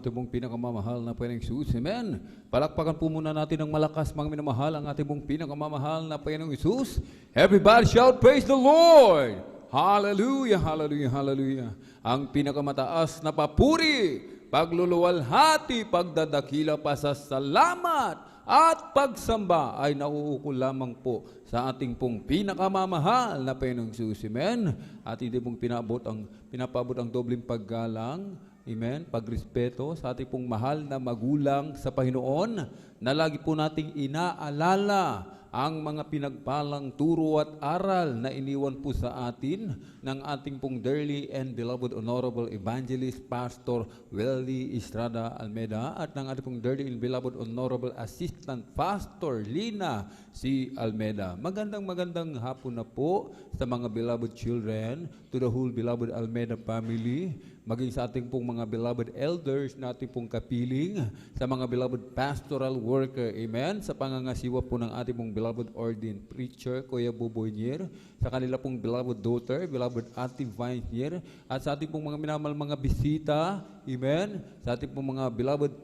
ating pong pinakamamahal na Panginoong Hesus. Amen. Palakpakan po muna natin ng malakas, mga minamahal, ang ating pong pinakamamahal na Panginoong Hesus. Everybody shout, praise the Lord! Hallelujah, hallelujah, hallelujah. Ang pinakamataas na papuri, pagluluwalhati, pagdadakila, pasasalamat, at pagsamba ay nauukol lamang po sa ating pong pinakamamahal na Panginoong Hesus. Amen. At hindi pong pinapabot ang dobleng paggalang, amen, pagrespeto sa ating pong mahal na magulang sa Panginoon, na lagi po nating inaalala ang mga pinagpalang turo at aral na iniwan po sa atin ng ating pong dearly and beloved Honorable Evangelist Pastor Welly Estrada Almeda at ng ating pong dearly and beloved Honorable Assistant Pastor Lina C. Almeda. Magandang hapon na po sa mga beloved children, to the whole beloved Almeda family, maging sa ating pong mga beloved elders na ating pong kapiling, sa mga beloved pastoral worker, amen, sa pangangasiwa po ng ating pong beloved ordained preacher, Kuya Buboy Nier, sa kanila pong beloved daughter, beloved Ate Vine Nier, at sa ating pong mga minamahal mga bisita, amen, sa ating pong mga beloved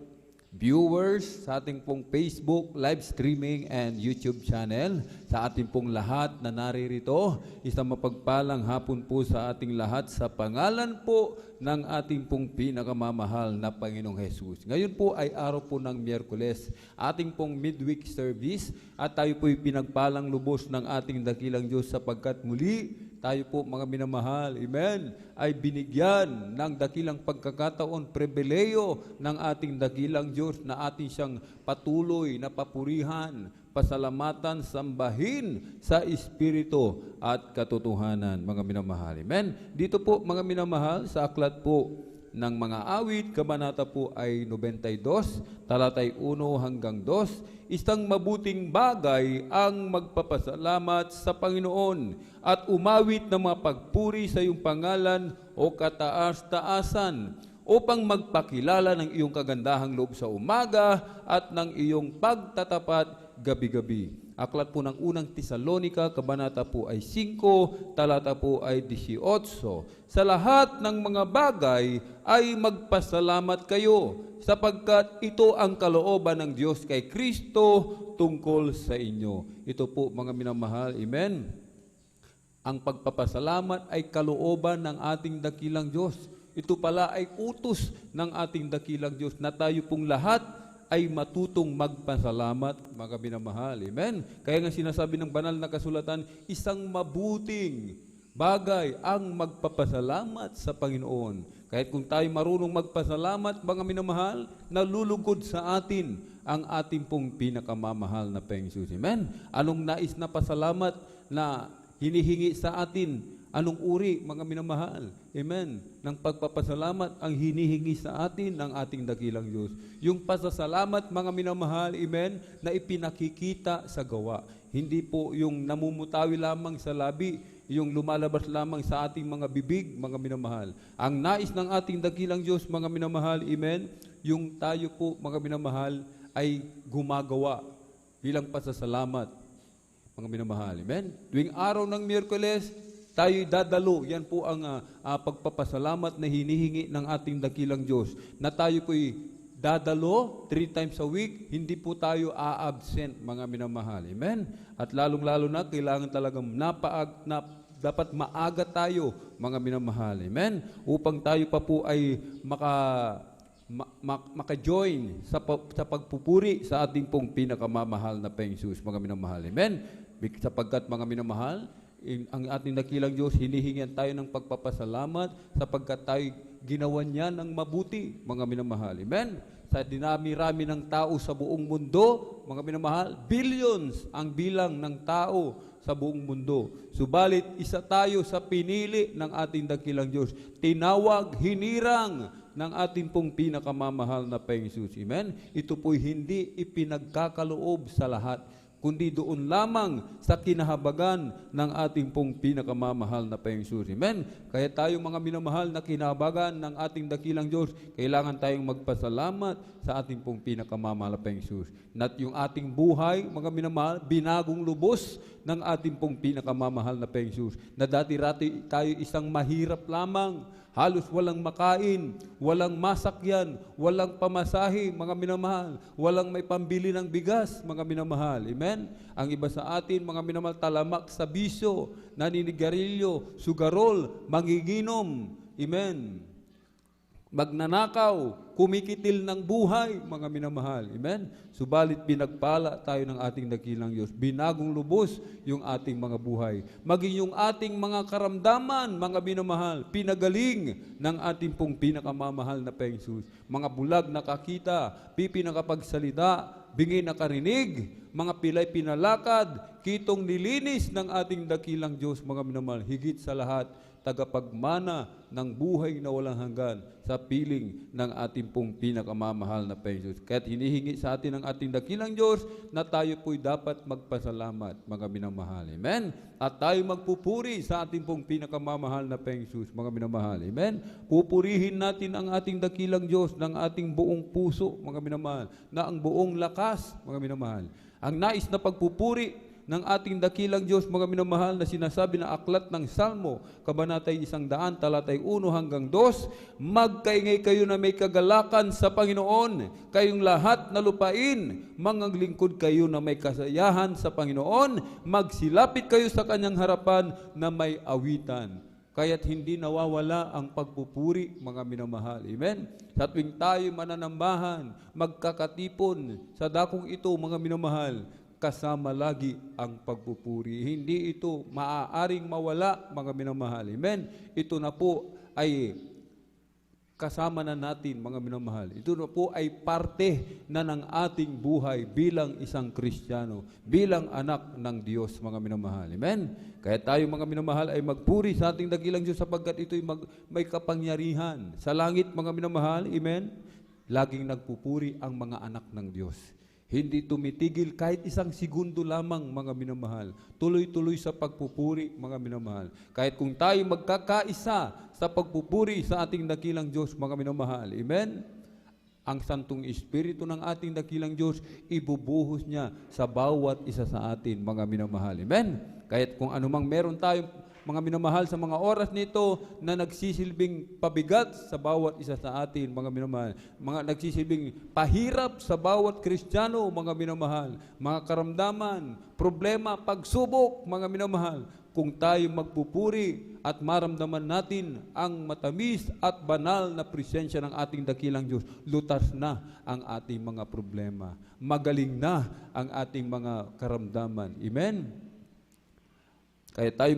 viewers, sa ating pong Facebook, live streaming, and YouTube channel, sa ating pong lahat na naririto, isang mapagpalang hapon po sa ating lahat sa pangalan po ng ating pong pinakamamahal na Panginoong Hesus. Ngayon po ay araw po ng Miyerkules, ating pong midweek service, at tayo po'y pinagpalang lubos ng ating dakilang Diyos sapagkat muli tayo po mga minamahal, amen, ay binigyan ng dakilang pagkakataon, pribileyo ng ating dakilang Diyos na ating siyang patuloy na papurihan, pasalamatan, sambahin sa Espiritu at katotohanan, mga minamahal. Amen. Dito po mga minamahal, sa aklat po ng mga awit, kabanata po ay 92, talatay 1 hanggang 2, isang mabuting bagay ang magpapasalamat sa Panginoon at umawit ng mga pagpuri sa iyong pangalan o kataas-taasan upang magpakilala ng iyong kagandahang loob sa umaga at ng iyong pagtatapat gabi-gabi. Aklat po ng unang Tesalonica, kabanata po ay 5, talata po ay 18. Sa lahat ng mga bagay ay magpasalamat kayo, sapagkat ito ang kalooban ng Diyos kay Kristo tungkol sa inyo. Ito po mga minamahal, amen. Ang pagpapasalamat ay kalooban ng ating dakilang Diyos. Ito pala ay utos ng ating dakilang Diyos na tayo pong lahat ay matutong magpasalamat, mga minamahal. Amen? Kaya nga sinasabi ng banal na kasulatan, isang mabuting bagay ang magpapasalamat sa Panginoon. Kahit kung tayo marunong magpasalamat, mga minamahal, nalulugod sa atin ang ating pong pinakamamahal na Panginoon Hesus. Amen? Anong nais na pasalamat na hinihingi sa atin? Anong uri, mga minamahal? Amen. Ng pagpapasalamat ang hinihingi sa atin ng ating dakilang Diyos. Yung pasasalamat, mga minamahal, amen, na ipinakikita sa gawa. Hindi po yung namumutawi lamang sa labi, yung lumalabas lamang sa ating mga bibig, mga minamahal. Ang nais ng ating dakilang Diyos, mga minamahal, amen, yung tayo po, mga minamahal, ay gumagawa bilang pasasalamat, mga minamahal. Amen. Tuwing araw ng Miyerkules, tayo'y dadalo. Yan po ang pagpapasalamat na hinihingi ng ating dakilang Diyos. Na tayo po'y dadalo 3 times a week, hindi po tayo a-absent, mga minamahal. Amen? At lalong-lalo na, kailangan talagang dapat maaga tayo, mga minamahal. Amen? Upang tayo pa po ay maka-join sa pagpupuri sa ating pong pinakamamahal na Panginoong Hesus, mga minamahal. Amen? Sapagkat, mga minamahal, ang ating dakilang Diyos, hinihingian tayo ng pagpapasalamat sapagkat tayo ginawa niya ng mabuti, mga minamahal. Amen? Sa dinami-rami ng tao sa buong mundo, mga minamahal, billions ang bilang ng tao sa buong mundo. Subalit, isa tayo sa pinili ng ating dakilang Diyos. Tinawag, hinirang ng ating pong pinakamamahal na Panginoon Hesus. Amen? Ito po'y hindi ipinagkakaloob sa lahat, kundi doon lamang sa kinahabagan ng ating pong pinakamamahal na Panginoon. Amen? Kaya tayo mga minamahal na kinahabagan ng ating dakilang Diyos, kailangan tayong magpasalamat sa ating pong pinakamamahal na Panginoon. At yung ating buhay, mga minamahal, binagong lubos ng ating pong pinakamamahal na Panginoon. Na dati-rati tayo isang mahirap lamang, halos walang makain, walang masakyan, walang pamasahe, mga minamahal, walang may pambili ng bigas, mga minamahal. Amen? Ang iba sa atin, mga minamahal, talamak sa bisyo, naninigarilyo, sugarol, mangiginom. Amen? Magnanakaw, kumikitil ng buhay, mga minamahal. Amen? Subalit pinagpala tayo ng ating dakilang Diyos. Binagong lubos yung ating mga buhay. Maging yung ating mga karamdaman, mga minamahal, pinagaling ng ating pong pinakamamahal na Panginoon. Mga bulag nakakita, pipi nakapagsalita, bingi nakarinig, mga pilay pinalakad, kitong nilinis ng ating dakilang Diyos, mga minamahal. Higit sa lahat, tagapagmana ng buhay na walang hanggan sa piling ng ating pong pinakamamahal na Panginoon. Kaya't hinihingi sa atin ng ating dakilang Diyos na tayo po'y dapat magpasalamat, mga minamahal. Amen? At tayo magpupuri sa ating pong pinakamamahal na Panginoon, mga minamahal. Amen? Pupurihin natin ang ating dakilang Diyos ng ating buong puso, mga minamahal, na ang buong lakas, mga minamahal. Ang nais na pagpupuri ng ating dakilang Diyos, mga minamahal, na sinasabi na aklat ng Salmo, Kabanatay 100, talatay 1 hanggang 2, magkaingay kayo na may kagalakan sa Panginoon, kayong lahat na lupain, mga lingkod kayo na may kasayahan sa Panginoon, magsilapit kayo sa kanyang harapan na may awitan. Kaya't hindi nawawala ang pagpupuri, mga minamahal. Amen? Sa tuwing tayo mananambahan, magkakatipon sa dakong ito, mga minamahal, kasama lagi ang pagpupuri. Hindi ito maaaring mawala, mga minamahal. Amen? Ito na po ay kasama na natin, mga minamahal. Ito na po ay parte na ng ating buhay bilang isang Kristiyano, bilang anak ng Diyos, mga minamahal. Amen? Kaya tayo, mga minamahal, ay magpuri sa ating dakilang Diyos sapagkat ito'y may kapangyarihan. Sa langit, mga minamahal, amen? Laging nagpupuri ang mga anak ng Diyos. Hindi tumitigil kahit isang segundo lamang, mga minamahal. Tuloy-tuloy sa pagpupuri, mga minamahal. Kahit kung tayo magkakaisa sa pagpupuri sa ating dakilang Diyos, mga minamahal. Amen? Ang Santong Espiritu ng ating dakilang Diyos, ibubuhos niya sa bawat isa sa atin, mga minamahal. Amen? Kahit kung anumang meron tayong, mga minamahal, sa mga oras nito na nagsisilbing pabigat sa bawat isa sa atin, mga minamahal, mga nagsisilbing pahirap sa bawat Kristiyano, mga minamahal, mga karamdaman, problema, pagsubok, mga minamahal, kung tayo magpupuri at maramdaman natin ang matamis at banal na presensya ng ating dakilang Diyos, lutas na ang ating mga problema, magaling na ang ating mga karamdaman. Amen? Kaya tayo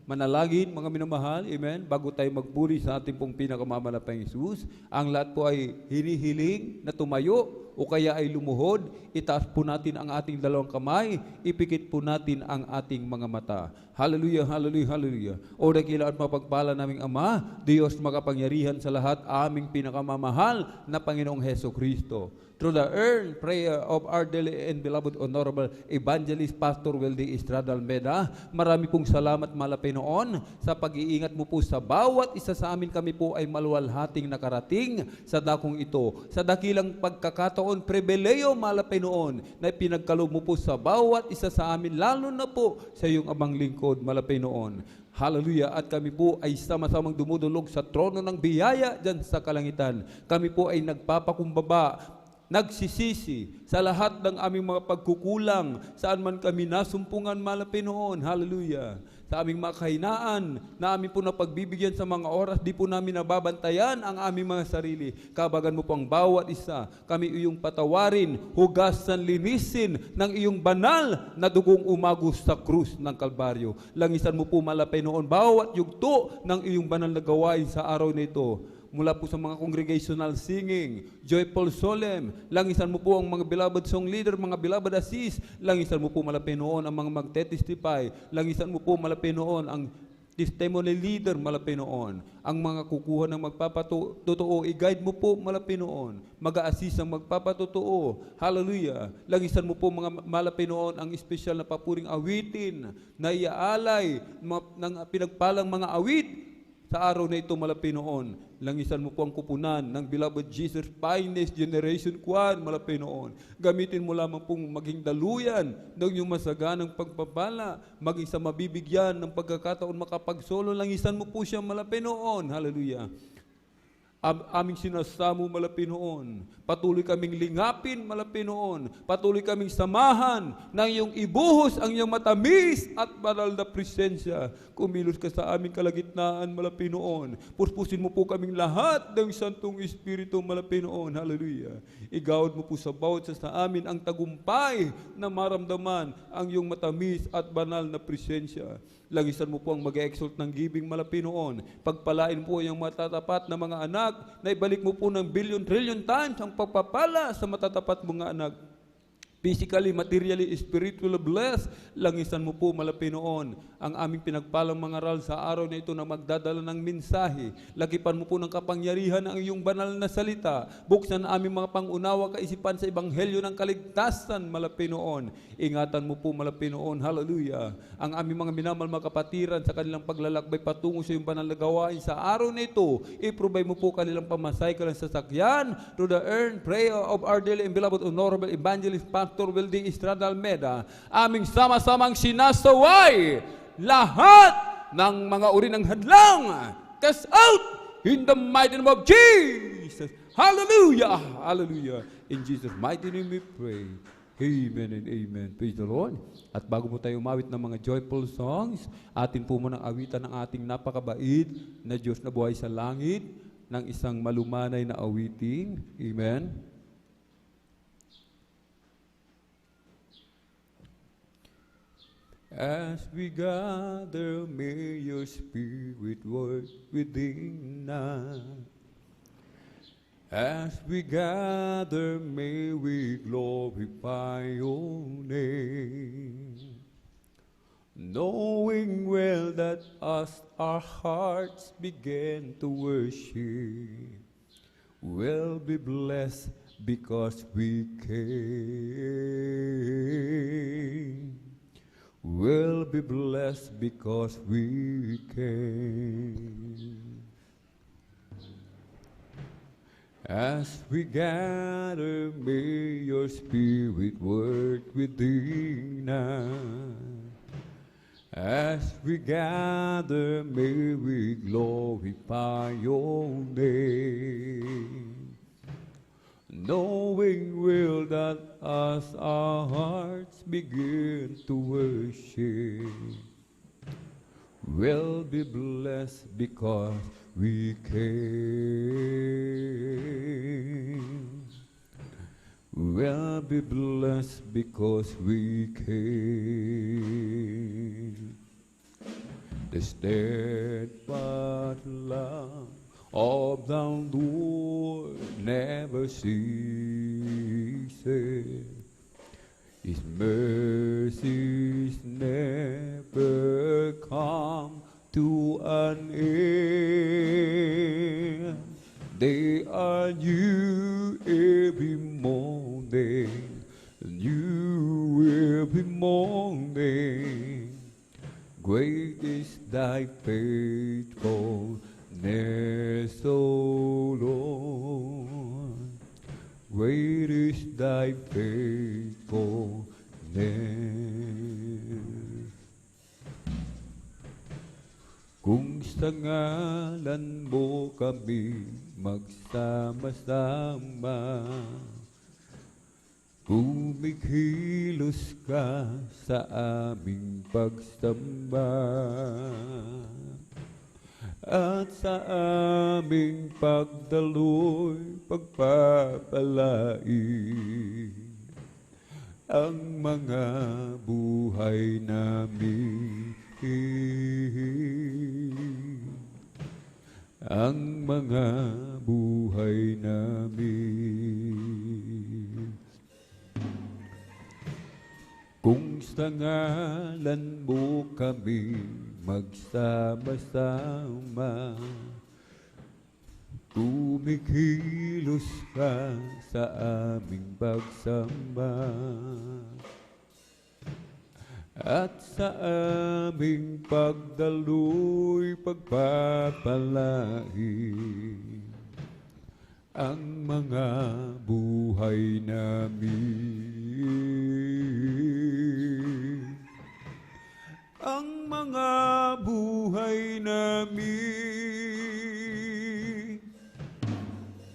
manalangin, mga minamahal, amen, bago tayo magpuri sa ating pong pinakamamahal na Jesus. Ang lahat po ay hinihiling na tumayo o kaya ay lumuhod. Itaas po natin ang ating dalawang kamay, ipikit po natin ang ating mga mata. Hallelujah, hallelujah, hallelujah. O dakila at mapagpala naming Ama, Diyos makapangyarihan sa lahat, aming pinakamamahal na Panginoong Heso Kristo. Through the earned prayer of our dearly and beloved Honorable Evangelist Pastor Weldy Estrada Almeda, marami pong salamat, malapay noon, sa pag-iingat mo po sa bawat isa sa amin. Kami po ay maluwalhating nakarating sa dakong ito. Sa dakilang pagkakataon, pribileyo, malapay noon, na pinagkaloob mo po sa bawat isa sa amin, lalo na po sa iyong abang lingkod, malapay noon. Hallelujah. At kami po ay sama-samang dumudulog sa trono ng biyaya dyan sa kalangitan. Kami po ay nagpapakumbaba, nagsisisi sa lahat ng aming mga pagkukulang, saan man kami nasumpungan, malapay noon. Hallelujah. Sa aming mga kahinaan na amin po napagbibigyan sa mga oras, di po namin nababantayan ang aming mga sarili. Kabagan mo po ang bawat isa. Kami iyong patawarin, hugasan, linisin ng iyong banal na dugong umagos sa krus ng Kalbaryo. Langisan mo po, malapay noon, bawat yugto ng iyong banal na gawain sa araw na ito. Mula po sa mga congregational singing, joyful solemn, langisan mo po ang mga beloved song leader, mga beloved assist, langisan mo po, malapay noon, ang mga magte-testify, langisan mo po, malapay noon, ang testimony leader, malapinoon. Ang mga kukuha ng magpapatotoo, i-guide mo po, malapinoon. Mag-a-assist ang magpapatotoo. Hallelujah. Lagisan mo po mga malapinoon ang espesyal na papuring awitin na iaalay ng pinagpalang mga awit sa araw na ito, malapinoon. Langisan mo po ang kupunan ng Beloved Jesus Finest Generation Kwan, malapinoon. Gamitin mo lamang pong maging daluyan ng iyong masaganang pagpapala, maging sa mabibigyan ng pagkakataon makapagsolo. Langisan mo po siya, malapinoon. Hallelujah. Aming sinasamo, malapinoon. Patuloy kaming lingapin, malapinoon. Patuloy kaming samahan ng iyong ibuhos ang iyong matamis at banal na presensya. Kumilos ka sa aming kalagitnaan, malapinoon. Puspusin mo po kaming lahat ng Santong Espiritu, malapinoon. Hallelujah. Igawad mo po sa bawat sa amin ang tagumpay na maramdaman ang iyong matamis at banal na presensya. Lagisan mo po ang mag-exalt ng giving, malapinoon. Pagpalain po yung matatapat na mga anak, na ibalik mo po ng billion-trillion times ang pagpapala sa matatapat mga anak. Physically, materially, spiritually blessed. Langisan mo po, malapinoon, ang aming pinagpalang mga aral sa araw na ito na magdadala ng mensahe. Lagipan mo po ng kapangyarihan ang iyong banal na salita. Buksan aming mga pangunawa kaisipan sa ebanghelyo ng kaligtasan, malapinoon. Ingatan mo po, malapinoon, hallelujah, ang aming mga minamahal mga kapatiran sa kanilang paglalakbay patungo sa iyong banal na gawain sa araw na ito. I-provide mo po kanilang pamasay, kanilang sasakyan, through the earned prayer of our dearly and beloved honorable evangelist Pastor Wildy Estrada Almeda. Aming sama-samang sinasaway lahat ng mga uri ng hadlang. Cast out in the mighty name of Jesus. Hallelujah! Hallelujah! In Jesus' mighty name we pray. Amen and amen. Praise the Lord. At bago po tayo umawit ng mga joyful songs, atin po munang awitan ng ating napakabait na Diyos na buhay sa langit ng isang malumanay na awiting. Amen. As we gather, may your spirit work within us. As we gather, may we glorify your name, knowing well that as our hearts begin to worship, we'll be blessed because we came. We'll be blessed because we came. As we gather, may your spirit work within us. As we gather, may we glorify your name, knowing well that as our hearts begin to worship, we'll be blessed because we came. We'll be blessed because we came. The steadfast love of the Lord never ceases. His mercies never come to an end. They are new every morning, new every morning. Great is thy faithfulness, O Lord. Great is thy faithfulness. Kung sa ngalan mo kami magsama-sama, kumikilos ka sa aming pagsamba, at sa aming pagdaloy pagpapalain ang mga buhay namin. Ang mga buhay namin. Kung sa ngalan mo kami magsama-sama. Kumikilos ka sa aming pagsamba at sa aming pagdaloy pagpapalain ang mga buhay namin. Ang mga buhay namin.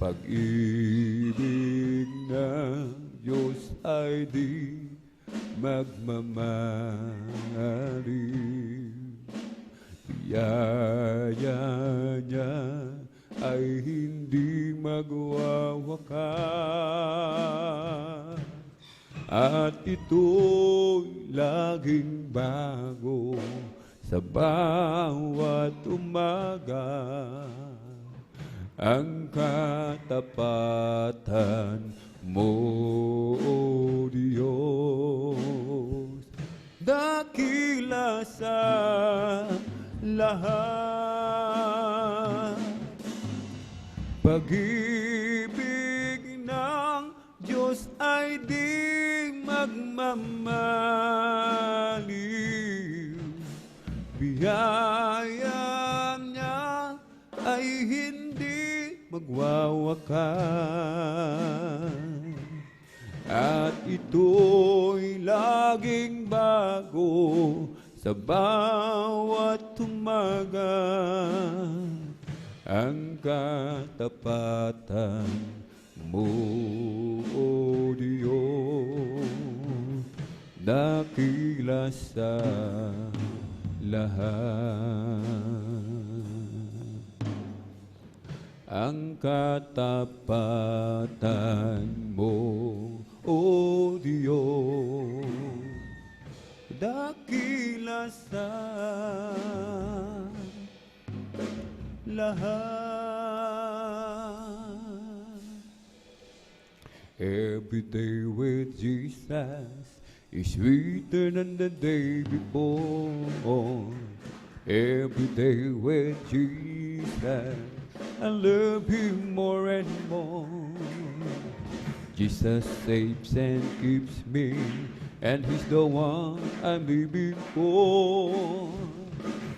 Pag-ibig ng Diyos ay di magmamahalin. Biyaya niya ay hindi magwawakas, at ito'y laging bago sa bawat umaga. Ang katapatan mo, O Diyos, dakila sa lahat. Pag-ibig ng Diyos ay di magmamaliw. Biyaya niya ay hindi magwawakas, at ito'y laging bago sa bawat umaga. Ang katapatan mo, O Diyos, dakila sa lahat. Ang katapatan mo, O Diyos, dakila sa lahat. Every day with Jesus is sweeter than the day before. Every day with Jesus, I love Him more and more. Jesus saves and keeps me, and He's the one I'm living for.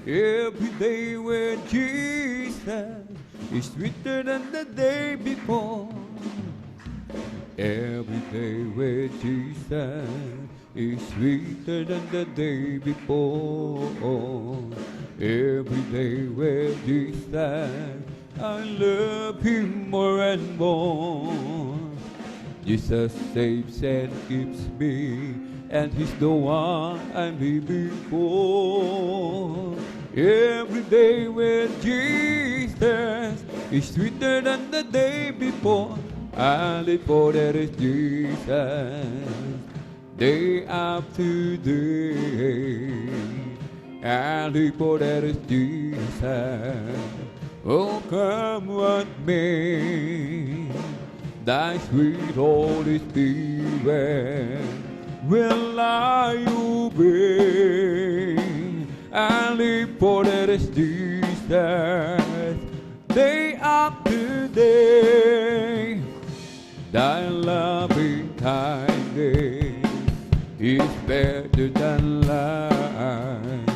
Every day with Jesus is sweeter than the day before. Every day with Jesus is sweeter than the day before. Every day with Jesus, I love Him more and more. Jesus saves and keeps me, and He's the one I'm living for. Every day with Jesus is sweeter than the day before. I live for that is Jesus, day after day. I live for that is Jesus. Oh, come what may, Thy sweet Holy Spirit will I obey. I live for that is Jesus, day after day. Thy loving kindness is better than life.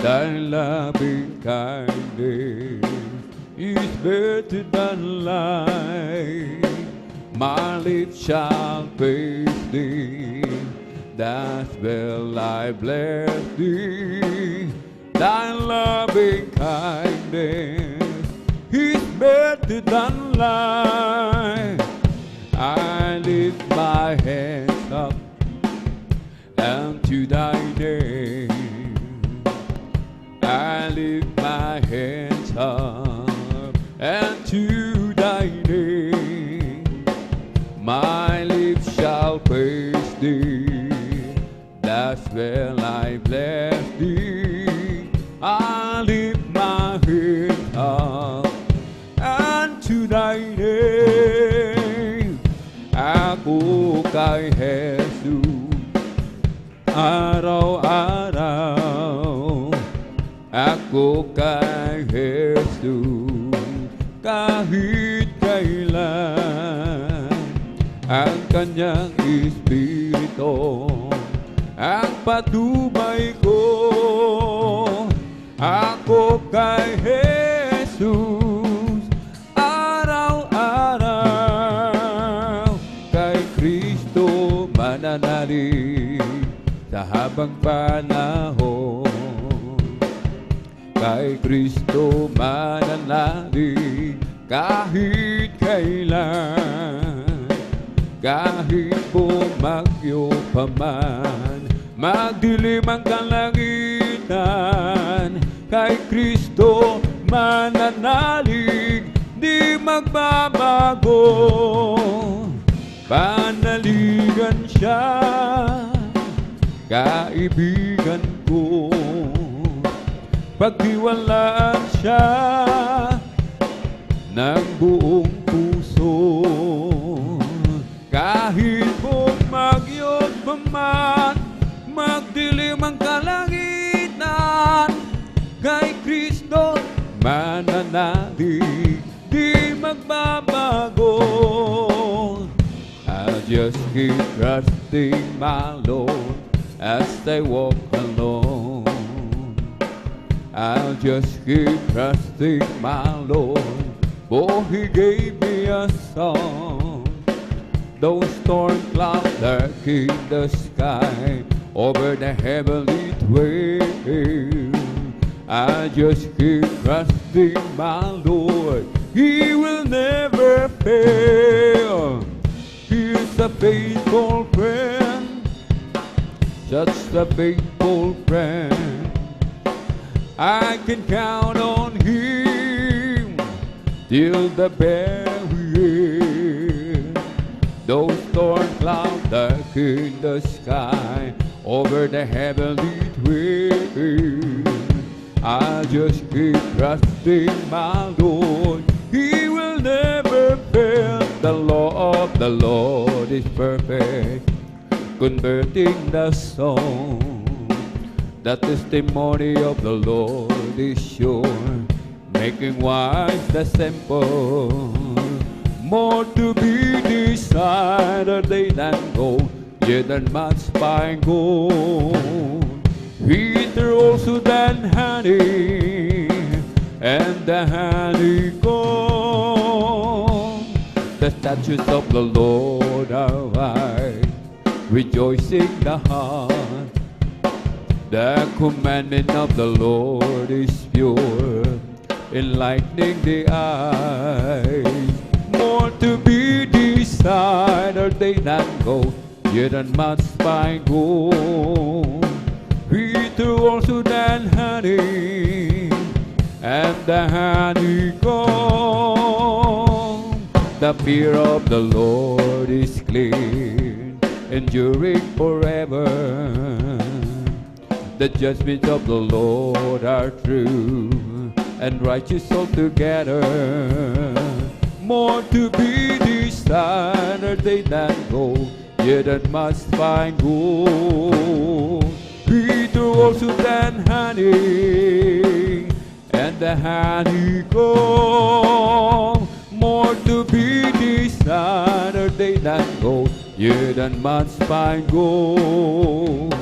Thy loving kindness is better than life. My lips shall praise Thee, that's well I bless Thee. Thy loving kindness is better than life. I lift my hands up unto Thy name. I lift my hands up unto Thy name. My lips shall praise Thee, that's where I bless Thee. I lift my hands up unto Thy name. Ako kay Jesus, araw-araw ako kay Jesus kahit kailan. Ang kanyang Espiritu ang patubay ko. Ako kay Jesus araw-araw, kay Kristo mananalig sa habang panahon. Kay Kristo mananalig kahit kailan. Kahit bumagyo pa man, magdilim ang kalangitan, kay Kristo mananalig, di magbabago. Panaligan siya, kaibigan ko, pagtiwalaan siya ng buong puso. Kahit bumagyo pa man, magdilim ang kalangitan, kay Kristo mananalig, di magbabago. I'll just keep trusting my Lord as I walk alone. I'll just keep trusting my Lord, for He gave me a song. Those storm clouds dark in the sky, over the heavenly twin, I just keep trusting my Lord. He will never fail. He's a faithful friend, such a faithful friend. I can count on Him till the very end. Those storm clouds dark in the sky, over the heavenly twin, I just keep trusting my Lord. He will never fail. The law of the Lord is perfect, converting the soul. The testimony of the Lord is sure, making wise the simple. More to be desired they than gold, yet than much fine gold. Sweeter also than honey, and the honeycomb. The statutes of the Lord are right, rejoicing the heart. The commandment of the Lord is pure, enlightening the eyes. More to be desired they than gold, yet than much fine gold. Sweeter also than honey, and the honeycomb. The fear of the Lord is clean, enduring forever. The judgments of the Lord are true, and righteous altogether. More to be desired they than gold, yet than much fine gold. Sweeter also than honey, and the honeycomb. More to be desired they than gold, yet than much fine gold.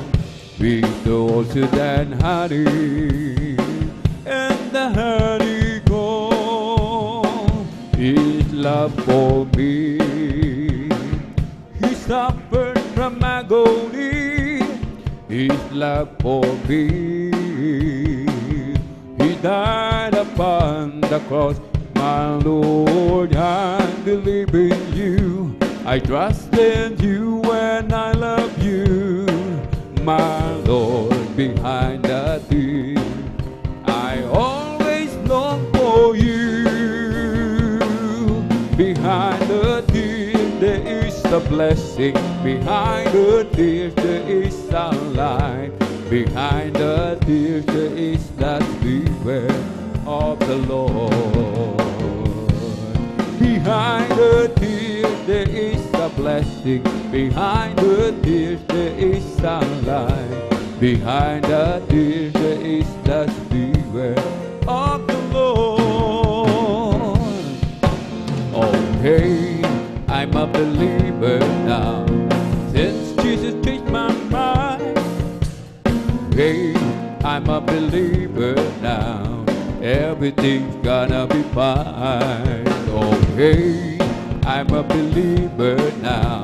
Sweeter also than honey, and the honeycomb. His love for me, He suffered from agony. His love for me, He died upon the cross. My Lord, I believe in you, I trust in you and I love you. My Lord, behind the thing, I always long for you. Behind the tears there is a blessing, behind the tears there is a light, behind the tears there is the spirit of the Lord. Behind the tears there is a blessing, behind the tears there is a light, Behind the tears there is the spirit of the Lord. Oh hey, I'm a believer now, since Jesus changed my mind. Hey, I'm a believer now, everything's gonna be fine. Oh hey, I'm a believer now,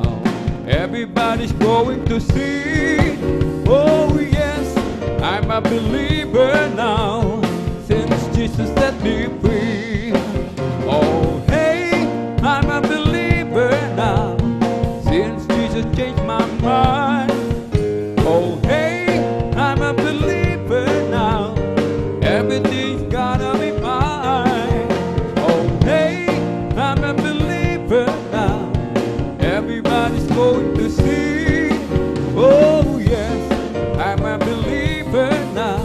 everybody's going to see. Oh yes, I'm a believer now, since Jesus set me free. Oh hey, I'm a believer now, since Jesus changed my mind. Oh hey, I'm a believer now, everything's gonna be fine. Oh hey, I'm a believer now, everybody's going to see. Oh yes, I'm a believer now,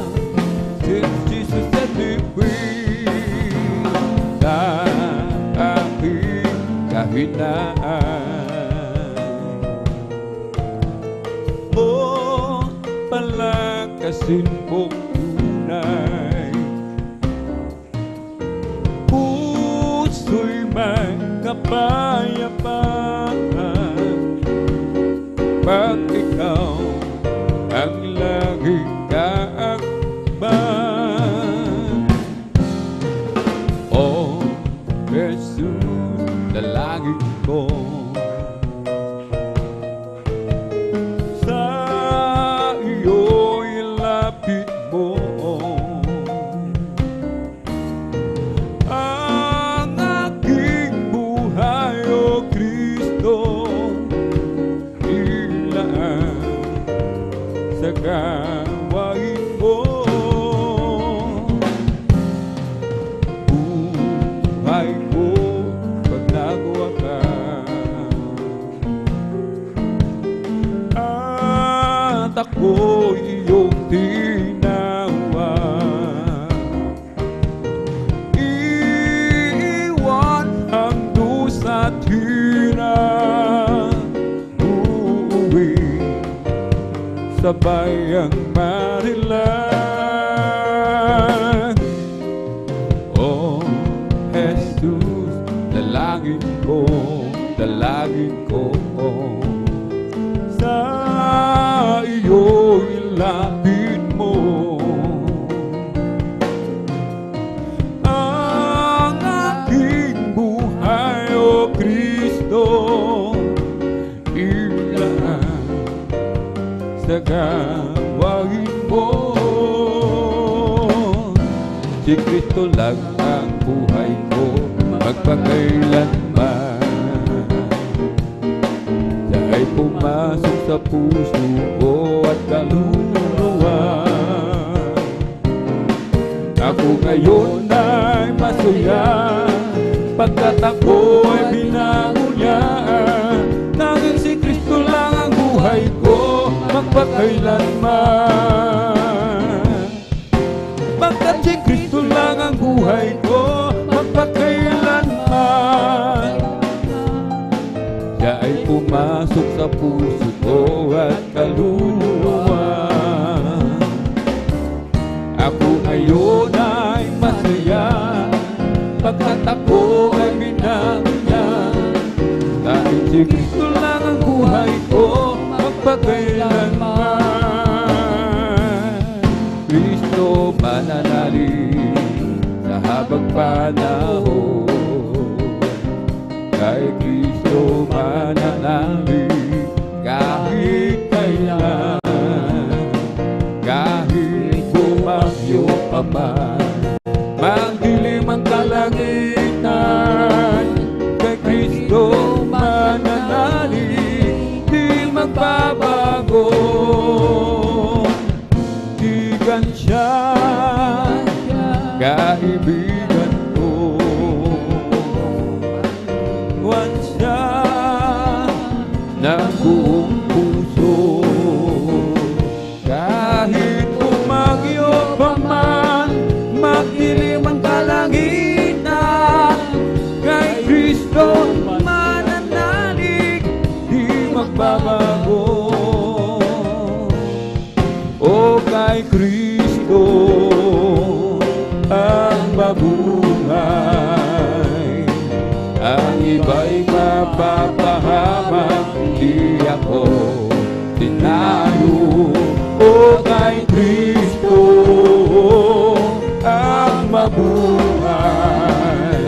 since Jesus set me free. Dahil kahit na oh, palakasin mo tunay, puso'y may kapayapaan pag ikaw ang laging kaakban. Oh, Jesus, dalangin ko, sa iyo'y lapit mo ang aking buhay, O Kristo. Ilaan sa gawain mo, buhay ko pag nagawa ka, at ako'y iyong tinawa. Iiwan ang dusa't hirap, uuwi sa bayang Manila. Oh, Jesus, dalangin ko, sa iyo'y lapit mo ang aking buhay, O Kristo. Ilaan sa gawain mo, si Kristo lang ang buhay ko magpakailanman. Siya'y pumasok sa puso ko at kaluluwa. Ako ngayon ay masaya, pagkat ako ay binago niya. Nanging si Kristo lang ang buhay ko magpakailanman. Pagkat si Kristo lang ang buhay ko magpakailanman. Siya ay pumasok sa puso ko at kaluluwa. Ako ngayon ay masaya, pagkat ako ay binago niya. Dahil si Kristo lang ang buhay ko magpakailanman. Kristo mananalig sa habang panahon, kay Kristo mananalig kahit kailan. Kahit bumagyo pa man, magdilim ang kalangitan, kay Kristo mananalig, di magbabago. Tigan siya, kaibigan ko, wan siya ng buong puso. Kahit bumagyo pa man, magdilim ang kalangitan, kay Kristo mananalig, di magbabago. Oh buhay.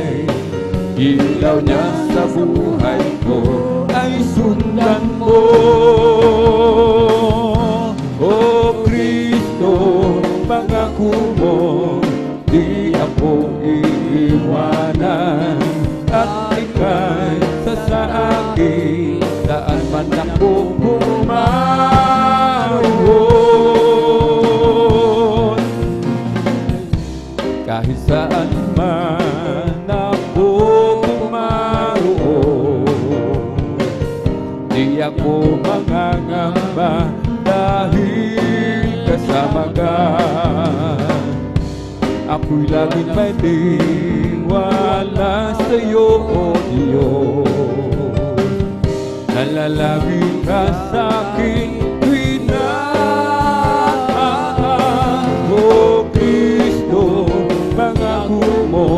Ilaw niya sa buhay ko ay sundan mo. O Kristo, pangako mo, di ako iiwanan. At ika'y sasakin, saan man ako pumaroon. Kahit saan man ako pumaroon, di ako mangangamba dahil kasama ka. Ako'y laging may tiwala sa'yo, O Diyos. Nalalagi ka sa'kin tuwing O Kristo, pangako mo,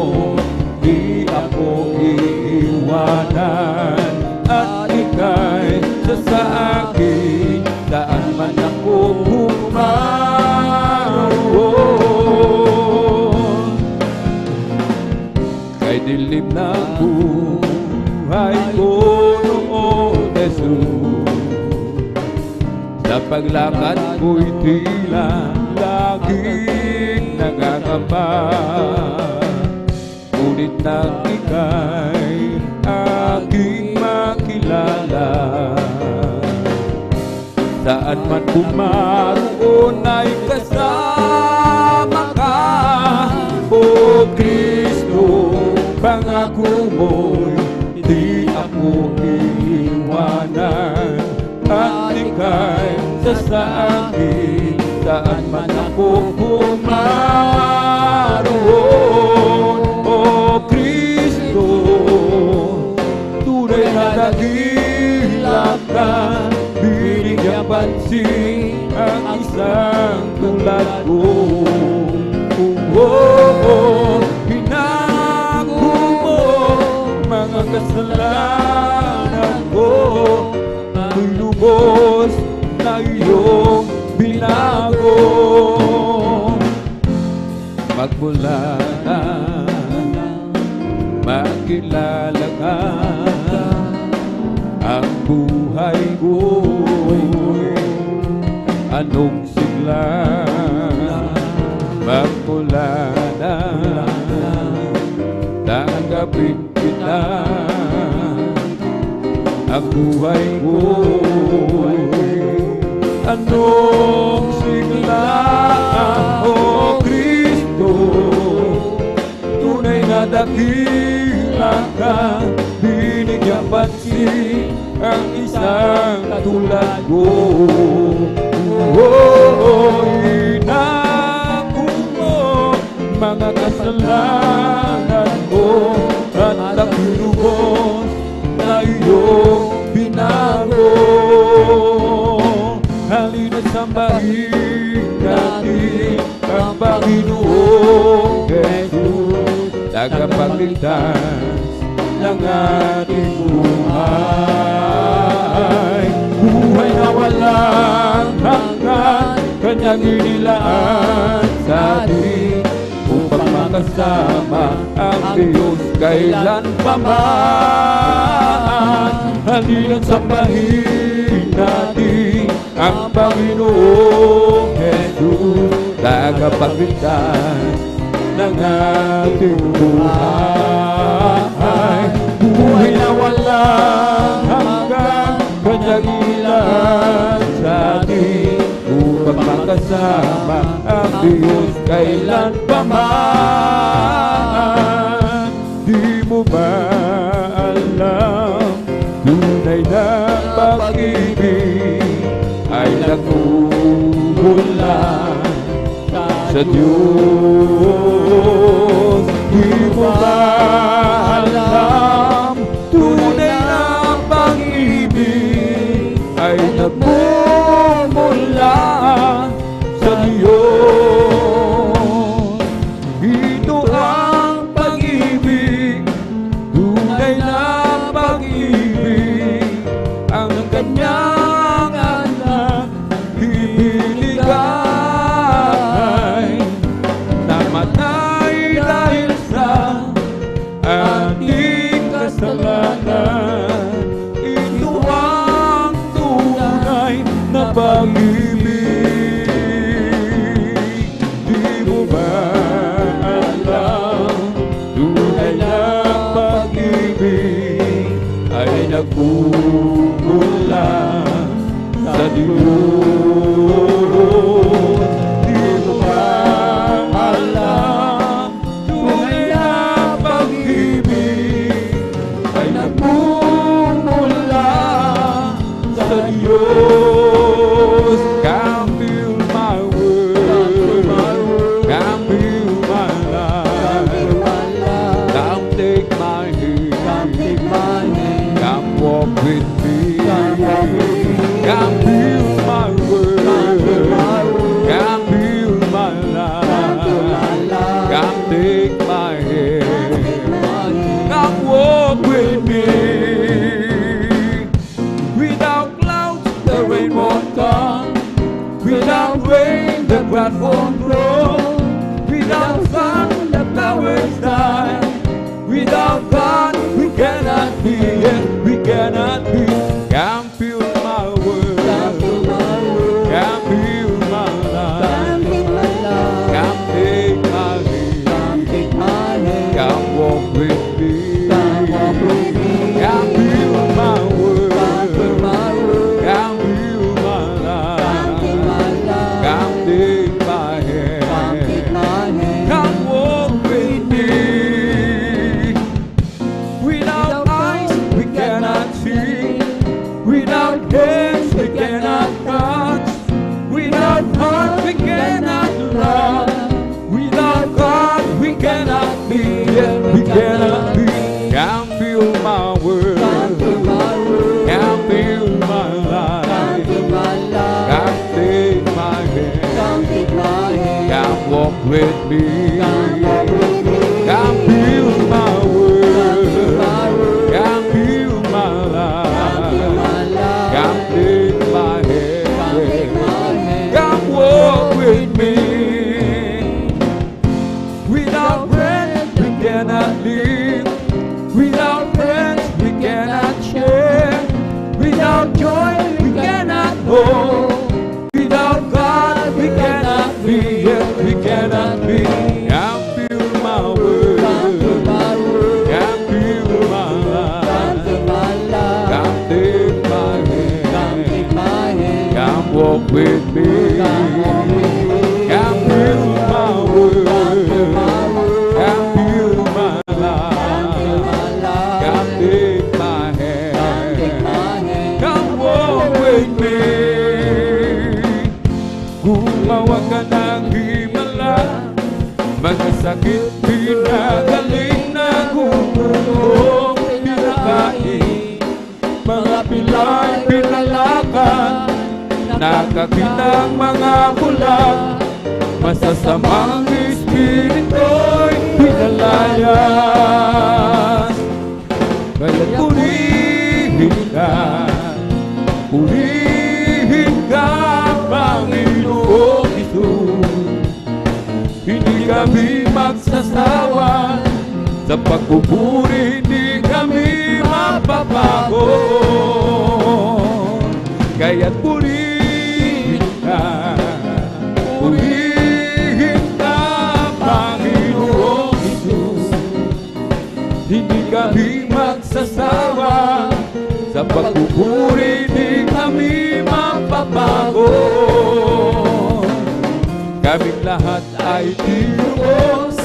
di ako iiwanan. At ika'y sa akin, saan man ako pumaroon. Kay dilim na buhay ko noon, Jesus, sa paglakad ko'y tila laging nangangamba. Ngunit nang ika'y aking makilala, saan man pumaroon ay kasama ka. O Kristo, pangako mo'y di ako iiwanan. At ika'y sasakin, saan man ako pumaroon. O Kristo, tunay na dakila ka, binigyan pansin ang isang tulad ko. Pinako mo mga kasalanan ko, ako'y lubos na iyong binago. Magmula na makilala ka, ang buhay ko'y anong sigla. Magmula na tanggapin kita, ang buhay ko'y anong sigla. O Kristo, tunay na dakila ka, binigyan pansin ang isang tulad ko. Inako mo mga kasalanan ko, at ako'y lubos na iyong binago. Halina't sambahin natin ang Panginoong Jesus, tagapagligtas ng ating buhay. Buhay na walang hanggan, kanyang inilaan sa atin upang makasama ang Diyos kailan pa man. Halina't sambahin natin ang Panginoong Jesus, tagapagligtas ng ating buhay. Buhay na walang hanggan, kanyang inilaan sa atin upang makasama ang Diyos kailan pa man. Di mo ba alam, tunay na pag-ibig ay nagmumula sa Diyos. Di mo ba alam, tunay na pag-ibig ay nagmumula sa Diyos. Ito ang pag-ibig, tunay na pag-ibig, ang kanyang anak ibinigay. Namatay take my hand. Come walk with me. Without clouds, the rain won't come. Without rain, the grass won't grow. Without sun, the flowers die. Without God, we cannot be. Yes, we cannot be. Come fill my world. Come fill my life. Come take my hand. Come walk with me. Come fill my world. Come fill my life. Come take my hand. Come walk with me. Without eyes, we cannot see. Without hands, we cannot touch. Without heart, we cannot love. Without God, we cannot be. Yes, we cannot be. Come fill my world. Come fill my life. Come take my hand. Come walk with me. Come fill my world. Come fill my life. Come take my hand. Come walk with me. Without breath, we cannot live. Without friends, we cannot share. Without joy, we cannot hold. Without God, we cannot be. Yes, we cannot be. Come fill my world. Come fill my life. Come take my hand. Come walk with me. Come fill my world. Come fill my life. Come take my hand. Come walk with me. Gumawa ka ng himala, mga sakit pinagaling na gumulong pinakain, mga pilay pinalakan, nakakitang mga bulag, masasamang espirito'y pinalayas. Kaya purihin ka, Panginoong Isus. Hindi kami magsasawa sa pagpupuri, hindi kami mapapago. Kaya't purihin ka, Panginoong Isus. Hindi kami magsasawa sa pagpupuri, hindi kami mapapago. Kaming lahat ay tinubos,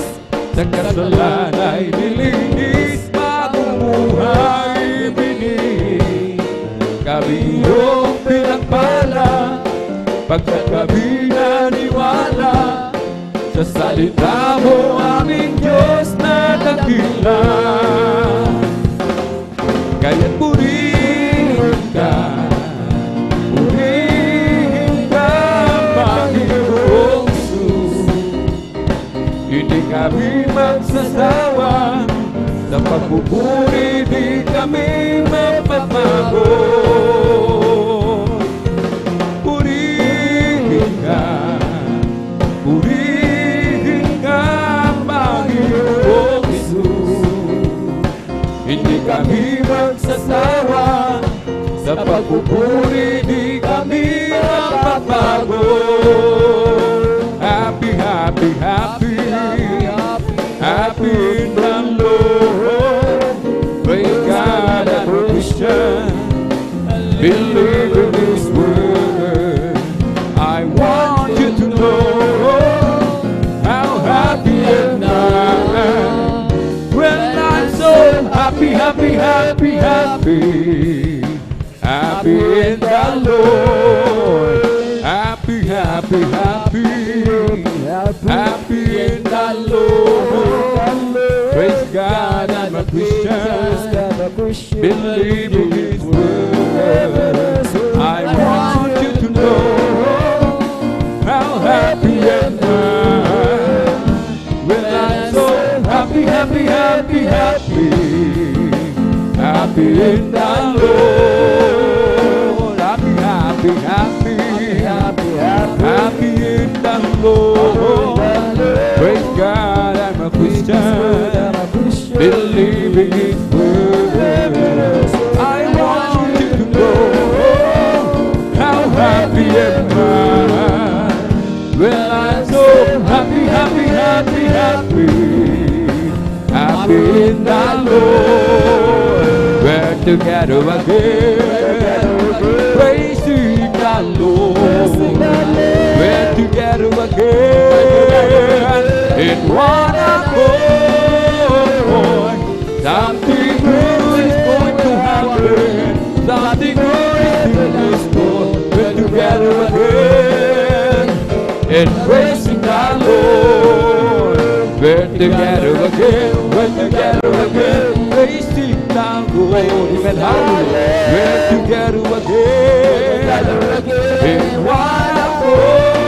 sa kasalanan ay nilinis, bagong buhay ibinigay. Kami iyong pinagpala, pagkat kami naniwala sa salita mo, aming Diyos na dakila. Kaya't purihin ka, Panginoong Isus. Hindi kami magsasawa sa pagpupuri, di kami mapapago. Purihin ka, Panginoong Isus. Hindi kami magsasawa sa pagpupuri, di kami mapapago. Happy, happy, happy, happy in the Lord. Praise God, I'm a Christian, believe in His word. I want you to know how happy am I when I'm so happy, happy, happy, happy, happy in the Lord. Happy, happy, happy, happy in the Lord. Praise God, I'm a Christian, believe in His word. I want you to know how happy am I when I'm so happy, happy, happy, happy, happy in the Lord. Happy, happy, happy, happy, happy, happy in the Lord. Praise God, I'm a Christian, believing His word. I want you to know how happy am I. Well, I'm so happy, happy, happy, happy, happy in the Lord. We're together again, praising the Lord. We're together again in one accord. Something good is going to happen. Something good is in this world. We're together again in praising the Lord. We're together again. We're together again, praising the Lord. Amen. Hallelujah. We're together again in one accord.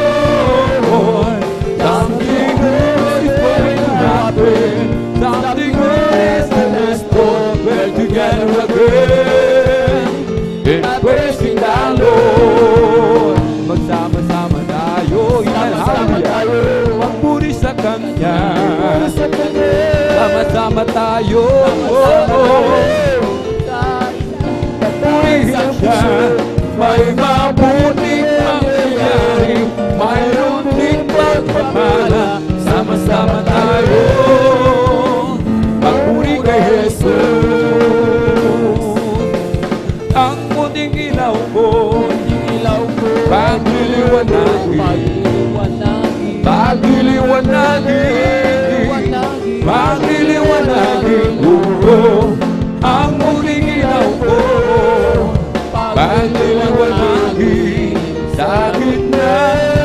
Something good is going to happen. Something good is in this world. We're together again in praising the Lord. Magsama-sama tayo, amen, hallelujah, magpuri sa Kanya. Sama-sama tayo, purihin siya. May mabuting mangyayari, mayroon ding pagpapala. Sama-sama tayo, magpuri kay Jesus. Ang puting ilaw ko, pagliliwanagin ko, ang muling ilaw ko, pagliliwanagin sa gitna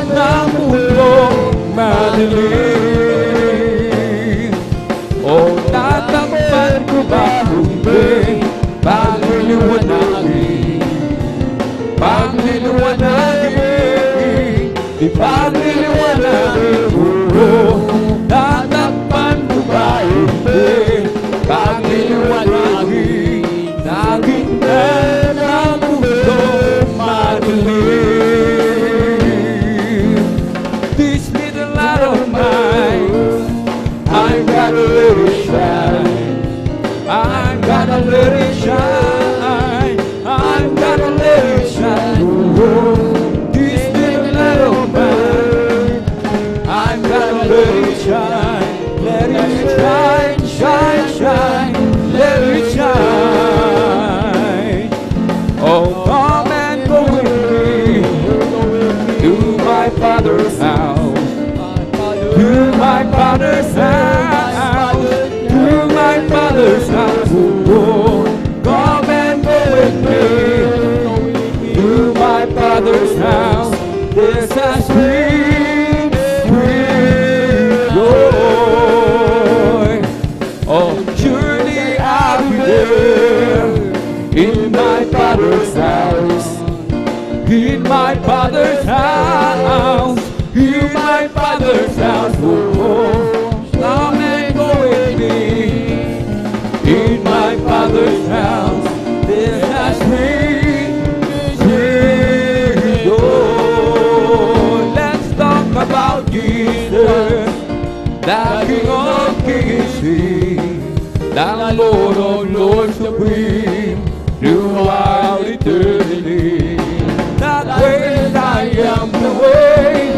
ng mundong madilim. O tatakpan ko ba hindi, pagliliwanagin, pagliliwanagin, pagliliwanagin ko, tatakpan ko ba hindi, pagliliwanagin sa gitna ng mundong madilim. This little light of mine, I'm gonna let it shine. I'm gonna let it shine. I'm gonna let it shine. Oh, this little light of mine, I'm gonna let it shine. Let it shine, shine, shine. Let it shine. Oh, come and go with me to my Father's house. To my Father's house. To my Father's house. Oh, come and go with me to my Father's house. There's a sweet, sweet joy. Oh, surely I'll be there in my Father's house. In my Father's house. In my Father's house. Oh, come and go with me in my Father's house. There's a sweet, sweet joy. Let's talk about Jesus, the King of Kings, the Lord of Lords supreme, throughout eternity. That way I am the way,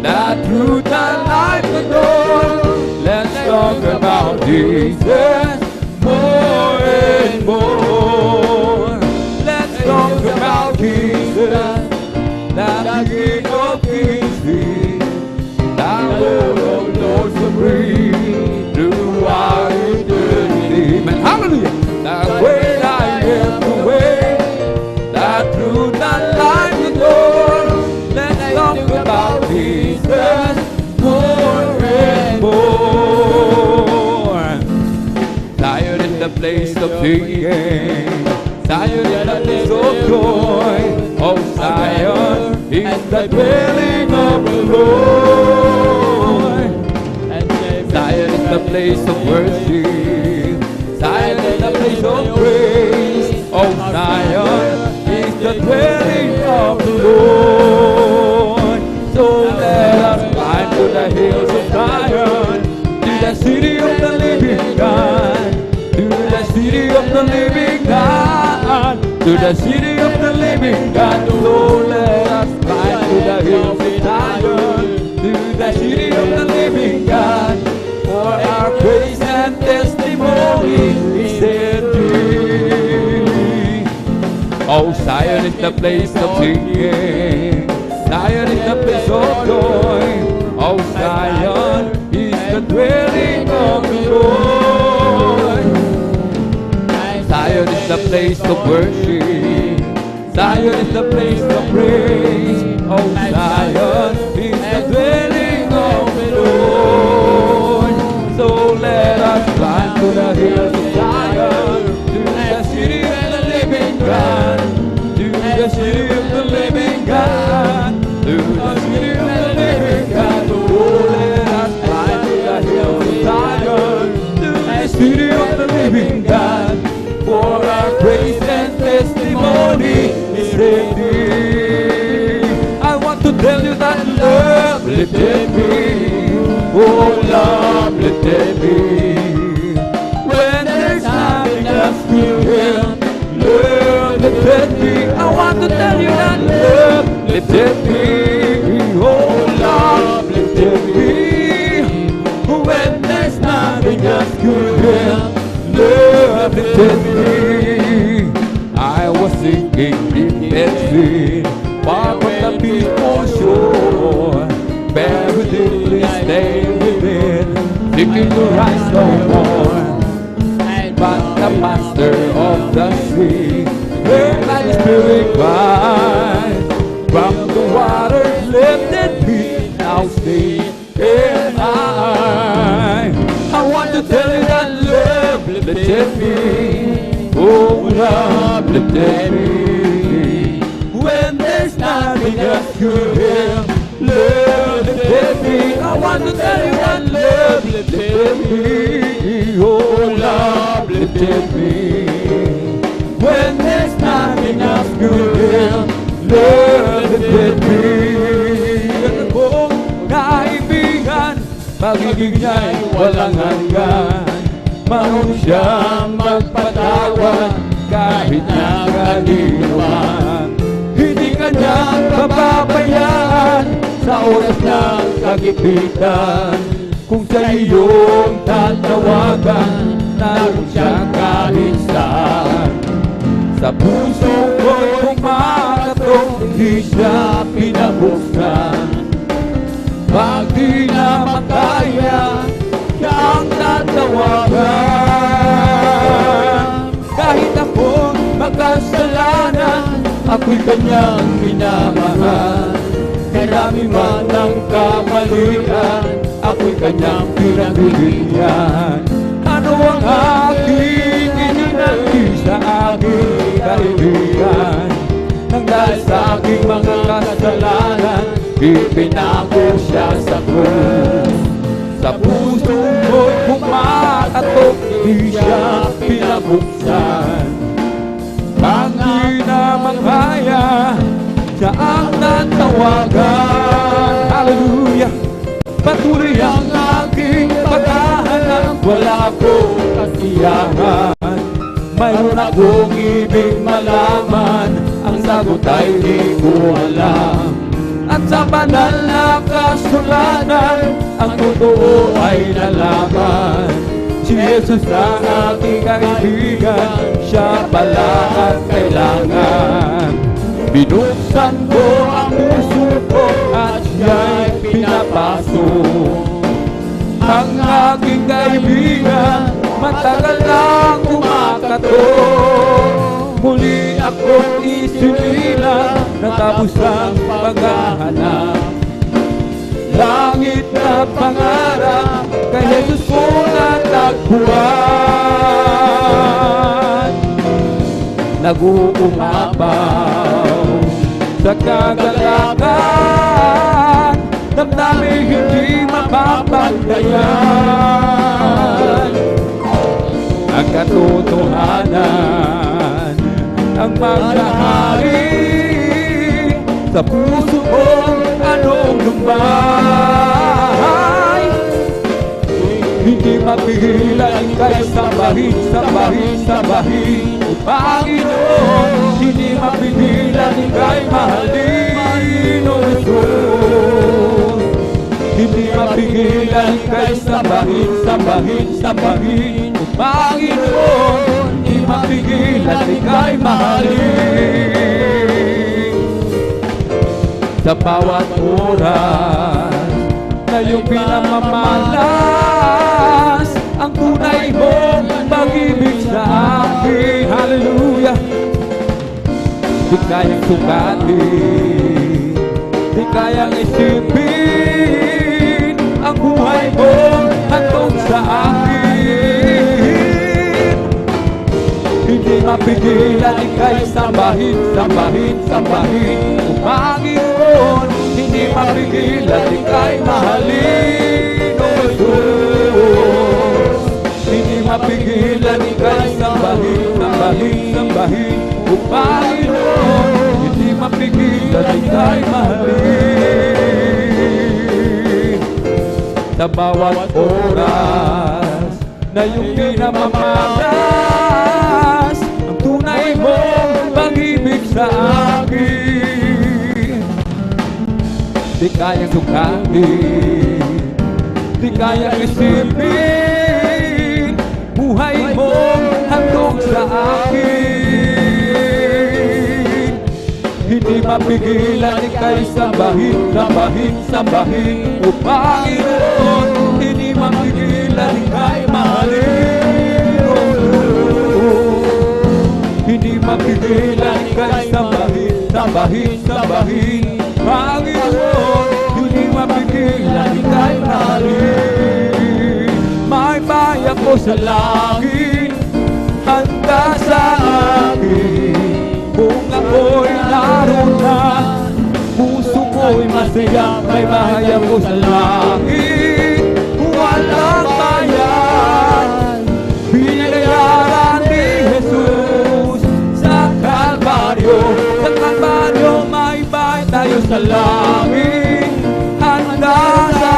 the truth and life, the door. Let's talk about Jesus more and more. Let's talk about Jesus, the King of Kings, the Lord of Lords supreme, throughout eternity. Amen. Hallelujah. The way I am the way, the truth and life, the door. Let's talk about Jesus more and more. Zion in the place of singing, Zion in the place of joy. Oh, Zion is the dwelling of the Lord. Zion is the place place of worship. Zion is the place of praise. Oh, Zion is the dwelling of the Lord. So let us climb to the hills of Zion, to the city of the living God, to the city of the living God, to the city of the living God. So let us climb to the hills of Zion, to the city of the living God, for our praise and testimony is indeed. Oh, Zion is the place of singing. Zion is the place of joy. Oh, Zion is the dwelling of the Lord. Zion is the place of worship. Zion is the place of praise. Oh, Zion is the dwelling of the Lord. So let us climb to the hills of Zion, to the city of the living God, to the city of the living God, to the city of the living God. Oh, let us climb to the hills of Zion, to the city of the living God, for our praise and testimony is ready. I want to tell you that love lifted me. Oh, love lifted me. When there's nothing else to help, love lifted me. I want to tell you that love lifted me. Oh, love lifted me. When there's nothing else to help, love lifted me. I was sinking in Betsy, far from the peaceful shore, buried deeply staying within, thinking to rise no more. But the master of the sea heard my spirit cry, from the waters lifted me, now stay and I want to tell you that love lifted me. Oh, love lifted me. When there's nothing else to help, love lifted me. I want to tell you that love lifted me. Oh, love lifted me. When there's nothing else to help, love lifted me. At akong kaibigan, pag-ibig niya'y walang hanggan. Marunong siyang magpatawad kahit na kanino man. Hindi kanya pababayaan sa oras ng kagipitan. Kung sa iyong tatawagan, naroon siya kahit saan. Sa puso ko'y kumakatok, hindi siya pinabuksan. Pag di na makaya, siyang tatawagan. Kahit ako'y makasalanan, ako'y kanyang minamahal. Karami man ang kamalian, ako'y kanyang pinagbibigyan. Ano ang aking ininanti sa aking kaibigan? Nang dahil sa aking mga kasalanan, ipinako siya sa krus. Sa puso ko'y kumakatok, di siya pinabuksan. Pag di na makaya, siya ang tatawagan. Hallelujah! Patuloy ang aking paghahanap, wala akong kasiyahan. Mayroon akong ibig malaman, ang sagot ay di ko alam. At sa banal na kasulanan, ang totoo ay nalaman. Si Jesus na aking kaibigan, siya pala ang kailangan. Binuksan ko ang puso ko at siya'y pinapasok. Ang aking kaibigan, matagal nang kumakatok. Muli akong isinila, natapos ang paghahanap. Langit na pangarap, kay Jesus ko natagpuan. Nag-uumapaw sa kagalakan, ng namin hindi mapapagdayan. Ang katotohanan ang maghahari sa puso mong anong lumbay. Hindi mapigilan kay sambahin, sambahin, sambahin o Panginoon. Hindi mapigilan kay mahalin o Jesus. Hindi mapigilan kay sambahin, sambahin, sambahin o Panginoon. Hindi mapigilan kay mahalin. Sa bawat oras na iyong pinamamalas ang tunay mong pag-ibig sa akin. Hallelujah. Di kayang sukatin, di kayang isipin ang buhay mong hantong sa akin. Hindi mapigilan ika'y sambahin, sambahin, sambahin o Panginoon. Hindi mapigilan ika'y mahalin o Jesus. Hindi mapigilan ika'y sambahin, sambahin, sambahin o Panginoon. Hindi mapigilan ika'y mahalin. Sa bawat oras na iyong pinamamalas ang tunay mong pag-ibig sa akin. Di kayang sukatin, di kayang isipin buhay mong hantong sa akin. Hindi mapigilan ika'y sambahin, sambahin, sambahin o Panginoon. Hindi mapigilan ika'y mahalin o Diyos. Hindi mapigilan ika'y sambahin, sambahin, sambahin Panginoon. Hindi mapigilan ika'y mahalin. May bayak ko sa langit, handa sa akin. Kung ako'y naroon na, puso ko'y masaya. May bayak ko sa langit, walang bayan. Binayaran ni Jesus sa Kalbaryo. Sa Kalbaryo may bayan tayo sa langit, handa sa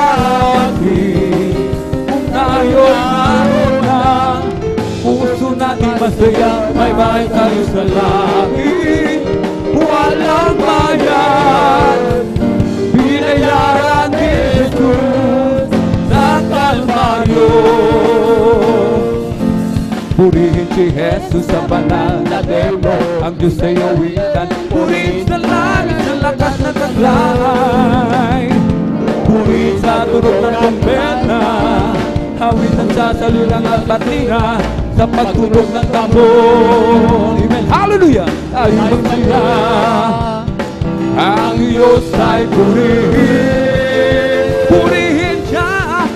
akin. Kung tayo'y naroon na, puso natin masaya. May bayan tayo sa langit, walang bayan. Binayaran ni Jesus sa Kalbaryo. Purihin si Jesus sa banal na templo, ang Diyos ay awitan. Purihin sa langit, sa lakas na taglay. Purihin sa tunog ng trompeta, awitan sa salilang at batira, sa pagtunog ng tambor. Amen. Hallelujah! Tayo magsaya. Ang Diyos ay purihin. Purihin siya.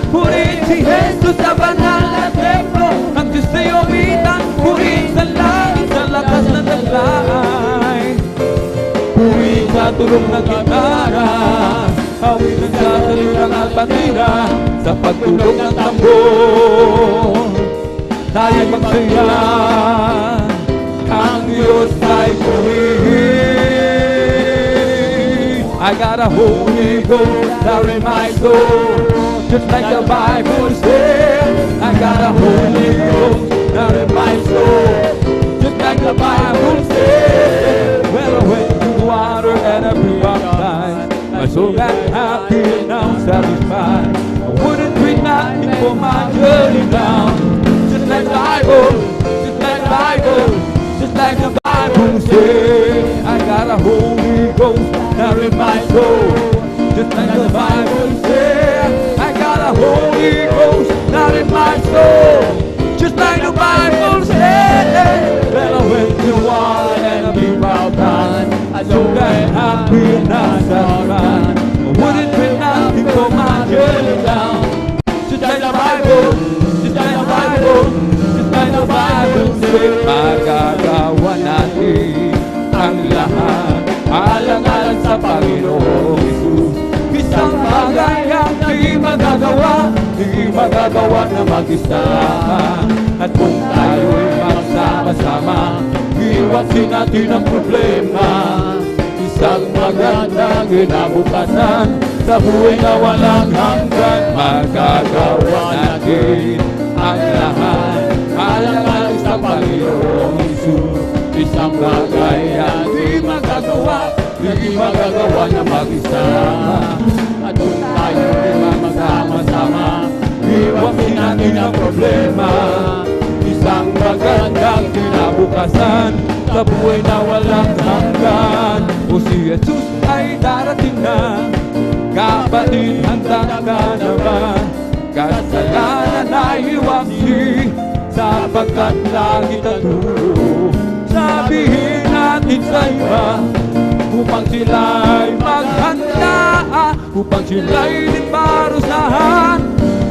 Purihin si Jesus sa banal na templo. Ang Diyos ay awitan. Purihin sa langit, sa lakas na taglay. Purihin sa tunog ng gitara, awitan sa salilang at batira, sa pagtunog ng tambor. Tayo magsaya. Ang Diyos ay purihin. I got a Holy Ghost down in my soul, just like the Bible says. I got a Holy Ghost down in my soul, just like the Bible says. When I went through the water and I blew baptized, my soul got happy and now satisfied. I wouldn't trade nothing for my journey down. Just like the Bible, just like the Bible, just like the Bible says. I got a Holy Ghost down in my soul, just like the Bible says. I got a Holy Ghost down in my soul, just like the Bible says. When I went to war and I beat baptized, I so got happy and I satisfied. I wouldn't trade nothing for my journey down. Just like the Bible, just like the Bible, just like the Bible says. Magagawa natin ang lahat, alang-alang sa Panginoon. mag-isa. At kung tayo'y magsama-sama, iwasin natin ang problema. Isang magandang kinabukasan sa buhay na walang hanggan. Magagawa natin ang lahat alang sa Panginoong Isus. Isang bagay ang di magagawa na mag-isa. At kung tayo'y magsama-sama, iwasin natin ang problema. Isang magandang kinabukasan sa buhay na walang hanggan. O si Jesus ay darating na, kapatid, handa ka na ba? Kasalanan ay iwaksi, sapagkat lagi taturo. Sabihin natin sa iba, upang sila'y maghanda, upang sila'y din parusahan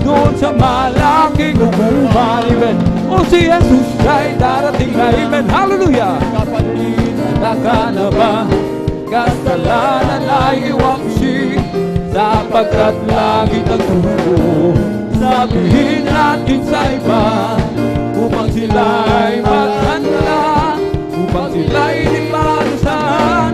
doon sa malaking hukuman. Amen. O si Jesus ay darating na. Amen. Hallelujah. Kapatid, handa ka na ba? Kasalanan ay iwaksi, sapagkat lagi taturo. Sabihin natin sa iba, upang sila'y maghanda, upang sila'y din parusahan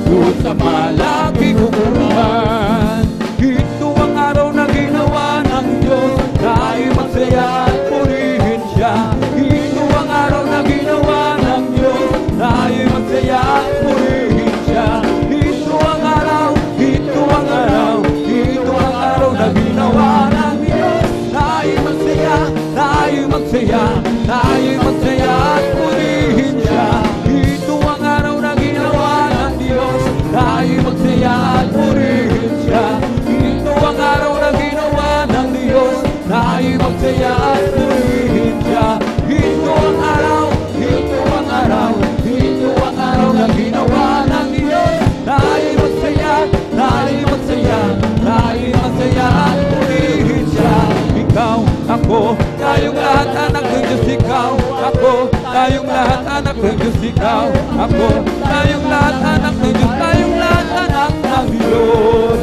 doon sa malaking hukuman. Ito ang araw na ginawa ng Diyos, tayo magsaya at purihin siya. Ito ang araw na ginawa ng Diyos, tayo magsaya at purihin siya. Ito ang araw, ito ang araw, ito ang araw na ginawa ng Diyos, tayo magsaya, tayo magsaya, tayo magsaya at purihin siya. Ito ang araw na ginawa ng Diyos, tayo magsaya at purihin siya. Ito ang araw na ginawa ng Diyos, tayo magsaya at purihin siya. Ito ang araw, ito ang araw, ito ang araw na ginawa ng Diyos, tayo magsaya, tayo magsaya, tayo magsaya at purihin siya. Ikaw, ako, tayong lahat anak ng Diyos. Ikaw, ako, tayong lahat anak ng Diyos. Ikaw, ako, tayong lahat anak ng Diyos. Tayong lahat anak ng Diyos.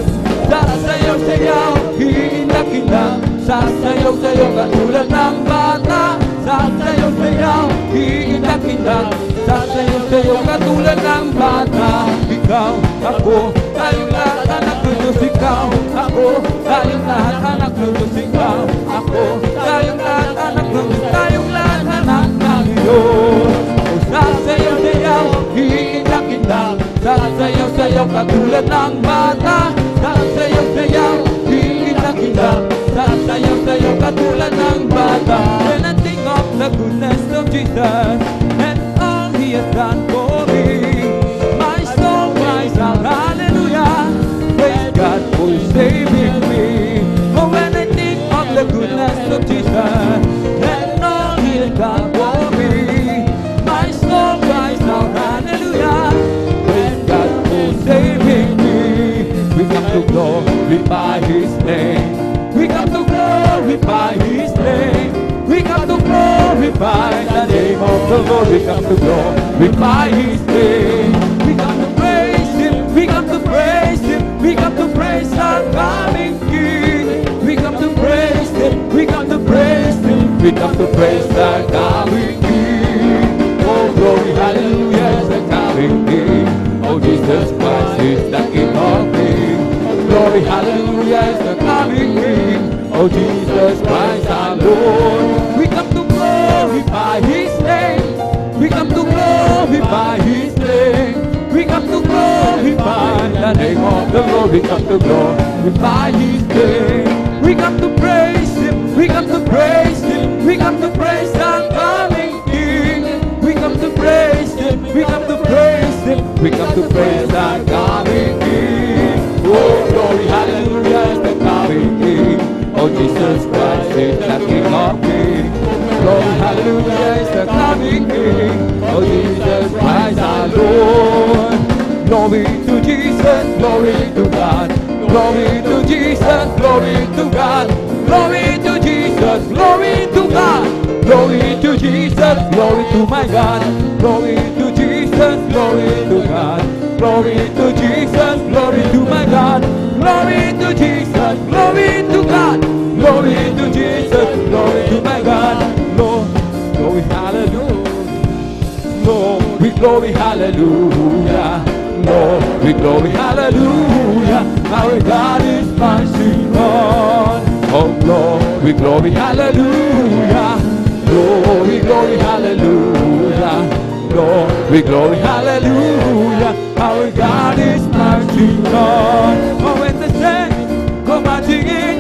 Sasayaw-sayaw, hiindak-indak, sasayaw-sayaw katulad ng bata. Sasayaw-sayaw, hiindak-indak, sasayaw-sayaw katulad ng bata. Ikaw, ako, tayong lahat anak ng Diyos. Ikaw, ako, tayong lahat anak ng Diyos. Ikaw, ako, tayong lahat anak ng Diyos. Tayong lahat anak ng Diyos. Sasayaw-sayaw, hiindak-indak, sasayaw-sayaw katulad ng bata. Sasayaw-sayaw, hiindak-indak, sasayaw-sayaw katulad ng bata. When I think of the goodness of Jesus and all He has done for me, my soul cries out, hallelujah, praise God for saving me. Oh, when I think of the goodness of Jesus and all He has done for me, my soul cries out, hallelujah, praise God for saving me. We come to glorify His name. We come to glorify His name. We come to glorify the name of the Lord. We come to glorify His name. We come to praise Him. We come to praise Him. We come to praise our coming King. We come to praise Him. We come to praise Him. We come to praise our coming King. Oh, glory, hallelujah, is the coming King. Oh, Jesus Christ is the King of Kings. Glory, hallelujah, is the coming King. Oh, Jesus Christ our Lord. We come to glorify His name. We come to glorify His name. We come to glorify the name of the Lord. We come to glorify His name. We come to praise Him. We come to praise Him. We come to praise the coming King. We come to praise Him. We come to praise Him. We come to praise the coming King. Oh, glory, hallelujah, is the coming King. Oh, Jesus Christ is the King of Kings. Glory, hallelujah, is the coming King. Oh, Jesus Christ our Lord. Glory to Jesus, glory to God. Glory to Jesus, glory to God. Glory to Jesus, glory to God. Glory to Jesus, glory to my God. Glory to Jesus, glory to God. Glory to Jesus, glory to my God. Glory to Jesus, glory to God. Glory to Jesus, glory to my God. Glory, hallelujah. Glory, glory, hallelujah. Glory, hallelujah. Our God is marching on. Oh, glory, hallelujah. Glory, hallelujah. Glory, hallelujah. Our God is marching on. Oh, when the saints go marching in.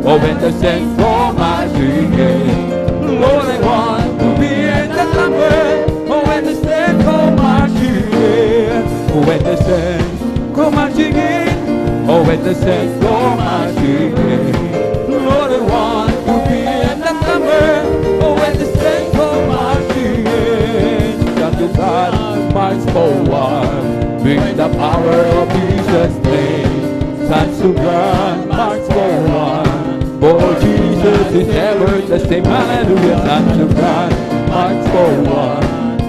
Oh, when the saints go marching in. Lord, I want to be in that number. Oh, when the saints go marching in. Oh, when the saints go marching in. Oh, when the saints go marching in. Lord, I want to be in that number. Oh, when the saints go marching in. Shout to God, march forward. Bring the power of Jesus' name. Sons of God, march forward. For Jesus is ever the same. Hallelujah, sons of God, march forward.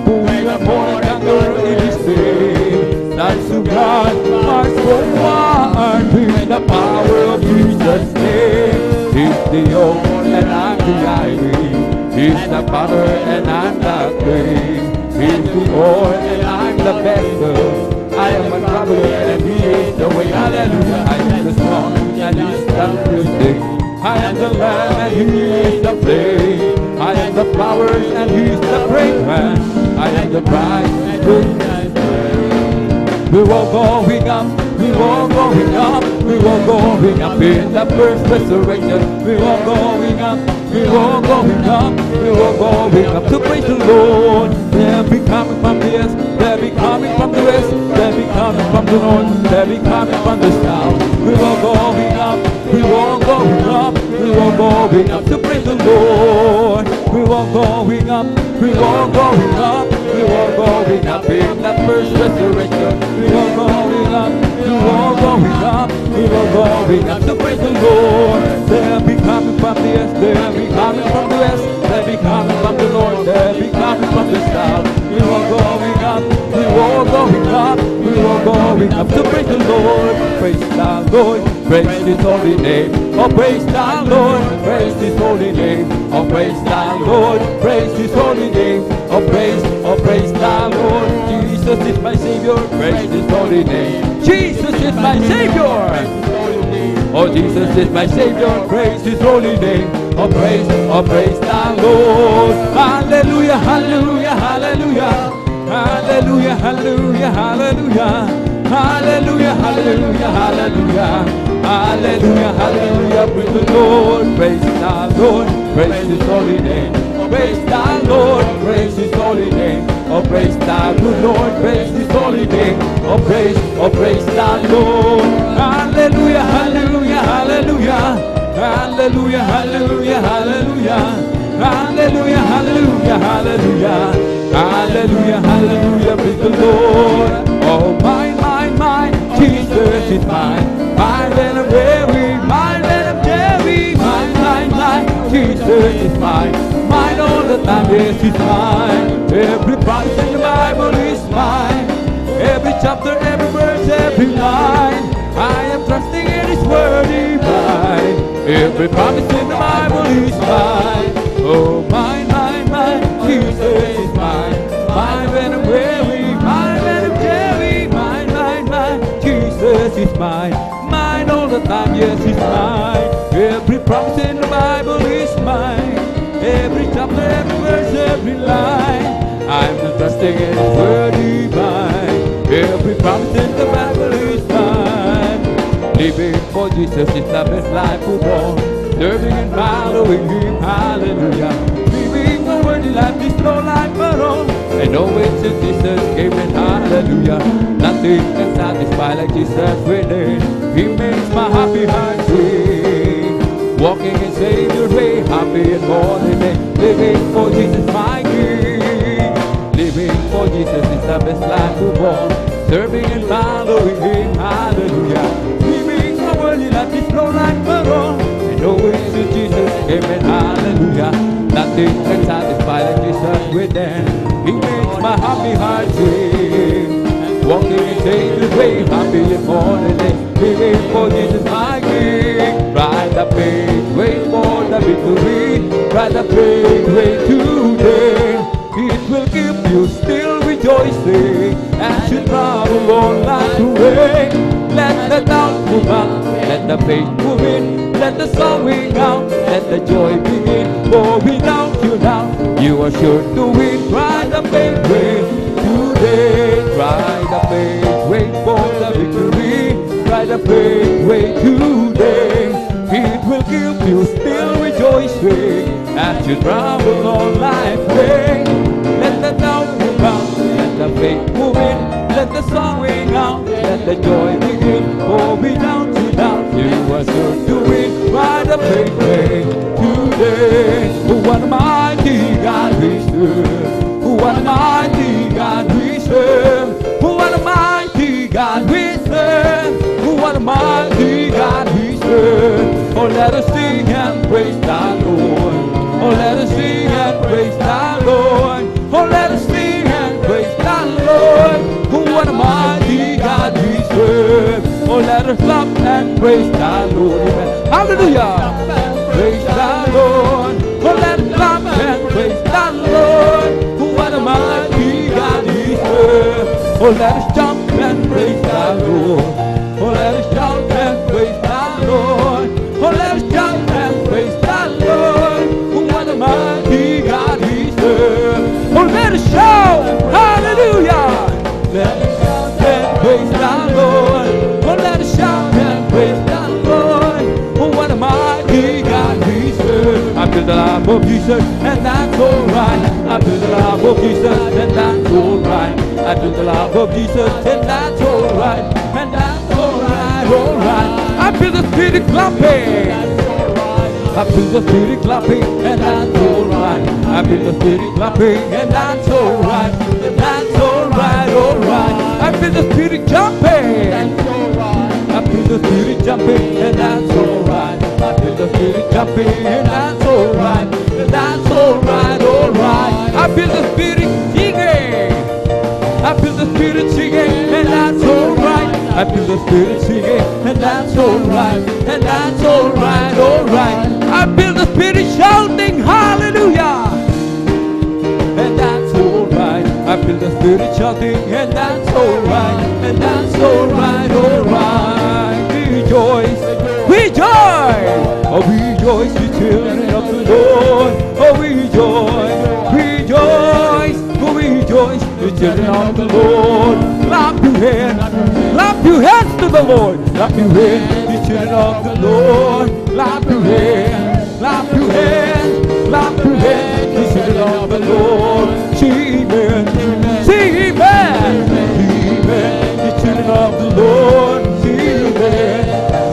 We are more than in His name. Sons of God, march forward. Bring the power of Jesus' name. He's the old and I'm the iron. He's the power and I'm the clay. He's the old and I'm the vessel. I am a traveler and He is the way. Hallelujah. I am the song and He is the music. I am the lamb and He is the flame. I am the flowers and He is the fragrance. I am the bride and He is the bride. We will going up, we will going up, we will going up in the first resurrection. We will going up, we will going up, we will going up to praise the Lord. They'll be coming from the east, they'll be coming from the west, they'll be coming from the north, they'll be coming from the south. We will going up, we will going up, we will going up to praise the Lord. We will going up, we will going up, we will going up in the first resurrection. We will going up, we will going up, we will going up to praise the Lord. They'll be coming from the east, they'll be coming from the west, they'll be coming from the north, they'll be coming from the south. We will going up, we will going up, we will going up to praise the Lord. Praise the Lord, praise His holy name. Oh, praise the Lord, praise His holy name. Oh, praise the Lord, praise His holy name. Oh, praise the Lord. Jesus is my Savior, praise His holy name. Jesus is my Savior. Oh, Jesus is my Savior, praise His holy name. Oh, praise the Lord. Hallelujah, hallelujah, hallelujah. Hallelujah, hallelujah, hallelujah. Hallelujah, hallelujah, hallelujah. Hallelujah, hallelujah, praise the Lord, praise the Lord, praise His holy name. Praise the Lord, praise His holy name. Oh, praise the good Lord, praise His holy name. Oh, praise the Lord. Hallelujah, hallelujah, hallelujah. Hallelujah, hallelujah, hallelujah. Hallelujah, hallelujah, hallelujah. Hallelujah, hallelujah, praise the Lord. Oh, mine, Jesus is mine. Mine when I'm weary, mine when I'm weary. Mine, Jesus is mine. Mine all the time, yes, He's mine. Every promise in the Bible is mine. Every chapter, every verse, every line. I am trusting in His word divine. Every promise in the Bible is mine. Oh, mine, Jesus is mine. Mine when I'm weary, mine when I'm weary. Mine, Jesus is mine. Mine all the time, yes, He's mine. Every promise in the Bible is mine. Every chapter, every verse, every line. I'm just trusting in His word divine. Every promise in the Bible is mine. Living for Jesus is the best life of all. Serving and following Him, hallelujah. Living a worthy life is no life at all. And know it's in Jesus came in, hallelujah. Nothing can satisfy like Jesus within. He makes my happy heart sing. Walking in Savior's way, happy and more than day. Living for Jesus, my King. Living for Jesus is the best life of all. Serving and following Him, hallelujah. Living a worthy life is no life at all. And know it's in Jesus came in, hallelujah. Nothing can satisfy like Jesus within. He makes my happy heart sing. Walking in Savior's way, happy and more than day. Living for Jesus, my King. Ride the pace, wait for the victory. Ride the faith way today. It will keep you still rejoicing as you travel on life's way. Let the doubt move out, let the faith move in, let the song ring out, let the joy begin. For without you now, you are sure to win. Ride the faith way today. Ride the faith way for the victory. Ride the faith way today. It will keep you still rejoicing as you travel on life's way. Let the doubt move out, let the faith move in, let the song ring out, let the joy begin. For without you now, you are sure to win. Ride the faith way today. What a mighty God we serve. What a mighty God we serve. What a mighty God we serve. What a mighty God we serve. Oh, let us sing and praise the Lord. Oh, let us sing and praise the Lord. Oh, let us sing and praise the Lord. Oh, what a mighty God we serve. Oh, let us clap and praise the Lord. Amen. Hallelujah. Praise the Lord. Oh, let us clap and praise the Lord. Oh, what a mighty God we serve. Oh, let us jump and praise the Lord. Oh, let us jump and praise the Lord. Oh, let us jump and praise the Lord. Oh, what a mighty God we serve. Oh, let us shout, hallelujah. Let us shout and praise the Lord. Oh, let us shout and praise the Lord. Oh, what a mighty God we serve. I feel the love of Jesus, and that's alright. I feel the love of Jesus, and that's alright. I feel the love of Jesus, and that's alright. And that's alright, alright. I feel the Spirit clapping. I feel the Spirit clapping, and that's alright. I feel the Spirit clapping, and that's alright. And that's alright, alright. I feel the Spirit jumping. I feel the Spirit jumping, and that's alright. I feel the Spirit jumping, and that's alright. And that's alright, alright. I feel the Spirit singing. I feel the Spirit singing, and that's alright. I feel the Spirit singing, and that's alright. And that's alright, alright. I feel the Spirit shouting, hallelujah. And that's alright. I feel the Spirit shouting, and that's alright. And that's alright, alright. Rejoice, rejoice. Oh, rejoice, the children of the Lord. Oh, rejoice, rejoice. Oh, rejoice, the children of the Lord. Clap your hands, clap your hands to the Lord. Clap your hands, the children of the Lord. Clap your hands, clap your hands, clap your hands, the children of the Lord. Sing amen, sing amen, sing amen, the children of the Lord. Sing amen,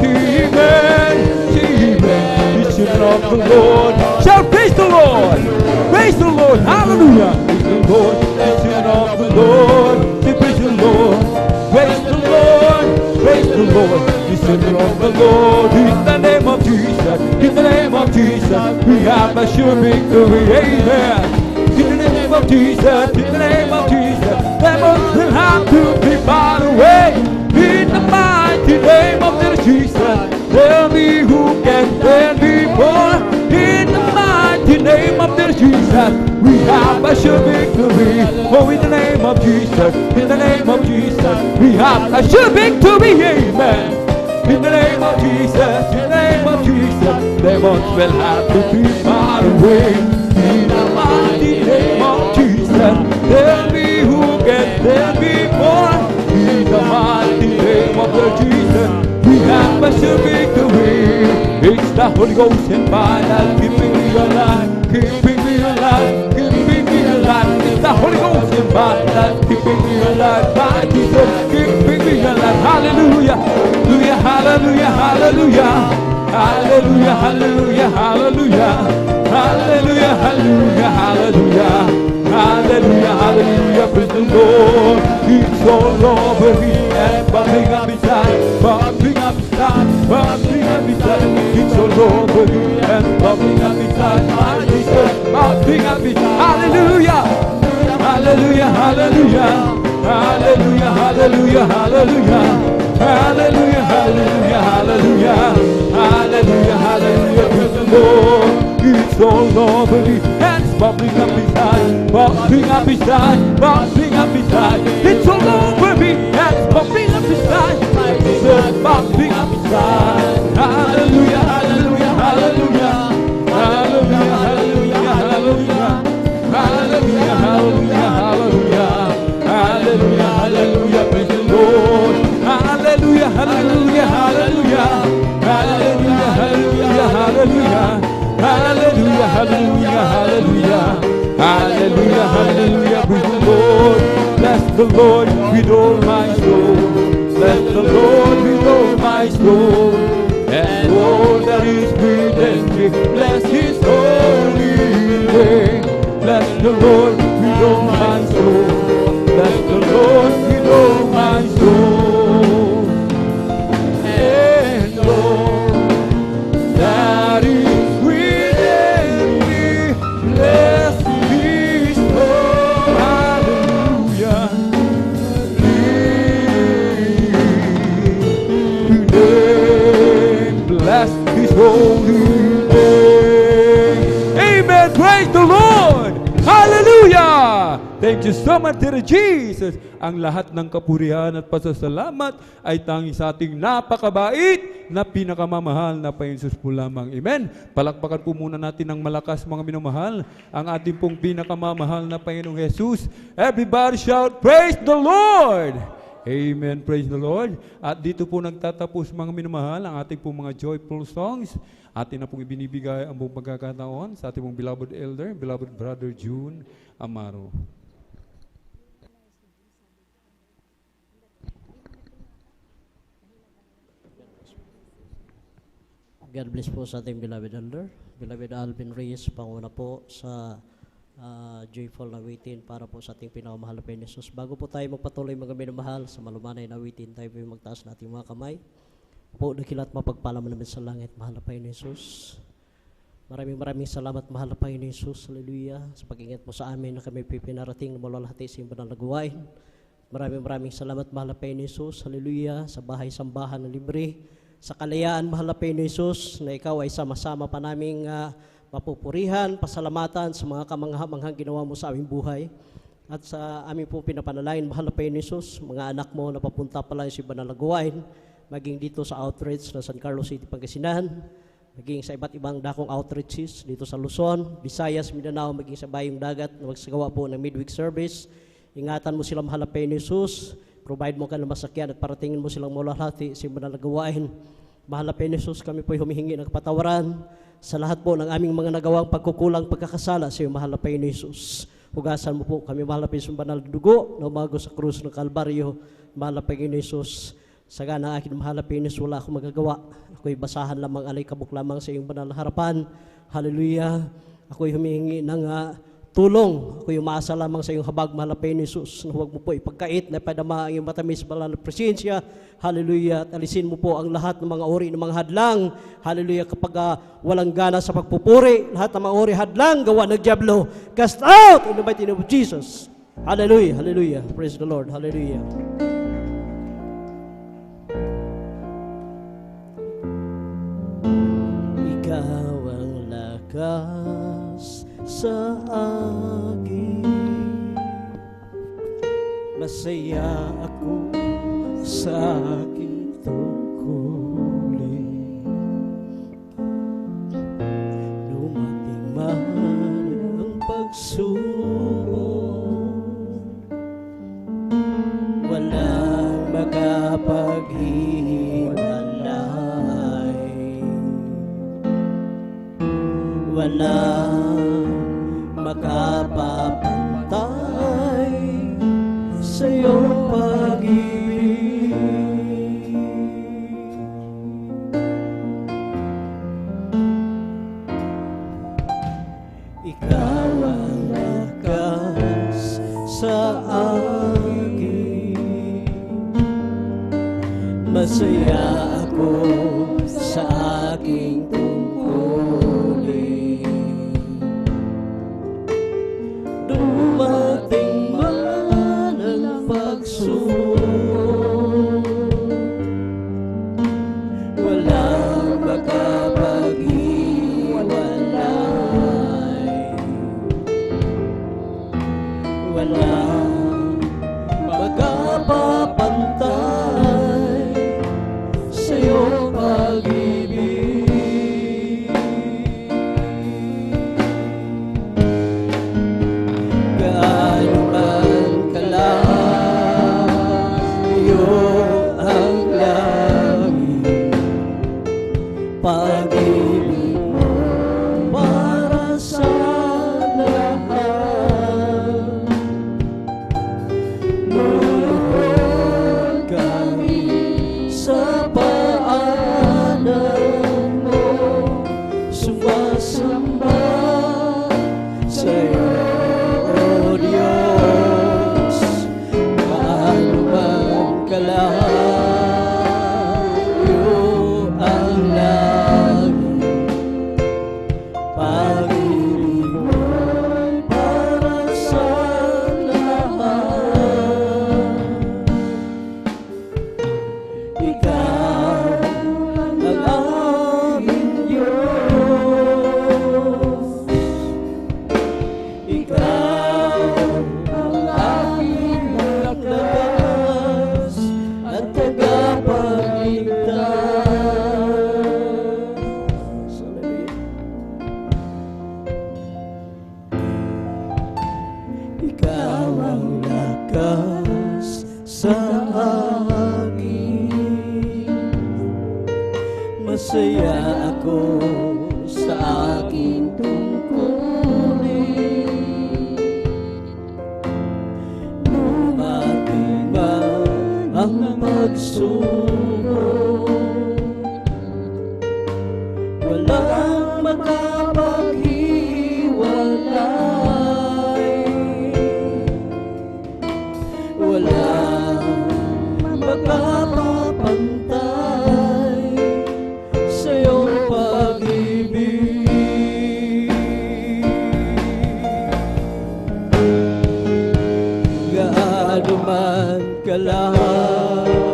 sing amen, sing amen, the children of the Lord. Shout praise the Lord, praise the Lord, hallelujah. Praise the Lord, the children of the Lord. Say praise the Lord, praise the Lord, praise the Lord, the children of the Lord. In the name of Jesus, in the name of Jesus, we have a sure victory, amen. In the name of Jesus, in the name of Jesus, devils will have to be far away. In the mighty name of the Jesus, tell me who can stand before. In the mighty name of the Jesus, we have a sure victory. Oh, in the name of Jesus, in the name of Jesus, we have a sure victory, amen. In the name of Jesus, in the name of Jesus, demons will have to be far away. In the mighty name of Jesus, tell me who can stand before. In the mighty name of the Jesus, we have a sure victory. It's the Holy Ghost and fire keeping me alive, keeping me alive, keeping me alive. It's the Holy Ghost and fire keeping me alive, by Jesus keeping me alive. Hallelujah, hallelujah, hallelujah, hallelujah, hallelujah, hallelujah, hallelujah, hallelujah, hallelujah, hallelujah, hallelujah, hallelujah. Praise the Lord. It's all over here and bumping up inside, bumping up inside, bumping up inside. It's all over here and bumping up inside, my Jesus, bumping up inside. Hallelujah, hallelujah, hallelujah, hallelujah, hallelujah, hallelujah, hallelujah, hallelujah, hallelujah, hallelujah, hallelujah. Praise the Lord. It's all over me, and it's bubbling up inside, bubbling up inside, bubbling up inside. It's all over me, and it's bubbling up inside, Jesus, bubbling up inside. Hallelujah, hallelujah, hallelujah, hallelujah, hallelujah, hallelujah, hallelujah, hallelujah, hallelujah, hallelujah, hallelujah, praise the Lord. Hallelujah, hallelujah, hallelujah, hallelujah, hallelujah, hallelujah, hallelujah, hallelujah, hallelujah, hallelujah, hallelujah, praise the Lord. Bless the Lord with all my soul. Bless the Lord with all my soul. And all that is within me, bless His holy name. Bless the Lord with all my soul. Bless the Lord with all my soul. And all that is within me, bless His holy. Hallelujah. Bless His holy name. Amen. Praise the Lord. Hallelujah. Thank you so much, dear Jesus. Ang lahat ng kapurihan at pasasalamat ay tanging sa ating napakabait na pinakamamahal na Panginoon po lamang. Amen. Palakpakan po muna natin ng malakas, mga minamahal, ang ating pong pinakamamahal na Panginoong Jesus. Everybody shout, praise the Lord. Amen. Praise the Lord. At dito po nagtatapos, mga minamahal, ang ating pong mga joyful songs. Atin na pong ibinibigay ang buong pagkakataon sa ating pong beloved elder, beloved brother June Amaro. God bless po sa ating beloved elder, beloved Alvin Reyes, panguna po sa joyful na awitin para po sa ating pinakamahal na Panginoon Jesus. Bago po tayo magpatuloy, mga minamahal, sa malumanay na awitin, tayo po yung magtaas na ating mga kamay. Po, nakilat mapagpala mo namin sa langit, mahal na Panginoon Jesus. Maraming salamat, mahal na Panginoon Jesus. Hallelujah. Sa pag-ingat mo sa amin na kami pinarating na malalahati sa iyong banal na gawain. Maraming salamat, mahal na Panginoon Jesus. Hallelujah. Sa bahay-sambahan na libre. Sa kalayaan, mahal na Panginoon Jesus, na ikaw ay sama-sama pa naming mapupurihan, pasalamatan sa mga kamangha-manghang ginawa mo sa aming buhay. At sa aming po pinapanalangin, mahal na Panginoon Jesus, mga anak mo na papunta pala sa banal na gawain, maging dito sa outreach na San Carlos City, Pangasinan, maging sa iba't ibang dakong outreaches dito sa Luzon, Visayas, Mindanao, maging sa Bayong Dagat na magsagawa po ng midweek service. Ingatan mo sila, mahal na Panginoon Jesus, provide mo ka ng masakyan at paratingin mo silang malalahati sa banal na gawain. Mahal na Panginoon Jesus, kami po humihingi ng kapatawaran sa lahat po ng aming mga nagawang pagkukulang, pagkakasala sa iyo, mahal na Panginoon Jesus. Hugasan mo po kami, mahal na Panginoon, banal na dugo na umago sa krus ng Kalbaryo, mahal na Panginoon Jesus. Sagana akin, mahal na Panginoon, wala akong magagawa. Ako'y basahan lamang, alay kabuk lamang sa iyong banal na harapan. Hallelujah. Ako'y humihingi ng tulong. Ako'y umaasa lamang sa iyong habag, mahal na Panginoon Jesus. Huwag mo po ipagkait na ipadama ang iyong matamis banal na presensya. Hallelujah. At alisin mo po ang lahat ng mga uri ng mga hadlang. Hallelujah. Kapag walang gana sa pagpupuri, lahat ng mga uri hadlang, gawa ng diablo. Cast out in the mighty name of Jesus. Hallelujah. Hallelujah. Praise the Lord. Hallelujah. Ikaw ang lakas sa akin, masaya ako sa aking tungkulin. Dumating man ang pagsubok, walang makapaghiwalay, walang makapapantay sa iyong pag-ibig. Ikaw ang lakas sa akin, masaya ako sa aking tungkulin. Dumating man ang pagsubok, walang makapaghiwalay, walang magkapapantay sa iyong pag-ibig. Gaano man kalayo ang langit, pag-ibig mo para sa lahat. Luluhod kami sa paanan mo, sumasamba sa iyo, O Diyos. Gaano man kalayo ang langit, pag-ibig mo para sa lahat. Ikaw ang aming Diyos, ikaw ang aming lakas at tagapagligtas. Ikaw ang lakas sa akin, masaya ako sa aking tungkulin. Dumating man ang pagsubok, walang makapaghiwalay, walang makapapantay sa iyong pag-ibig. Gaano man kalayo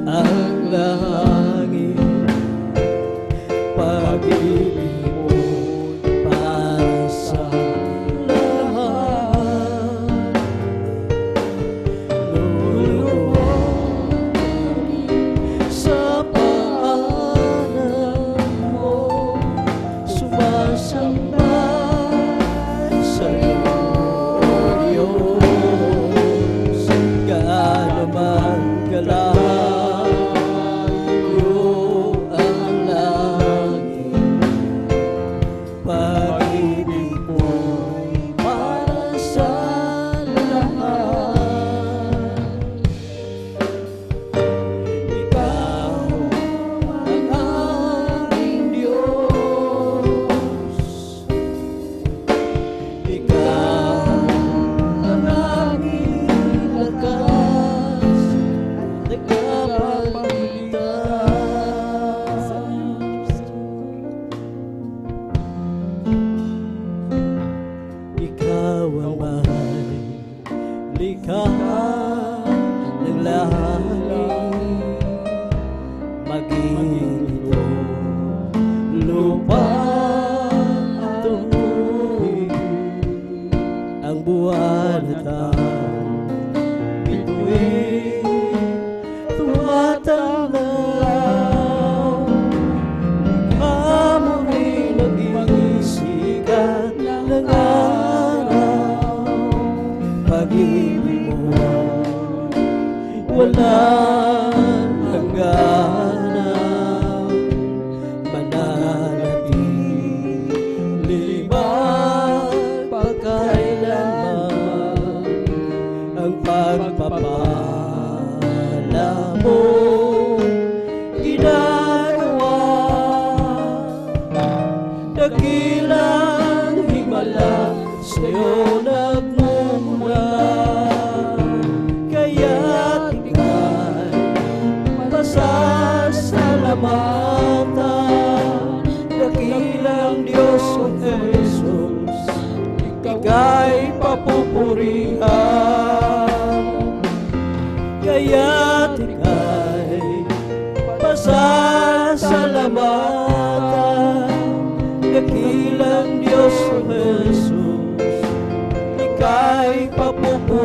ang langit, pag-ibig mo para sa lahat. Luluhod sa paanan mo, sumasamba sa iyo, O Diyos. Gaano man kalayo ang langit, pag-ibig mo para sa lahat. Ikaw ang aming Diyos, ikaw ang aming lakas at tagapagligtas. Ikaw ang may likha ng langit, maging ito lupa at tubig, ang buwan at ang bituin tumatanglaw. Amoy naging sikat ng araw, pag-ibig mo walang hangganan, mananatili magpakailanman ang pagpapala mo ginagawa. Dakilang himala sa'yo nagmumula, kaya't ika'y pasasalamatan. Dakilang Diyos o Jesus, ika'y papupurihan, kaya't ika'y pasasalamatan. Dakilang Diyos o Jesus,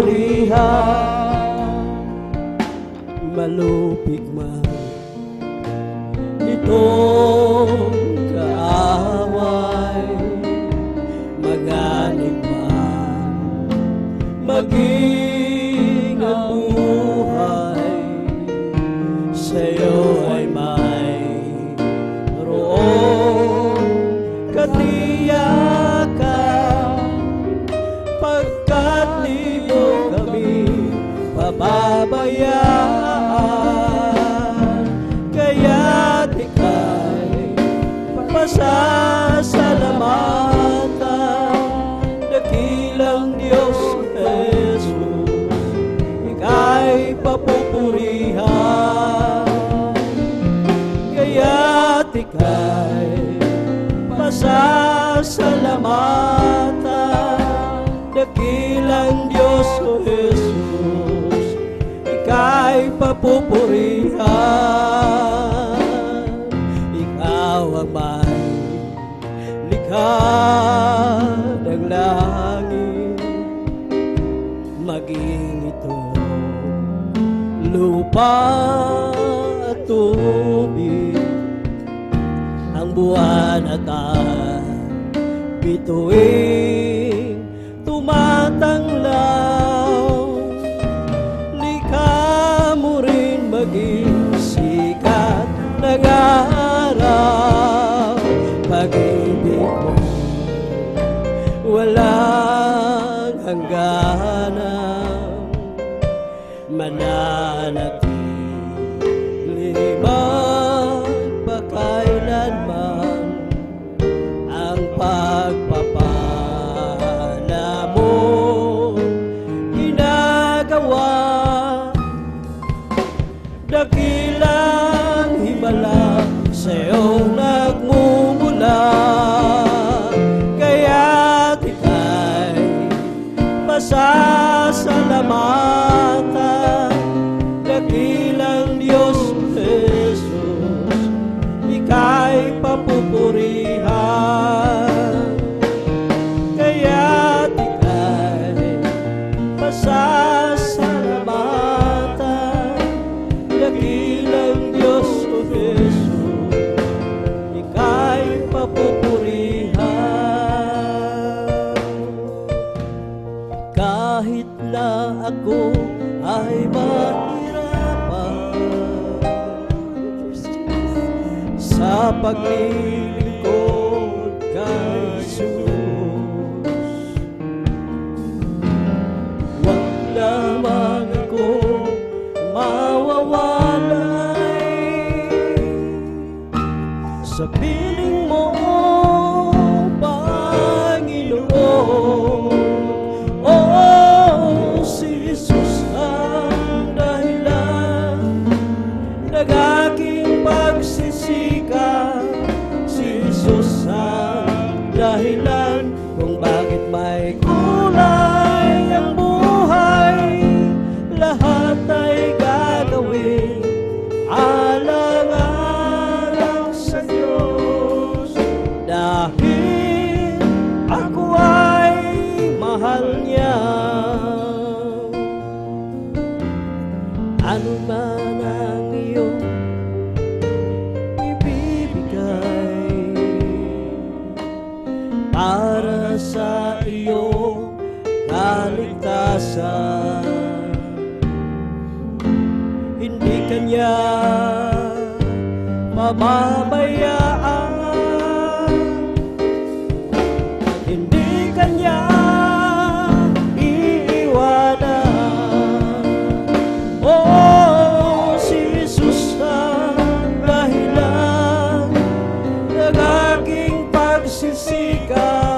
papupurihan. Malupig man itong kaaway, maganib man maging ang buhay, sa'yo ay may roong katiyakan, pagkat di mo kami pababayaan. Kaya't ika'y pasasalamatan, dakilang Diyos Jesus, ika'y papupurihan. Kaya't ika'y pasasalamatan, dakilang Diyos Jesus, ika'y papupurihan. Ikaw ang may likha ng langit, maging ito lupa at tubig, ang buwan at bituin tumatanglaw. Likha mo rin maging sikat ng araw, pag-ibig mo walang hangganan, mananatili magpakailanman ang pagpapala mo ginagawa. Dakilang himala sa'yo nagmumula, kaya't ika'y pasasalamatan. Dakilang Diyos Jesus, ika'y papupurihan. Kaya't ika'y pasasalamatan. Dakilang Diyos Jesus, ika'y papupurihan. Kahit na ako ay mahirapan sa paglilingkod kay Jesus, wag lamang ako mawawalay sa piling mo, Panginoon. Oh, si Jesus ang dahilan ng aking pagsisika. Si Jesus ang dahilan kung bakit may kulay ang buhay. Lahat ay gagawin alang-alang sa Diyos, dahil ako ay mahal niya. Ano man ang iyong ibibigay para sa iyong kaligtasan, hindi kanya pababayaan, hindi kanya iiwanan. Oh, si Jesus ang dahilan ng aking pagsisika.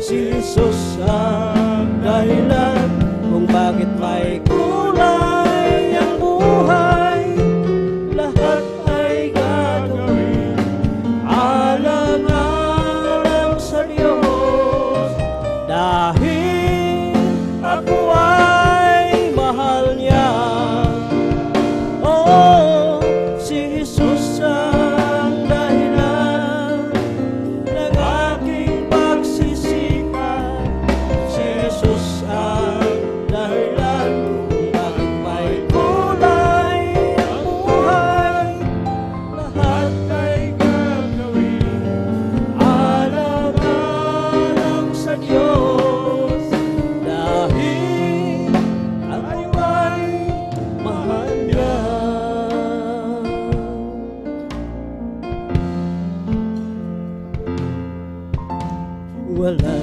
Si Jesus ang dahilan kung bakit may kulay ang buhay. Lahat ay gagawin alang-alang sa Diyos, dahil ako ay mahal niya. Oh, si Jesus ang dahilan ng aking pagsisika. Si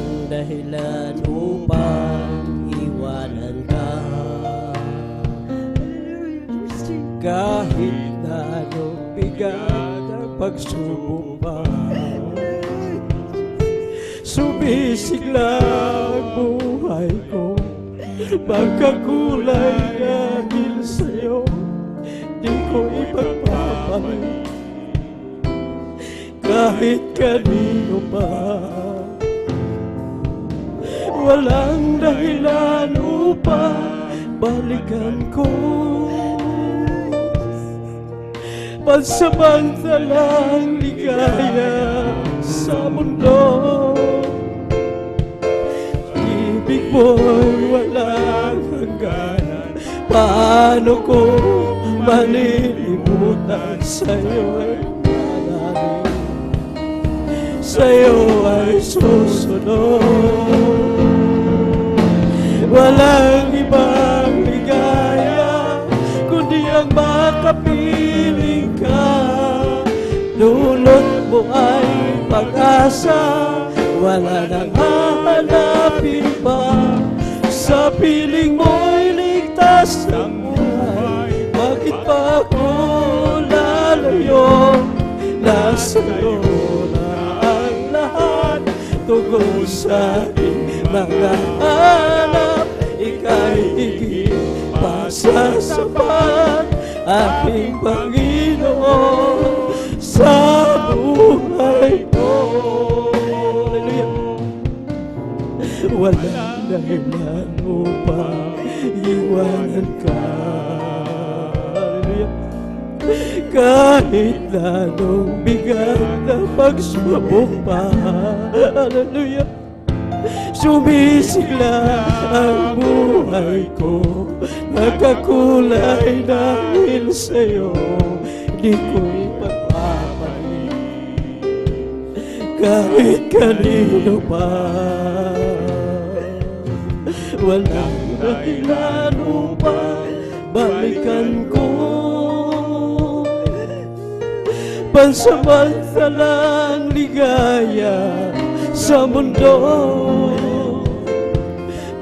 Walang dahilan upang iwanan ka. Kahit na anong bigat ang pagsubok pa, sumisigla ang buhay ko. Magkakulay dahil sa'yo, di ko ipagpapalit kahit kanino pa. Walang dahilan upang balikan ko pansamantalang ligaya sa mundo. Ibig mo'y walang hangganan, paano ko malilimutan? Sa'yo ay manalig, sa'yo ay susunod. Walang ibang ligaya kundi ang makapiling ka. Dulot mo ay pag-asa, wala nang hahanapin pa. Sa piling mo'y ligtas ang buhay, bakit pa ako lalayo? Nasa'yo na ang lahat, tugon sa aking mga hanap. Ika'y higit pa sa sapat, aking Panginoon sa buhay ko. Hallelujah. Walang dahilan upang iwanan ka. Hallelujah. Kahit na anong bigat na pagsubok pa. Hallelujah. Sumisigla ang buhay ko, nagkakulay dahil sa'yo, di ko ipagpapalit kahit kanino pa. Walang dahilan upang balikan ko pansamantalang ligaya sa mundo.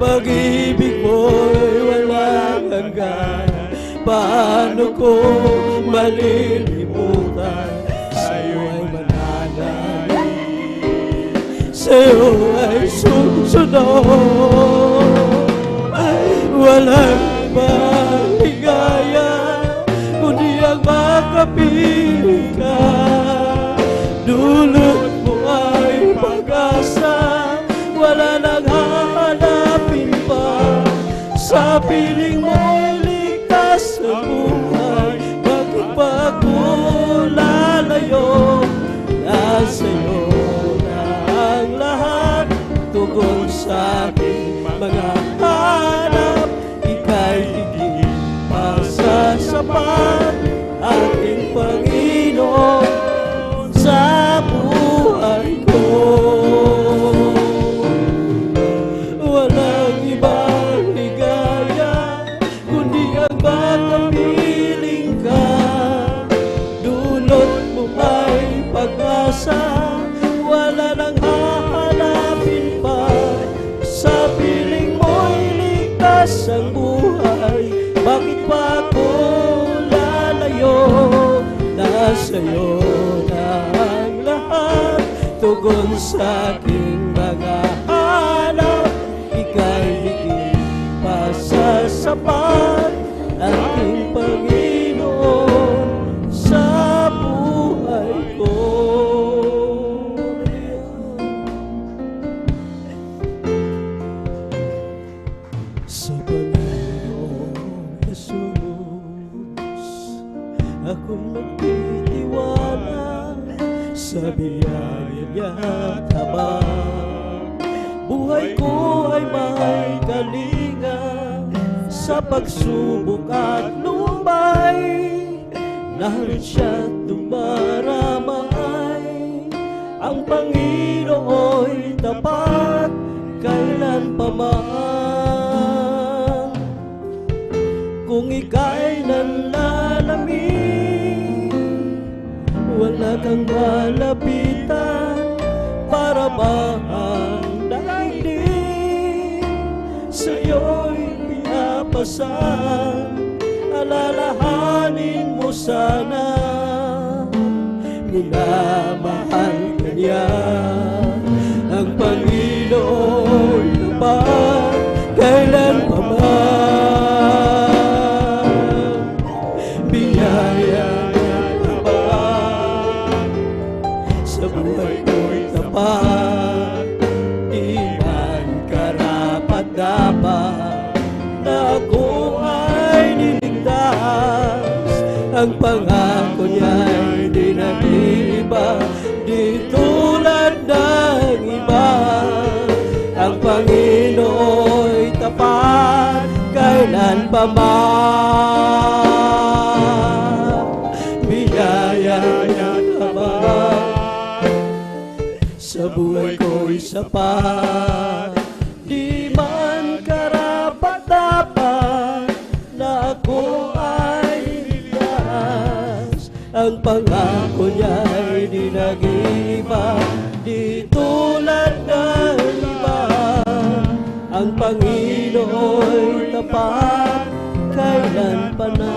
Pag-ibig mo'y walang hanggan, paano ko malilimutan? Sa'yo ay mananalig, sa'yo ay susunod. Walang maligaya kundi ang makapiling ka. Dulot mo ay pag-asa, wala nang hahanapin pa. Sa piling mo'y ligtas ang buhay, bakit pa ako lalayo? Nasa'yo na ang lahat, tugon sa aking mga hanap. Ika'y higit pa sa sapat, aking Panginoon sa buhay ko. Walang ibang ligaya kundi ang makapiling ka. Dulot mo ay pag-asa, wala nang hahanapin pa. Sa piling mo'y ligtas ang buhay, bakit pa ako lalayo? Nasa'yo na ang lahat, tugon sa aking mga hanap. Ika'y higit pa sa sapat, aking Panginoon sa buhay ko. Sa Panginoon Jesus, ako'y magtitiwala sa biyaya niya at habang buhay ko ay may kalinga. Sa pagsubok at lumbay, naroon siya't dumaramay. Ang Panginoo'y tapat kailan pa man. Kung ika'y nanlalamig, wala kang malapitan para mahangdan. kinabukasan, alalahanin mo sana, minamahal ka niya. Ang Panginoon tapat kailan pa man, biyaya niya tapat sa buhay ko'y tapat. Di man karapat-dapat na ako ay niligtas, ang pangako niya'y di nag-iiba, di tulad ng iba. Ang Panginoo'y tapat kailan pa man, biyaya niya tapat sa buhay ko'y sapat. Di man karapat-dapat na ako ay niligtas, ang pangako niya'y di nag-iiba, di tulad ng iba. Ang Panginoo'y tapat kailan pa na.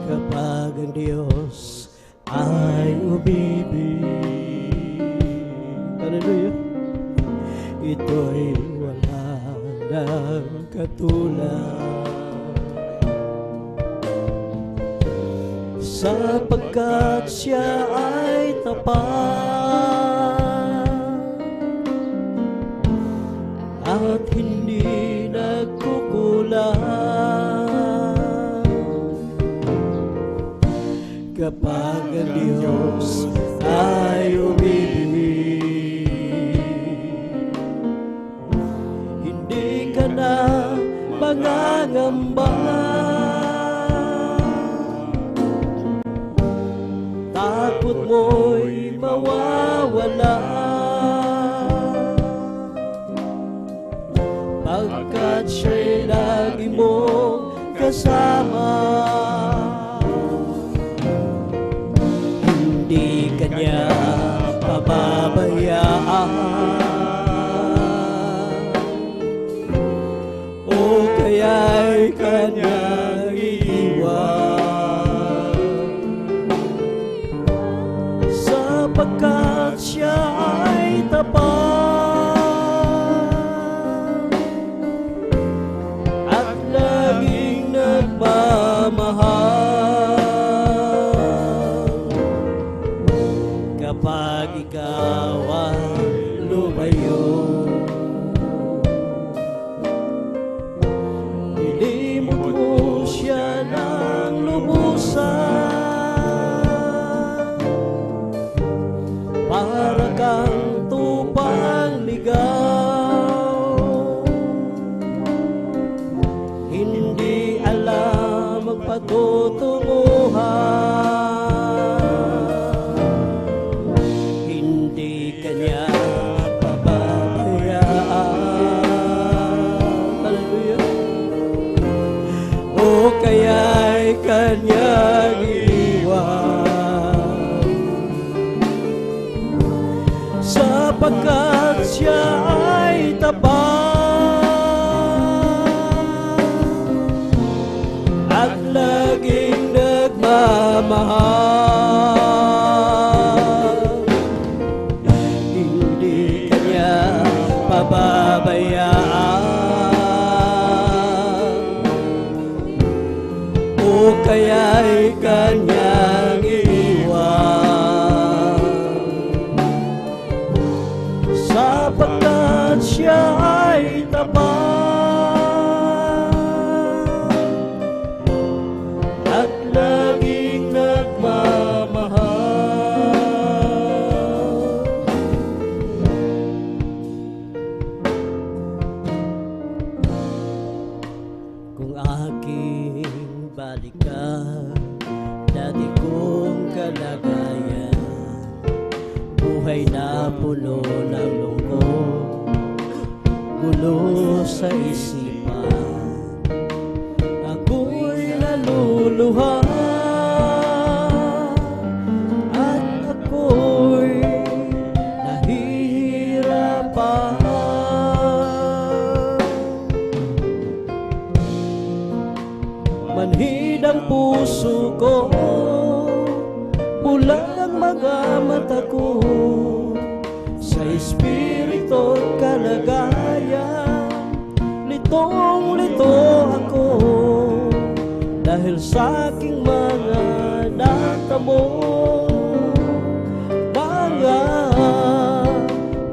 Kapag ang Diyos ay umibig, hallelujah, ito'y wala ng katulad, sapagkat siya ay tapat at hindi nagkukulang. Kapag ang Diyos ay umibig, hindi ka na mangangamba, takot mo'y mawawala, pagkat siya'y lagi mong kasama. Hindi ka niya pababayaan, o kaya'y kanyang iiwan, sapagkat siya ay tapat at laging nagmamahal. Kapag ikaw ay lumayo, nilimot mo siya ng lubusan, para kang tupang ligaw, hindi alam ang patutunguhan. Hindi kanya pababayaan, hallelujah, o kaya'y kanyang iwan, sapagkat siya ay tapat at laging nagmamahal. Hindi kanya pababayaan, o kaya'y kanyang iwan, sapagkat siya ay tapat at laging nagmamahal. Kung aking balikan dati kong kalagayan, buhay na puno ng lungkot, gulo sa isipan, ako'y naluluha at ako'y Bulang mga mata ko sa espiritu at kalagayan. Litong-lito ako dahil sa aking mga natamo, mga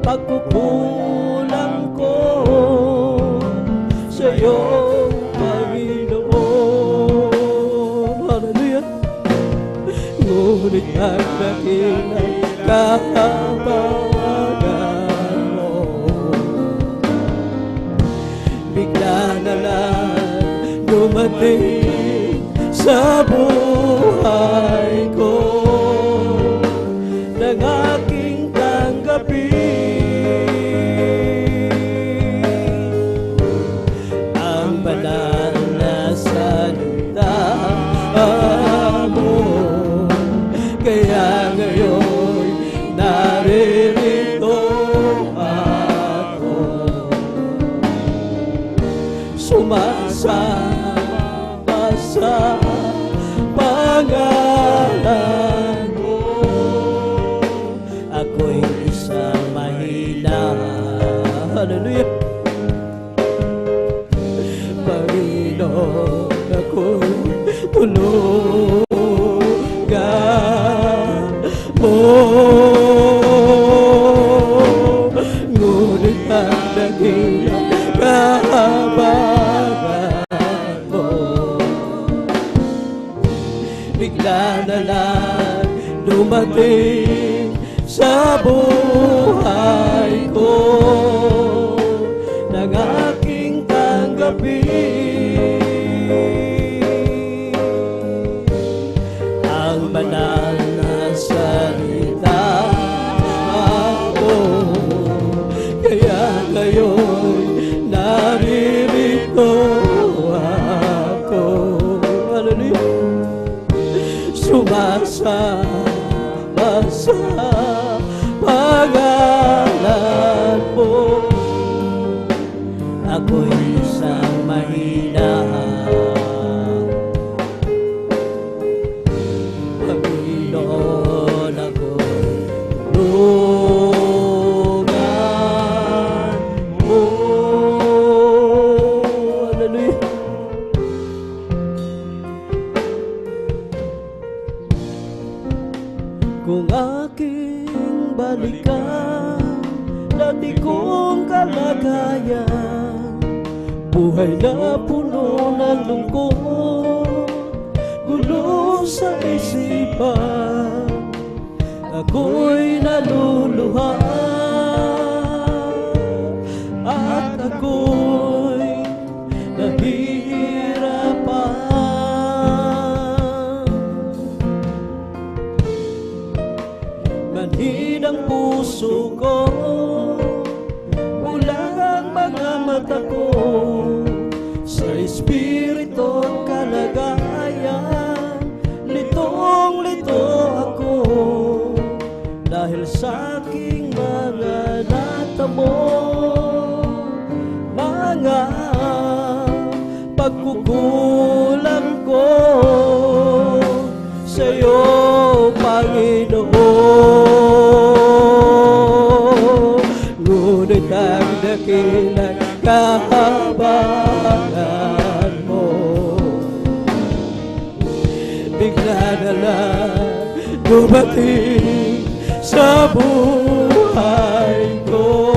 pagkukulang ko sa iyo, Panginoon. Hallelujah. Ngunit ang dakilang kahabagan mo, bigla na lang dumating sa buhay ko nang aking tanggapin ang banal na salita mo. Kaya ngayon naririto ako, sumasama sa pangalan mo. Ako'y isang mahina, hallelujah, Panginoon, ako'y tulungan mo. Ngunit ang dakilang kahabagan mo, bigla na lang dumating sa buhay ko nang aking tanggapin ang banal na salita mo. Kaya ngayon naririto ako, hallelujah, sumasama sa pangalan mo. Ako'y isang mahina, Panginoon, ako'y tulungan mo. Hallelujah. Kung aking balikan dati kong kalagayan, buhay na puno ng lungkot, gulo sa isipan, ako'y naluluha at ako'y nahihirapan. Manhid ang puso ko, bulang ang mga mata ko sa espiritu at kalagayan. Litong-lito ako dahil sa aking mga natamo, mga pagkukulang ko sa iyo, Panginoon. Ngunit ang dakilang kahabagan mo, bigla na lang dumating sa buhay ko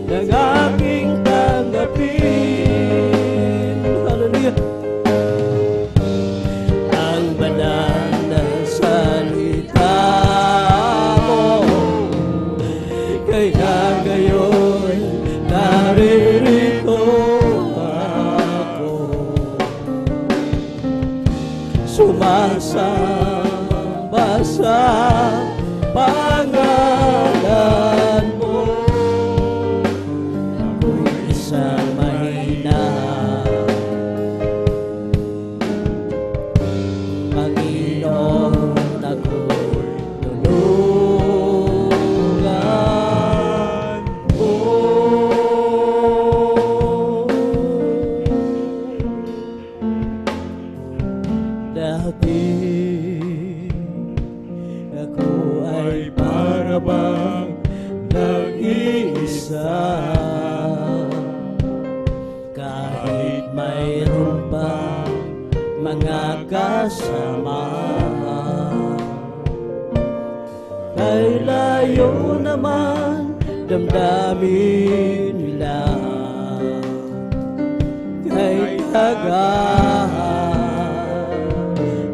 nang aking tanggapin, hallelujah, ang banal na salita mo. Kaya ngayon naririto ako, sumasama sa pangalan mo. Ako'y isang mahina, Panginoon, ako'y tulungan mo. Dati ka bang nag-iisa? Kahit mayroon pa mga kasama, kay layo naman damdamin nila, kay tagal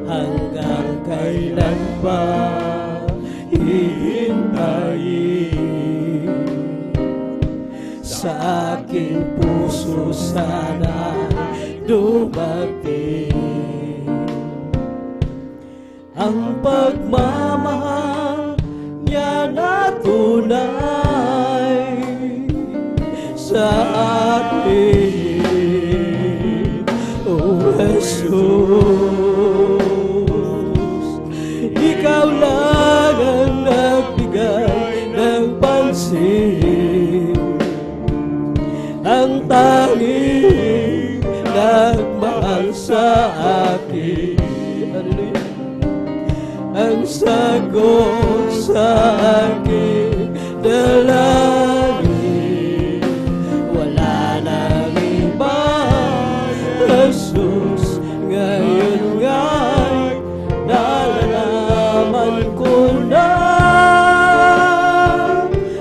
hanggang kailan ba hihintayin? Sa aking puso sana dumating ang pagmamahal niya na tunay sa atin, O Jesus. Ikaw lang ang nagbigay ng pansin, ang tanging nagmahal sa akin. Hallelujah. Ang sagot sa aking dalangin, wala nang iba, Jesus. Ngayon nga'y nalalaman ko na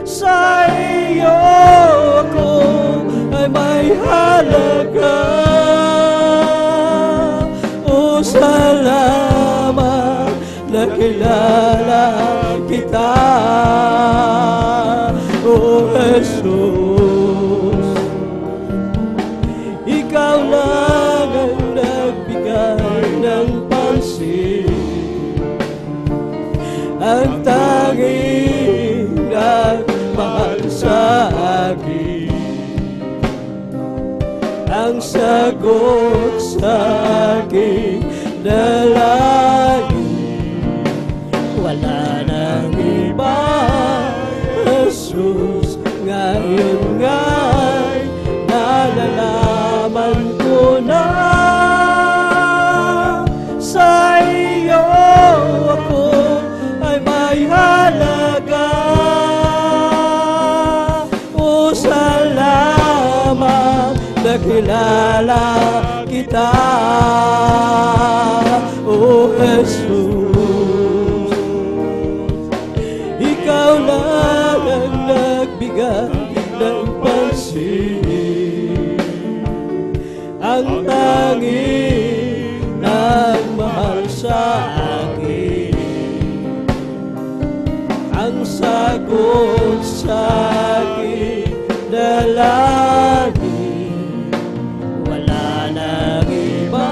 sa iyo ako ay may halaga. O salamat, nakilala kita, O Jesus. Ikaw lang ang nagbigay ng pansin, ang tanging nagmahal sa akin, ang sagot sa aking dalangin, wala nang iba, Jesus. Ngayon nga'y nalalaman ko na sa iyo ako ay may halaga. O salamat, nakilala kita, O Jesus. Ikaw lang ang nagbigay ng pansin, ang tanging nagmahal sa akin, ang sagot sa aking dalangin, wala nang iba,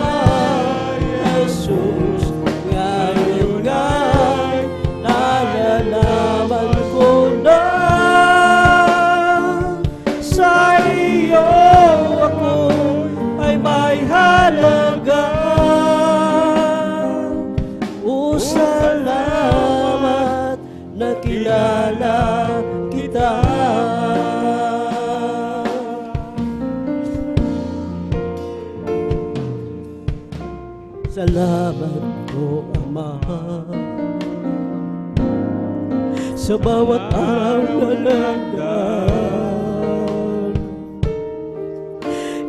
Jesus. Ngayon nga'y nalalaman ko na sa iyo ako ay may halaga. O salamat, nakilala kita. Salamat po, Ama, sa bawat araw na nagdaan.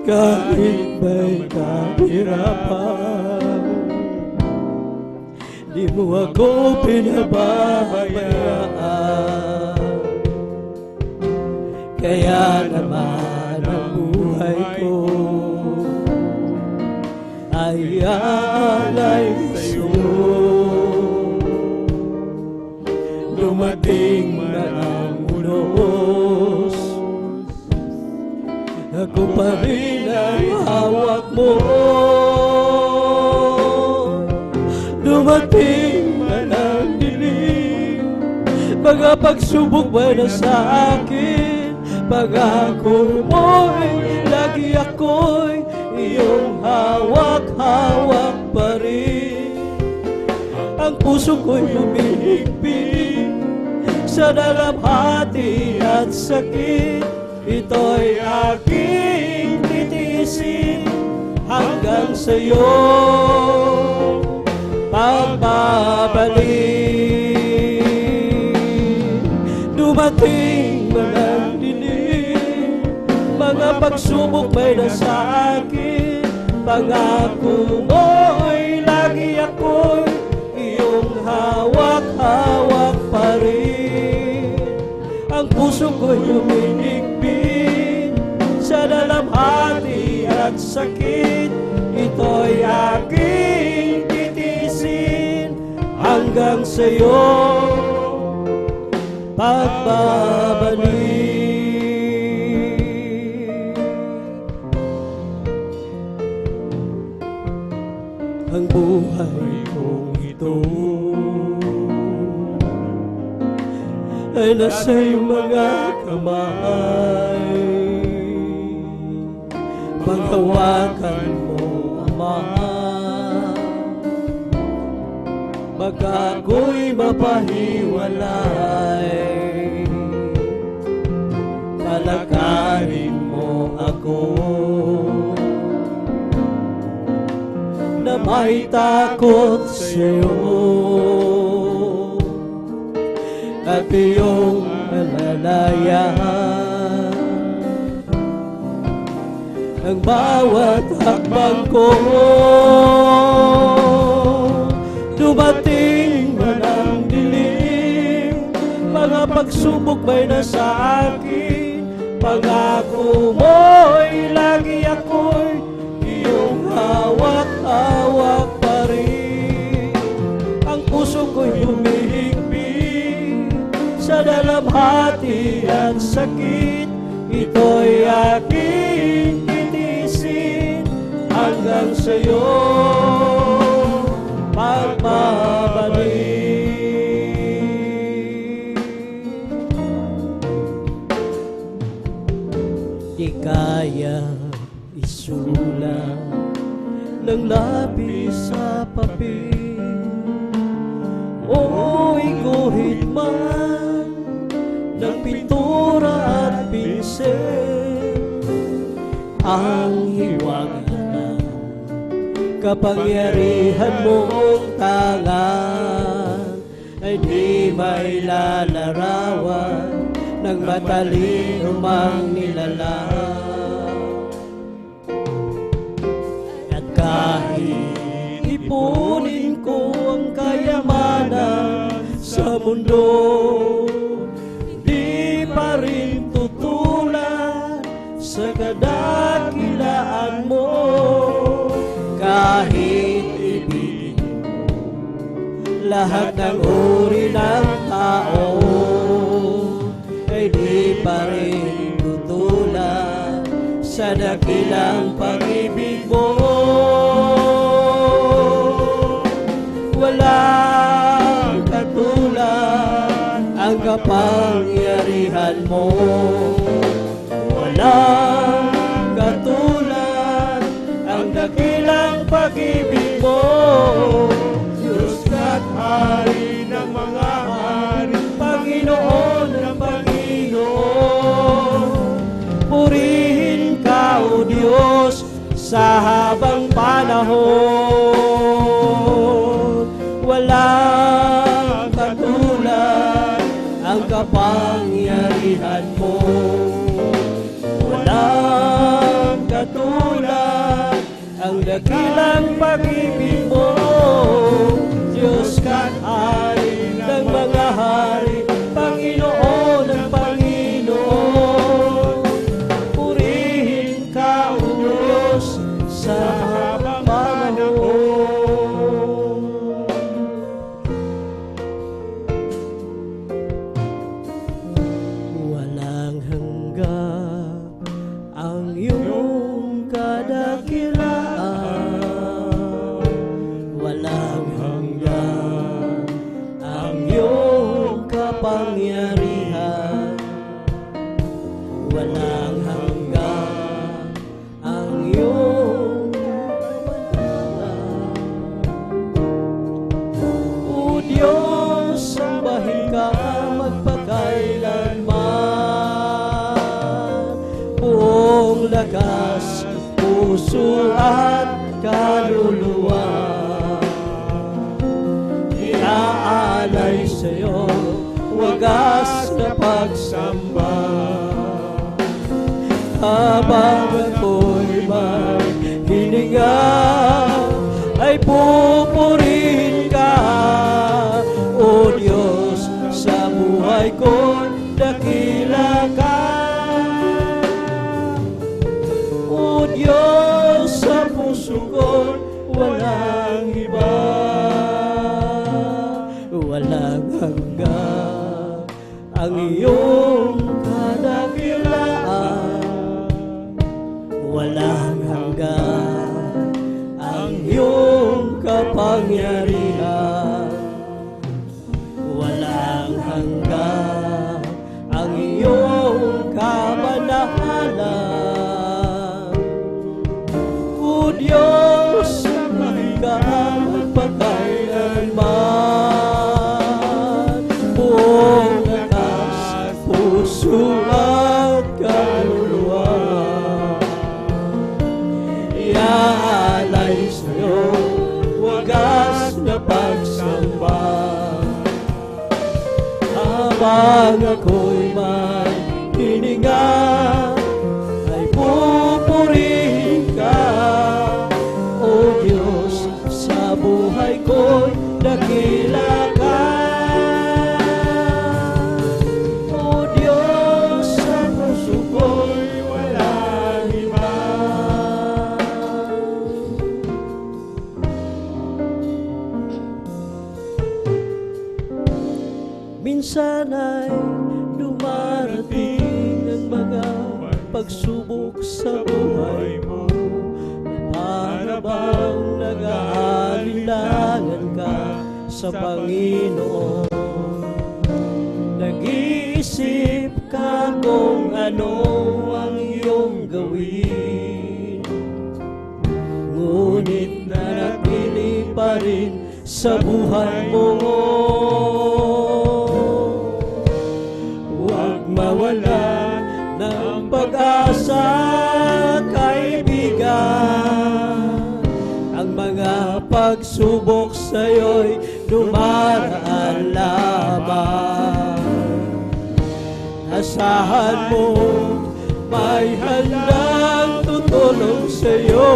Kahit may kahirapan, di mo ako pinababayaan. Kaya naman ang buhay ko ay alay sa'yo. Dumating man ang unos, ako pa rin ang hawak mo. Dumating man ang dilim, mga pagsubok ba na sa akin, pagako mo'y lagi ako'y iyong hawak-hawak pa rin. Ang puso ko'y humihigpit sa dalamhati at sakit. Ito'y aking titiisin hanggang sa'yo pagbabalik. Dumating man ang dilim, mga pagsubok may nasa akin. Pangako mo'y lagi ako'y iyong hawak-hawak pa rin. Ang puso ko'y lumilikbit sa dalamhati at sakit. Ito'y aking titiisin hanggang sa'yo pagbabalik. Ang buhay kong ito ay nasa iyong mga kamay. Paghawakan mo, Ama, baka ako'y mapahiwalay. Palakarin mo ako na may takot sa'yo at iyong alalayan. Ang bawat hakbang ko, dumating man ang dilim, mga pagsubok may nasa akin. Pangako mo'y lagi ako'y iyong hawak-hawak pa rin. Ang puso ko'y humihigpit sa dalamhati at sakit. Ito'y aking titiisin hanggang sa'yo pagbabalik. Di kaya isulat ng lapis sa papel, o iguhit man ng pintura at pinsel. Ang hiwaga ng kapangyarihan mong tangan ay di may lalarawan ng matalino mang nilalang. At kahit ipunin ko ang kayamanan sa mundo, di pa rin tutulad sa kadakilaan mo. Kahit ibigin mo lahat ng uri ng tao, ay di pa rin tutulad sa dakilang pag-ibig mo. Walang katulad ang kapangyarihan mo. Walang katulad ang dakilang pag-ibig mo. Diyos ka't Hari ng mga hari, Panginoon ng Panginoon. Purihin ka, O Diyos, sa habang panahon. Walang katulad ang kapangyarihan mo. Walang katulad ang dakilang pag-ibig mo. Diyos ka't Hari ng mga hari, Panginoon ng Panginoon. Purihin ka, O Diyos, sa habang panahon. Walang hanggan ang iyong kadakilaan. Walang hanggan ang iyong kapangyarihan. Walang hanggan ang iyong kapatawaran. O Diyos, sambahin ka magpakailanman. Buong lakas, puso at kaluluwa, inaalay sa'yo wagas na pagsamba. Habang ako'y may hininga, ay pupurihin ka, O Diyos, sa buhay ko'y dakila ka. O Diyos, sa puso ko'y walang iba, walang hanggan ang iyong kadakilaan, walang hanggan ang iyong kapangyarihan, walang hanggan ang iyong kamanahalan. O Diyos, ka magpakailanman, buong lakas, puso at kaluluwa, iaalay sa'yo wagas na pagsamba. Habang ako'y may hininga, ay pupurihin ka, O Diyos, sa buhay ko'y dakila ka. O Diyos, sa puso ko'y walang iba. Minsan ay dumarating ang mga pagsubok sa buhay mo, para bang nag-aalinlangan ka sa Panginoon. Nag-iisip ka kung ano ang iyong gawin, ngunit nanatili pa rin sa buhay mo. Huwag mawala ng pag-asa, kaibigan. Ang mga pagsubok sa'yo'y dumaraan lamang. Asahan mo, may handang tutulong sa'yo.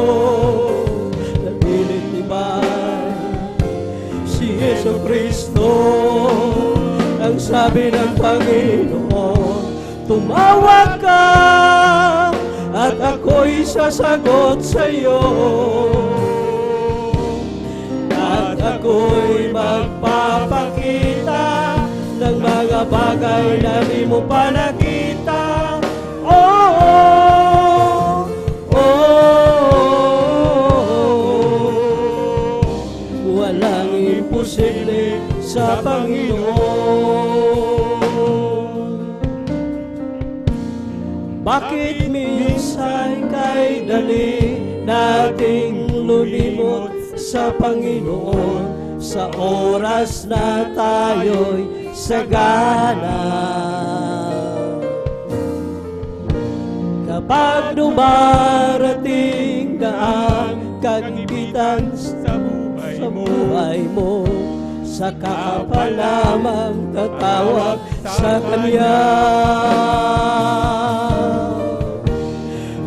Napilit tibay si Yesu Kristo. Ang sabi ng Panginoon, tumawag ka at ako'y sasagot sa'yo, at ako'y magpapakita ng mga bagay na di mo pa nakita. Walang imposible sa Panginoon. Bakit minsan kay dali nating lulimot sa Panginoon sa oras na tayo'y sagana? Kapag dumarating na ang kagipitan sa buhay mo, saka pa lamang tatawag sa Kanya.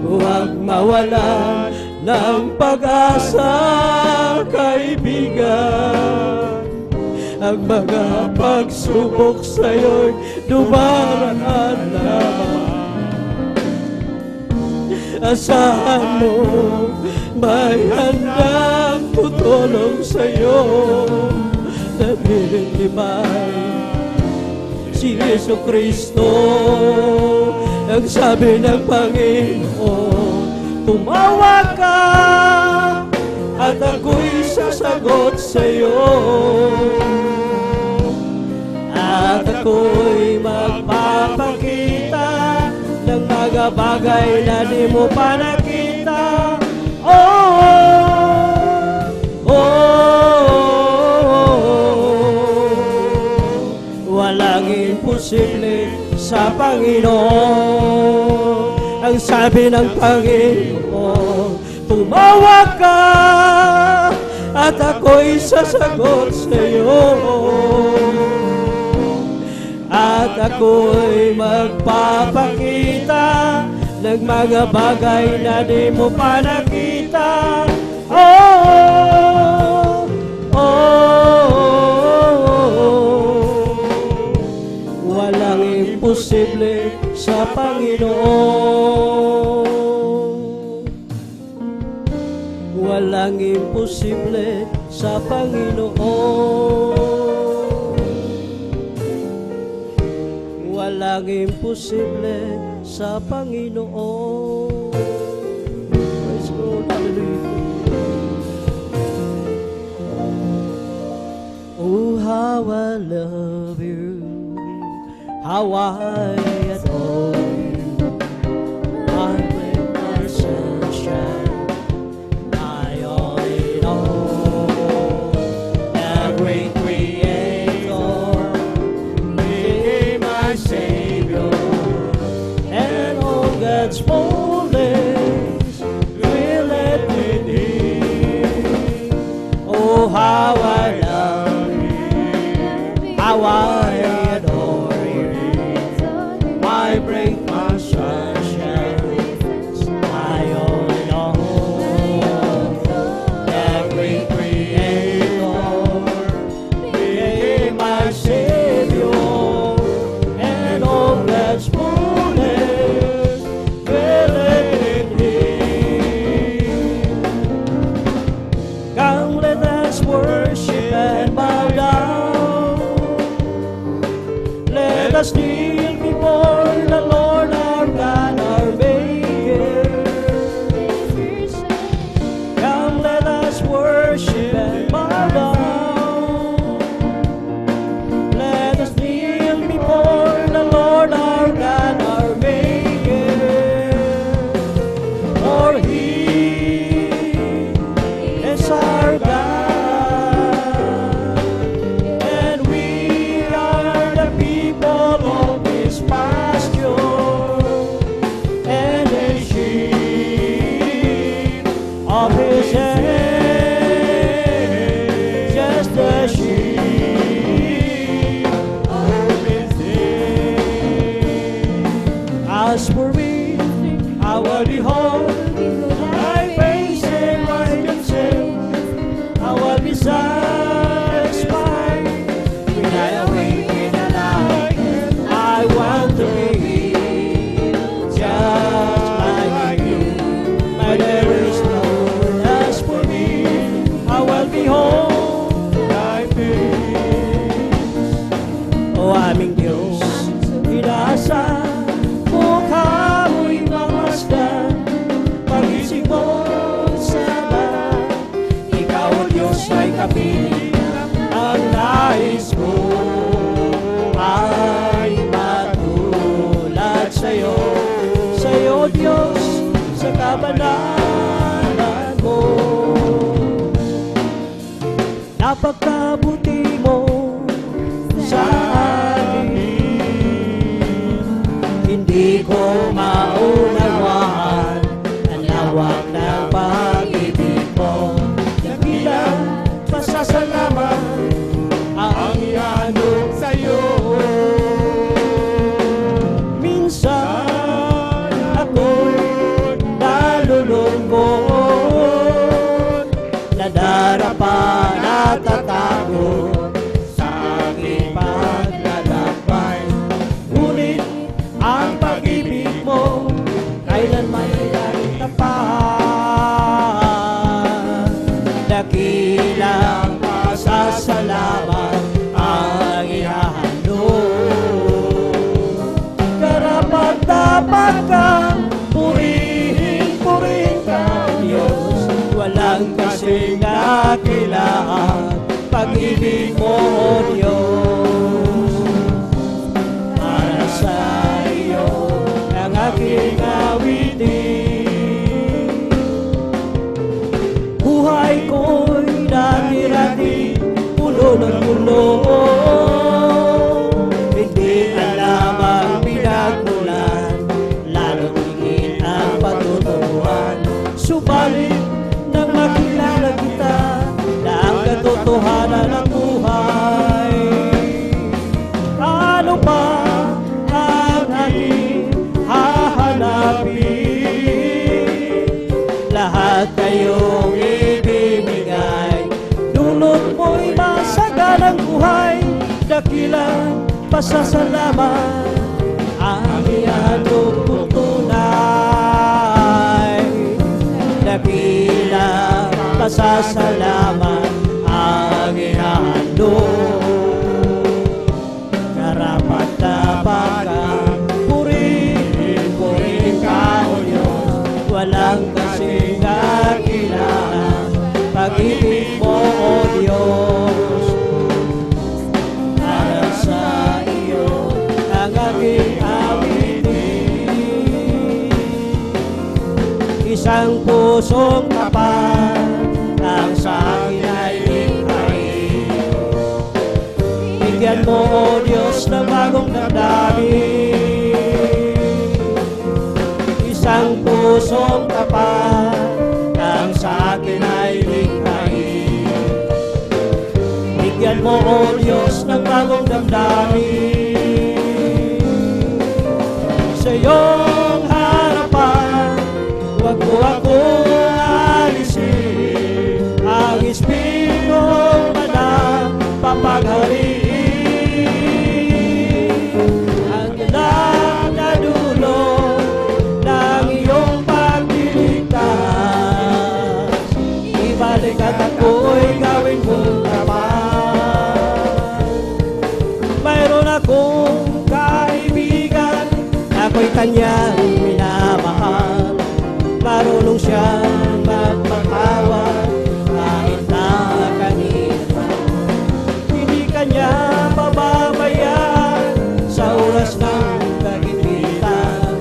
Huwag mawalan ng pag-asa, kaibigan. Ang mga pagsubok sa'yo'y dumaraan lamang. Asahan mo, may handang tutulong sa'yo. Nabirimay si Yesu Kristo. Ang sabi ng Panginoon, tumawag ka at ako'y sasagot sa'yo, at ako'y magpapakita ng mga bagay na di mo pa nakita. Walang imposible sa Panginoon. Ang sabi ng Panginoon, tumawag ka at ako'y sasagot sa'yo, at ako'y magpapakita ng mga bagay na di mo pa nakita. Oh, oh, oh. Walang imposible sa Panginoon. Walang imposible sa Panginoon. Walang imposible sa Panginoon. Praise God, hallelujah. Oh, how I love you, how I adore you, my way, my sunshine, my all in all, the great Creator, became my Savior, and all God's fullness will let me in. Oh, how I love you, how I adore you, my break, my sunshine, my all in all, the great Creator became my Savior, and all God's fullness will let in. Come, let us worship and bow down. Let us kneel before the Lord our God, our Maker. Come, let us worship and bow down. Let us kneel before the Lord our God, our Maker. For He is our God, and we are the people of His pasture, and the sheep of His hand, just the sheep of His hand. As for me, I will behold Thy face and my consent. I will be satisfied when I awake in the night. I want to be just like you. My there is no. As for me, I will behold Thy face. O aming Diyos, inaasa mukha mo'y mamasdan. Pag-isip mo sana, Ikaw o Diyos ay kapiling. Ang nais ko ay matulad sa'yo, sa'yo Diyos, sa kabanalan mo. Napagkabuti mo sa akin, hindi ko maunawaan ang lawak ng pag-ibig mo. Dakilang pasasalamat ang ihanap sa'yo. Minsan ako'y nalulungkot, nadarapa, natatakot sa aking paglalakbay. Ngunit ang pag-ibig mo kailanman ay tapat. Dakilang pasasalamat ang ihahandog. Karapat-dapat kang purihin ka, Diyos. Walang kasing dakilaan pag-ibig mo, Diyos. Para sa iyo ang aking awitin. Buhay ko'y dati-dati, puno ng puno. Hindi alam ang pinagmulan, lalo't higit ang patutunguhan. Subalit nang makilala kita na ang katotohanan ng buhay, ano pa dakilang pasasalamat ang ihandog kong tunay. Dakilang pasasalamat ang ihandog. Karapat-dapat kang purihin, purihin ka o Diyos. Walang kasing kakilala pag-ibig mo o Diyos. Para sa iyo ang aking awitin. Isang pusong tapat ang sa akin ay likhain. Bigyan mo o Diyos ng bagong damdamin. Isang pusong tapat ang sa akin ay likhain. Bigyan mo o Diyos ng bagong damdamin. Sa iyong harapan, huwag mo akong alisin. Ang Espiritu Manang papaghariin. Ang dalang na dulot ng iyong pagliligtas, ibalik at ako'y gawin mong tapat. Mayroon akong kaibigan, ako'y kanyang minamahal. Marunong siyang magpatawad kahit na kanina. Hindi kanya pababayaan sa oras ng kagipitan.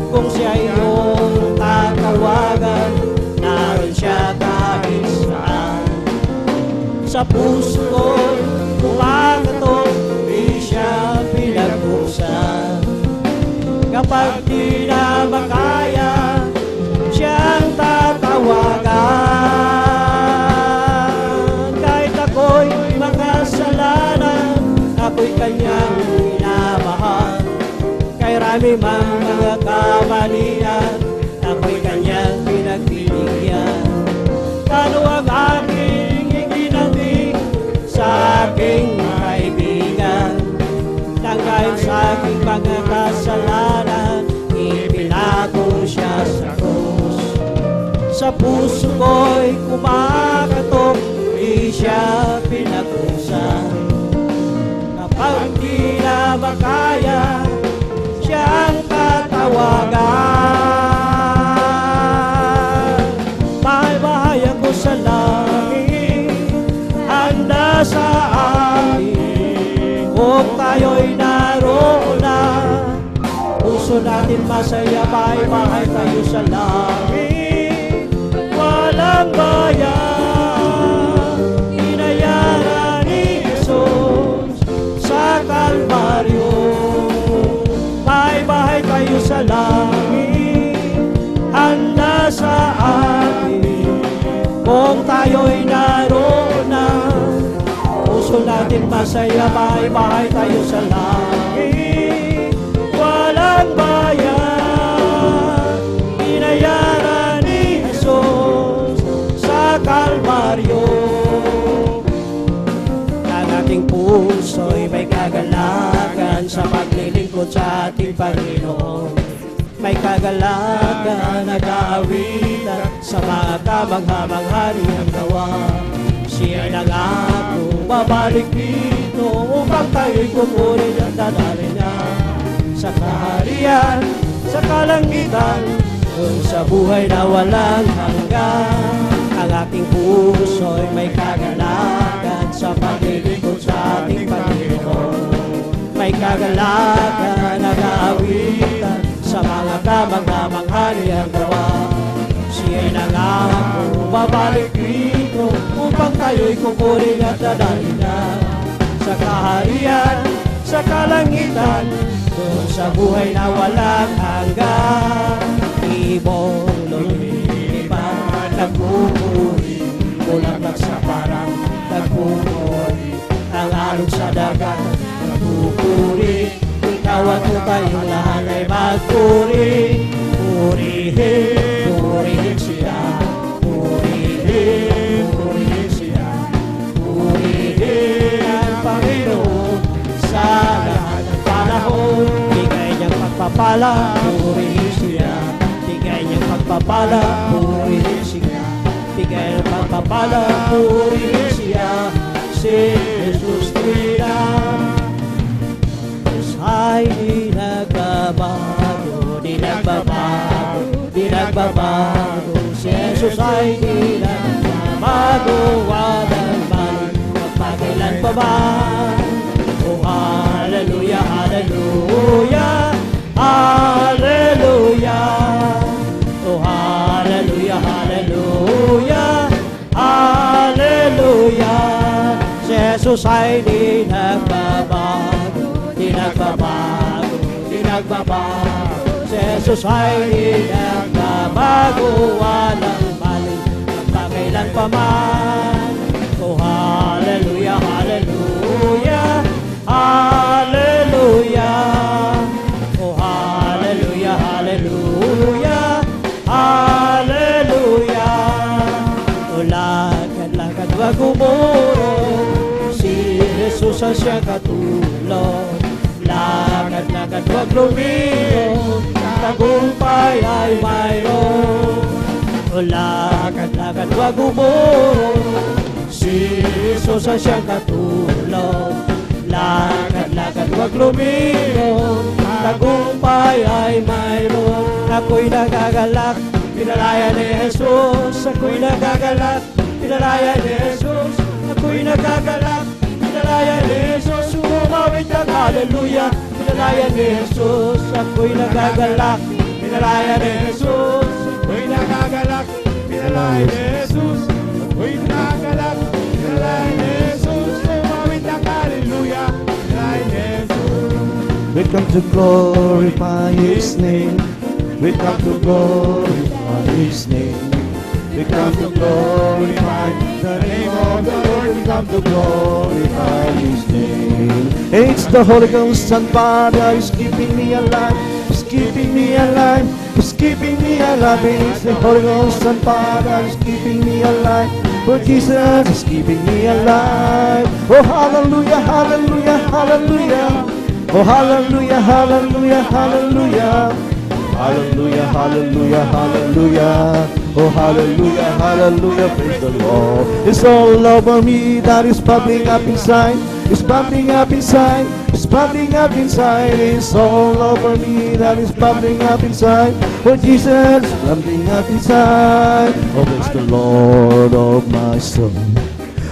Kung siya iyong tatawagan, naroon siya kahit saan. Sa puso ko'y kumakatok, di siya pinag-usan. Kapag di na makaya, siyang tatawagan. Kahit ako'y makasalanan, ako'y kanyang minamahal. Kay rami mang mga kamalian, ako'y kanyang pinagbibigyan. Ano ang aking iginawin sa aking kaibigan? Dahil sa aking mga kasalanan, ipinako siya sa krus. Sa puso ko'y kumakatok, di siya pinag-usan. Kapag di na makaya, siyang tatawagan. May bahaya ko sa langit, handa sa akin. Kung tayo'y naroon na, puso natin masaya, may bahay tayo sa langit. Walang bayan, inayaran ni Jesus sa Kalbaryo. May bahay tayo sa langit, handa sa atin. Kung tayo'y naroon na, puso natin masaya, may bahay tayo sa langit. Walang bayan, inayaran ni Jesus sa Kalbaryo. Ang ating puso'y may kagalakan sa paglilingkod sa ating Panginoon. May kagalakan na kaawitan sa mga kamangha-mangha niyang gawa. Siya'y nangako babalik dito upang tayo'y kukunin at dadalhin niya sa kaharian, sa kalangitan, kung sa buhay na walang hanggan. Ang aking puso'y may kagalakan sa paglilingkod sa ating Panginoon. May kagalakan na kaawitan sa mga kamangha-mangha niyang gawa. Siya'y nangako babalik dito upang tayo'y kukunin at dadalhin niya sa kaharian, sa kalangitan, doon sa buhay na walang hanggan. Ibong lumilipan, nagpupuri, bulaklak sa parang nagpupuri. Ang alog sa dagat, nagpupuri. Ikaw at tayong lahat ay magpuri. Purihin, purihin siya. Purihin, purihin siya. Purihin ang Panginoon. pagpapala, purihin siya. Bigay niyang pagpapala, purihin siya. Bigay ng pagpapala, purihin siya. Si Jesus Krista ay di nagbabago, di nagbabago, di nagbabago. Si Jesus ay di nagbabago, walang balik, magpakailan pa man. Oh, hallelujah, hallelujah, hallelujah. Oh, hallelujah, hallelujah, hallelujah. Si Jesus ay di nagbabago, di nagbabago, di nagbabago. Si Jesus ay di nagbabago, walang balik, magpakailan pa man. Oh, hallelujah, hallelujah, hallelujah. Oh, hallelujah, hallelujah, hallelujah. Oh, lakad-lakad wag umurong, si Jesus ang siyang katulong. Lakad-lakad wag lumingon, tagumpay ay mayroon. O lakad-lakad wag umurong, si Jesus ang siyang katulong. Lakad-lakad wag lumingon, tagumpay ay mayroon. Ako'y nagagalak, pinalaya ni Jesus. Ako'y nagagalak, pinalaya ni Jesus. Ako'y nagagalak, pinalaya ni Jesus. Umawit ang hallelujah, pinalaya ni Jesus. Ako'y nagagalak, pinalaya ni Jesus. Ako'y nagagalak, pinalaya ni Jesus. Ako'y nagagalak, pinalaya ni Jesus. Umawit ang hallelujah, pinalaya ni Jesus. We come to glorify His name. We come to glorify His name. We come to glorify the name of the Lord. We come to glorify His name. It's the Holy Ghost and Father is keeping me alive. Is keeping me alive. Is keeping me alive. It's the Holy Ghost and Father is keeping me alive. For Jesus is keeping me alive. Oh, hallelujah, hallelujah, hallelujah. Oh, hallelujah, hallelujah, hallelujah. Hallelujah, hallelujah, hallelujah. Oh, hallelujah, hallelujah, praise the Lord. It's all over me that is bubbling up inside. It's bubbling up inside. It's bubbling up inside. It's all over me that is bubbling up inside. Oh, Jesus is bubbling up inside. Oh, bless the Lord of my soul.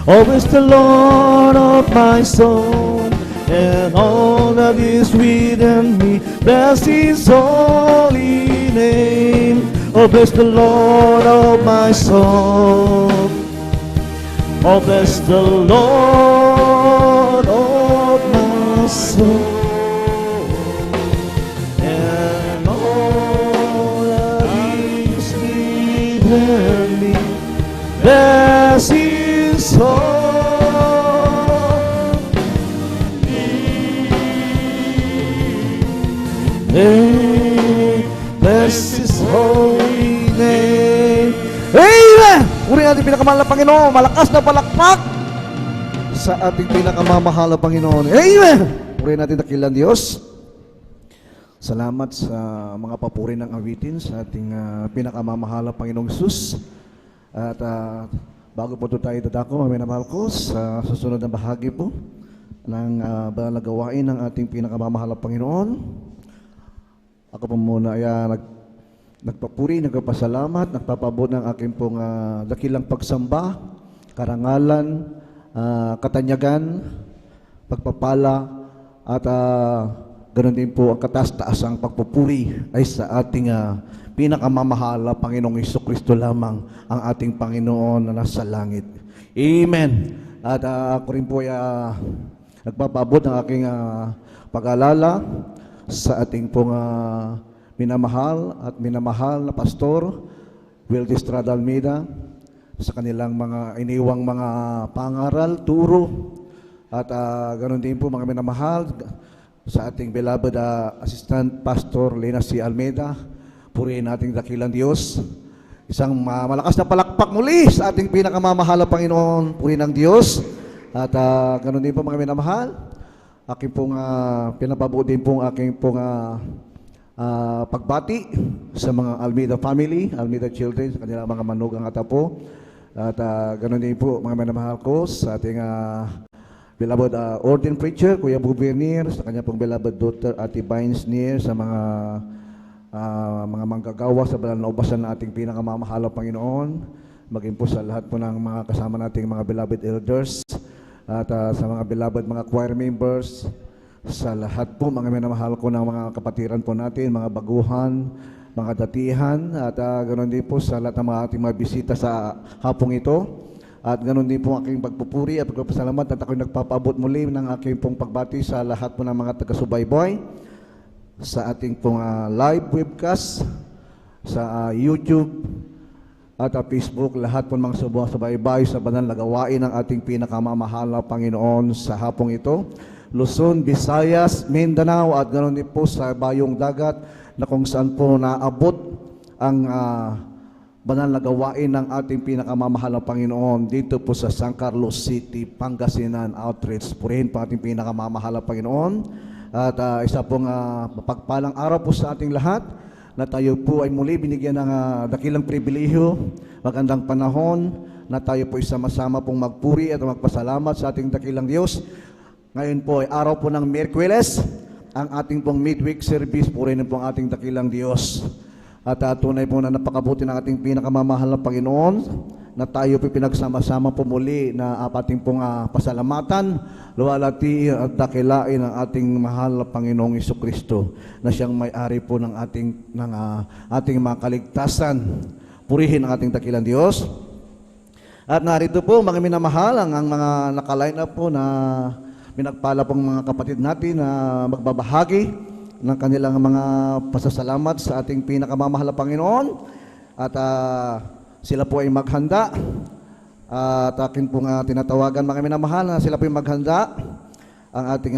Oh, bless the Lord of my soul. And all that is within me, bless His holy name. Oh, bless the Lord of my soul. Oh, bless the Lord of my soul. And all that is within me, bless His holy. Bless His holy name. Amen! Uri natin pinakamahal na Panginoon, malakas na palakpak sa ating pinakamamahal na Panginoon. Amen! Uri natin dakilang Diyos. Salamat sa mga papuri ng awitin sa ating pinakamamahal na Panginoong Jesus. At bago po tayo dadako, mga minamahal ko, sa susunod na bahagi po ng banal na gawain ng ating pinakamamahal na Panginoon. Ako po muna ay nagpapuri, nagpapasalamat, nagpapabot ng aking pong dakilang pagsamba, karangalan, katanyagan, pagpapala, at ganoon din po ang kataas-taasang pagpupuri ay sa ating pinakamamahal na Panginoong Jesucristo lamang, ang ating Panginoon na nasa langit. Amen. At ako rin po ay nagpapabot ng aking pag-alala sa ating pong minamahal at minamahal na Pastor Wildy Estrada Almeida sa kanilang mga iniwang mga pangaral, turo, at ganoon din po mga minamahal sa ating beloved Assistant Pastor Lena C. Almeida. Purihin nating dakilang Diyos. Isang malakas na palakpak muli sa ating pinakamamahal na Panginoon. Purihin ng Diyos. At ganoon din po mga minamahal, aking pong pinapabuo din pong aking pong pagbati sa mga Almeida family, Almeida children, sa kanilang mga manugang at apo. At ganoon din po mga minamahal ko sa ating beloved ordained preacher, Kuya Bubir Nier, sa kanya pong beloved daughter, Ate Vines Nier, sa mga manggagawa sa banal na ubasan na ating pinakamamahalang Panginoon, maging po sa lahat po ng mga kasama nating mga beloved elders, at sa mga beloved mga choir members, sa lahat po mga minamahal ko ng mga kapatiran po natin, mga baguhan, mga datihan, at ganoon din po sa lahat ng mga ating mga bisita sa hapong ito. At ganoon din po ang aking pagpupuri at pagpapasalamat at ako'y nagpapaabot muli ng aking pong pagbati sa lahat po ng mga taga-subaybay sa ating pong live webcast sa YouTube at Facebook, lahat po ng mga subaybay sa banal na gawain ng ating pinakamamahal na Panginoon sa hapong ito. Luzon, Visayas, Mindanao at ganoon din po sa Bayong Dagat na kung saan po naabot ang banal na gawain ng ating pinakamamahal na Panginoon dito po sa San Carlos City, Pangasinan Outreach. Purihin po ating pinakamamahal na Panginoon. At isa pong mapagpalang araw po sa ating lahat na tayo po ay muli binigyan ng dakilang pribilehyo, magandang panahon na tayo po isama-sama pong magpuri at magpasalamat sa ating dakilang Diyos. Ngayon po ay araw po ng Miyerkules, ang ating pong midweek service, purihin po ang ating dakilang Diyos. At tunay po na napakabuti ng ating pinakamamahal na Panginoon na tayo po pinagsama-sama po muli na ating pong pasalamatan, luwalhati at dakilain ang ating mahal na Panginoong Jesucristo na siyang may-ari po ng ating mga kaligtasan. Purihin ang ating dakilang Diyos. At narito po mga minamahal ang mga nakaline up po na pinagpala pong mga kapatid natin na magbabahagi ng kanilang mga pasasalamat sa ating pinakamamahal na Panginoon. At sila po ay maghanda. At akin pong tinatawagan mga minamahal na sila po ay maghanda. Ang ating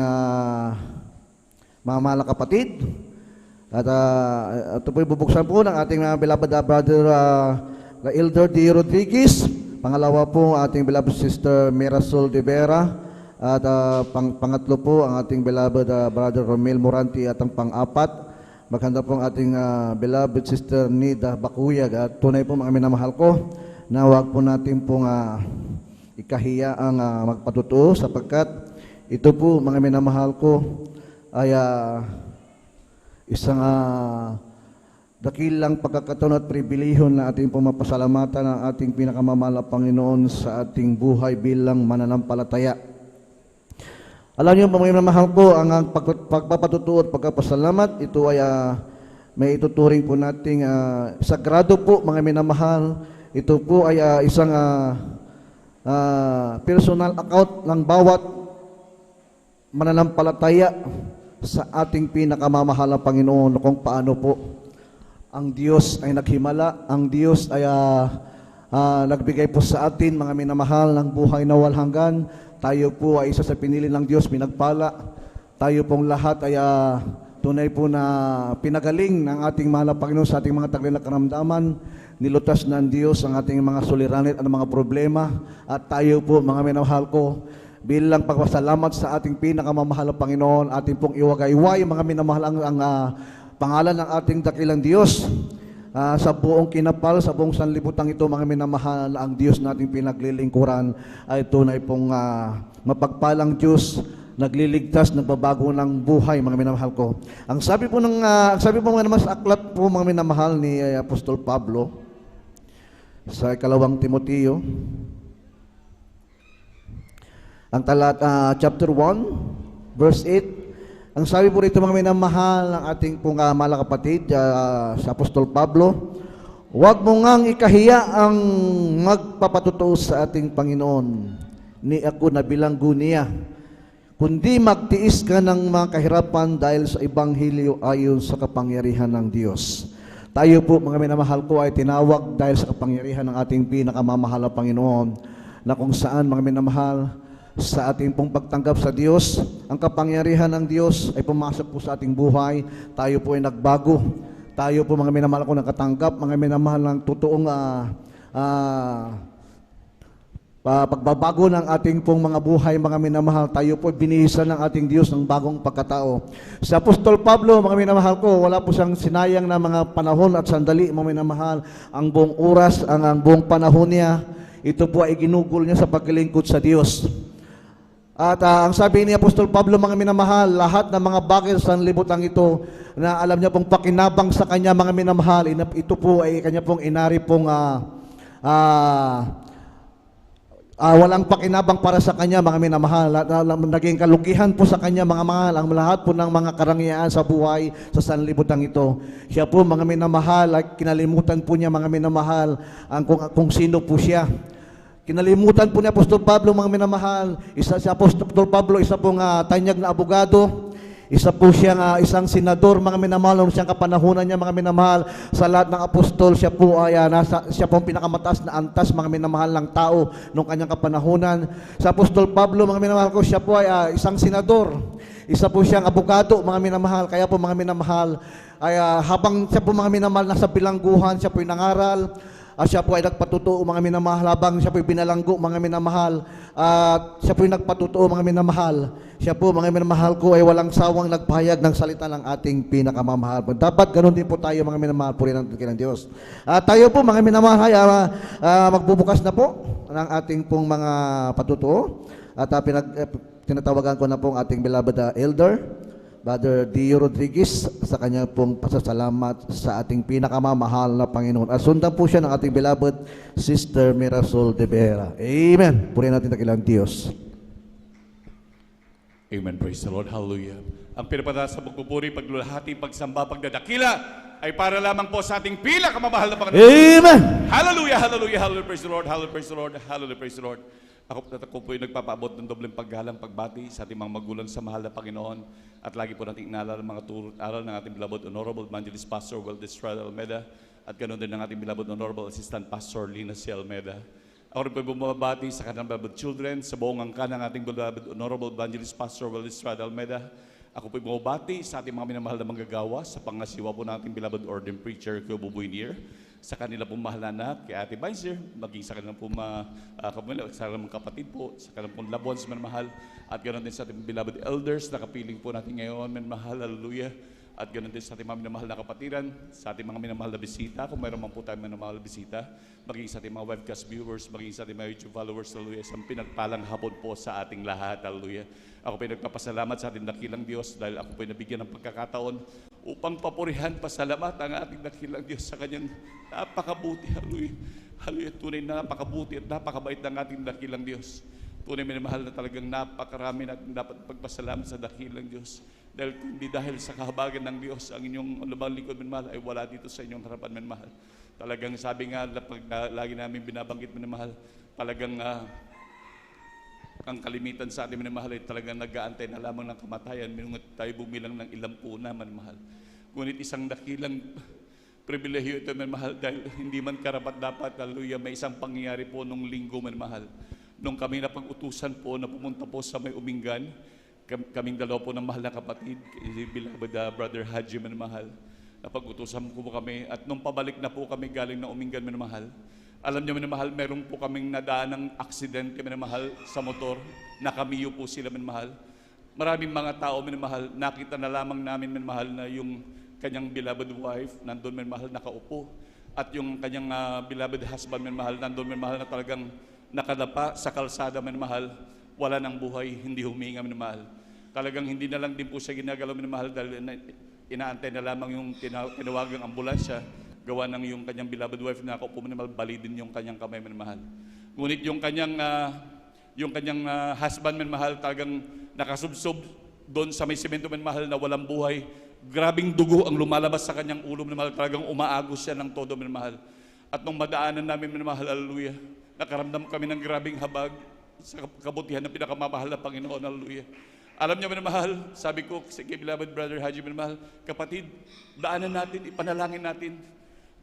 mga mahal na kapatid. At ito po ay bubuksan po ng ating beloved brother Elder D. Rodriguez. Pangalawa po ating beloved sister Mirasol de Vera. At pangatlo po ang ating beloved brother Romel Moranti at ang pang-apat, maghanda po ang ating beloved sister Nida Bakuyag. At tunay po mga minamahal ko na huwag po natin pong ikahiya ang magpatutuo sapagkat ito po mga minamahal ko ay isang dakilang pagkakataon at pribilehyo na ating pumapasalamatan ng ating pinakamamahal na Panginoon sa ating buhay bilang mananampalataya. Alam niyo mga minamahal ko, ang pagpapatutuo at pagpapasalamat, ito ay may ituturing po nating sagrado po mga minamahal. Ito po ay isang personal account ng bawat mananampalataya sa ating pinakamamahal na Panginoon kung paano po ang Diyos ay naghimala, ang Diyos ay nagbigay po sa atin mga minamahal ng buhay na walang hanggan. Tayo po ay isa sa pinili ng Diyos, pinagpala. Tayo pong lahat ay tunay po na pinagaling ng ating mahal na Panginoon sa ating mga taglay na karamdaman. Nilutas ng Diyos ang ating mga suliranin at mga problema. At tayo po, mga minamahal ko, bilang pagpasalamat sa ating pinakamamahal na Panginoon, ating pong iwagayway, mga minamahal ang pangalan ng ating dakilang Diyos. Sa buong kinapal, sa buong sanlibutan ito, mga minamahal, ang Diyos nating pinaglilingkuran ay tunay pong mapagpalang Diyos, nagliligtas, nagbabago ng buhay, mga minamahal ko. Ang sabi po mga naman sa aklat po, mga minamahal ni Apostol Pablo, sa ikalawang Timoteo, ang chapter 1, verse 8, ang sabi po rito mga minamahal ng ating pong mahal na kapatid sa Apostol Pablo, huwag mo ngang ikahiya ang magpapatutuo sa ating Panginoon, ni ako na bilanggo niya, kundi magtiis ka ng mga kahirapan dahil sa Ebanghelyo ayon sa kapangyarihan ng Diyos. Tayo po mga minamahal ko ay tinawag dahil sa kapangyarihan ng ating pinakamamahal na Panginoon, na kung saan mga minamahal, sa ating pong pagtanggap sa Diyos, ang kapangyarihan ng Diyos ay pumasok po sa ating buhay. Tayo po ay nagbago. Tayo po mga minamahal ko nakatanggap, mga minamahal ng totoong pagbabago ng ating pong mga buhay, mga minamahal, tayo po binihisan ng ating Diyos ng bagong pagkatao. Si Apostol Pablo, mga minamahal ko, wala po siyang sinayang na mga panahon at sandali, mga minamahal. Ang buong oras, ang buong panahon niya, ito po ay ginugol niya sa paglilingkod sa Diyos. At ang sabi ni Apostol Pablo, mga minamahal, lahat ng mga bagay sa libutan ito na alam niya pong pakinabang sa kanya, mga minamahal, ito po ay kanya pong inari pong walang pakinabang para sa kanya, mga minamahal. Naging kalugihan po sa kanya, mga mahal, ang lahat po ng mga karangyaan sa buhay sa sanlibutan ito. Siya po, mga minamahal, at kinalimutan po niya, mga minamahal, kung sino po siya. Kinalimutan po ni Apostol Pablo, mga minamahal. Si Apostol Pablo, isa pong tanyag na abogado. Isa po siyang isang senador, mga minamahal, nung siyang kapanahunan niya, mga minamahal, sa lahat ng apostol, siya po ay siya po ang pinakamataas na antas, mga minamahal, ng tao nung kanyang kapanahunan. Sa Apostol Pablo, mga minamahal ko, siya po ay isang senador. Isa po siyang abogado, mga minamahal. Kaya po, mga minamahal, ay habang siya po, mga minamahal, nasa bilangguhan, siya po ay nangaral. Siya po ay nagpatutuo, mga minamahal, habang siya po ay binalanggo, mga minamahal. Siya po ay nagpatutuo, mga minamahal. Siya po, mga minamahal ko, ay walang sawang nagpahayag ng salita ng ating pinakamamahal. Dapat ganun din po tayo, mga minamahal, puri ng ng Diyos. Tayo po, mga minamahal, magbubukas na po ng ating pong mga patutuo. At tinatawagan ko na po ang ating beloved elder, Brother Dio Rodriguez, sa kanya pong pasasalamat sa ating pinakamamahal na Panginoon. At sundan po siya ng ating beloved Sister Mirasol de Vera. Amen. Purihin natin dakilang Diyos. Amen. Praise the Lord. Hallelujah. Ang pinapadalas sa pagpupuri, paglulahati, pagsamba, pagdadakila ay para lamang po sa ating pinakamamahal na Panginoon. Amen. Hallelujah, hallelujah, hallelujah, praise the Lord, hallelujah, praise the Lord, hallelujah, praise the Lord. Ako po yung nagpapaabot ng dobleng paggalang pagbati sa ating mga magulang sa mahal na Panginoon. At lagi po natin inaalala ang mga turo at aral ng ating beloved Honorable Evangelist Pastor Weldes Estrada Almeda at ganoon din ng ating beloved Honorable Assistant Pastor Lina C. Almeda. Ako rin po bumabati sa kanilang beloved children sa buong angka ng ating beloved Honorable Evangelist Pastor Weldes Estrada Almeda. Ako po bumabati sa ating mga minamahal na manggagawa sa pangasiwa po ng ating beloved ordained preacher Kuya Buboy Nier, sa kanila pong mahal na anak, kay Ate Vicer, maging sa kanilang pong sa kanilang kapatid po, sa kanilang pong loved ones, manmahal, at ganoon din sa ating beloved elders na kapiling po natin ngayon, manmahal, hallelujah, at ganoon din sa ating mga minamahal na kapatiran, sa ating mga minamahal na bisita, kung mayroon man po tayong minamahal na bisita, maging sa ating mga webcast viewers, maging sa ating mga YouTube followers, hallelujah, sa pinagpalang hapon po sa ating lahat, hallelujah. Ako po ay nagpapasalamat sa ating dakilang Diyos dahil ako po ay nabigyan ng pagkakataon upang papurihan, pasalamat ang ating dakilang Diyos sa kanyang napakabuti. Hallelujah. Hallelujah. Tunay na napakabuti at napakabait ng ating dakilang Diyos. Tunay minamahal na talagang napakarami natin dapat pagpasalamat sa dakilang Diyos. Dahil kundi dahil sa kahabagan ng Diyos, ang inyong lumang likod minamahal ay wala dito sa inyong harapan minamahal. Talagang sabi nga, lagi namin binabanggit minamahal, talagang ang kalimitan sa ating minamahal ay talagang nag-aantay na lamang ng kamatayan, minungot tayo bumilang ng ilang puna, minamahal. Ngunit isang dakilang pribilehyo ito, minamahal, dahil hindi man karapat dapat, hallelujah, may isang pangyayari po nung linggo, minamahal. Nung kami napag-utusan po na pumunta po sa may Umingan, kaming dalawa po ng mahal na kapatid, beloved Brother Haji, minamahal, napag-utusan po kami, at nung pabalik na po kami galing ng Umingan, minamahal, alam niyo, minamahal, meron po kaming nadaan ng aksidente, minamahal, sa motor. Nakamiyo po sila, minamahal. Maraming mga tao, minamahal, nakita na lamang namin, minamahal, na yung kanyang beloved wife, nandun, minamahal, nakaupo. At yung kanyang beloved husband, minamahal, nandun, minamahal, na talagang nakadapa sa kalsada, minamahal, wala ng buhay, hindi huminga, minamahal. Talagang hindi na lang din po siya ginagalaw, minamahal, dahil inaantay na lamang yung tinawagang ambulansya, gawa ng yung kanyang beloved wife na ako po minamahal, balidin yung kanyang kamay, minamahal. Ngunit yung kanyang husband, minamahal, talagang nakasubsob doon sa may simento, minamahal, na walang buhay. Grabing dugo ang lumalabas sa kanyang ulo, minamahal, talagang umaagos siya ng todo, minamahal. At nung madaanan namin, minamahal, hallelujah, nakaramdam kami ng grabing habag sa kabutihan ng pinakamamahal na Panginoon, hallelujah. Alam niyo, minamahal, sabi ko sa beloved Brother Haji, minamahal, kapatid, daanan natin, ipanalangin natin.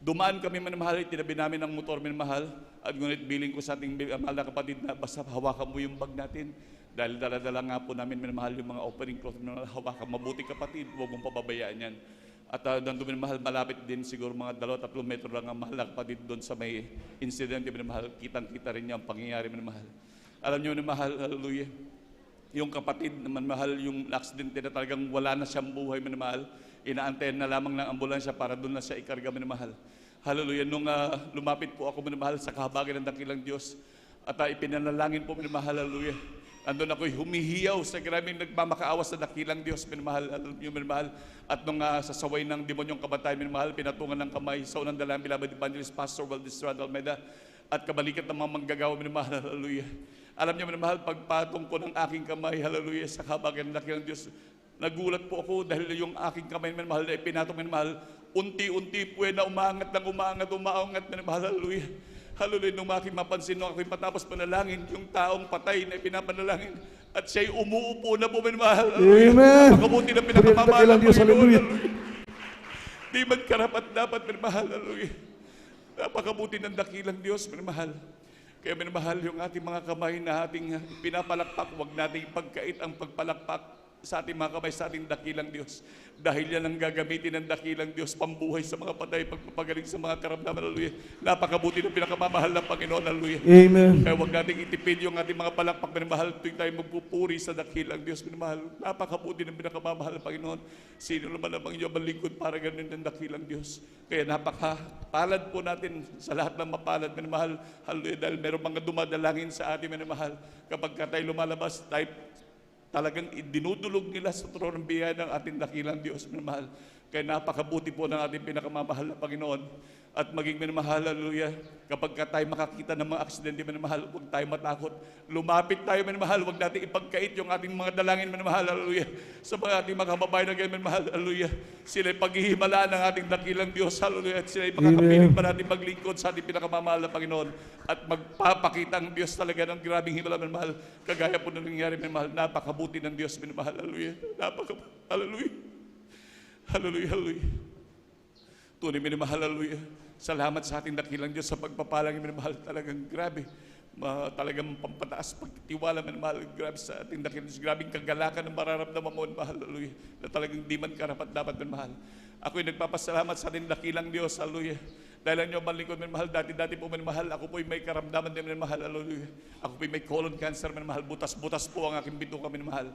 Dumaan kami, minamahal, itinabi namin ang motor, minamahal, at ngunit biling ko sa ating mahal na kapatid na basta hawakan mo yung bag natin. Dahil dala-dala nga po namin, minamahal, yung mga opening cloth, minamahal, hawakan mabuti, kapatid, huwag mong pababayaan yan. At nandun minamahal, malapit din siguro mga 2-3 metro lang ang mahal na kapatid doon sa may incident, minamahal. Kitang-kita rin niya ang pangyayari, minamahal. Alam niyo, minamahal, hallelujah. Yung kapatid naman mahal, yung aksidente na talagang wala na siyang buhay, minamahal. Inaantayan na lamang ng ambulansya para doon na siya ikarga, minamahal. Hallelujah. Nung lumapit po ako, minamahal, sa kahabagan ng dakilang Diyos. At ipinanalangin po, minamahal, hallelujah. Andun ako'y humihiyaw sa grabing nagmamakaawas sa dakilang Diyos, minamahal, yung minamahal. At nung sasaway ng demonyong kamatayan, minamahal, pinatungan ng kamay sa unang dalang beloved evangelist Pastor Valdez Almeida at kabalikat ng mga manggagawa, minamahal, hallelujah. Alam niyo, minamahal, pagpatong ko ng aking kamay, hallelujah, sa kahabagan ng dakilang Diyos, nagulat po ako dahil yung aking kamay, minamahal, na ipinatong, minamahal, unti-unti po na umangat, minamahal, hallelujah. Hallelujah, nung aking mapansin, nung ako'y matapos panalangin, yung taong patay na pinapanalangin, at siya'y umuupo na po, minamahal. Amen. Napakabuti na pinakamamahal ng Diyos, hallelujah. Di man karapat dapat, minamahal, hallelujah. Napakabuti ng dakilang Diyos, minamahal. Kaya minamahal yung ating mga kamay na ating pinapalakpak, huwag nating ipagkait ang pagpalakpak sa ating mga kamay, sa ating dakilang Diyos. Dahil yan ang gagamitin ng dakilang Diyos, pambuhay sa mga patay, pagpapagaling sa mga karamdaman, hallelujah. Napakabuti ng pinakamamahal ng Panginoon, hallelujah. Amen. Kaya huwag nating itipid yung ating mga palakpak, minamahal, tuwing tayo magpupuri sa dakilang Diyos, minamahal. Napakabuti ng pinakamamahal ng Panginoon. Sino naman ang Panginoon malingkod para ganun ng dakilang Diyos. Kaya napakapalad po natin sa lahat ng mapalad, minamahal, hallelujah. Dahil meron mga dumadalangin sa ating, minamahal. Kapag tayo lumalabas, tayo talagang dinudulog nila sa trono ng biyaya ng ating dakilang Diyos, minamahal. Kaya napakabuti po ng ating pinakamamahal na Panginoon. At maging minamahal, hallelujah, kapag tayo makakita ng mga aksidente, minamahal, huwag tayo matakot. Lumapit tayo, minamahal, huwag natin ipagkait yung ating mga dalangin, minamahal, hallelujah. Sa mga ating mga kababayan na ganyan, minamahal, hallelujah. Sila'y paghihimalaan ng ating dakilang Diyos, hallelujah. At sila'y makakapiling pa natin maglingkod sa ating pinakamamahal na Panginoon. At magpapakita ang Diyos talaga ng grabing himala, minamahal. Kagaya po na nangyari, minamahal, napakabuti ng Diyos, minamahal, hallelujah. Hallelujah. Hallelujah, hallelujah. Tunay, minamahal, hallelujah. Salamat sa ating dakilang Diyos sa pagpapalang, minamahal, talagang grabe. Talagang pampataas, pagtiwala, minamahal, grabe sa ating dakilang Diyos. Grabing kagalakan ng mararamdaman mo, minamahal, hallelujah. Na talagang di man karapat dapat, minamahal. Ako'y nagpapasalamat sa ating dakilang Diyos, hallelujah. Dahil ang inyo malingkod, minamahal, dati-dati po, minamahal, ako po'y may karamdaman din, minamahal, hallelujah. Ako po'y may colon cancer, minamahal, butas-butas po ang aking bituka, minamahal.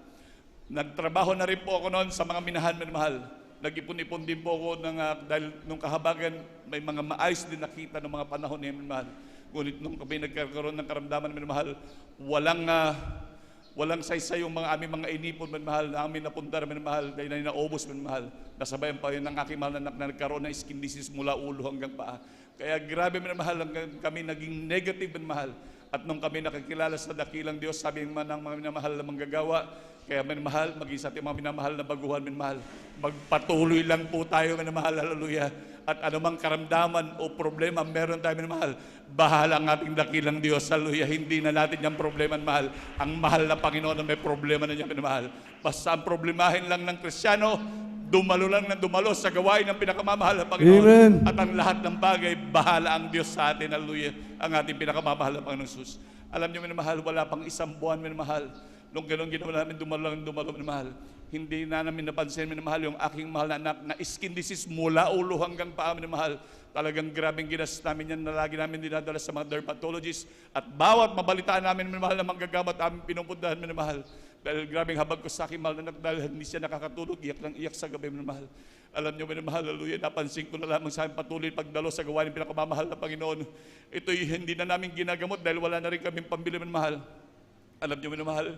Nagtrabaho na rin po ako noon sa mga minahan, minamahal. Nag-ipon-ipon din po ako dahil nung kahabagan, may mga maayos din nakita ng mga panahon niya, minamahal. Ngunit nung kami nagkaroon ng karamdaman, minamahal, walang saysay yung mga aming mga inipon, minamahal, na aming napundar, minamahal, dahil na naubos, minamahal. Nasabayan pa yun ng aking mahal na anak na nagkaroon ng skin disease mula ulo hanggang paa. Kaya grabe, minamahal, hanggang kami naging negative, minamahal. At nung kami nakakilala sa dakilang Diyos, sabi ng mga minamahal na manggagawa, kaya minamahal, maging sa ating mga minamahal na baguhan, minamahal, magpatuloy lang po tayo, minamahal, hallelujah. At anumang karamdaman o problema meron tayo, minamahal, bahala ang ating dakilang Diyos, hallelujah. Hindi na natin yung problema, minamahal. Ang mahal na Panginoon na may problema na niya, minamahal. Basta ang problemahin lang ng Kristiyano, dumalo lang ng dumalo sa gawain ng pinakamamahal na Panginoon. Amen. At ang lahat ng bagay, bahala ang Diyos sa atin, hallelujah. Ang ating pinakamamahal na Panginoon Jesus. Alam niyo, minamahal, wala pang isang buwan, minamahal. Nung gano'n ginawa namin, dumalo, minamahal. Hindi na namin napansin, minamahal, yung aking mahal na anak na skin disease mula ulo hanggang paa, minamahal. Talagang grabing ginas namin yan na lagi namin dinadala sa mga dermatologist. At bawat mabalitaan namin, minamahal, na manggagamot aming pinupuntahan, minamahal. Dahil grabing habag ko sa aking mahal na anak, dahil hindi siya nakakatulog, iyak lang iyak sa gabi, minamahal. Alam niyo, minamahal, hallelujah, napansin ko na lamang sa aming patuloy pagdalo sa gawain ng pinakamamahal na Panginoon. Ito'y hindi na namin ginagamot dahil wala na rin kaming pambili, minamahal. Alam niyo, minamahal,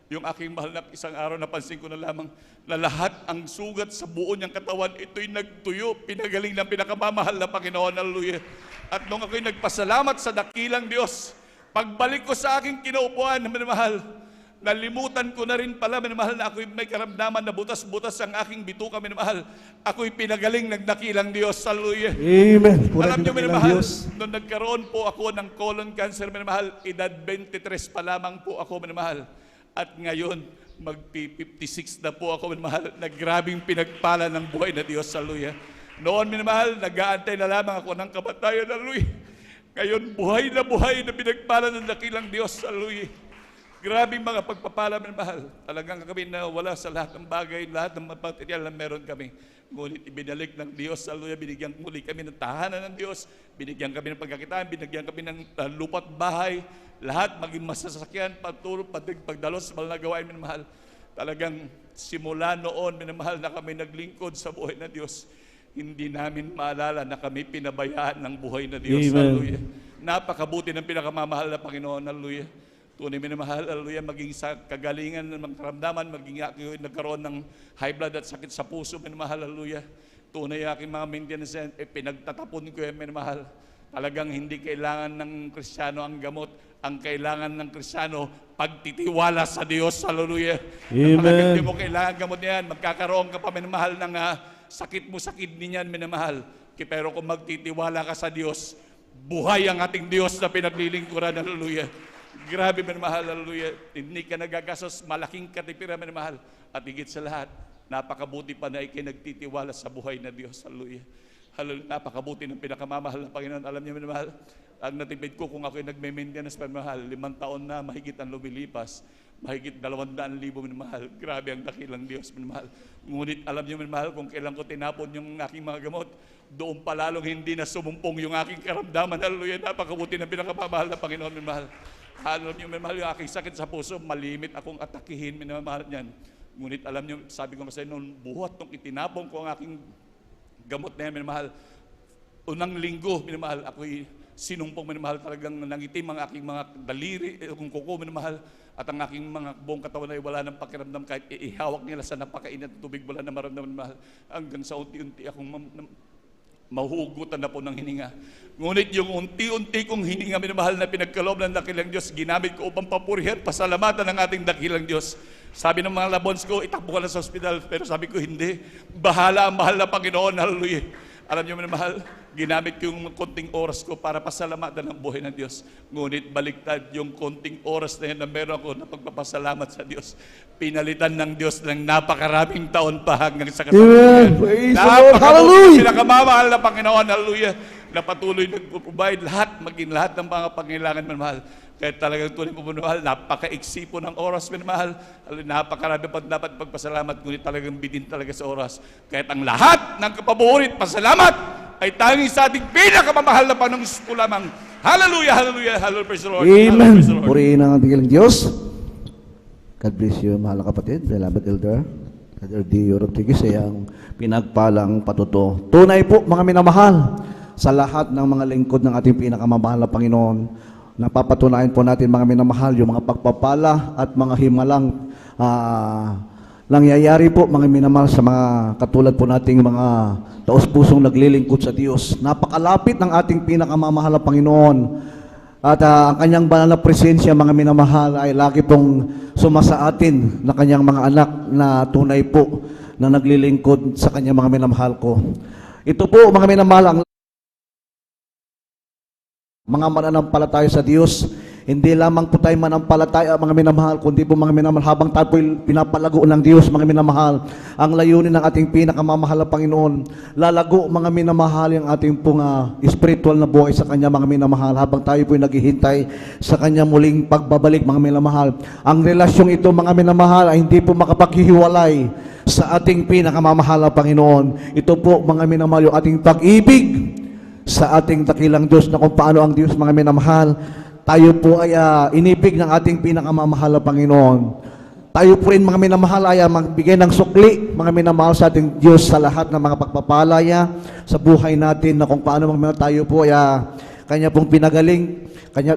yung aking mahal na isang araw, napansin ko na lamang na lahat ang sugat sa buo niyang katawan, ito'y nagtuyo, pinagaling ng pinakamamahal na Panginoon, hallelujah. At nung ako'y nagpasalamat sa dakilang Diyos, pagbalik ko sa aking kinaupuan, minamahal, nalimutan ko na rin pala, minamahal, na ako'y may karamdaman na butas-butas ang aking bituka, minamahal. Ako'y pinagaling ng dakilang Diyos, hallelujah. Amen. Alam niyo, minamahal, nung nagkaroon po ako ng colon cancer, minamahal, edad 23 pa lamang po ako, minamahal. At ngayon, magpi-56 na po ako, minamahal, na grabing pinagpala ng buhay na Diyos, hallelujah. Noon, minamahal, nag-aantay na lamang ako ng kamatayan, hallelujah. Ngayon, buhay na pinagpala ng dakilang Diyos, hallelujah. Grabe mga pagpapala, minamahal. Talagang kami na wala sa lahat ng bagay, lahat ng material na meron kami. Ngunit ibinalik ng Diyos, hallelujah, binigyan muli kami ng tahanan ng Diyos, binigyan kami ng pagkakitaan, binigyan kami ng lupa't bahay, lahat maging masasakyan, pagdalo sa mahal na gawain, minamahal. Talagang simula noon, minamahal, na kami naglingkod sa buhay na Diyos, hindi namin maalala na kami pinabayaan ng buhay na Diyos. Amen. Hallelujah. Napakabuti ng pinakamamahal na Panginoon. Hallelujah. Tunay minamahal, hallelujah, maging sa kagalingan ng mga karamdaman, maging ako nagkaroon ng high blood at sakit sa puso, minamahal, hallelujah. Tunay aking mga maintenance, pinagtatapon ko yan, minamahal. Talagang hindi kailangan ng Kristiyano ang gamot. Ang kailangan ng Kristiyano, pagtitiwala sa Diyos, hallelujah. Amen. Talagang hindi mo kailangan gamot yan. Magkakaroon ka pa, minamahal, ng sakit mo sa kidney niyan, minamahal. Pero kung magtitiwala ka sa Diyos, buhay ang ating Diyos na pinaglilingkuran, hallelujah. Grabe, minamahal, hallelujah. Hindi ka nagagastos, malaking katipiran, minamahal. At higit sa lahat, napakabuti pa na ikinagtitiwala sa buhay na Diyos, hallelujah. Hallelujah. Napakabuti ng pinakamamahal na Panginoon. Alam niyo, minamahal, ang natipid ko kung ako'y nagme-maintenance, minamahal, 5 taon na mahigit ang lumilipas, mahigit 200,000, minamahal. Grabe ang dakilang Diyos, minamahal. Ngunit alam niyo, minamahal, kung kailan ko tinapon yung aking mga gamot, doon pa lalong hindi na sumumpong yung aking karamdaman. Hallelujah. Napakabuti ng pinakamamahal na Panginoon, minamahal. Alam niyo, minamahal, yung aking sakit sa puso, malimit akong atakihin, minamahal niyan. Ngunit alam niyo, sabi ko sa inyo, noon, buhat nung itinapon ko ang aking gamot na yan, minamahal, unang linggo, minamahal, ako'y sinumpong, minamahal, talagang nangitim ang aking mga daliri, kung kuko, minamahal, at ang aking mga buong katawan ay wala ng pakiramdam, kahit ihawak nila sa napakainit na tubig, wala na maramdaman, minamahal, hanggang sa unti-unti akong mahugutan na po ng hininga. Ngunit yung unti-unti kong hininga, minamahal, na pinagkaloob ng dakilang Diyos, ginamit ko upang papurihan, pasalamatan ng ating dakilang Diyos. Sabi ng mga labons ko, itakbo ka na sa ospital. Pero sabi ko, hindi. Bahala ang mahal na Panginoon. Hallelujah. Alam niyo, minamahal, ginamit ko yung konting oras ko para pasalamatan ng buhay ng Diyos. Ngunit baliktad yung konting oras na yan na meron ako na pagpapasalamat sa Diyos. Pinalitan ng Diyos ng napakaraming taon pa hanggang sa Amen. kasalukuyan. Praise the Lord. Napakabuti Hallelujah. ng pinakamamahal na Panginoon. Hallelujah. Na patuloy nag-provide maging lahat ng mga pangailangan, minamahal. Kaya talagang tunay po, minamahal, napaka-iksi po ng oras, minamahal. Napakarami pa dapat pagpasalamat, ngunit talagang bidin talaga sa oras. Kahit ang lahat ng kapaburit, pasalamat, ay tanging sa ating pinakamamahal na Panginoon po lamang. Hallelujah, hallelujah, hallelujah, praise the Lord. Amen. Hallelujah, praise the Lord. Purihin ang ating ilang Diyos. God bless you, mahal na kapatid, beloved elder. Elder D. Rodriguez ay ang pinagpalang patuto. Tunay po, mga minamahal, sa lahat ng mga lingkod ng ating pinakamamahal na Panginoon, napapatunayan po natin, mga minamahal, yung mga pagpapala at mga himalang nangyayari po, mga minamahal, sa mga katulad po nating mga taos-pusong naglilingkod sa Diyos. Napakalapit ng ating pinakamamahal na Panginoon. At ang kanyang banal na presensya, mga minamahal, ay lagi pong sumasa atin na kanyang mga anak na tunay po na naglilingkod sa kanyang mga minamahal ko. Ito po, mga minamahal, ang mga mananampalataya sa Diyos, hindi lamang po tayo manampalataya, mga minamahal, kundi po, mga minamahal, habang tayo po pinapalago ng Diyos, mga minamahal, ang layunin ng ating pinakamamahal na Panginoon, lalago, mga minamahal, yung ating pong spiritual na buhay sa Kanya, mga minamahal, habang tayo po naghihintay sa Kanya muling pagbabalik, mga minamahal. Ang relasyong ito, mga minamahal, ay hindi po makapaghihiwalay sa ating pinakamamahal na Panginoon. Ito po, mga minamahal, yung ating pag-ibig sa ating dakilang Diyos, na kung paano ang Diyos, mga minamahal, tayo po ay inibig ng ating pinakamamahal na Panginoon. Tayo po rin, mga minamahal, ay magbigay ng sukli, mga minamahal, sa ating Diyos sa lahat ng mga pagpapalaya sa buhay natin, na kung paano, mga minamahal, tayo po ay Kanya pong pinagaling,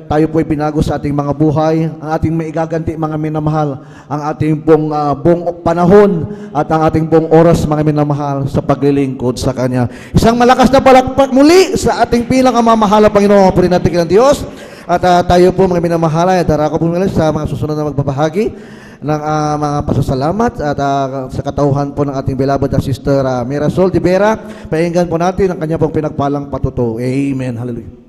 tayo po ay binago sa ating mga buhay, ang ating maigaganti, mga minamahal, ang ating pong buong panahon at ang ating buong oras, mga minamahal, sa paglilingkod sa Kanya. Isang malakas na palakpak muli sa ating pinakamamahal na Panginoon. Puri natin ng Diyos. At tayo po, mga minamahal, ay darako po sa mga susunod na magbabahagi ng mga pasasalamat at sa katauhan po ng ating beloved na Sister Mirasol de Vera. Pakinggan po natin ang kanya pong pinagpalang patuto. Amen. Hallelujah.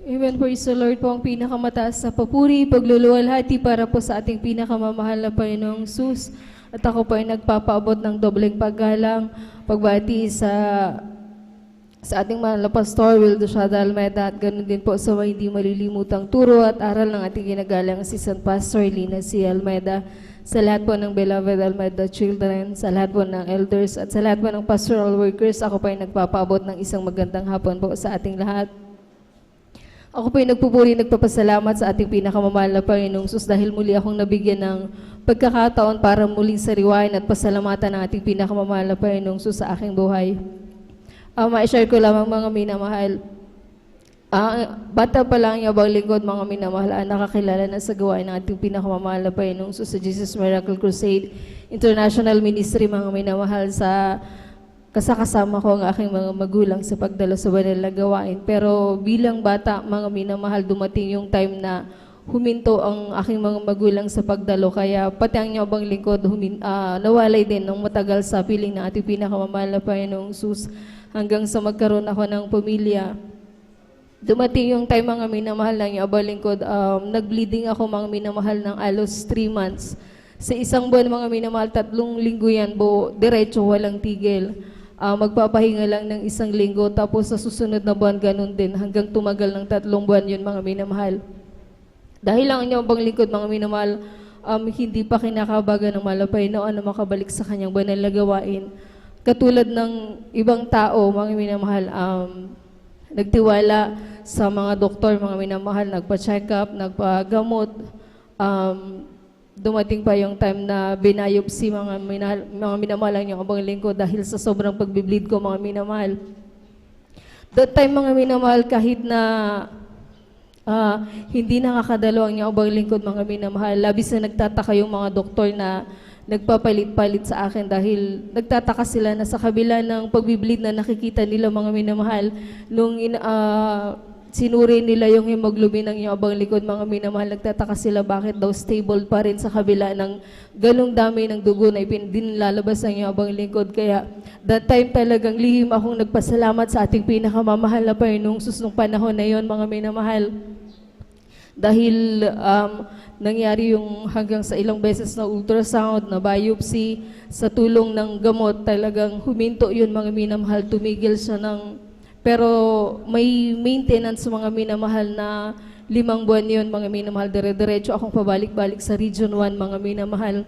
Amen. Praise the Lord po, ang pinakamataas sa papuri, pagluluwalhati para po sa ating pinakamamahal na Panginoong Sus. At ako po ay nagpapaabot ng dobleng paggalang, pagbati sa sa ating mahal na Pastor Wildo Shada Almeida at ganoon din po sa mga hindi malilimutang turo at aral ng ating ginagalang Assistant Pastor Lina C. Almeida, sa lahat po ng Beloved Almeida Children, sa lahat po ng elders at sa lahat po ng pastoral workers, ako po ay nagpapaabot ng isang magandang hapon po sa ating lahat. Ako po ay nagpupuri, nagpapasalamat sa ating pinakamamahal na Panginoong Sus dahil muli akong nabigyan ng pagkakataon para muling sariwain at pasalamatan ng ating pinakamamahal na Panginoong Sus sa aking buhay. Ma-share ko lamang mga minamahal. Bata pa lang yung abang lingkod, mga minamahal, nakakilala na sa gawain ng ating pinakamamahal na Panginoong Sus sa Jesus Miracle Crusade International Ministry, mga minamahal, sa kasakasama ko ang aking mga magulang sa pagdalo sa banal na gawain. Pero bilang bata, mga minamahal, dumating yung time na huminto ang aking mga magulang sa pagdalo. Kaya pati ang abang lingkod nawalay din ng matagal sa piling ng ating pinakamamahal na Panginoong Sus hanggang sa magkaroon ako ng pamilya. Dumating yung time, mga minamahal, ng abang lingkod, nag-bleeding ako, mga minamahal, ng alos 3 months. Sa isang buwan, mga minamahal, 3 linggo yan, diretso, walang tigil. Magpapahinga lang ng 1 linggo, tapos sa susunod na buwan, ganun din, hanggang tumagal ng 3 buwan yun, mga minamahal. Dahil lang ang abang lingkod, mga minamahal, hindi pa kinakabaga ng malapay noon na makabalik sa kanyang banal na gawain. Katulad ng ibang tao, mga minamahal, nagtiwala sa mga doktor, mga minamahal, nagpa-check up, nagpa-gamot. Dumating pa yung time na binayopsi, mga minamahal, ang yung abang lingkod dahil sa sobrang pagbibleed ko, mga minamahal. That time, mga minamahal, kahit na hindi nakakadalo ang abang lingkod, mga minamahal, labis na nagtataka yung mga doktor na nagpapalit-palit sa akin dahil nagtataka sila na sa kabila ng pagbibleed na nakikita nila, mga minamahal, nung sinuri nila yung hemoglobin ng abang likod, mga minamahal, nagtataka sila bakit daw stable pa rin sa kabila ng ganong dami ng dugo na ipinlalabas ng abang lingkod. Kaya that time talagang lihim akong nagpasalamat sa ating pinakamamahal na Panginoong Sus nung panahon na yon, mga minamahal. Dahil nangyari yung hanggang sa ilang beses na ultrasound, na biopsy, sa tulong ng gamot, talagang huminto yun, mga minamahal, tumigil siya ng... Pero may maintenance, mga minamahal, na 5 buwan yun, mga minamahal, dire-diretso akong pabalik-balik sa Region 1, mga minamahal.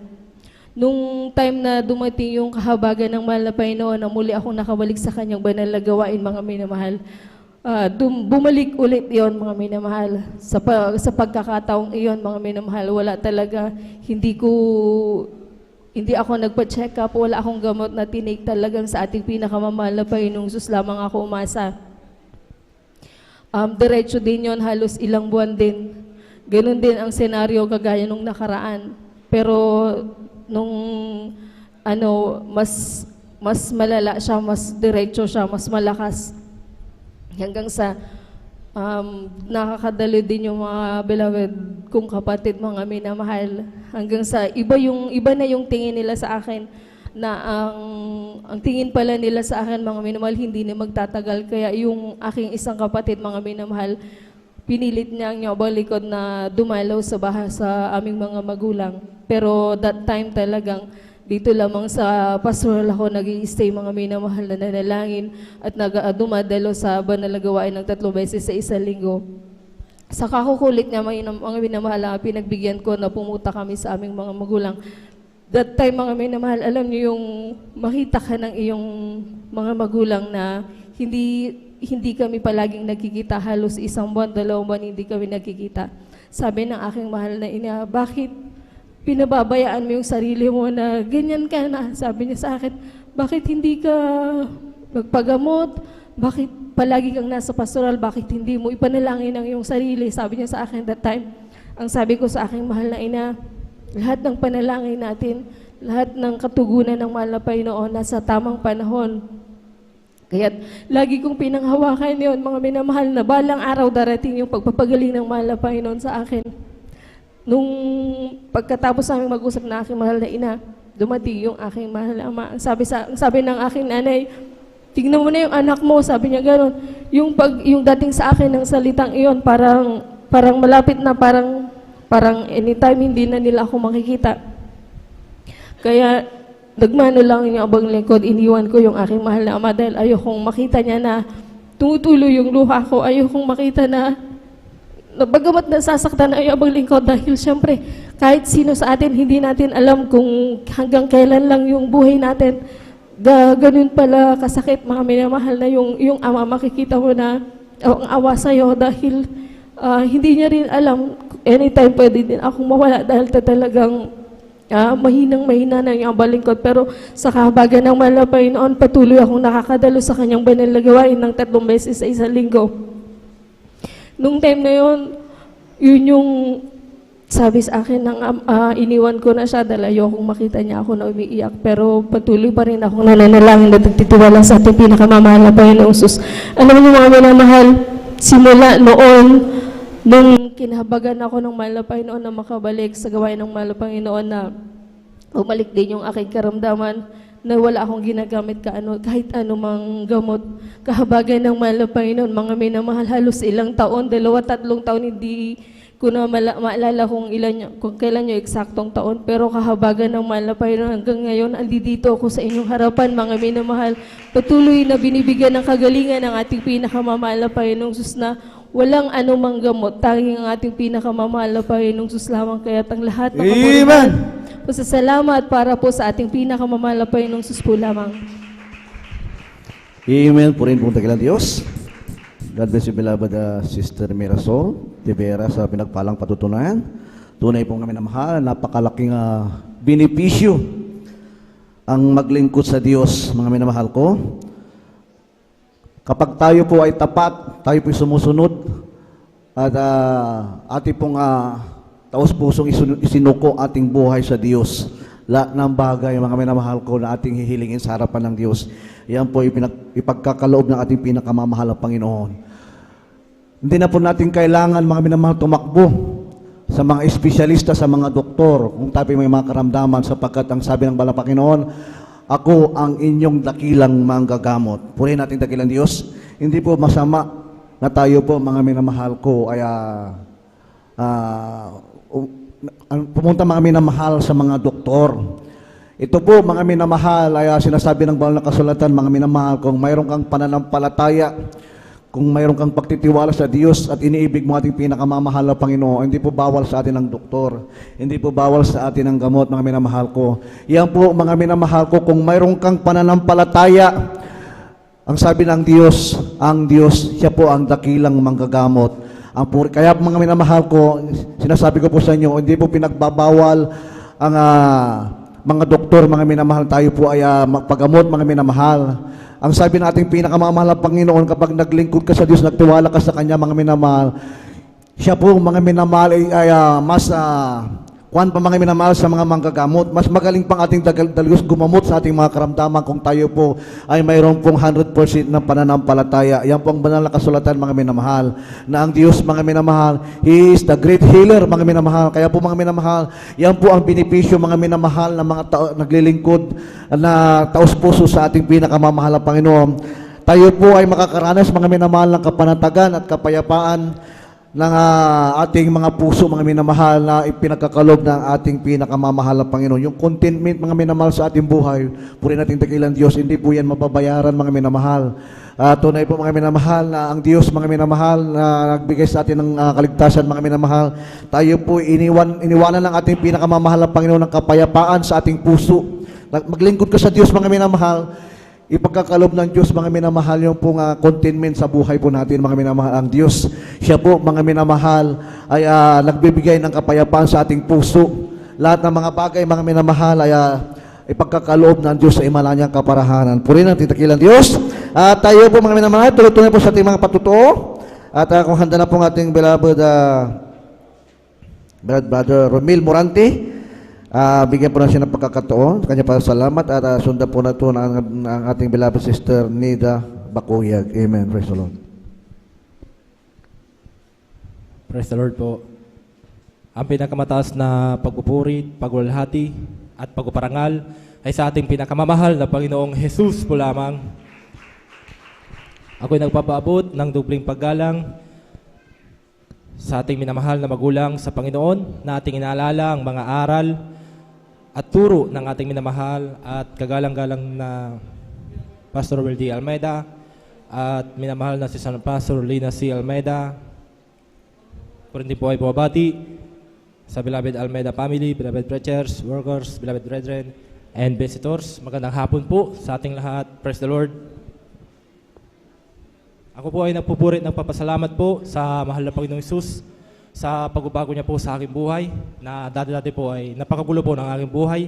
Nung time na dumating yung kahabagan ng mahal na Panginoon na muli akong nakabalik sa kanyang banal na gawain, mga minamahal, bumalik ulit yon, mga minamahal. Sa pagkakataong iyon, mga minamahal, wala talaga, hindi ako nagpa-check up, wala akong gamot na tinake, talagang sa ating pinakamamahal na Panginoong Sus lamang ako umasa. Diretso din yon, halos ilang buwan din. Ganun din ang senaryo kagaya nung nakaraan. Pero nung mas malala siya, mas diretso siya, mas malakas. Hanggang sa nakakadalo din yung mga beloved kong kapatid, mga minamahal. Hanggang sa iba na yung tingin nila sa akin, na ang tingin pala nila sa akin, mga minamahal, hindi na magtatagal. Kaya yung aking isang kapatid, mga minamahal, pinilit niya ang abang likod na dumalaw sa bahay sa aming mga magulang. Pero that time talagang dito lamang sa pastoral ako nag-i-stay, mga minamahal, na nanalangin at dumadalo sa banal na gawain ng 3 beses sa 1 linggo. Sa kakukulit niya, mga minamahal, pinagbigyan ko na pumunta kami sa aming mga magulang. That time, mga minamahal, alam niyo yung makita ka ng iyong mga magulang na hindi kami palaging nagkikita, halos 1 buwan, 2 buwan hindi kami nagkikita. Sabi ng aking mahal na ina, bakit pinababayaan mo yung sarili mo na ganyan ka na? Sabi niya sa akin, bakit hindi ka magpagamot? Bakit palagi kang nasa pastoral? Bakit hindi mo ipanalangin ang iyong sarili? Sabi niya sa akin that time. Ang sabi ko sa aking mahal na ina, lahat ng panalangin natin, lahat ng katugunan ng mahal na Panginoon nasa tamang panahon. Kaya lagi kong pinanghawakan yun, mga minamahal, na balang araw darating yung pagpapagaling ng mahal na Panginoon sa akin. Nung pagkatapos namin mag-usap na aking mahal na ina, dumating yung aking mahal na ama. Ang sabi ng aking nanay, tignan mo na yung anak mo, sabi niya gano'n. Yung dating sa akin ng salitang iyon, parang malapit na, parang anytime hindi na nila ako makikita. Kaya nagmano lang yung abang lingkod, iniwan ko yung aking mahal na ama dahil ayokong makita niya na tumutuloy yung luha ko. Ayokong makita na bagamat nasasaktan ay abang lingkod dahil syempre kahit sino sa atin hindi natin alam kung hanggang kailan lang yung buhay natin. Ganun pala kasakit mga minamahal na yung ama makikita mo na ang awa sa'yo dahil hindi niya rin alam anytime pwede din akong mawala dahil talagang mahina na yung balingkod. Pero sa kahabagan ng mahal na Panginoon, patuloy akong nakakadalo sa kanyang banal na gawain ng 3 beses sa isang linggo. Nung time na yun yung sabi sa akin ng iniwan ko na siya dahil ayokong makita niya ako na umiiyak. Pero patuloy pa rin akong nananalangin at nagtitiwala sa ating pinakamamahal na Panginoong Sus. Alam niyo mga minamahal, simula noon, nung kinahabagan ako ng mahal na Panginoon na makabalik sa gawain ng mahal na Panginoon na umalik din yung aking karamdaman, na wala akong ginagamit kahit anumang gamot. Kahabagan ng mahal na Panginoon, mga minamahal, halos ilang taon, 2-3 taon, hindi ko na maalala kung kailan yung eksaktong taon. Pero kahabagan ng mahal na Panginoon, hanggang ngayon, andito ako sa inyong harapan, mga minamahal. Patuloy na binibigyan ng kagalingan ng ating pinakamamahal na Panginoong Sus na walang anumang gamot. Tanging ang ating pinakamamahal na Panginoong Sus lamang. Kaya't ang lahat ng Amen! pasasalamat para po sa ating pinakamamahal na Panginoong Sus po lamang. Amen. Purihin pong dakilang Diyos. God bless you, beloved Sister Mirasol Tivera, sa pinagpalang patutunayan. Tunay pong kami na mahal, napakalaking benepisyo ang maglingkod sa Diyos, mga minamahal ko. Kapag tayo po ay tapat, tayo po ay sumusunod, at ating pong taos-pusong isinuko ating buhay sa Diyos. Lahat ng bagay, mga minamahal ko, na ating hihilingin sa harapan ng Diyos, yan po ipagkakaloob ng ating pinakamamahal na Panginoon. Hindi na po natin kailangan, mga minamahal, tumakbo sa mga espesyalista, sa mga doktor, kung tayo may mga karamdaman, sapagkat ang sabi ng Banal na Panginoon, ako ang inyong dakilang manggagamot. Purihin natin dakilang Diyos. Hindi po masama na tayo po, mga minamahal ko, ay pumunta, mga minamahal, sa mga doktor. Ito po, mga minamahal, ay sinasabi ng Banal na Kasulatan, mga minamahal, kung mayroon kang pananampalataya, kung mayroon kang pagtitiwala sa Diyos at iniibig mo ating pinakamamahal na Panginoon, hindi po bawal sa atin ang doktor, hindi po bawal sa atin ang gamot, mga minamahal ko. Yan po, mga minamahal ko, kung mayroon kang pananampalataya, ang sabi ng Diyos, ang Diyos, siya po ang dakilang manggagamot. Kaya mga minamahal ko, sinasabi ko po sa inyo, hindi po pinagbabawal ang mga doktor, mga minamahal, tayo po ay magpagamot, mga minamahal. Ang sabi ng ating pinakamamahal na Panginoon, kapag naglingkod ka sa Diyos, nagtiwala ka sa Kanya, mga minamahal, siya po, mga minamahal, ay mas kuwan pa, mga minamahal, sa mga manggagamot. Mas magaling pang ating Diyos gumamot sa ating mga karamdaman kung tayo po ay mayroon pong 100% ng pananampalataya. Yan po ang Banal na Kasulatan, mga minamahal, na ang Diyos, mga minamahal, He is the great healer, mga minamahal. Kaya po, mga minamahal, yan po ang benepisyo, mga minamahal, na mga naglilingkod na taos-puso sa ating pinakamamahal na Panginoon. Tayo po ay makakaranas, mga minamahal, ng kapanatagan at kapayapaan ng ating mga puso, mga minamahal, na ipinagkakalob ng ating pinakamamahal na Panginoon. Yung contentment, mga minamahal, sa ating buhay, purihin natin dakilang Diyos, hindi po yan mababayaran, mga minamahal. Tunay po, mga minamahal, na ang Diyos, mga minamahal, na nagbigay sa atin ng kaligtasan, mga minamahal, tayo po iniwanan ng ating pinakamamahal na Panginoon ng kapayapaan sa ating puso. Maglingkod ka sa Diyos, mga minamahal, ipagkakalob ng Diyos, mga minamahal, yung pong contentment sa buhay po natin, mga minamahal. Ang Diyos, siya po, mga minamahal, ay nagbibigay ng kapayapaan sa ating puso. Lahat ng mga bagay, mga minamahal, ay ipagkakaloob ng Diyos sa imala niyang kaparahanan. Purihin natin dakilang Diyos. Tayo po, mga minamahal, tuloy-tuloy po sa ating mga patutuo. At kung handa na po ang ating beloved Brother Romil Morante, bigyan po na siya ng pagkakataon. Kanya pa salamat at sundan po na ito ng ating beloved Sister Nida Bakuyag. Amen. Praise the Lord. Praise the Lord po. Ang pinakamataas na pagpupuri, pagwalhati at pagpaparangal ay sa ating pinakamamahal na Panginoong Jesus po lamang. Ako'y nagpapaabot ng dubling paggalang sa ating minamahal na magulang sa Panginoon, na ating inaalala ang mga aral at turo ng ating minamahal at kagalang-galang na Pastor Weldy Almeida, at minamahal na si San Pastor Lina C. Almeida. Kung hindi po ay bumabati sa Beloved Almeida family, beloved preachers, workers, beloved brethren, and visitors. Magandang hapon po sa ating lahat. Praise the Lord. Ako po ay nagpapasalamat po sa mahal na Panginoong Hesus sa pagbabago niya po sa aking buhay, na dati-dati po ay napakagulo po ng aking buhay.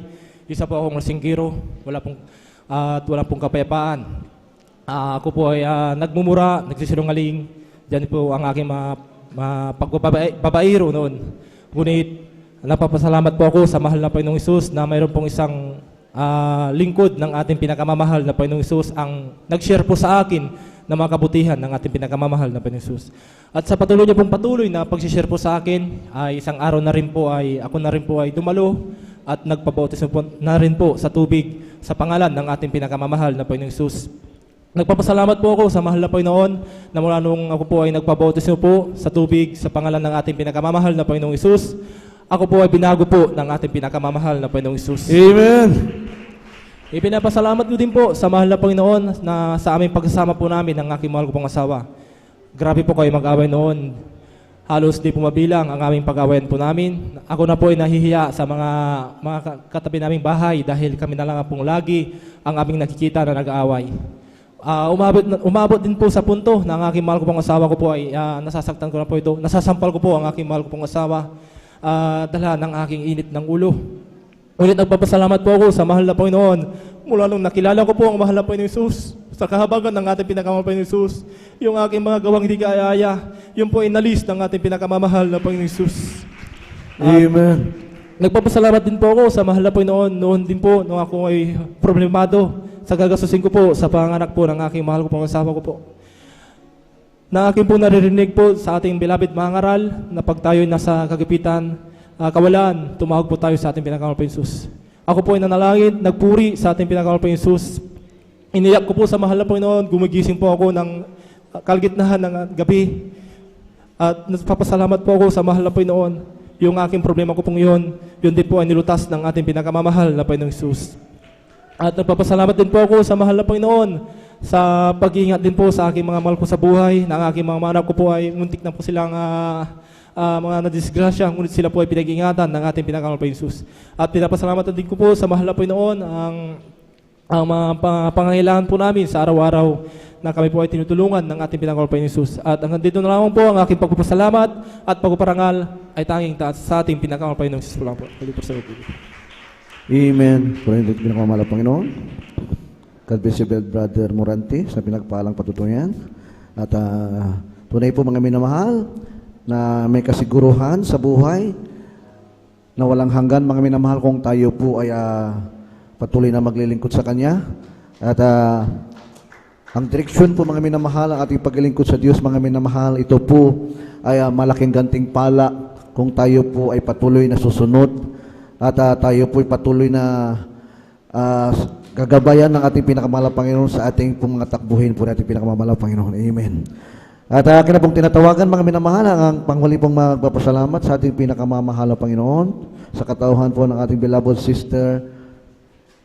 Isa po akong lasinggiro, wala pong kapayapaan. Ako po ay nagmumura, nagsisinungaling. Diyan po ang aking pagbabairo noon. Ngunit napapasalamat po ako sa mahal na Panginoong Hesus na mayroon pong isang lingkod ng ating pinakamamahal na Panginoong Hesus ang nag-share po sa akin na mga kabutihan ng ating pinakamamahal na Panginoong Hesus. At sa patuloy niya pong patuloy na pag-share po sa akin, ay isang araw na rin po ay ako na rin po ay dumalo at nagpabautismo po na rin po sa tubig sa pangalan ng ating pinakamamahal na Panginoong Hesus. Nagpapasalamat po ako sa mahal na Panginoon na mula nung ako po ay nagpabautismo po sa tubig sa pangalan ng ating pinakamamahal na Panginoong Hesus, ako po ay binago po ng ating pinakamamahal na Panginoong Hesus. Amen. Ipinapasalamat ko din po sa mahal na Panginoon na sa aming pagsasama po namin ng aking mahal ko pong asawa. Grabe po kayo mag-away noon. Halos di po mabilang ang aming pag-awayan po namin. Ako na po ay nahihiya sa mga katabi naming bahay dahil kami na lang pong lagi ang aming nakikita na nag-aaway. Umabot din po sa punto na ang aking mahal ko pong asawa ko po ay nasasaktan ko na po ito. Nasasampal ko po ang aking mahal ko pong asawa dala ng aking init ng ulo. Ulit nagpapasalamat po ako sa mahal na Panginoon mula nung nakilala ko po ang mahal na Panginoon Hesus sa kahabagan ng ating pinakamamahal na Panginoon Hesus. Yung aking mga gawang hindi kaaya, yun po ay nalis ng ating pinakamamahal na Panginoon Hesus. Amen. Nagpapasalamat din po ako sa mahal na Panginoon noon din po nung ako ay problemado sa gagastusin ko po sa panganak po ng aking mahal ko pong asawa ko po. Na aking po naririnig po sa ating beloved mga ngaral na pag tayo nasa kagipitan, kawalan, tumawag po tayo sa ating pinakamamahal na Hesus. Ako po ay nanalangin, nagpuri sa ating pinakamamahal na Hesus. Iniyak ko po sa mahal na Panginoon, gumigising po ako ng kalgitnahan ng gabi. At nagpapasalamat po ako sa mahal na Panginoon. Yung aking problema ko pong yun din po ay nilutas ng ating pinakamamahal na Panginoong Hesus. At nagpapasalamat din po ako sa mahal na Panginoon sa pag-iingat din po sa aking mga mahal ko sa buhay, na ang aking mga anak ko po ay muntik na po silang mga nadisgrasya, ngunit sila po ay pinag-ingatan ng ating pinakamamahal na Hesus. At pinapasalamat din ko po sa mahal na Panginoon ang mga pangangailangan po namin sa araw-araw na kami po ay tinutulungan ng ating pinakamamahal na Hesus. At hanggang dito na lamang po ang aking pagpapasalamat at pagpaparangal ay tanging taas sa ating pinakamamahal na Hesus po lang po. Amen. Purihin natin pinakamamahal na Panginoon. God bless you, Brother Morante, sa pinagpalang patutunyan. At tunay po mga minamahal na may kasiguruhan sa buhay na walang hanggan, mga minamahal, kung tayo po ay patuloy na maglilingkod sa Kanya. At ang direksyon po, mga minamahal, ang ating paglilingkod sa Diyos, mga minamahal, ito po ay malaking gantimpala kung tayo po ay patuloy na susunod at tayo po ay patuloy na gagabayan ng ating pinakamahal na Panginoon sa ating pong mga takbuhin po natin pinakamahal na Panginoon. Amen. At akin na pong tinatawagan, mga minamahal, ang panghuli pong magpapasalamat sa ating pinakamamahal na Panginoon sa katauhan po ng ating beloved sister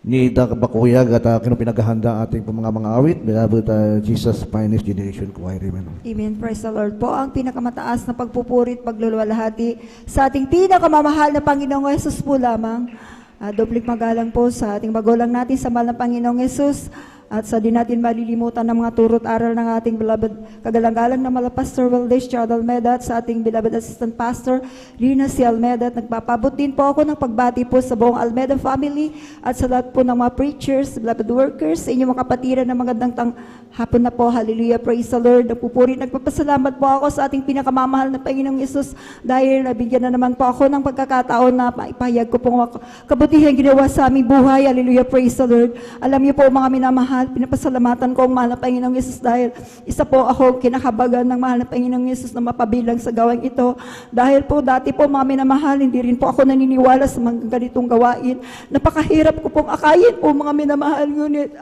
Nida Bakuyag at akin na pinaghahanda ating pong mga awit, beloved Jesus Finest Generation Choir. Amen. Amen. Praise the Lord po. Ang pinakamataas na pagpupurit, pagluluwalhati sa ating pinakamamahal na Panginoong Hesus po lamang. Doblik magalang po sa ating magulang natin sa mahal na Panginoong Hesus. At sa di natin malilimutan ng mga turot aral ng ating beloved kagalang-galang na mala Pastor Valdez Chad Almeida at sa ating beloved Assistant Pastor Rina C. Almeida. At nagpapabot din po ako ng pagbati po sa buong Almeida family at sa lahat po ng mga preachers, beloved workers, inyong mga kapatiran na magandang hapon na po. Hallelujah, praise the Lord. Nagpupuri, nagpapasalamat po ako sa ating pinakamamahal na Panginoong Hesus dahil nabigyan na naman po ako ng pagkakataon na maipahayag ko po kabutihan ginawa sa aming buhay. Hallelujah, praise the Lord. Alam niyo po mga minamahal, pinapasalamatan ko ang mahal na Panginoong Hesus dahil isa po ako kinakabagan ng mahal na Panginoong Hesus na mapabilang sa gawang ito. Dahil po dati po mga minamahal, hindi rin po ako naniniwala sa mga ganitong gawain. Napakahirap ko pong akayin po mga minamahal, ngunit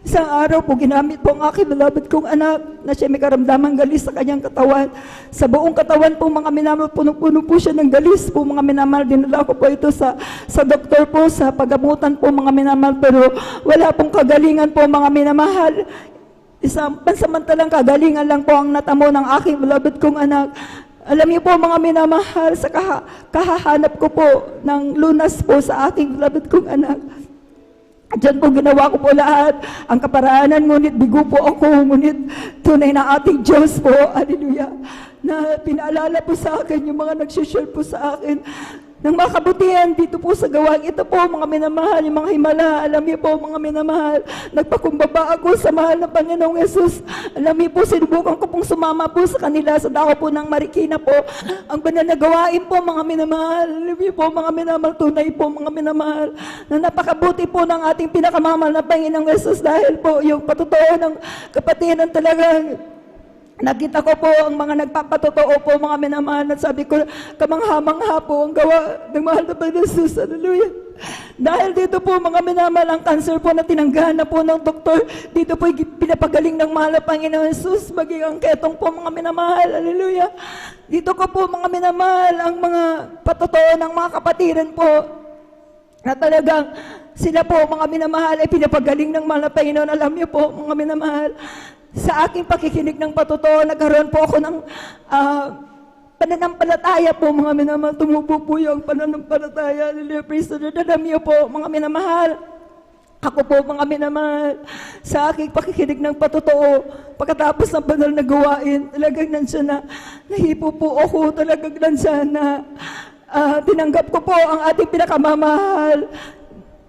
isang araw po, ginamit po ang aking beloved kong anak na siya may karamdamang galis sa kanyang katawan. Sa buong katawan po, mga minamahal, puno-puno po siya ng galis po, mga minamahal. Dinala ko po ito sa doktor po, sa pagamutan po, mga minamahal. Pero wala pong kagalingan po, mga minamahal. isang pansamantalang kagalingan lang po ang natamo ng aking beloved kong anak. Alam niyo po mga minamahal, sa kahahanap ko po ng lunas po sa aking beloved kong anak. Diyan po ginawa ko po lahat ang kaparaanan, ngunit bigo po ako, ngunit tunay na ating Diyos po, hallelujah, na pinaalala po sa akin yung mga nag-share po sa akin ng mga kabutihan dito po sa gawang ito po, mga minamahal, yung mga himala. Alam niyo po mga minamahal, nagpakumbaba ako sa mahal na Panginoong Yesus. Alam niyo po, sinubukan ko pong sumama po sa kanila sa dako po ng Marikina po. Ang banal na gawain po mga minamahal. Alam niyo po mga minamahal, tunay po mga minamahal, na napakabuti po ng ating pinakamamahal na Panginoong Yesus, dahil po yung patotoo ng kapatiran talagang nakita ko po ang mga nagpapatotoo po mga minamahal, at sabi ko, kamangha-mangha po ang gawa ng mahal na Panginoon Jesus. Hallelujah. Dahil dito po mga minamahal, ang cancer po na tinanggahan na po ng doktor, dito po pinapagaling ng mahal na Panginoon Jesus, maging ang ketong po mga minamahal. Hallelujah. Dito ko po mga minamahal ang mga patotoo ng mga kapatiran po, na talagang sila po mga minamahal ay pinapagaling ng mahal na Panginoon. Alam niyo po mga minamahal, sa aking pakikinig ng patotoo, nagkaroon po ako ng pananampalataya po mga minamahal. Tumubo po yung pananampalataya. Hallelujah, praise the Lord. Alam niyo po mga minamahal, ako po mga minamahal, sa aking pakikinig ng patotoo, pagkatapos ng banal na gawain, talagang nandiyan na, nahipo po ako, talagang nandiyan na tinanggap ko po ang ating pinakamamahal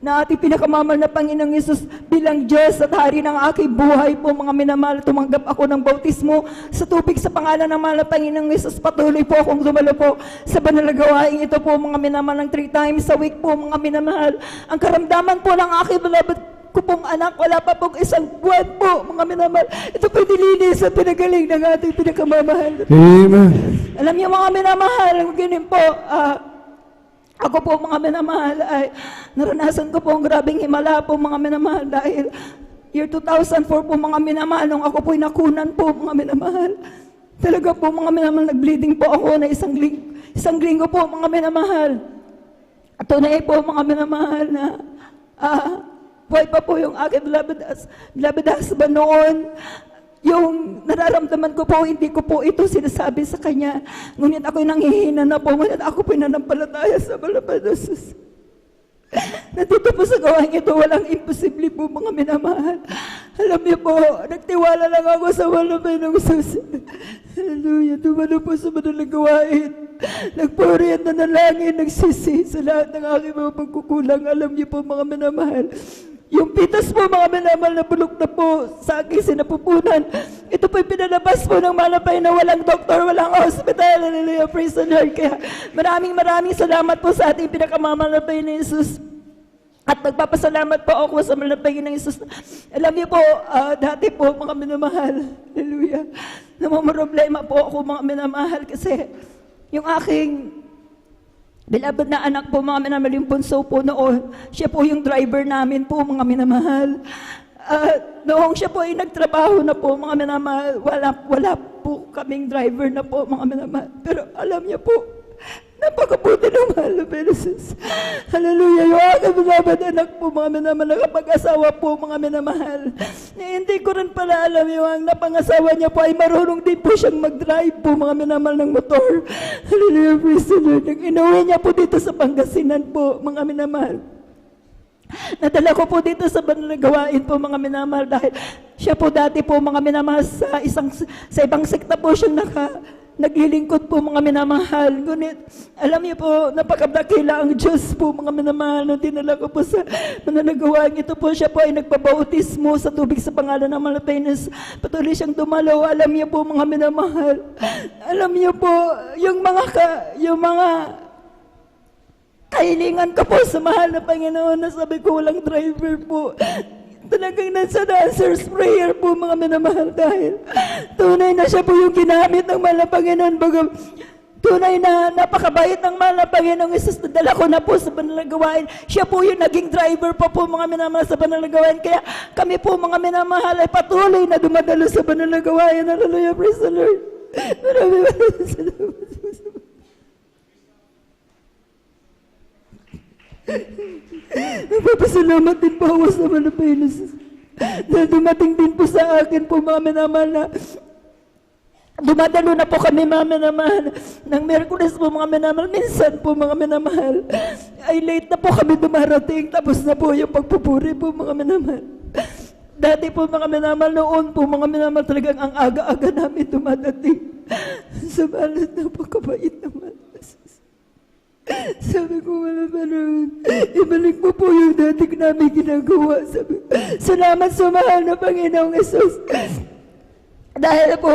na ating pinakamamahal na Panginoong Yesus bilang Diyos at Hari ng aking buhay po mga minamahal. Tumanggap ako ng bautismo sa tubig sa pangalan ng mahal na Panginoong Yesus. Patuloy po akong dumalo po sa banal na gawain ito po mga minamahal, ng 3 times a week po mga minamahal. Ang karamdaman po ng aking beloved ko pong anak, wala pa pong 1 buwan po mga minamahal. Ito po nilinis at pinagaling ng ating pinakamamahal. Amen. Alam niyo mga minamahal, ganyan po, ako po mga minamahal ay naranasan ko po ang grabing himala po mga minamahal, dahil year 2004 po mga minamahal, nung ako po'y nakunan po mga minamahal. Talaga po mga minamahal, nag-bleeding po ako na isang linggo po mga minamahal. At tunay po mga minamahal na buhay pa po yung aking beloved husband noon. Yung nararamdaman ko po, hindi ko po ito sinasabi sa kanya. Ngunit ako'y nanghihina na po, ngunit ako po'y nanampalataya sa Malapadosus. Nandito po sa gawain ito, walang imposible po mga minamahal. Alam niyo po, nagtiwala lang ako sa Malapadosus. Hallelujah, dumalo po sa madalang gawain. Nagpuri at nanalangin, nagsisi sa lahat ng aking mga pagkukulang. Alam niyo po mga minamahal, yung pitas po mga minamahal na bulok na po sa aking sinapupunan, ito po'y pinalabas po ng malapay na walang doktor, walang hospital. Hallelujah, praise the Lord. Kaya maraming salamat po sa ating pinakamamahal na Panginoon Jesus. At nagpapasalamat po ako sa mahal na Panginoon Jesus. Alam niyo po, dati po mga minamahal, hallelujah, namumroblema po ako mga minamahal, kasi yung aking beloved na anak po mga minamahal, yung punso po noon, siya po yung driver namin po mga minamahal. Noong siya po ay nagtrabaho na po mga minamahal, wala po kaming driver na po mga minamahal. Pero alam niya po, napakabuti ng mahal na Jesus. Hallelujah, yung aking beloved anak po mga minamahal, nakapag-asawa po mga minamahal. Hindi ko rin pala alam yung ang napangasawa niya po ay marunong din po siyang mag-drive po mga minamahal ng motor. Hallelujah, praise the Lord. Nang inuwi niya po dito sa Pangasinan po mga minamahal, nadala ko po dito sa banal na gawain po mga minamahal, dahil siya po dati po mga minamahal sa ibang sekta po siyang naglilingkod po mga minamahal. Ngunit alam niyo po, napakadakila ang Diyos po mga minamahal. Nung dinala ko po sa mananagawa ito po, siya po ay nagpabautismo sa tubig sa pangalan ng Malapenes. Patuloy siyang dumalaw. Alam niyo po mga minamahal, alam niyo po yung mga kahilingan ko po sa mahal na Panginoon, na sabi ko walang driver po, talagang nasa answers prayer po mga minamahal, dahil tunay na siya po yung ginamit ng mahal na Panginoon. Tunay na napakabait ng mahal na Panginoong Jesus. Nadala ko na po sa banal na gawain. Siya po yung naging driver pa po mga minamahal sa banal na gawain. Kaya kami po mga minamahal ay patuloy na dumadalo sa banal na gawain. Hallelujah, praise the Lord. Maraming salamat. Nagpapasalamat din po ako sa Malapenes. na dumating din po sa akin po mga minamahal na dumadalo na po kami mga minamahal ng Miyerkules po mga minamahal. Minsan po mga minamahal ay late na po kami dumarating, tapos na po yung pagpupuri po mga minamahal. Dati po mga minamahal, noon po mga minamahal, talagang ang aga-aga namin dumadating. Subalit na po, kabait naman. Sabi ko, wala pa noon. Ibalik mo po yung dating namin ginagawa. Sabi, salamat sa mahal na Panginoong Yesus. Dahil po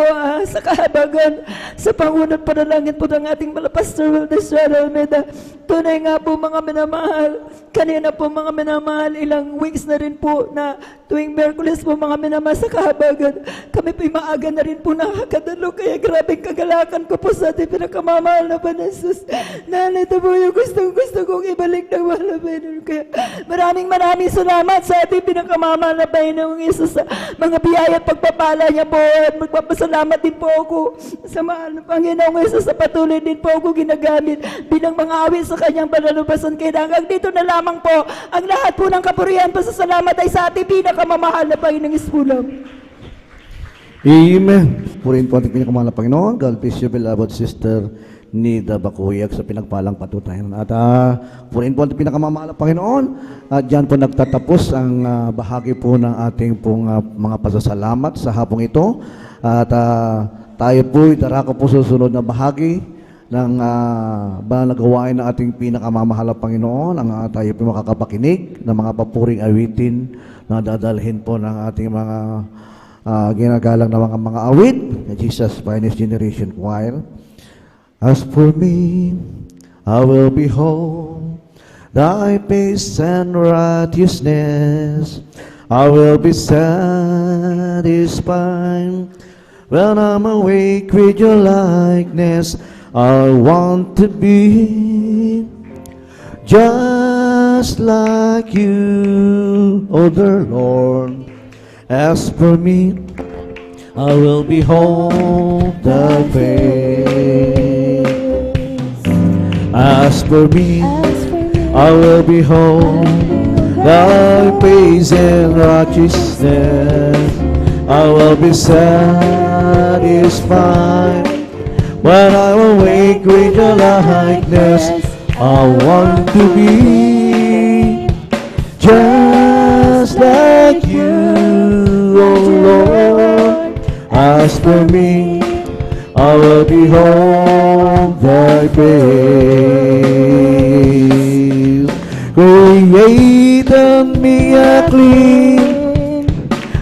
sa kahabagan, sa pangunat panalangin po ng ating Pastor Wilders Almeida, tunay nga po mga minamahal, kanina po mga minamahal, ilang weeks na rin po na tuwing Miyerkules po mga minamahal sa kahabagan, kami po maaga na rin po nakakadalo, kaya grabing kagalakan ko po sa ating pinakamamahal na Panasus. Dahil ito po yung gustong-gusto kong ibalik ng mahal na Panginoon. Kaya maraming salamat sa ating pinakamamahal na Panginoong Yesus sa mga biyaya at pagpapala niya po. At magpapasalamat din po ako sa mahal na Panginoong Yesus sa patuloy din po ako ginagamit bilang mga awit sa kanyang panalubasan. Kaya hanggang dito na lamang po ang lahat po ng kapurihan, pasasalamat ay sa ating pinakamamahal na Panginoong Yesus po lang. Amen. Purihin po ating pinakamahal na Panginoon. God bless you, beloved sister Nida Bakuyag, sa pinagpalang patutayan. At purihin po ating pinakamamahal na Panginoon. At dyan po nagtatapos ang bahagi po ng ating pong mga pasasalamat sa hapong ito. At tayo po itarako po sa susunod na bahagi ng banal na gawain ng ating pinakamamahal na Panginoon. Ang tayo po makakapakinig ng mga papuring awitin na dadalhin po ng ating mga ginagalang na mga awit na Jesus Finest Generation Choir. As for me, I will behold thy face and righteousness. I will be satisfied when I'm awake with your likeness. I want to be just like you, O dear Lord. As for me, I will behold thy face. As for me, I will behold thy face and righteousness. I will be satisfied when I awake with your likeness. I want to be just like you, O Lord. As for me, I will behold thy face. Create in me a clean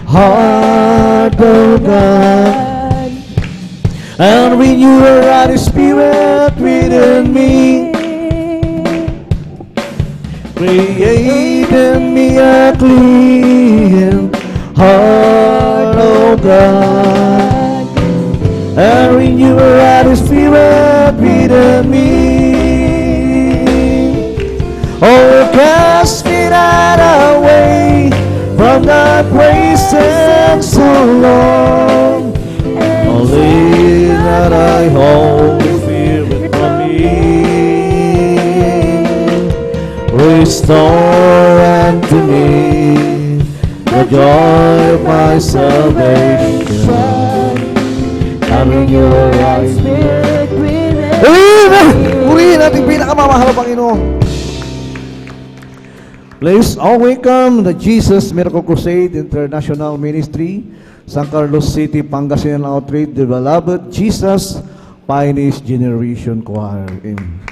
heart, O God, and renew a right spirit within me. Create in me a clean heart, O God, and renew a right spirit within me. Oh, cast me not away from thy presence so long. Only that I Holy Spirit from me. Restore unto me the joy of my salvation. Having your right spirit within. Amen! Purihin natin pinakamamahal na Panginoon. Please all welcome the Jesus Miracle Crusade International Ministry, San Carlos City, Pangasinan Outreach, the beloved Jesus Finest Generation Choir. Amen.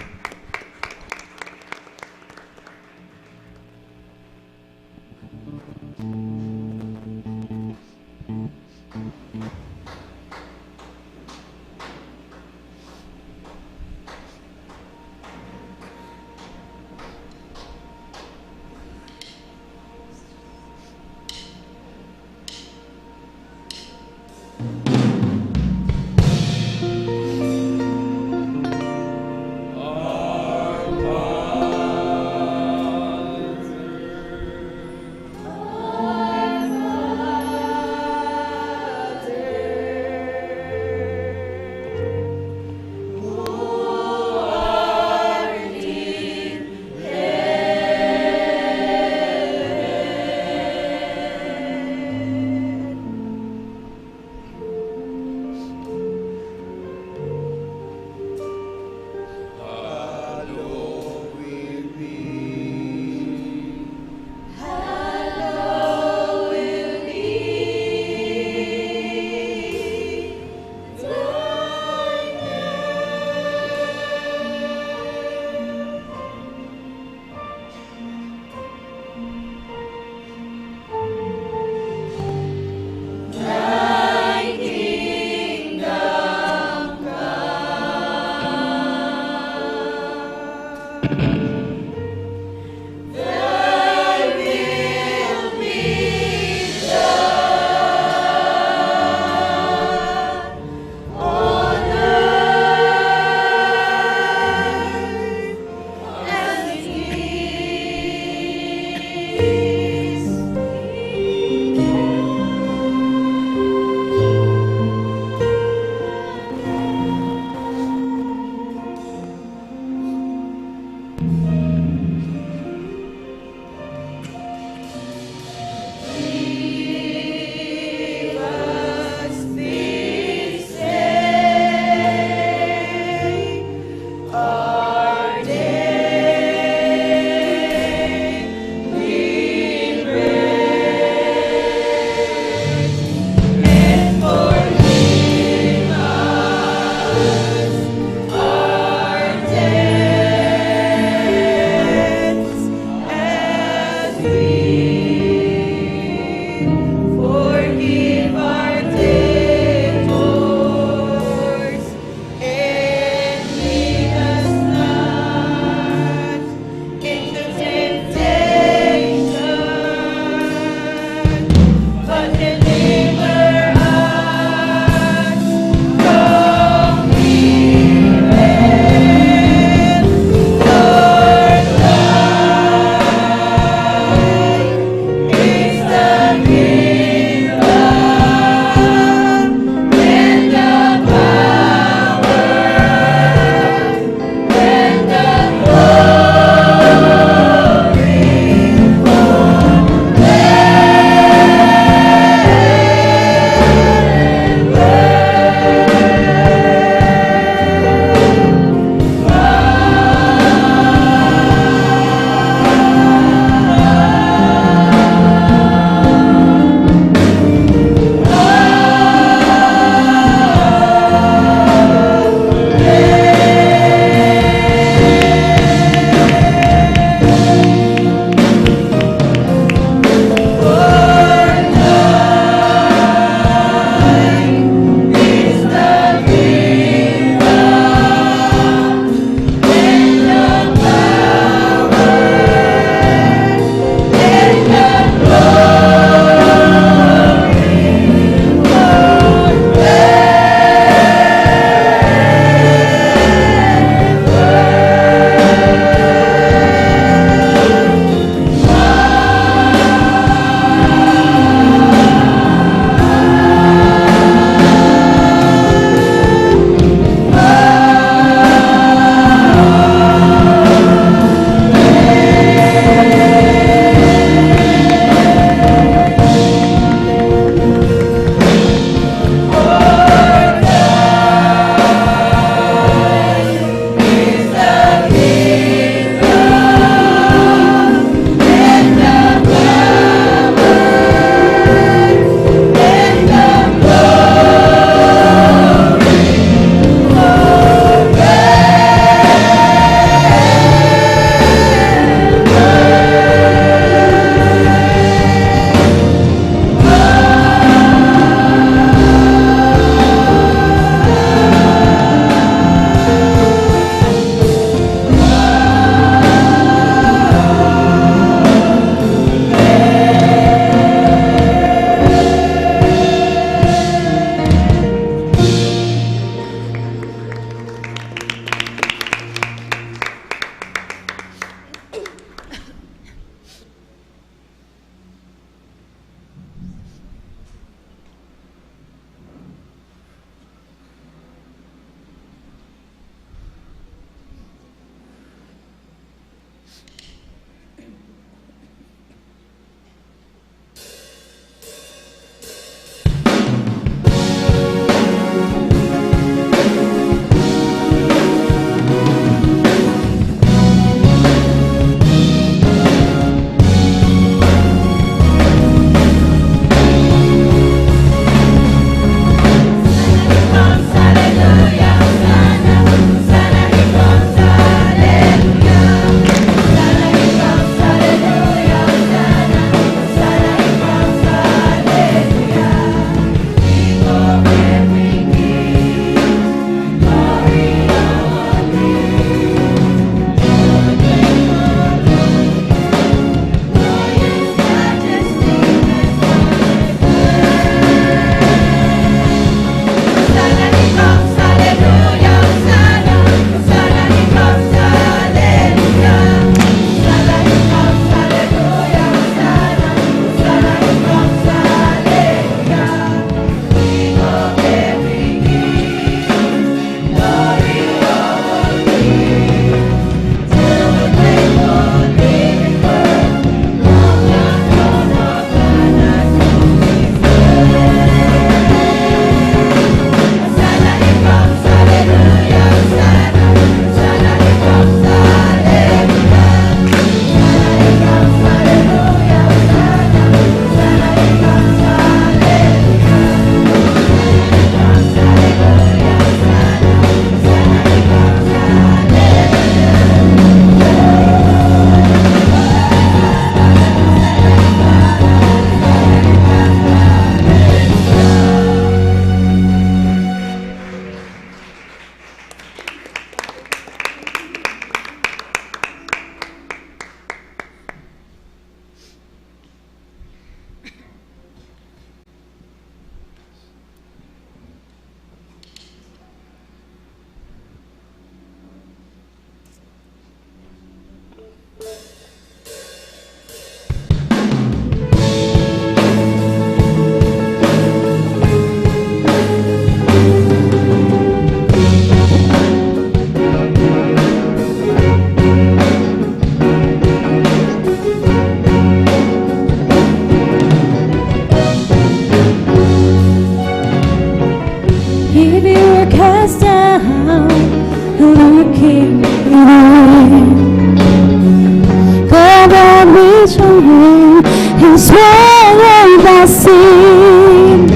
place your hand and swallow the sin.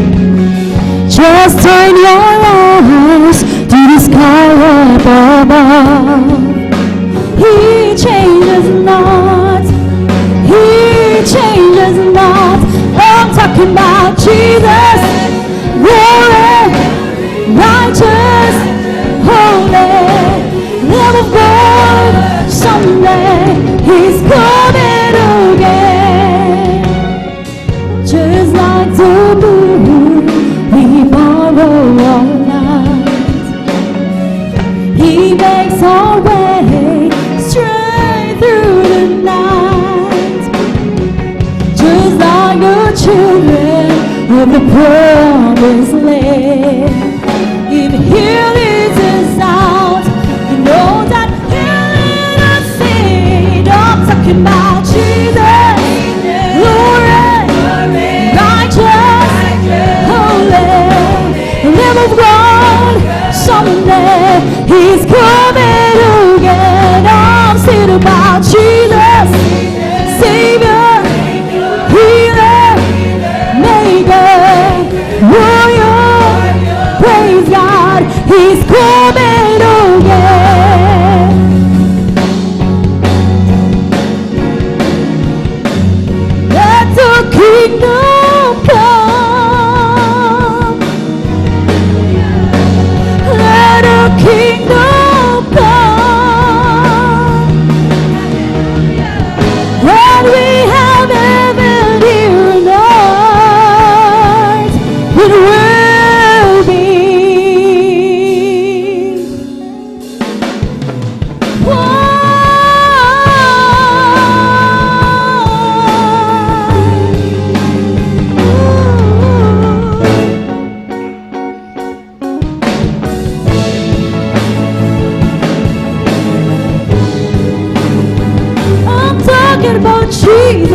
Just turn your eyes to the sky up above. He changes not. He changes not. I'm talking about Jesus. Glory, righteous, holy, Lamb of God. Someday He's coming again. Just like the moon, He borrows our light. He makes our way straight through the night. Just like the children of the promised land. If He leads us out, you know that He'll lead us in. I'm talking about Jesus, glory, righteous, holy, Lamb of God. Someday He's coming again. I'm singing about Jesus, Savior, Healer, Maker, Warrior. Praise God, He's coming again. Let the kingdom come. Let the kingdom come. What we have heaven here on earth, it will be. I'm talking about Jesus.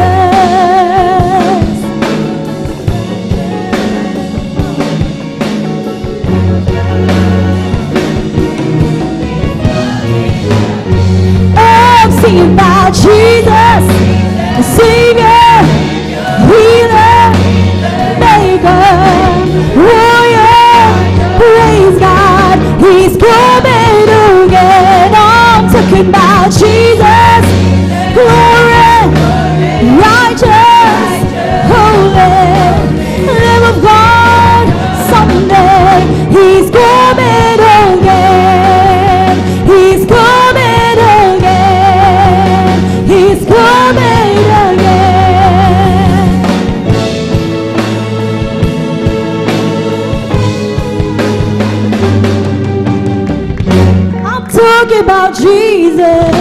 I'm singing about Jesus, the Savior, Healer, Maker, Warrior. Praise God, He's coming again. I'm talking about Jesus, glory, righteous, holy, Lamb of God. Someday He's coming again. He's coming again. He's coming again. I'm talking about Jesus.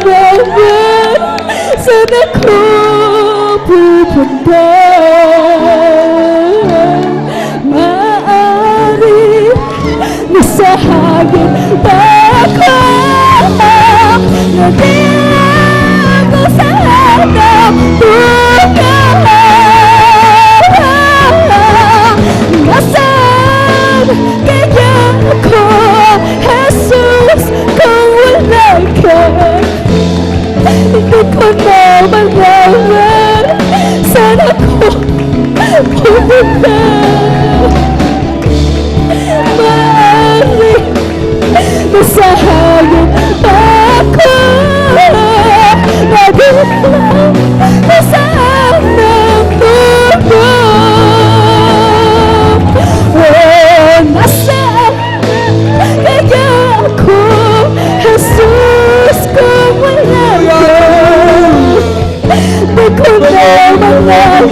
naman saan ako pupunta? Maaari nasa hangin pa ako, nadilang ko sa hanap buhay. Nasaan kaya ako, Jesus, kung wala ka? Hindi ko na malaman saan ako pupunta. Maaari nasa hangin pa ako, nadilang nasa hanap buhay. Oh, nasaan kaya ako, Jesus, kung wala ka? Di ko na malaman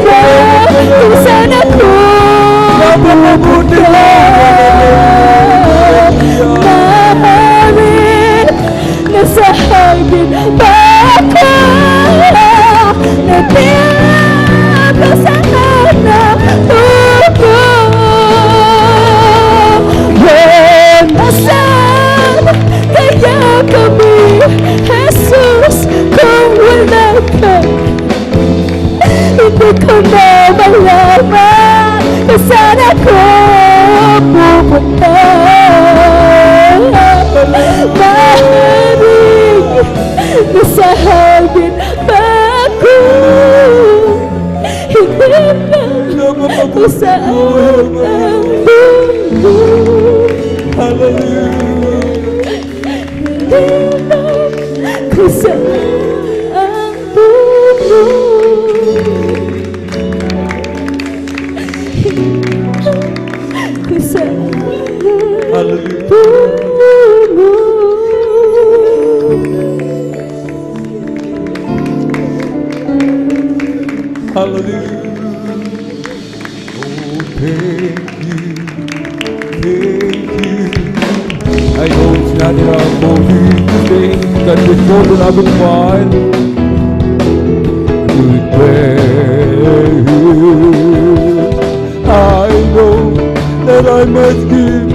kung saan ako pupunta. Maaari nasa hangin pa ako, nadilang ko sa hanap buhay. Nasaan kaya kami, Jesus, kung wala ka? Hindi ko na malaman kung saan ako pupunta. Maaaring nasa hangin pa ako, hindi na kung saan ang hindi na kung saan ang kung saan Hallelujah. Oh, thank you. I know it's not enough for me to think that this morning I've been fine. To pray. I know that I must give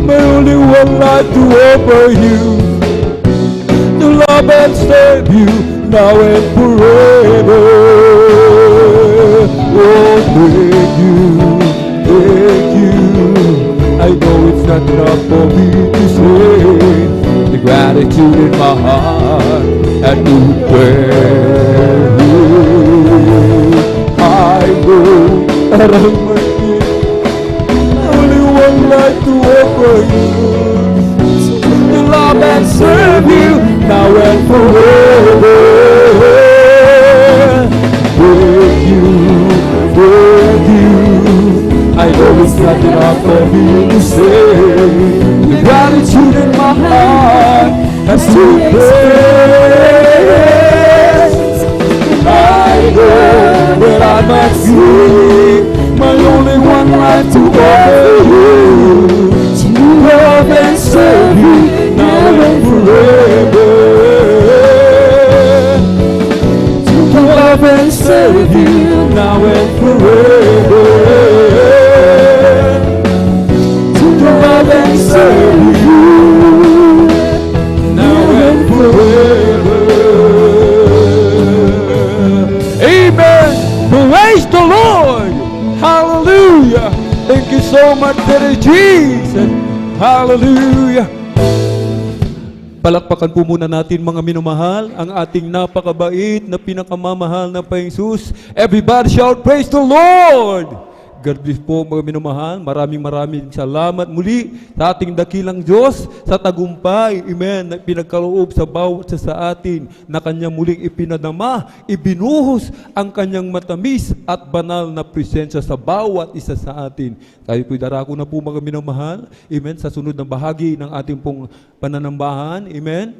my only one life to offer you, to love and serve you now and forever. Oh, thank you. I know it's not enough for me to say the gratitude in my heart and to pray. I know that I must give only one life to offer you, to love and serve you now and forever. Thank you. I know it's not enough for me to say the gratitude in my heart has to praise. I know that I must give my only one life to offer you, to love and serve you now and forever. To love and serve you now and forever. And serve you now and forever. Amen. Praise the Lord. Hallelujah. Thank you so much, Daddy Jesus. Hallelujah. Palakpakan po muna natin mga minamahal ang ating napakabait na pinakamamahal na Panginoon. Everybody shout, praise the Lord. God bless po mga minamahal. Maraming salamat muli sa ating dakilang Diyos sa tagumpay, amen, na pinagkaloob sa bawat sa atin na Kanya muling ipinadama, ibinuhos ang Kanyang matamis at banal na presensya sa bawat isa sa atin. Tayo po'y darako na po mga minamahal, amen, sa sunod na bahagi ng ating pong pananambahan, amen.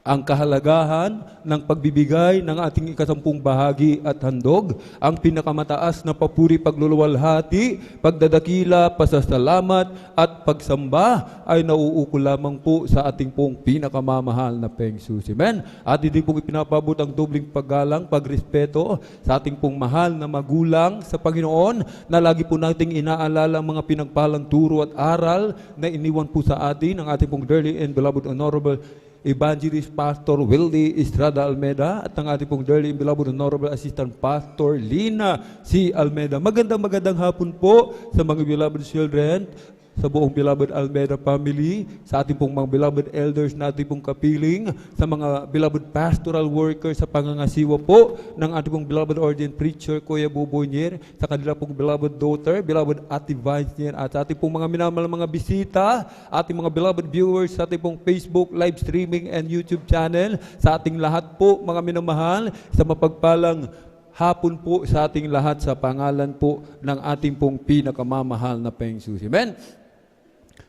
ang kahalagahan ng pagbibigay ng ating ikasampung bahagi at handog, ang pinakamataas na papuri, pagluluwalhati, pagdadakila, pasasalamat at pagsamba ay nauukol lamang po sa ating pong pinakamamahal na Peng Jesus. Amen? At hindi po ipinapabot ang dobling paggalang, pagrespeto sa ating pong mahal na magulang sa Panginoon, na lagi po nating inaalala ang mga pinagpalang turo at aral na iniwan po sa atin ng ating pong dearly and beloved Honorable Evangelist Pastor Willie Estrada Almeida at ang ating pong dearly and beloved Honorable Assistant Pastor Lina C. Almeida. Magandang hapon po sa mga beloved children, sa buong beloved Almeida family, sa ating pong mga beloved elders na ating pong kapiling, sa mga beloved pastoral workers sa pangangasiwa po ng ating pong beloved ordained preacher, Kuya Buboy Nier, sa kanila pong beloved daughter, beloved Ate Vines Nier, at sa ating pong mga minamahal mga bisita, ating mga beloved viewers sa ating pong Facebook live streaming and YouTube channel, sa ating lahat po mga minamahal, sa mapagpalang hapon po sa ating lahat sa pangalan po ng ating pong pinakamamahal na Peng Jesus. Amen?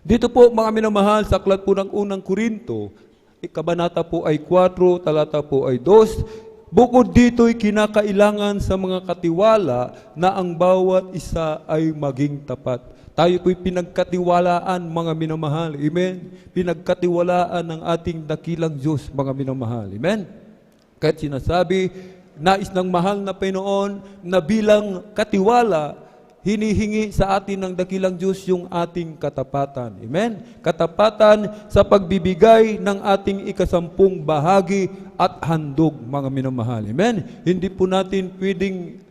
Dito po mga minamahal, sa aklat po ng unang Korinto, kabanata po ay 4, talata po ay 2, bukod dito'y kinakailangan sa mga katiwala na ang bawat isa ay maging tapat. Tayo po'y pinagkatiwalaan mga minamahal. Amen? Pinagkatiwalaan ng ating dakilang Diyos mga minamahal. Amen? Kahit sinasabi, nais ng mahal na Panginoon na bilang katiwala, hinihingi sa atin ng dakilang Diyos yung ating katapatan. Amen? Katapatan sa pagbibigay ng ating ikasampung bahagi at handog, mga minamahal. Amen? Hindi po natin pwedeng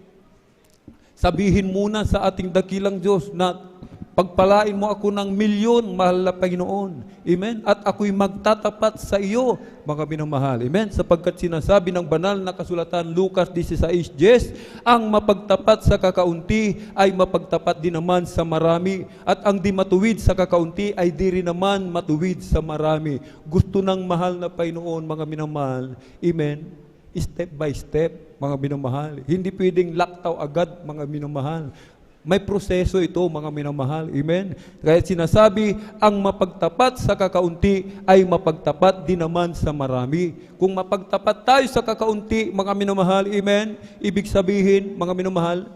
sabihin muna sa ating dakilang Diyos na pagpalain mo ako ng milyon, mahal na Panginoon. Amen? At ako'y magtatapat sa iyo, mga minamahal. Amen? Sapagkat sinasabi ng banal na kasulatan, Lucas 16:10, ang mapagtapat sa kakaunti ay mapagtapat din naman sa marami. At ang di matuwid sa kakaunti ay di rin naman matuwid sa marami. Gusto ng mahal na Panginoon, mga minamahal. Amen? Step by step, mga minamahal. Hindi pwedeng laktaw agad, mga minamahal. May proseso ito, mga minamahal. Amen? Kaya sinasabi, ang mapagtapat sa kakaunti ay mapagtapat din naman sa marami. Kung mapagtapat tayo sa kakaunti, mga minamahal, amen? Ibig sabihin, mga minamahal,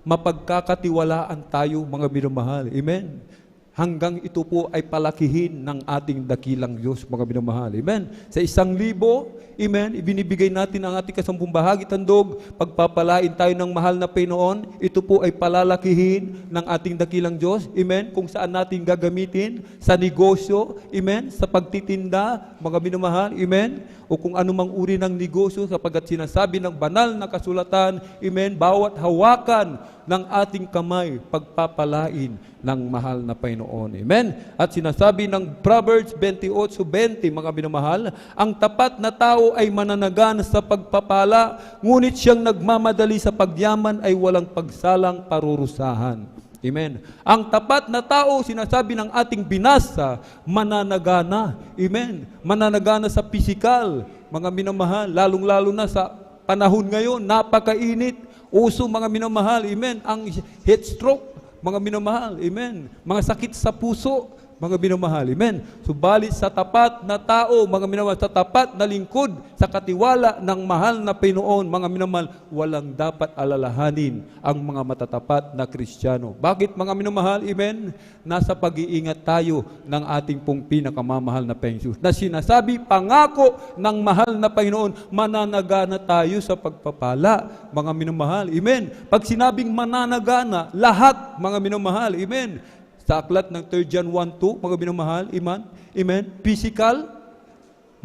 mapagkakatiwalaan tayo, mga minamahal. Amen? Hanggang ito po ay palakihin ng ating dakilang Diyos, mga minamahal. Amen? Sa 1,000, amen, ibinibigay natin ang ating kasampung bahagi tandog, pagpapalain tayo ng mahal na Panginoon, ito po ay palalakihin ng ating dakilang Diyos, amen, kung saan natin gagamitin, sa negosyo, amen, sa pagtitinda, mga minamahal, amen, o kung anumang uri ng negosyo, sapagkat sinasabi ng banal na kasulatan, amen, bawat hawakan ng ating kamay, pagpapalain ng mahal na Panginoon. Amen? At sinasabi ng Proverbs 28:20, mga minamahal, ang tapat na tao ay mananagan sa pagpapala, ngunit siyang nagmamadali sa pagyaman ay walang pagsalang parurusahan. Amen. Ang tapat na tao, sinasabi ng ating binasa, mananagana. Amen. Mananagana sa pisikal, mga minamahal, lalong-lalo na sa panahon ngayon, napakainit. Uso, mga minamahal, amen, ang heat stroke, mga minamahal, amen, mga sakit sa puso, mga minamahal, amen. Subalit sa tapat na tao, mga minamahal, sa tapat na lingkod, sa katiwala ng mahal na Panginoon, mga minamahal, walang dapat alalahanin ang mga matatapat na Kristiyano. Bakit, mga minamahal, amen? Nasa pag-iingat tayo ng ating pong pinakamamahal na Panginoon. Na sinasabi, pangako ng mahal na Panginoon, mananagana tayo sa pagpapala, mga minamahal, amen. Pag sinabing mananagana, lahat, mga minamahal, amen. Sa aklat ng 3 John 1:2, mga minamahal, amen, physical,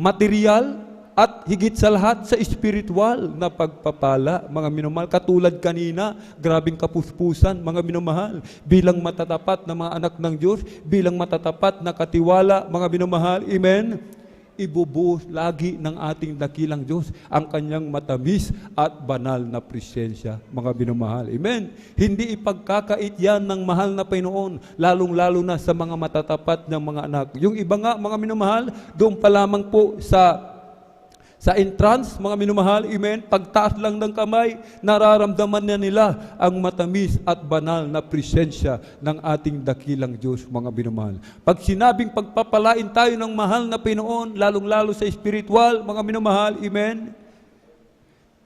material, at higit sa lahat sa spiritual na pagpapala, mga minamahal. Katulad kanina, grabing kapuspusan, mga minamahal, bilang matatapat na mga anak ng Diyos, bilang matatapat na katiwala, mga minamahal, amen, ibubuhos lagi ng ating dakilang Diyos ang kanyang matamis at banal na presensya, mga minamahal. Amen? Hindi ipagkakait yan ng mahal na Panginoon, lalong-lalo na sa mga matatapat ng mga anak. Yung iba nga, mga minamahal, doon pa lamang po sa Sa entrance, mga minamahal, amen, pagtaas lang ng kamay, nararamdaman na nila ang matamis at banal na presensya ng ating dakilang Diyos, mga minamahal. Pag sinabing pagpapalain tayo ng mahal na Panginoon, lalong-lalo sa spiritual, mga minamahal, amen,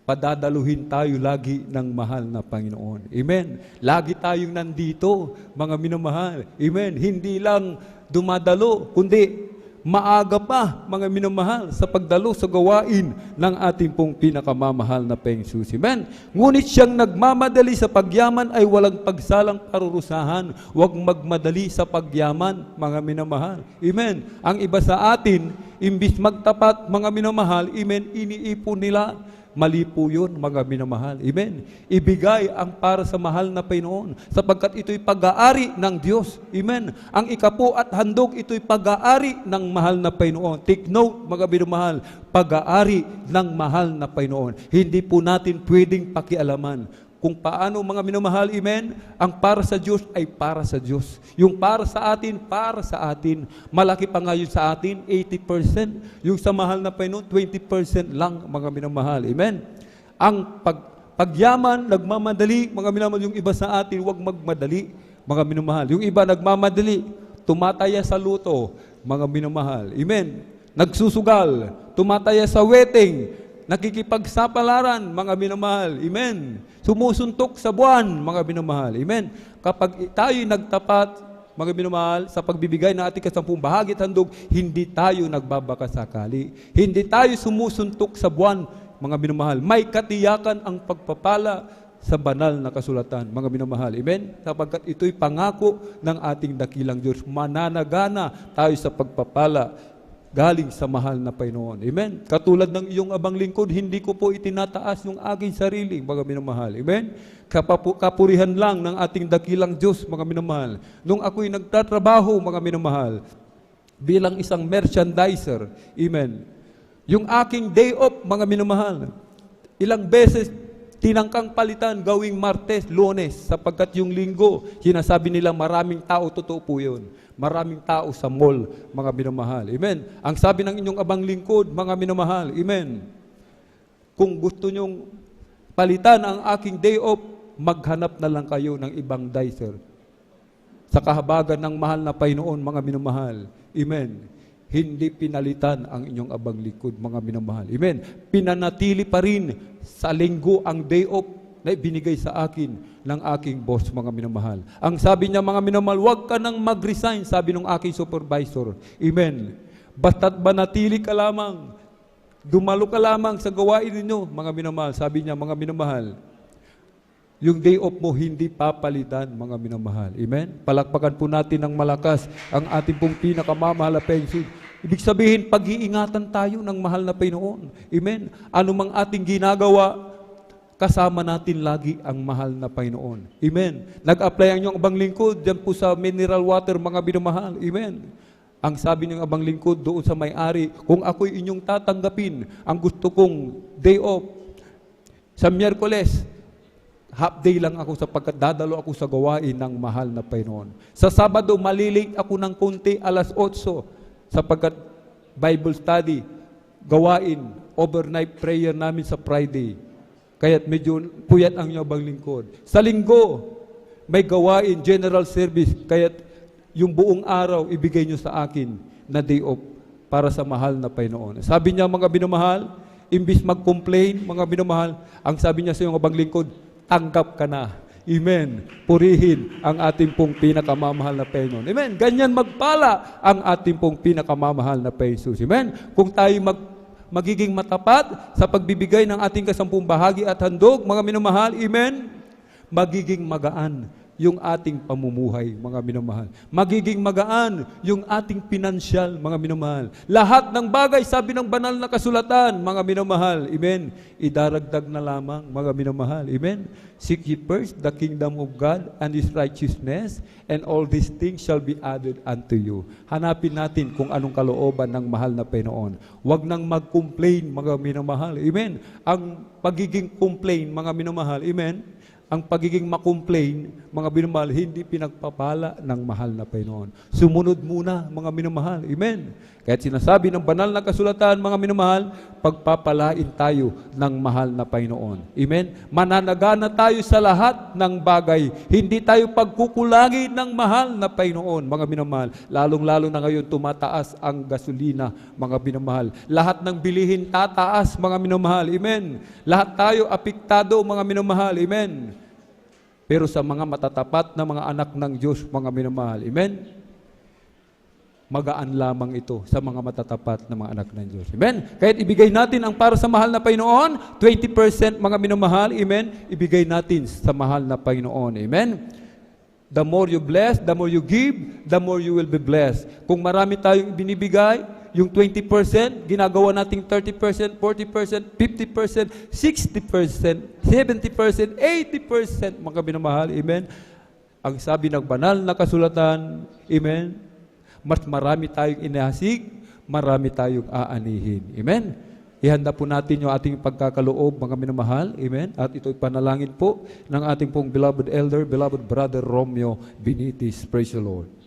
padadaluhin tayo lagi ng mahal na Panginoon. Amen. Lagi tayong nandito, mga minamahal. Amen. Hindi lang dumadalo, kundi maaga pa, mga minamahal, sa pagdalo sa gawain ng ating pong pinakamamahal na Panginoon. Amen. Ngunit siyang nagmamadali sa pagyaman ay walang pagsalang parurusahan. Huwag magmadali sa pagyaman, mga minamahal. Amen. Ang iba sa atin, imbis magtapat, mga minamahal, amen, iniipon nila. Mali po yun, mga minamahal. Amen. Ibigay ang para sa mahal na Panginoon, sapagkat ito'y pag-aari ng Diyos. Amen. Ang ikapo at handog, ito'y pag-aari ng mahal na Panginoon. Take note, mga minamahal, pag-aari ng mahal na Panginoon. Hindi po natin pwedeng pakialaman kung paano, mga minamahal, amen, ang para sa Diyos ay para sa Diyos. Yung para sa atin, para sa atin. Malaki pa nga yun sa atin, 80%. Yung sa mahal na Panginoon, 20% lang, mga minamahal, amen. Ang pagyaman, nagmamadali, mga minamahal, yung iba sa atin, huwag magmadali, mga minamahal. Yung iba nagmamadali, tumataya sa luto, mga minamahal, amen. Nagsusugal, tumataya sa wedding, nakikipagsapalaran, mga minamahal, amen. Sumusuntok sa buwan, mga minamahal, amen. Kapag tayo'y nagtapat, mga minamahal, sa pagbibigay ng ating kasampung bahagi at handog, hindi tayo nagbabakasakali. Hindi tayo sumusuntok sa buwan, mga minamahal. May katiyakan ang pagpapala sa banal na kasulatan, mga minamahal, amen. Sapagkat ito'y pangako ng ating dakilang Diyos. Mananagana tayo sa pagpapala galing sa mahal na Panginoon. Amen. Katulad ng iyong abang lingkod, hindi ko po itinataas yung aking sarili, mga minamahal. Amen. Kapurihan lang ng ating dakilang Diyos, mga minamahal. Nung ako'y nagtatrabaho, mga minamahal, bilang isang merchandiser, amen, yung aking day off, mga minamahal, ilang beses tinangkang palitan gawing Martes, Lunes, sapagkat yung linggo, sinasabi nila maraming tao, totoo po yun. Maraming tao sa mall, mga minamahal. Amen. Ang sabi ng inyong abang lingkod, mga minamahal, amen. Kung gusto nyong palitan ang aking day off, maghanap na lang kayo ng ibang dicer. Sa kahabagan ng mahal na Panginoon, mga minamahal, amen. Hindi pinalitan ang inyong abang lingkod, mga minamahal. Amen. Pinanatili pa rin sa linggo ang day off na ibinigay sa akin ng aking boss, mga minamahal. Ang sabi niya, mga minamahal, huwag ka nang mag-resign, sabi ng aking supervisor. Amen. Basta't manatili ka lamang, dumalo ka lamang sa gawain ninyo, mga minamahal. Sabi niya, mga minamahal, yung day off mo hindi papalitan, mga minamahal. Amen. Palakpakan po natin ng malakas ang ating pong pinakamamahal na Panginoon. Ibig sabihin, pag-iingatan tayo ng mahal na Panginoon. Amen. Ano mang ating ginagawa, kasama natin lagi ang mahal na Panginoon. Amen. Nag-apply ang inyong abang lingkod dyan po sa mineral water, mga minamahal. Amen. Ang sabi ng abang lingkod doon sa may-ari, kung ako'y inyong tatanggapin, ang gusto kong day off, sa Miyerkules, half day lang ako sapagkat dadalo ako sa gawain ng mahal na Panginoon. Sa Sabado, malilate ako ng konti, 8:00, sapagkat Bible study, gawain, overnight prayer namin sa Friday. Kaya't medyo puyat ang inyong abang lingkod. Sa Linggo, may gawain, general service, kaya't yung buong araw ibigay nyo sa akin na day off para sa mahal na Panginoon. Sabi niya, mga minamahal, imbis mag-complain, mga minamahal, ang sabi niya sa iyong abang lingkod, tanggap ka na. Amen. Purihin ang ating pong pinakamamahal na Panginoon. Amen. Ganyan magpala ang ating pong pinakamamahal na Panginoon. Amen. Kung tayo magiging matapat sa pagbibigay ng ating kasampung bahagi at handog, mga minamahal, amen, magiging magaan yung ating pamumuhay, mga minamahal. Magiging magaan yung ating pinansyal, mga minamahal. Lahat ng bagay, sabi ng banal na kasulatan, mga minamahal, amen, idaragdag na lamang, mga minamahal, amen. Seek ye first the kingdom of God and His righteousness, and all these things shall be added unto you. Hanapin natin kung anong kalooban ng mahal na Panginoon. Huwag nang mag-complain, mga minamahal, amen. Ang pagiging complain, mga minamahal, amen, ang pagiging makomplain, mga minamahal, hindi pinagpapala ng mahal na Panginoon. Sumunod muna, mga minamahal. Amen. Kahit sinasabi ng banal na kasulatan, mga minamahal, pagpapalain tayo ng mahal na Panginoon. Amen. Mananagana tayo sa lahat ng bagay. Hindi tayo pagkukulangin ng mahal na Panginoon, mga minamahal. Lalong-lalo na ngayon, tumataas ang gasolina, mga minamahal. Lahat ng bilihin tataas, mga minamahal. Amen. Lahat tayo apektado, mga minamahal. Amen. Pero sa mga matatapat na mga anak ng Diyos, mga minamahal. Amen. Magaan lamang ito sa mga matatapat na mga anak ng Diyos. Amen. Kahit ibigay natin ang para sa mahal na Panginoon, 20% mga minamahal, amen, ibigay natin sa mahal na Panginoon. Amen. The more you bless, the more you give, the more you will be blessed. Kung marami tayong binibigay, yung 20%, ginagawa nating 30%, 40%, 50%, 60%, 70%, 80%, mga minamahal. Amen. Ang sabi ng banal na kasulatan, amen, mas marami tayong inahasig, marami tayong aanihin. Amen? Ihanda po natin yung ating pagkakaloob, mga minamahal. Amen? At ito'y panalangin po ng ating pong beloved elder, beloved brother Romeo Benitez. Praise the Lord.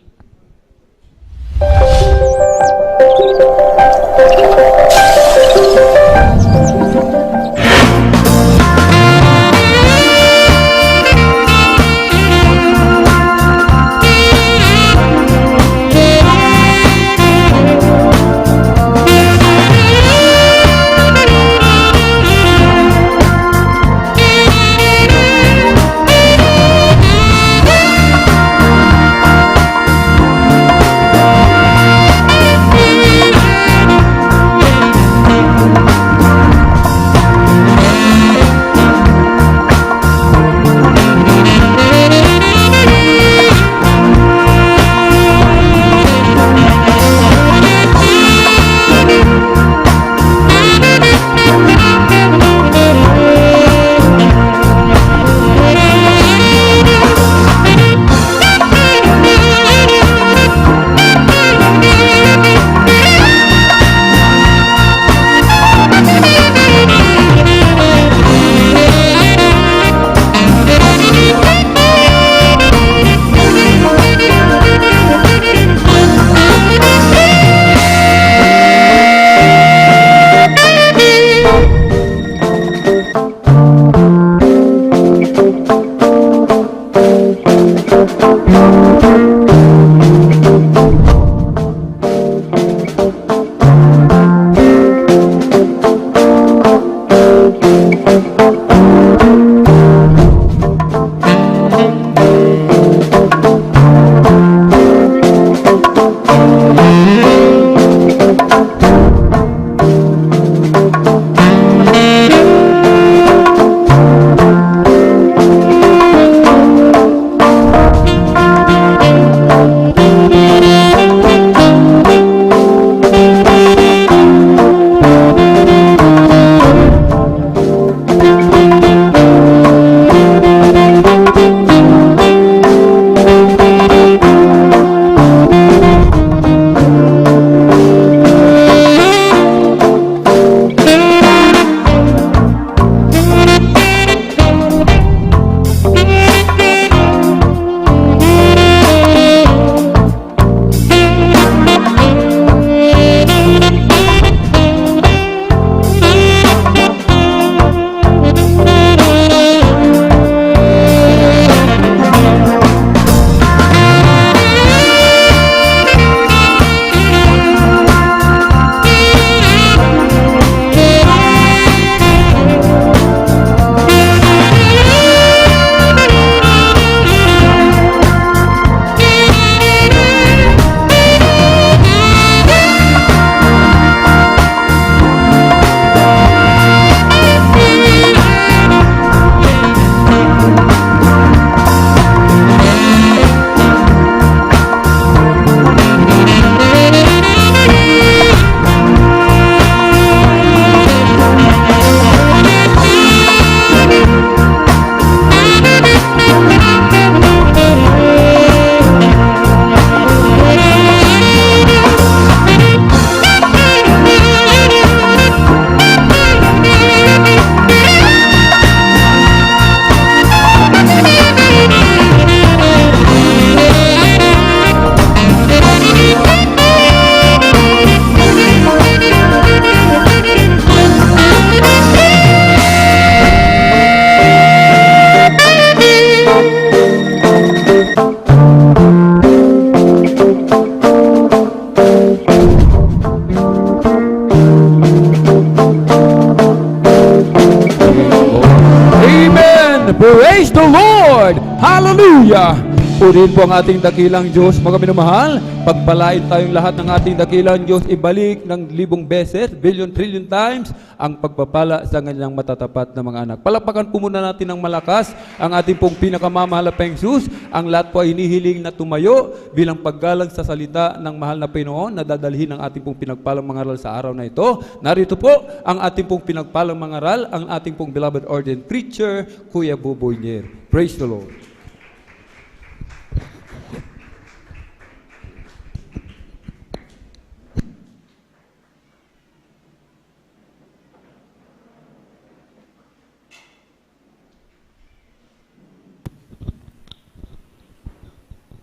Praise the Lord! Hallelujah! Purihin po ang ating dakilang Diyos, mga minamahal. Pagpalain tayong lahat ng ating dakilang Diyos, ibalik ng 1,000 beses, billion, trillion times, ang pagpapala sa kanyang matatapat na mga anak. Palakpakan po muna natin ng malakas ang ating pong pinakamamahal na Panginoon. Ang lahat po ay hinihiling na tumayo bilang paggalang sa salita ng mahal na Panginoon na dadalhin ng ating pong pinagpalang mangaral sa araw na ito. Narito po ang ating pong pinagpalang mangaral, ang ating pong beloved ordained preacher, Kuya Buboy Nyer. Praise the Lord.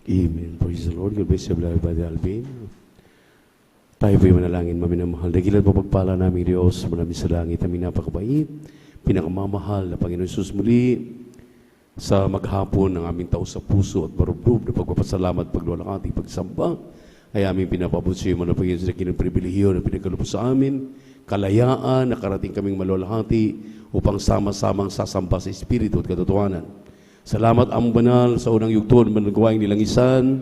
Amen. Praise the Lord. God bless you, beloved Brother Alvin. Tayo po'y manalangin, maminamahal. Dakilan po pagpala namin, Diyos, maraming sa langit, aming napakabait, pinakamamahal na Panginoon Jesus muli, sa maghapon ng aming tao sa puso at marubdob na pagpapasalamat, pagluwalhati, pagsamba, ay aming pinapabot sa iyo, mga Panginoon, sa kinong pribilehiyo na pinagkaloob sa amin, kalayaan na karating kaming malulhati upang sama-samang sasamba sa Espiritu at katotohanan. Salamat ang banal sa unang yugto na nagawaing nilangisan,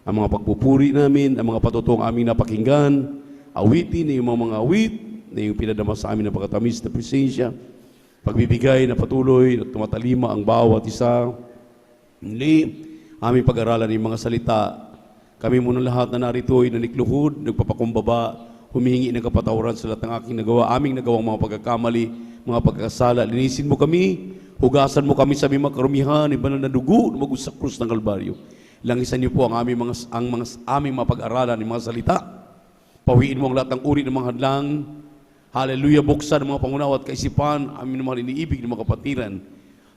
ang mga pagpupuri namin, ang mga patutong aming napakinggan, awitin na yung mga awit, na yung pinadama sa amin na pagkatamis na presensya, pagbibigay na patuloy at tumatalima ang bawat isa. Muli, aming pag-aralan ng mga salita. Kami muna lahat na narito ay nanikluhod, nagpapakumbaba, humihingi ng kapatawaran sa lahat ng aking nagawa, aming nagawang mga pagkakamali, mga pagkakasala. Linisin mo kami, hugasan mo kami sa aming makarumihan, ibanal na dugo, magus sa krus ng Kalbaryo. Langisan niyo po ang aming mga pag-aralan ng mga salita. Pawiin mo ang lahat ng uri ng mga hadlang. Hallelujah, buksan ang mga pangunawa at kaisipan, aming mga iniibig ng mga kapatiran.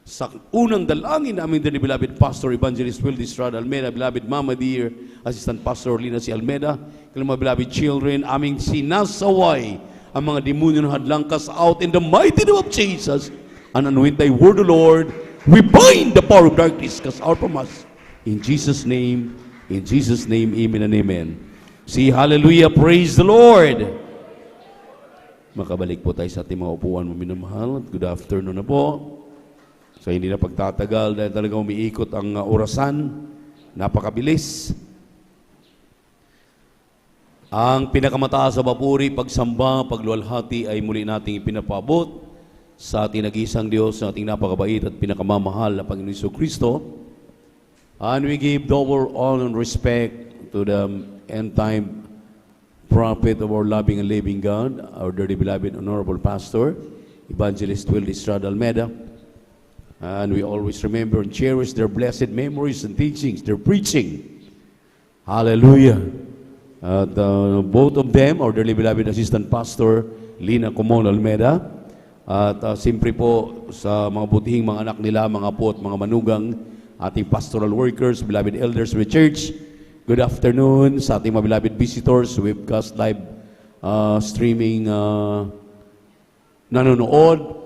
Sa unang dalangin namin din ni beloved Pastor Evangelist Will Estrada Almeida, beloved Mama Dear, Assistant Pastor Lina C. Almeida, kailang mga beloved children, aming sinasaway ang mga demonyo ng hadlang, cast out in the mighty name of Jesus. And anoint thy word, O Lord, we bind the power of darkness, cast out from us. In Jesus' name, amen and amen. See, hallelujah, praise the Lord. Makabalik po tayo sa ating mga upuan, minamahal. Good afternoon na po. So, hindi na pagtatagal dahil talagang umiikot ang orasan. Napakabilis. Ang pinakamataas sa papuri, pagsamba, pagluwalhati ay muli nating ipinapabot sa ating nag-iisang Diyos, sa ating napakabait at pinakamamahal na Panginoon Jesucristo. And we give double honor and respect to the end-time prophet of our loving and living God, our dearly beloved honorable pastor, Evangelist Will Estrada Almeida. And we always remember and cherish their blessed memories and teachings, their preaching. Hallelujah. At both of them, our dearly beloved assistant pastor, Lina Comon Almeida, at siyempre po sa mga butihing mga anak nila, mga apo at mga manugang, ating pastoral workers, beloved elders of the church, good afternoon sa ating mga beloved visitors, webcast live streaming nanonood,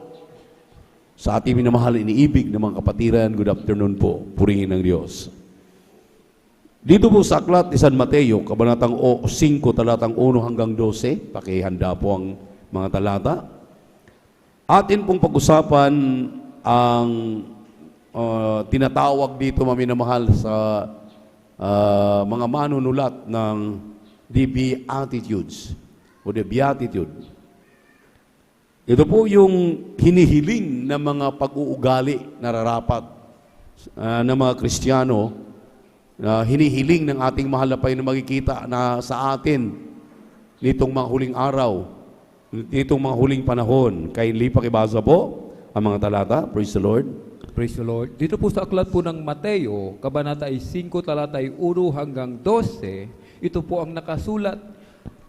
sa ating minamahal iniibig ng mga kapatiran, good afternoon po, purihin ng Diyos. Dito po sa aklat ni San Mateo, kabanatang 5, talatang 1 hanggang 12, pakihanda po ang mga talata. Atin pong pag-usapan ang tinatawag dito, maminamahal, sa mga manunulat ng the Beatitudes o the Beatitude. Ito po yung hinihiling na mga pag-uugali nararapat ng mga Kristiyano, na hinihiling ng ating mahal na Panginoon makikita na sa atin nitong mga huling araw, nitong mga huling panahon. Kay pakibasa po ang mga talata. Praise the Lord. Praise the Lord. Dito po sa aklat po ng Mateo, kabanata 5, talata 1 hanggang 12, ito po ang nakasulat.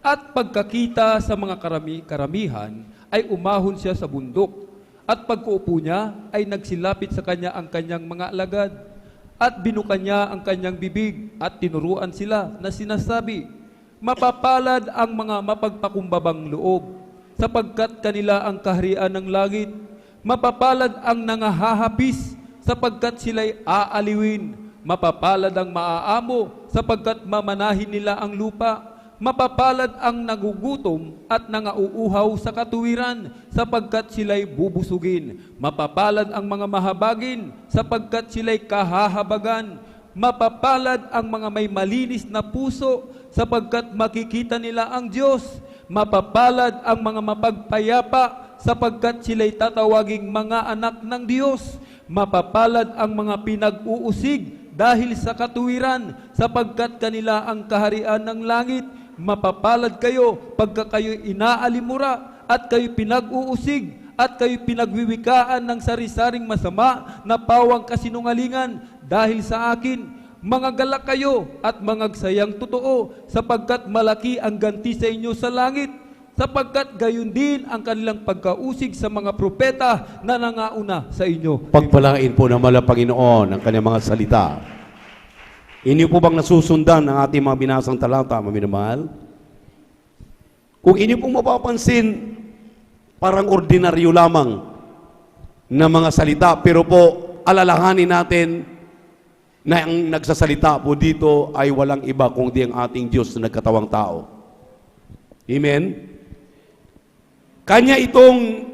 At pagkakita sa mga karamihan, ay umahon siya sa bundok. At pagkuupo niya, ay nagsilapit sa kanya ang kanyang mga alagad. At binuka niya ang kanyang bibig, at tinuruan sila na sinasabi, mapapalad ang mga mapagpakumbabang loob, sapagkat kanila ang kaharian ng langit. Mapapalad ang nangahahapis, sapagkat sila'y aaliwin. Mapapalad ang maaamo, sapagkat mamanahin nila ang lupa. Mapapalad ang nagugutom at nangauuhaw sa katuwiran, sapagkat sila'y bubusugin. Mapapalad ang mga mahabagin, sapagkat sila'y kahahabagan. Mapapalad ang mga may malinis na puso, sapagkat makikita nila ang Diyos. Mapapalad ang mga mapagpayapa, sapagkat sila'y tatawaging mga anak ng Diyos. Mapapalad ang mga pinag-uusig dahil sa katuwiran, sapagkat kanila ang kaharian ng langit. Mapapalad kayo pagka kayo'y inaalimura at kayo'y pinag-uusig at kayo'y pinagwiwikaan ng sari-saring masama na pawang kasinungalingan dahil sa akin. Mangagalak kayo at mangagsayang totoo, sapagkat malaki ang ganti sa inyo sa langit, sapagkat gayon din ang kanilang pagkausig sa mga propeta na nangauna sa inyo. Pagpalain po ng mahal na Panginoon ang kanyang mga salita. Inyo po bang nasusundan ang ating mga binasang talata, mga minamahal? Kung inyo pong mapapansin, parang ordinaryo lamang na mga salita, pero po alalahanin natin na ang nagsasalita po dito ay walang iba kundi ang ating Diyos na nagkatawang tao. Amen? Kanya itong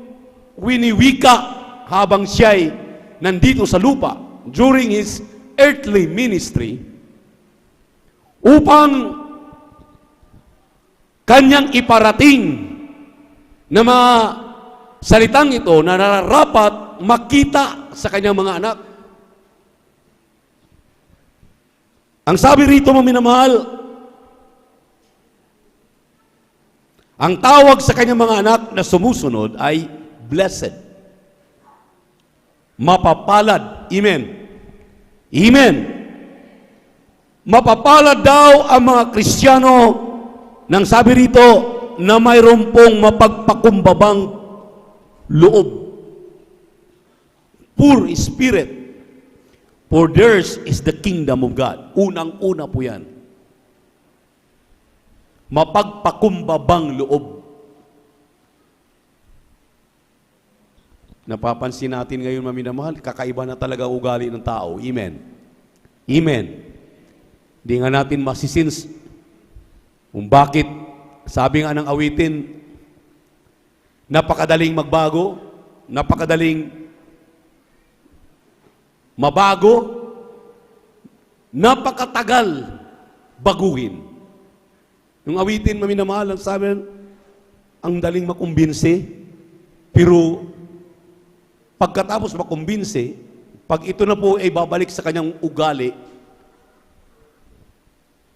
winiwika habang siya'y nandito sa lupa during His earthly ministry upang kanyang iparating na mga salitang ito na nararapat makita sa kanyang mga anak. Ang sabi rito, mga minamahal, ang tawag sa kanyang mga anak na sumusunod ay blessed. Mapapalad. Amen. Amen. Mapapalad daw ang mga Kristiyano nang sabi rito na mayroon pong mapagpakumbabang loob. Poor spirit, for theirs is the kingdom of God. Unang-una po yan. Mapagpakumbabang loob. Napapansin natin ngayon, maminamahal, kakaiba na talaga ugali ng tao. Amen. Amen. Hindi nga natin masisins kung bakit, sabi nga ng awitin, napakadaling magbago, napakadaling mabago, napakatagal baguhin. Yung awitin, maminamahal, ang sabi, ang daling makumbinse, pero pagkatapos makumbinse, pag ito na po ay babalik sa kanyang ugali,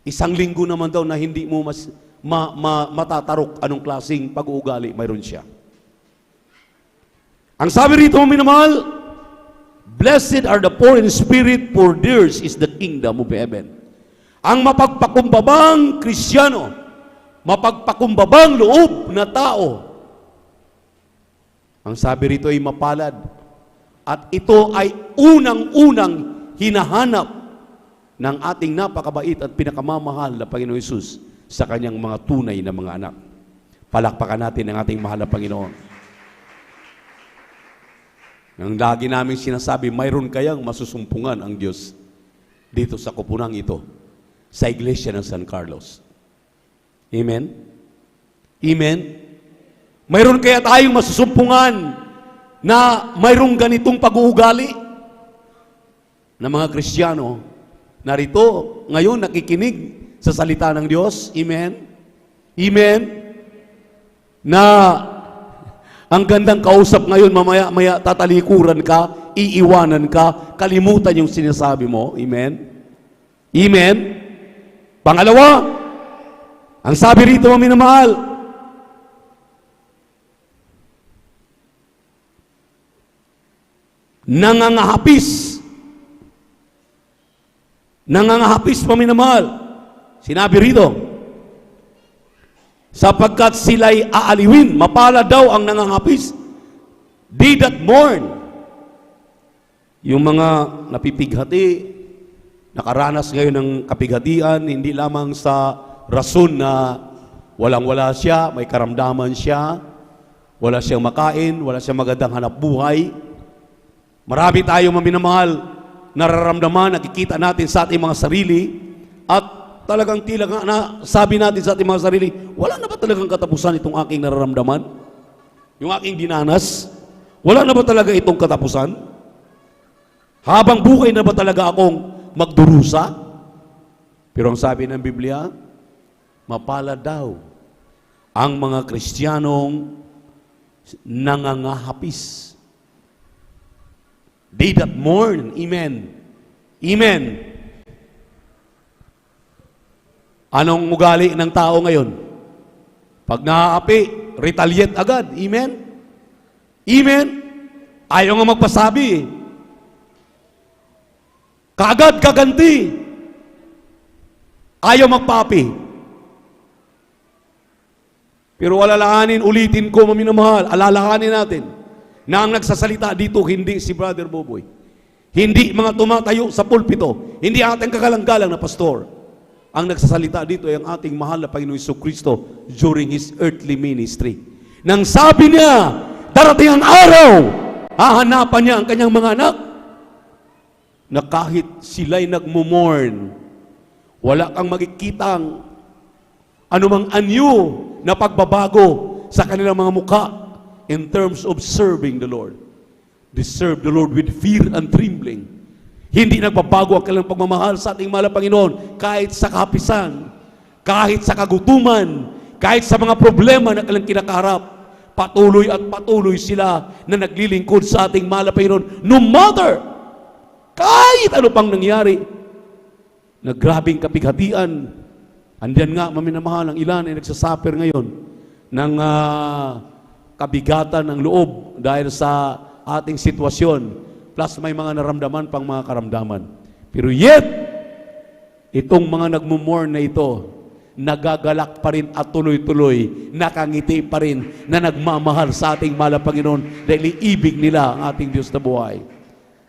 isang linggo naman daw na hindi mo matatarok anong klaseng pag-uugali mayroon siya. Ang sabi rito, minamahal, blessed are the poor in spirit, for theirs is the kingdom of heaven. Ang mapagpakumbabang Kristiyano, mapagpakumbabang loob na tao, ang sabi rito ay mapalad. At ito ay unang-unang hinahanap ng ating napakabait at pinakamamahal na Panginoon Hesus sa kanyang mga tunay na mga anak. Palakpakan natin ang ating mahal na Panginoon. Ang lagi namin sinasabi, mayroon kayang masusumpungan ang Diyos dito sa kupunang ito, sa Iglesia ng San Carlos. Amen? Amen? Mayroon kaya tayong masusumpungan na mayroong ganitong pag-uugali na mga Kristiyano narito ngayon nakikinig sa salita ng Diyos. Amen? Amen? Na ang gandang kausap ngayon, mamaya-maya tatalikuran ka, iiwanan ka, kalimutan yung sinasabi mo. Amen? Amen? Pangalawa, ang sabi rito, mga minamahal, nangangahapis, paminamahal. Sinabi rito, sapagkat sila'y aaliwin, mapala daw ang nangangahapis. They that mourn. Yung mga napipighati, nakaranas ngayon ng kapighatian, hindi lamang sa rason na walang-wala siya, may karamdaman siya, wala siyang makain, wala siyang magandang hanap buhay. Marami tayong maminamahal, nararamdaman, nakikita natin sa ating mga sarili, at talagang tila nga na sabi natin sa ating mga sarili, wala na ba talagang katapusan itong aking nararamdaman? Yung aking dinanas? Wala na ba talaga itong katapusan? Habang buhay na ba talaga akong magdurusa? Pero ang sabi ng Biblia, mapalad daw ang mga Kristiyanong nangangahapis. They that mourn. Amen. Amen. Anong ugali ng tao ngayon? Pag naaapi, retaliate agad. Amen? Amen? Ayaw nga magpasabi. Kaagad kaganti. Ayaw magpapi. Pero alalahanin, ulitin ko, maminamahal, alalahanin natin na ang nagsasalita dito, hindi si Brother Boboy. Hindi mga tumatayo sa pulpito. Hindi ating kagalang-galang na pastor. Ang nagsasalita dito ay ang ating mahal na Panginoon Jesucristo during His earthly ministry. Nang sabi niya, darating ang araw, hahanapan niya ang kanyang mga anak, na kahit sila'y nagmumorn, wala kang makikitang anumang anyo na pagbabago sa kanilang mga mukha in terms of serving the Lord. They serve the Lord with fear and trembling. Hindi nagbabago ang kanilang pagmamahal sa ating mahal na Panginoon kahit sa kahapisan, kahit sa kagutuman, kahit sa mga problema na kanilang kinakaharap. Patuloy at patuloy sila na naglilingkod sa ating mahal na Panginoon no matter kahit ano pang nangyari na grabing kapighatian. Andiyan nga, maminamahal, ang ilan ay nagsasuffer ngayon ng kabigatan ng loob dahil sa ating sitwasyon. Plus may mga naramdaman pang mga karamdaman. Pero yet, itong mga nagmumorn na ito, nagagalak pa rin at tuloy-tuloy, nakangiti pa rin na nagmamahal sa ating mahal na Panginoon dahil iibig nila ang ating Diyos na buhay.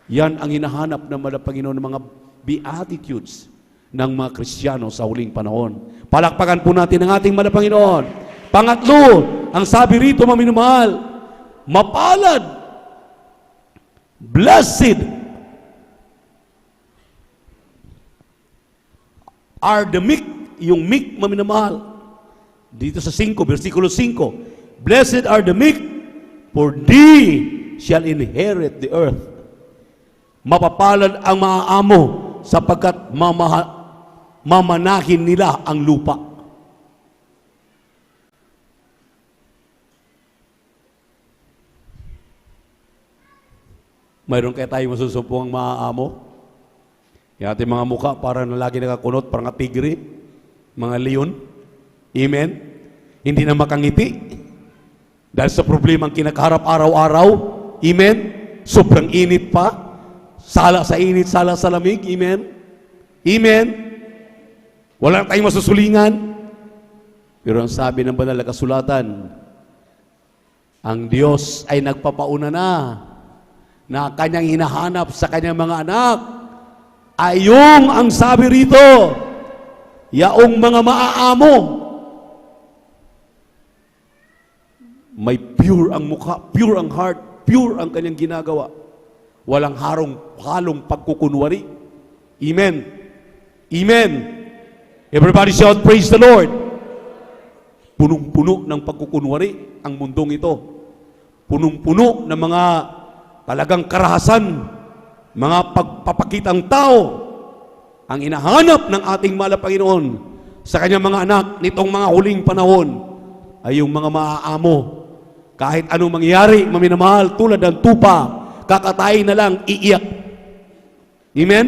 Yan ang hinahanap ng mahal na Panginoon ng mga beatitudes ng mga Kristiyano sa huling panahon. Palakpakan po natin ang ating mahal na Panginoon. Pangatlo, ang sabi rito, maminamahal, mapalad, blessed are the meek, yung meek, maminamahal. Dito sa 5, versikulo 5, blessed are the meek, for they shall inherit the earth. Mapapalad ang mga amo sapagkat mamanahin nila ang lupa. Mayroon kaya tayong masusumpong mga amo? Yung ating mga mukha para na lagi nakakunot, parang tigre, mga leon. Amen? Hindi na makangiti. Dahil sa problema ang kinakaharap araw-araw. Amen? Sobrang init pa. Sala sa init, sala sa lamig. Amen? Amen? Wala tayong masusulingan. Pero ang sabi ng banal na kasulatan, ang Diyos ay nagpapauna na kanyang hinahanap sa kanyang mga anak ay yung ang sabi rito, yaong mga maaamo. May pure ang mukha, pure ang heart, pure ang kanyang ginagawa. Walang halong pagkukunwari. Amen. Amen. Everybody shout, praise the Lord. Punong-puno ng pagkukunwari ang mundong ito. Punong-puno ng mga talagang karahasan, mga pagpapakitang tao, ang inahanap ng ating mahal na Panginoon sa kanyang mga anak nitong mga huling panahon ay yung mga maaamo. Kahit anong mangyari, maminamahal, tulad ng tupa, kakatayin na lang, iiyak. Amen?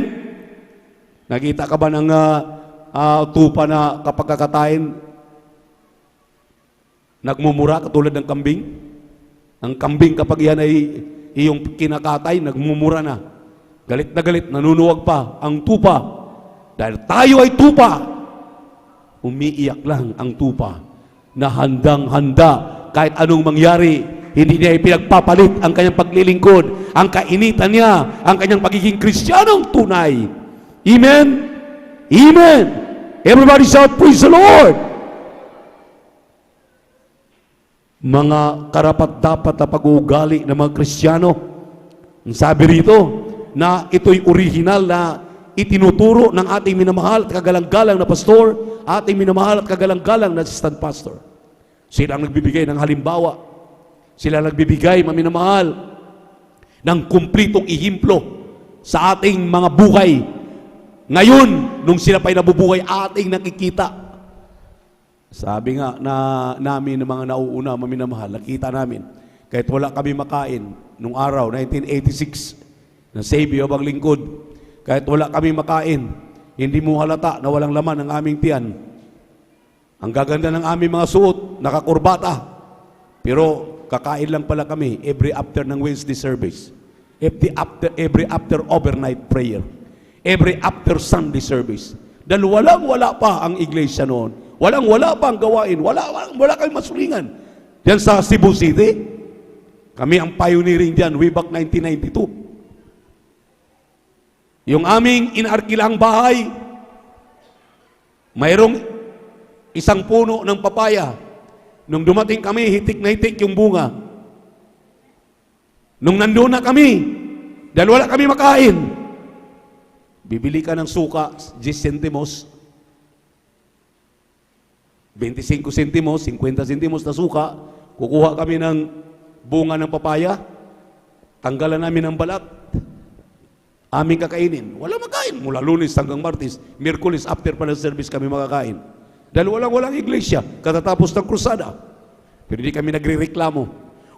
Nakita ka ba ng tupa na kapag kakatayin, nagmumura katulad ng kambing? Ang kambing kapag yan ay iyong kinakatay, nagmumura na. Galit na galit, nanunuwag pa ang tupa. Dahil tayo ay tupa, umiiyak lang ang tupa na handang-handa kahit anong mangyari. Hindi niya ipinagpapalit ang kanyang paglilingkod, ang kainitan niya, ang kanyang pagiging Kristiyanong tunay. Amen? Amen! Everybody shout, praise the Lord! Mga karapat-dapat na pag-uugali ng mga Kristiyano. Ang sabi rito, na ito'y original na itinuturo ng ating minamahal at kagalang-galang na pastor, ating minamahal at kagalang-galang na assistant pastor. Sila ang nagbibigay ng halimbawa. Sila ang nagbibigay, maminamahal, ng kumplitong ihimplo sa ating mga buhay. Ngayon, nung sila pa'y nabubuhay, ating nakikita. Sabi nga na namin ng mga nauuna, maminamahal, nakita namin, kahit wala kami makain, nung araw, 1986, na Savior ang lingkod, kahit wala kami makain, hindi mo halata na walang laman ang aming tiyan. Ang gaganda ng aming mga suot, nakakurbata. Pero kakain lang pala kami every after ng Wednesday service. Every after overnight prayer. Every after Sunday service. Dahil wala pa ang iglesia noon. Wala pa ang gawain. Wala kami masulingan. Diyan sa Cebu City, kami ang pioneering diyan way back 1992. Yung aming inarkilang bahay, mayroong isang puno ng papaya. Nung dumating kami, hitik na hitik yung bunga. Nung nandoon na kami, dahil wala kami makain, bibili ka ng suka, 10 centimos, 25 centimos, 50 centimos na suka, kukuha kami ng bunga ng papaya, tanggalan namin ang balat, aming kakainin. Wala makain. Mula Lunes hanggang Martes, Miyerkules after pa ng service kami makakain. Dahil walang iglesia, katatapos ng krusada. Pero hindi kami nagre-reklamo.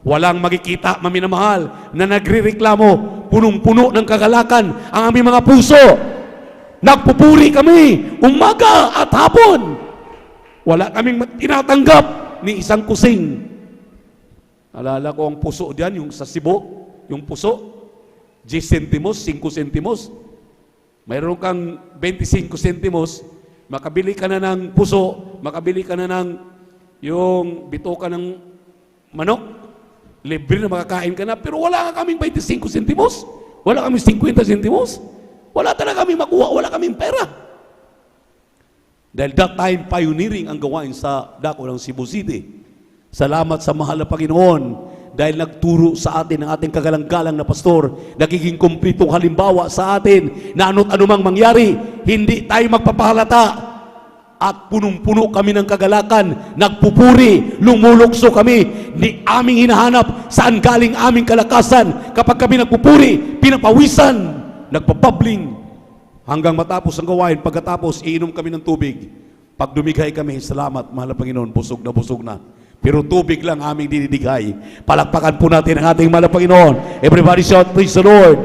Walang makikita, maminamahal, na nagre-reklamo. Punong-puno ng kagalakan ang aming mga puso. Nagpupuri kami, umaga at hapon. Wala kaming tinatanggap ni isang kusing. Alala ko ang puso diyan, yung sa Cebu, yung puso, 10 centimos, 5 centimos. Mayroon kang 25 centimos, makabili ka na ng puso, makabili ka na ng yung bitoka ng manok, libre na makakain ka na, pero wala ka kaming 25 centimos, wala kaming 50 centimos, wala talaga kaming makuha, wala kaming pera. Dahil that time, pioneering ang gawain sa dako ng Cebu City. Salamat sa mahal na Panginoon dahil nagturo sa atin ang ating kagalang-galang na pastor, nagiging kumplitong halimbawa sa atin na ano't anumang mangyari, hindi tayo magpapahalata at punong-puno kami ng kagalakan, nagpupuri, lumulukso kami, ni aming hinahanap saan galing aming kalakasan. Kapag kami nagpupuri, pinapawisan, nagpapabling, hanggang matapos ang gawain, pagkatapos iinom kami ng tubig. Pag dumigay kami, salamat, mahal na Panginoon, busog na. Pero tubig lang aming dinidigay. Palakpakan po natin ang ating mahal na Panginoon. Everybody shout, praise the Lord.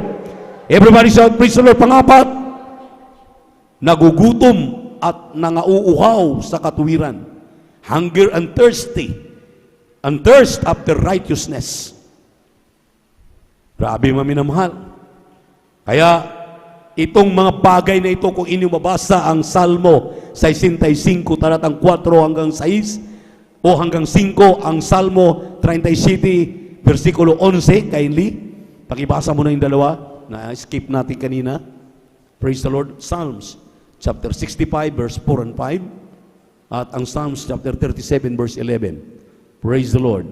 Everybody shout, praise the Lord. Pangapat, nagugutom at nangauuhaw sa katuwiran. Hunger and thirsty. And thirst after righteousness. Grabe maminamahal. Kaya, itong mga bagay na ito, kung inyong mabasa ang Salmo 65, talatang 4 hanggang 6, o hanggang 5, ang Salmo 37, versikulo 11, kindly. Pakibasa mo na yung dalawa, na-skip natin kanina. Praise the Lord. Psalms, chapter 65, verse 4 and 5. At ang Psalms, chapter 37, verse 11. Praise the Lord.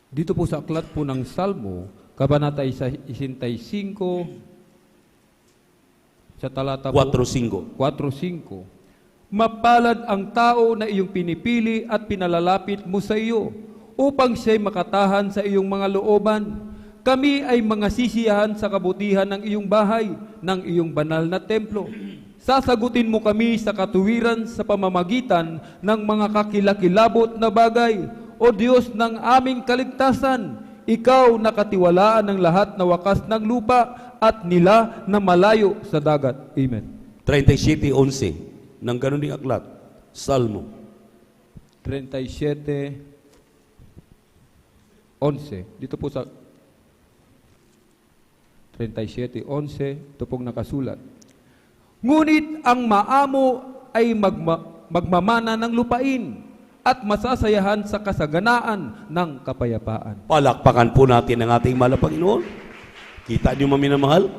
Dito po sa aklat po ng Salmo, Kabanata 65, sa talata po 4:5. 4:5. Mapalad ang tao na iyong pinipili at pinalalapit mo sa iyo, upang siya'y makatahan sa iyong mga looban. Kami ay mga sisiyahan sa kabutihan ng iyong bahay, ng iyong banal na templo. Sasagutin mo kami sa katuwiran sa pamamagitan ng mga kakilakilabot na bagay. O Diyos ng aming kaligtasan, ikaw nakatiwalaan ng lahat na wakas ng lupa at nila na malayo sa dagat. Amen. 37:11 ng ganun ding aklat. Salmo 37:11. Dito po sa 37:11, ito pong nakasulat. Ngunit ang maamo ay magmamana ng lupain at masasayahan sa kasaganaan ng kapayapaan. Palakpakan po natin ang ating mahal na Panginoon. Kita niyo maminamahal?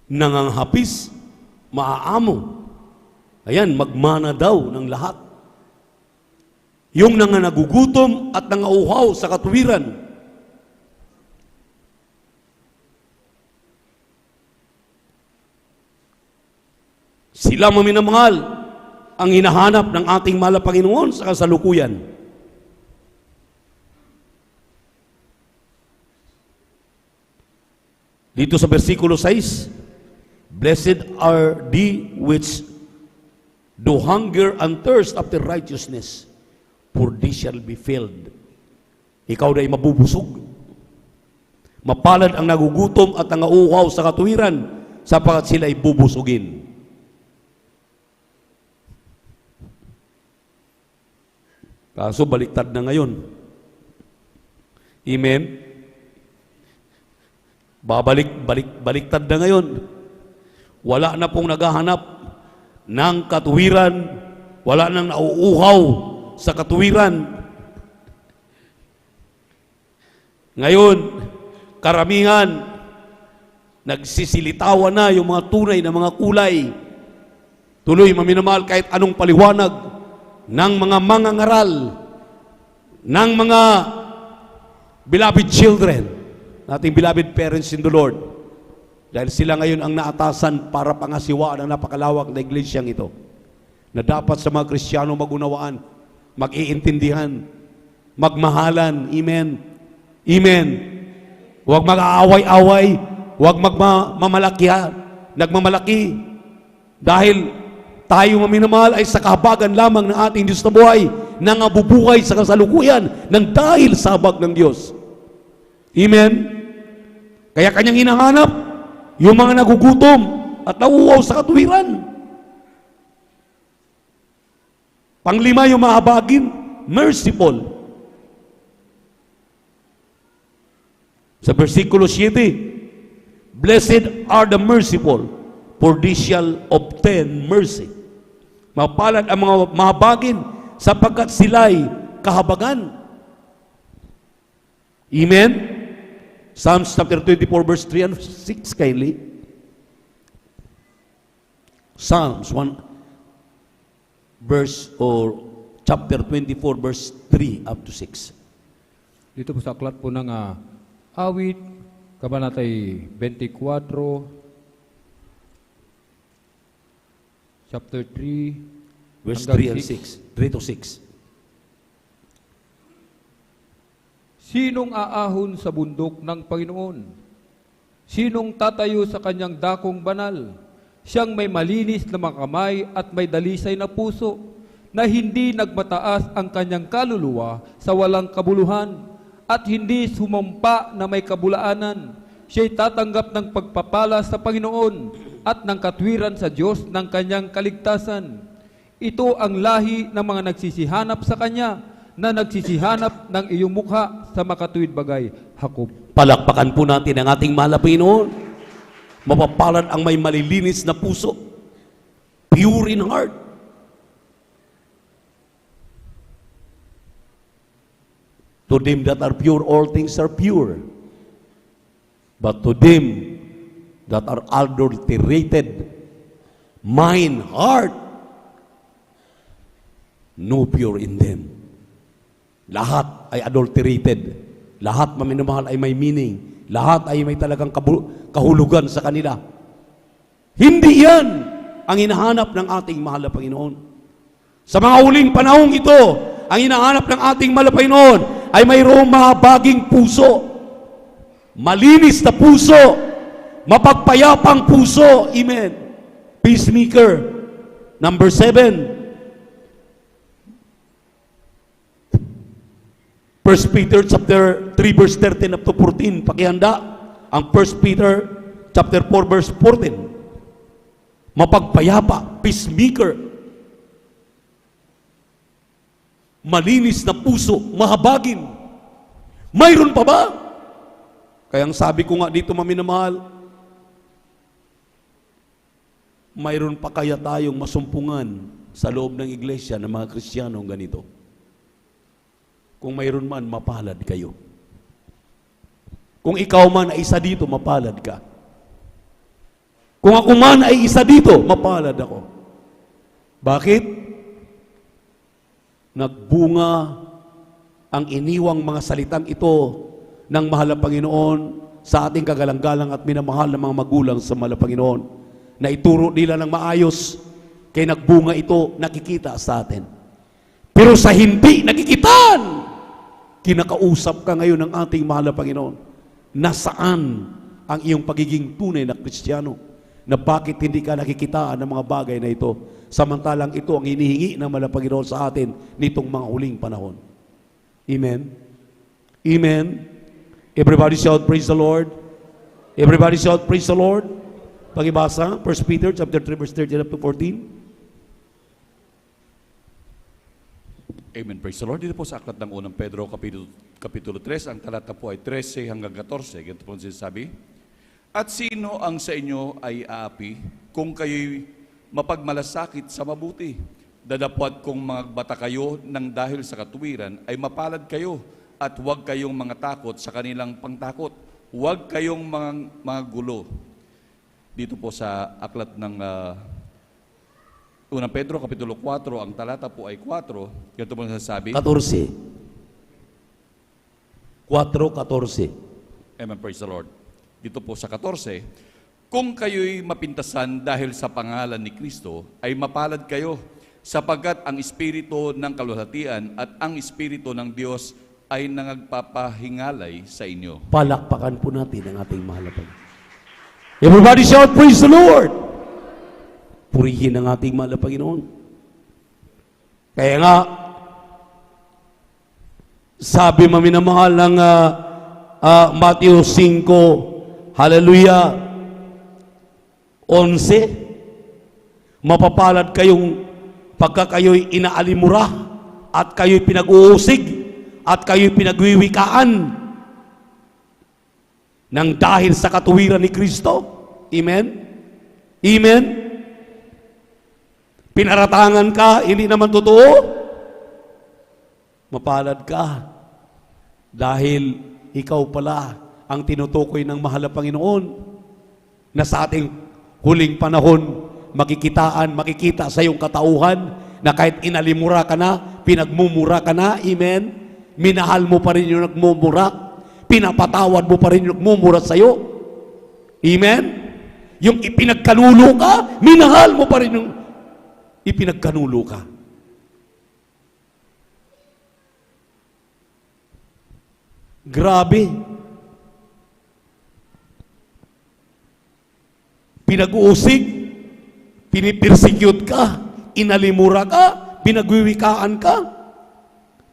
Nanganghapis, maaamo. Ayan, magmana daw ng lahat. yung nagugutom at nangauhaw sa katuwiran. Sila maminamahal ang hinahanap ng ating mahal na Panginoon sa kasalukuyan. Dito sa versikulo 6, Blessed are they which do hunger and thirst after righteousness, for they shall be filled. Ikaw na ay mabubusog. Mapalad ang nagugutom at nangauhaw sa katuwiran, sapagkat sila ay bubusugin. Kaso baliktad na ngayon. Amen? Baliktad na ngayon. Wala na pong naghahanap ng katuwiran, wala nang nauuhaw sa katuwiran. Ngayon, karamihan, nagsisilitawan na yung mga tunay na mga kulay. Tuloy maminamahal kahit anong paliwanag ng mga mangangaral, ng mga beloved children, nating beloved parents in the Lord, dahil sila ngayon ang naatasan para pangasiwaan ang napakalawak na iglesyang ito, na dapat sa mga Kristiyano magunawaan, mag-iintindihan, magmahalan. Amen. Amen. Huwag mag-aaway-away, huwag nagmamalaki, dahil tayo maminamahal ay sa kahabagan lamang ng ating Diyos na buhay, na nabubuhay sa kasalukuyan ng dahil sa habag ng Diyos. Amen? Kaya kanyang hinahanap yung mga nagugutom at nauuhaw sa katuwiran. Panglima, yung mahabagin, merciful. Sa versikulo 7, Blessed are the merciful, for they shall obtain mercy. Mapalad ang mga mahabagin, sapagkat sila'y kahabagan. Amen? Psalms chapter 24 verse 3 and 6 kindly. Psalms 1 verse or chapter 24 verse 3 up to 6. Dito po sa aklat po ng awit, kabanatay 24, chapter 3, verse hanggang 3 and 6. 3 to 6. Sinong aahon sa bundok ng Panginoon? Sinong tatayo sa kanyang dakong banal? Siyang may malinis na mga kamay at may dalisay na puso, na hindi nagmataas ang kanyang kaluluwa sa walang kabuluhan, at hindi sumampa na may kabulaanan. Siya'y tatanggap ng pagpapala sa Panginoon at ng katwiran sa Diyos ng kanyang kaligtasan. Ito ang lahi ng mga nagsisihanap sa Kanya, na nagsisihanap ng iyong mukha sa makatuwid bagay. Hakob. Palakpakan po natin ang ating mahal na Panginoon. Mapapalad ang may malilinis na puso, pure in heart. To them that are pure, all things are pure. But to them that are adulterated, mind, heart, no pure in them. Lahat ay adulterated. Lahat maminamahal ay may meaning. Lahat ay may talagang kahulugan sa kanila. Hindi yan ang hinahanap ng ating mahal na Panginoon. Sa mga huling panahong ito, ang hinahanap ng ating mahal na Panginoon ay mayroong mahabaging puso, malinis na puso, mapagpayapang puso. Amen. Peacemaker. Number 7. 1 Peter chapter 3 verse 13 up to 14. Pakihanda ang 1 Peter chapter 4 verse 14. Mapagpayapa, peacemaker. Malinis na puso, mahabagin. Mayroon pa ba? Kaya ang sabi ko nga dito, maminamahal, mayroon pa kaya tayong masumpungan sa loob ng iglesia ng mga Kristiyanong ganito? Kung mayroon man, mapalad kayo. Kung ikaw man ay isa dito, mapalad ka. Kung ako man ay isa dito, mapalad ako. Bakit? nagbunga ang iniwang mga salitang ito ng mahal na Panginoon sa ating kagalang-galang at minamahal na mga magulang sa mahal na Panginoon, na ituro nila ng maayos, kaya nagbunga ito, nakikita sa atin. Pero sa hindi nakikitaan, kinakausap ka ngayon ng ating mahal na Panginoon, nasaan ang iyong pagiging tunay na Kristiyano, na bakit hindi ka nakikitaan ng mga bagay na ito, samantalang ito ang hinihingi ng mahal na Panginoon sa atin nitong mga huling panahon. Amen? Amen? Everybody shout, praise the Lord. Everybody shout, praise the Lord. Pagibasa, 1 Peter chapter 3, verse 13 up to 14. Amen. Praise the Lord. Dito po sa aklat ng unang Pedro, kapitulo 3, ang talata po ay 13 hanggang 14. Ganito po sinasabi. At sino ang sa inyo ay aapi kung kayo'y mapagmalasakit sa mabuti? Dadapwat kung magbata kayo ng dahil sa katuwiran, ay mapalad kayo at huwag kayong mga takot sa kanilang pangtakot. Huwag kayong mga gulo. Dito po sa aklat ng unang Pedro, kapitulo 4, ang talata po ay 4. Ganito po nasasabi. 14. 4:14. Amen, praise the Lord. Dito po sa 14, kung kayo'y mapintasan dahil sa pangalan ni Kristo, ay mapalad kayo, sapagkat ang Espiritu ng kaluwalhatian at ang Espiritu ng Diyos ay nagpapahingalay sa inyo. Palakpakan po natin ang ating mahal na Panginoon. Everybody shout, praise the Lord! Purihin ang ating mahal na Panginoon. Kaya nga, sabi maminamahal ng Matthew 5, hallelujah, 11, mapapalad kayong pagka kayo'y inaalimura at kayo'y pinag-uusig at kayo'y pinagwiwikaan nang dahil sa katuwiran ni Kristo. Amen? Amen? Pinaratangan ka, hindi naman totoo? Mapalad ka dahil ikaw pala ang tinutukoy ng mahal na Panginoon na sa ating huling panahon makikita sa iyong katauhan na kahit inalimura ka na, pinagmumura ka na, amen? Minahal mo pa rin yung nagmumura, pinapatawad mo pa rin yung nagmumura sa iyo, amen? Yung ipinagkanulo ka, minahal mo pa rin yung ipinagkanulo ka. Grabe. Pinag-uusig, pinipersecute ka, inalimura ka, pinagwiwikaan ka,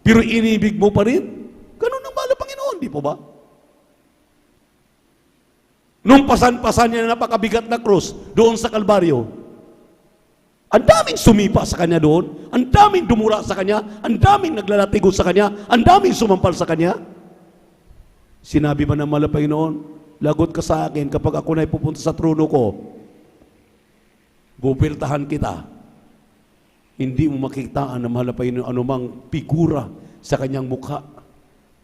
pero inibig mo pa rin. Ganun ang mahal na Panginoon, di po ba? Nung pasan-pasan niya na napakabigat na krus doon sa Kalbaryo, ang daming sumipa sa kanya doon, ang daming dumura sa kanya, ang daming naglalatigo sa kanya, ang daming sumampal sa kanya. Sinabi ba ng mahal na Panginoon, lagot ka sa akin kapag ako na'y pupunta sa trono ko, bupiltahan kita. Hindi mo makitaan ng mahal na Panginoon anumang figura sa kanyang mukha.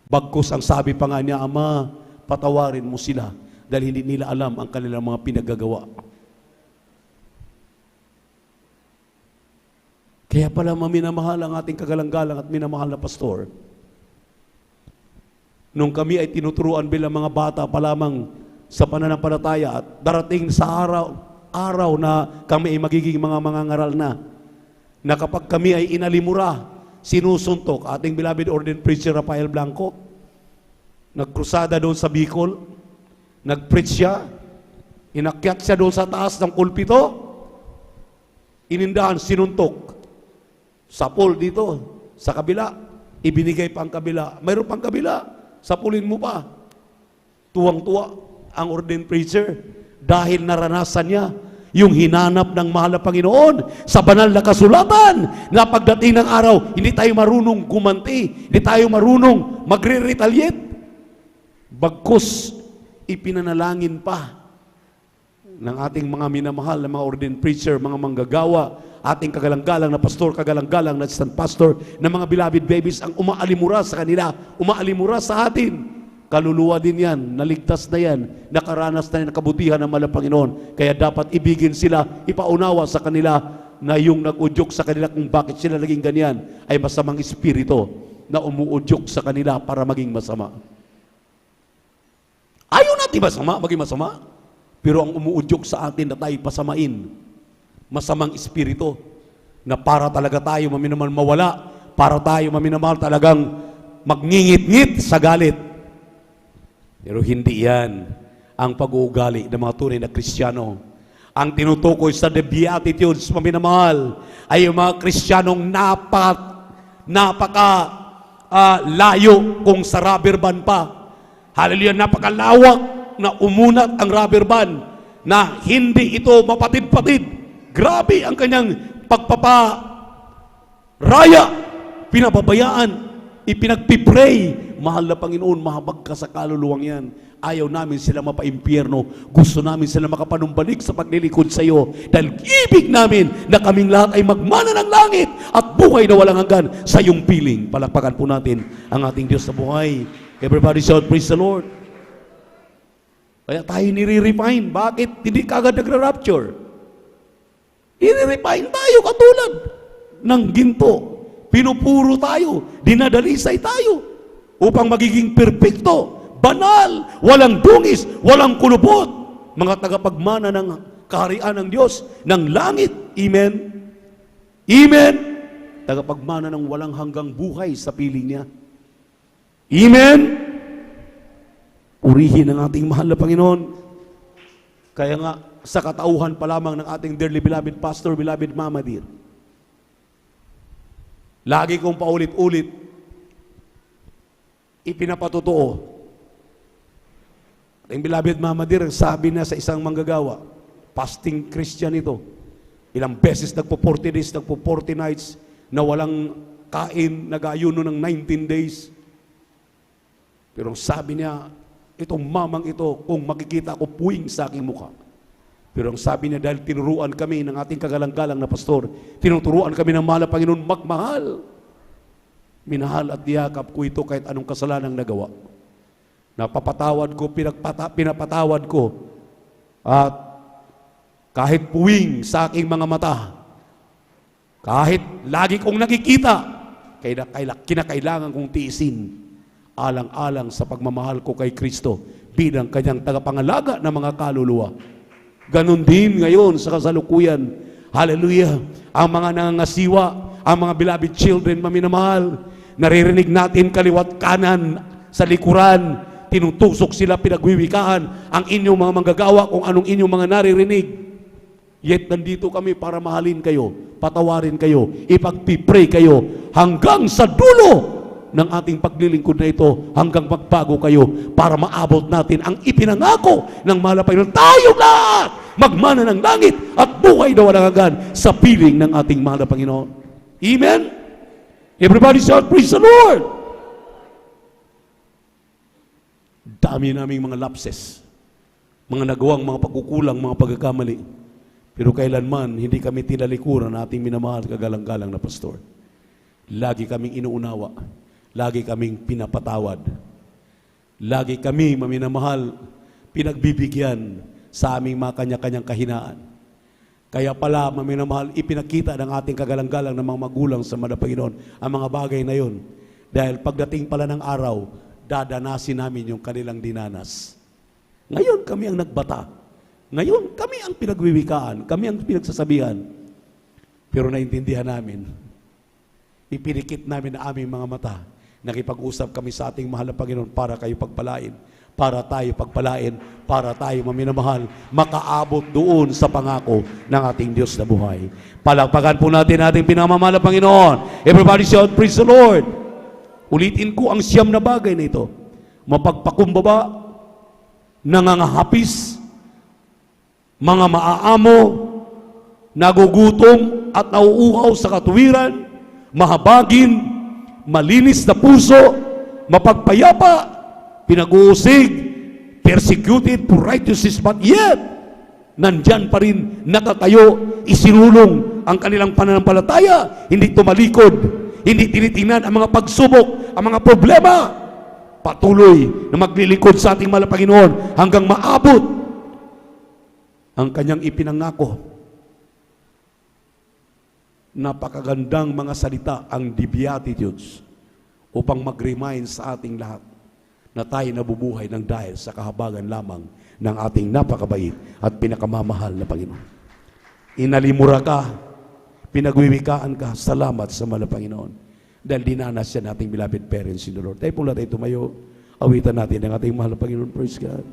Bagkus ang sabi pa nga niya, Ama, patawarin mo sila dahil hindi nila alam ang kanilang mga pinagagawa. Kaya pala maminamahal ang ating kagalang-galang at minamahal na pastor. Nung kami ay tinuturuan bilang mga bata pa lamang sa pananampalataya at darating sa araw na kami ay magiging mga mangangaral na kapag kami ay inalimura, sinusuntok ating beloved ordained preacher Rafael Blanco, nagkrusada doon sa Bicol, nagpreach siya, inakyat siya doon sa taas ng pulpito, inindahan, sinuntok, sapol dito, sa kabila, ibinigay pa ang kabila, mayroon pang kabila, sapulin mo pa. Tuwang-tuwa ang ordained preacher dahil naranasan niya yung hinanap ng mahal na Panginoon sa banal na kasulatan na pagdating ng araw, hindi tayo marunong gumanti, hindi tayo marunong magre-retaliate. Bagkus, ipinanalangin pa ng ating mga minamahal na mga ordained preacher, mga manggagawa, ating kagalang-galang na pastor, kagalang-galang na assistant pastor, na mga beloved babies ang umaalimura sa kanila, umaalimura sa atin. Kaluluwa din yan, naligtas na yan, nakaranas na yan, nakabutihan ng mahal na Panginoon. Kaya dapat ibigin sila, ipaunawa sa kanila na yung nag-udyok sa kanila kung bakit sila naging ganyan ay masamang espiritu na umuudyok sa kanila para maging masama. Ayaw natin maging masama. Pero ang umuudyok sa atin na tayo pasamain, masamang espiritu, na para talaga tayo maminamahal mawala, para tayo maminamahal talagang magngingit-ngit sa galit. Pero hindi yan ang pag-uugali ng mga tunay na Kristiyano. Ang tinutukoy sa the Beatitudes, maminamahal, ay yung mga Kristiyanong layo kung sa rubber band pa. Hallelujah, napakalawak na umunat ang rubber band na hindi ito mapatid-patid. Grabe ang kanyang pagpaparaya, pinababayaan, ipinagpipray. Mahal na Panginoon, mahabag ka sa kaluluwang yan. Ayaw namin sila mapaimpyerno. Gusto namin sila makapanumbalik sa paglilikod sa iyo. Dahil ibig namin na kaming lahat ay magmana ng langit at buhay na walang hanggan sa iyong piling. Palakpakan po natin ang ating Diyos sa buhay. Everybody shout, praise the Lord. Kaya tayo nire-refine. Bakit hindi kagad nagra-rapture? I-refine tayo katulad ng ginto. Pinupuro tayo. Dinadalisay tayo. Upang magiging perfecto, banal, walang dungis, walang kulubot. Mga tagapagmana ng kaharian ng Diyos, ng langit. Amen? Amen? Tagapagmana ng walang hanggang buhay sa piling niya. Amen? Purihin ang ating mahal na Panginoon. Kaya nga, sa katauhan pa lamang ng ating dearly beloved pastor, beloved Mama Dear, lagi kong paulit-ulit, ipinapatotoo. Ating beloved Mama Dear, sabi na sa isang manggagawa, fasting Christian ito, ilang beses nagpo 40 days, nagpo 40 nights, na walang kain, nag-ayuno ng 19 days. Pero sabi niya, itong mamang ito, kung makikita ko puwing sa aking mukha. Pero ang sabi niya, dahil tinuruan kami ng ating kagalang-galang na pastor, tinuturuan kami ng mahal na Panginoon magmahal. Minahal at niyakap ko ito kahit anong kasalanang nagawa. Napapatawad ko, pinapatawad ko. At kahit puwing sa aking mga mata, kahit lagi kong nakikita, kinakailangan kong tiisin. Alang-alang sa pagmamahal ko kay Kristo bilang kanyang tagapangalaga ng mga kaluluwa. Ganon din ngayon sa kasalukuyan. Hallelujah! Ang mga nangangasiwa, ang mga beloved children, maminamahal, naririnig natin kaliwat kanan sa likuran, tinutusok sila, pinagwiwikaan ang inyong mga manggagawa kung anong inyong mga naririnig. Yet nandito kami para mahalin kayo, patawarin kayo, ipagpipray kayo hanggang sa dulo ng ating paglilingkod na ito, hanggang magbago kayo para maabot natin ang ipinangako ng mahal na Panginoon. Tayo lahat magmana ng langit at buhay na walang hanggan sa piling ng ating mahal na Panginoon. Amen? Everybody shout, praise the Lord! Dami naming mga lapses, mga nagawang mga pagkukulang, mga pagkakamali. Pero kailanman, hindi kami tinalikuran ng ating minamahal kagalang-galang na pastor. Lagi kaming inuunawa. Lagi kaming pinapatawad. Lagi kami, maminamahal, pinagbibigyan sa aming mga kanya-kanyang kahinaan. Kaya pala, maminamahal, ipinakita ng ating kagalang-galang ng mga magulang sa mga Panginoon ang mga bagay na yun. Dahil pagdating pala ng araw, dadanasin namin yung kanilang dinanas. Ngayon kami ang nagbata. Ngayon kami ang pinagwiwikaan. Kami ang pinagsasabihan. Pero naintindihan namin, ipirikit namin ang aming mga mata. Nakipag-usap kami sa ating mahal na Panginoon para kayo pagpalain, para tayo pagpalain, para tayo maminamahal, makaabot doon sa pangako ng ating Diyos na buhay. Palakpakan po natin ating pinamamahal na Panginoon. Everybody shout, praise the Lord! Ulitin ko ang siyam na bagay na ito. Mapagpakumbaba, nangangahapis, mga maaamo, nagugutom at nauuhaw sa katuwiran, mahabagin, malinis na puso, mapagpayapa, pinag-uusig, persecuted for righteousness, but yet, nandyan pa rin nakatayo, isinulong ang kanilang pananampalataya, hindi tumalikod, hindi tinitingnan ang mga pagsubok, ang mga problema, patuloy na maglilingkod sa ating mahal na Panginoon hanggang maabot ang kanyang ipinangako. napakagandang mga salita ang The Beatitudes upang mag-remind sa ating lahat na tayo nabubuhay ng dahil sa kahabagan lamang ng ating napakabait at pinakamamahal na Panginoon. Inalimura ka, pinagwiwikaan ka, salamat sa mahal na Panginoon. Dahil dinanas yan ating beloved parents in the Lord. Tayo pong lahat tumayo, awitan natin ang ating mahal na Panginoon. Praise God.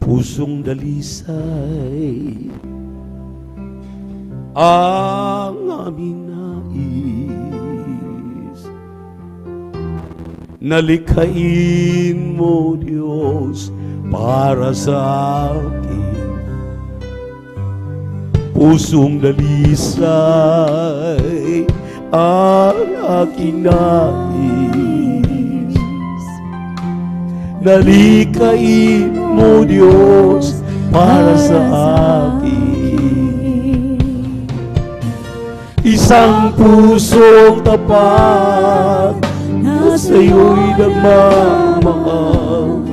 Pusong dalisay ang aming nais, nalikhain mo, Diyos, para sa akin. Pusong dalisay ang aking nais, nalikhain mo, Diyos, para sa akin. Isang pusong tapat na sa'yo'y nagmamahal,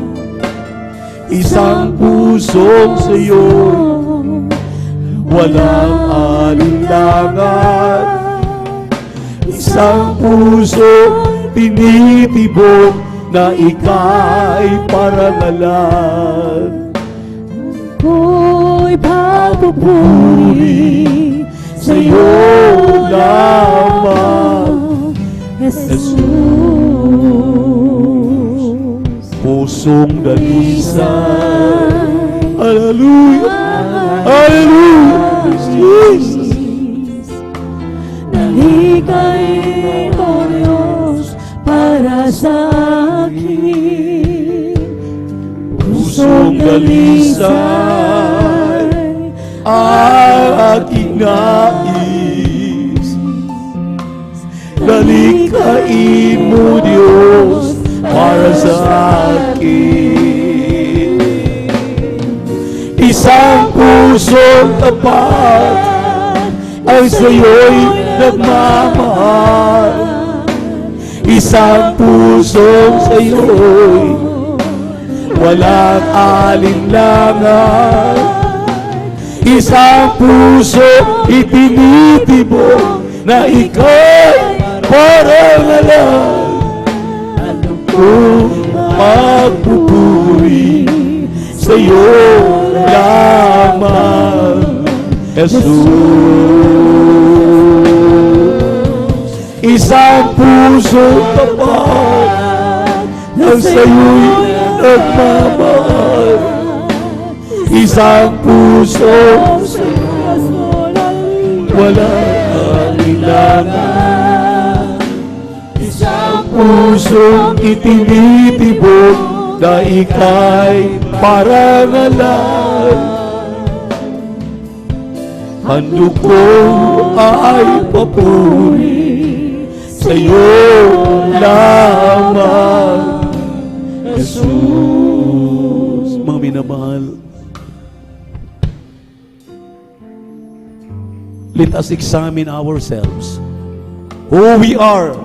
isang pusong sa'yo'y walang alinlangan, isang pusong tinitibok na ika'y parangalan. Ako'y papupuri sa'yo lamang, Jesus. Pusong dalisay, hallelujah, hallelujah, Jesus. Nalikhain mo, Diyos, para sa akin. Pusong dalisay ang aking nais, nalikhain mo, Diyos, para sa akin. Isang pusong tapat ang sa'yo'y nagmamahal, isang pusong sa'yo'y walang alinlangan, isang puso itinitibok na ika'y parangalan. Ano kong magpupuri sa'yo lamang, Jesus. Isang puso tapat ang sa'yo'y nagmamahal, isang puso walang alinlangan, isang pusong itinitibok na ika'y parangalan. Handog ko ay papuri sa'yo lamang, Jesus. Mga minamahal, let us examine ourselves, who we are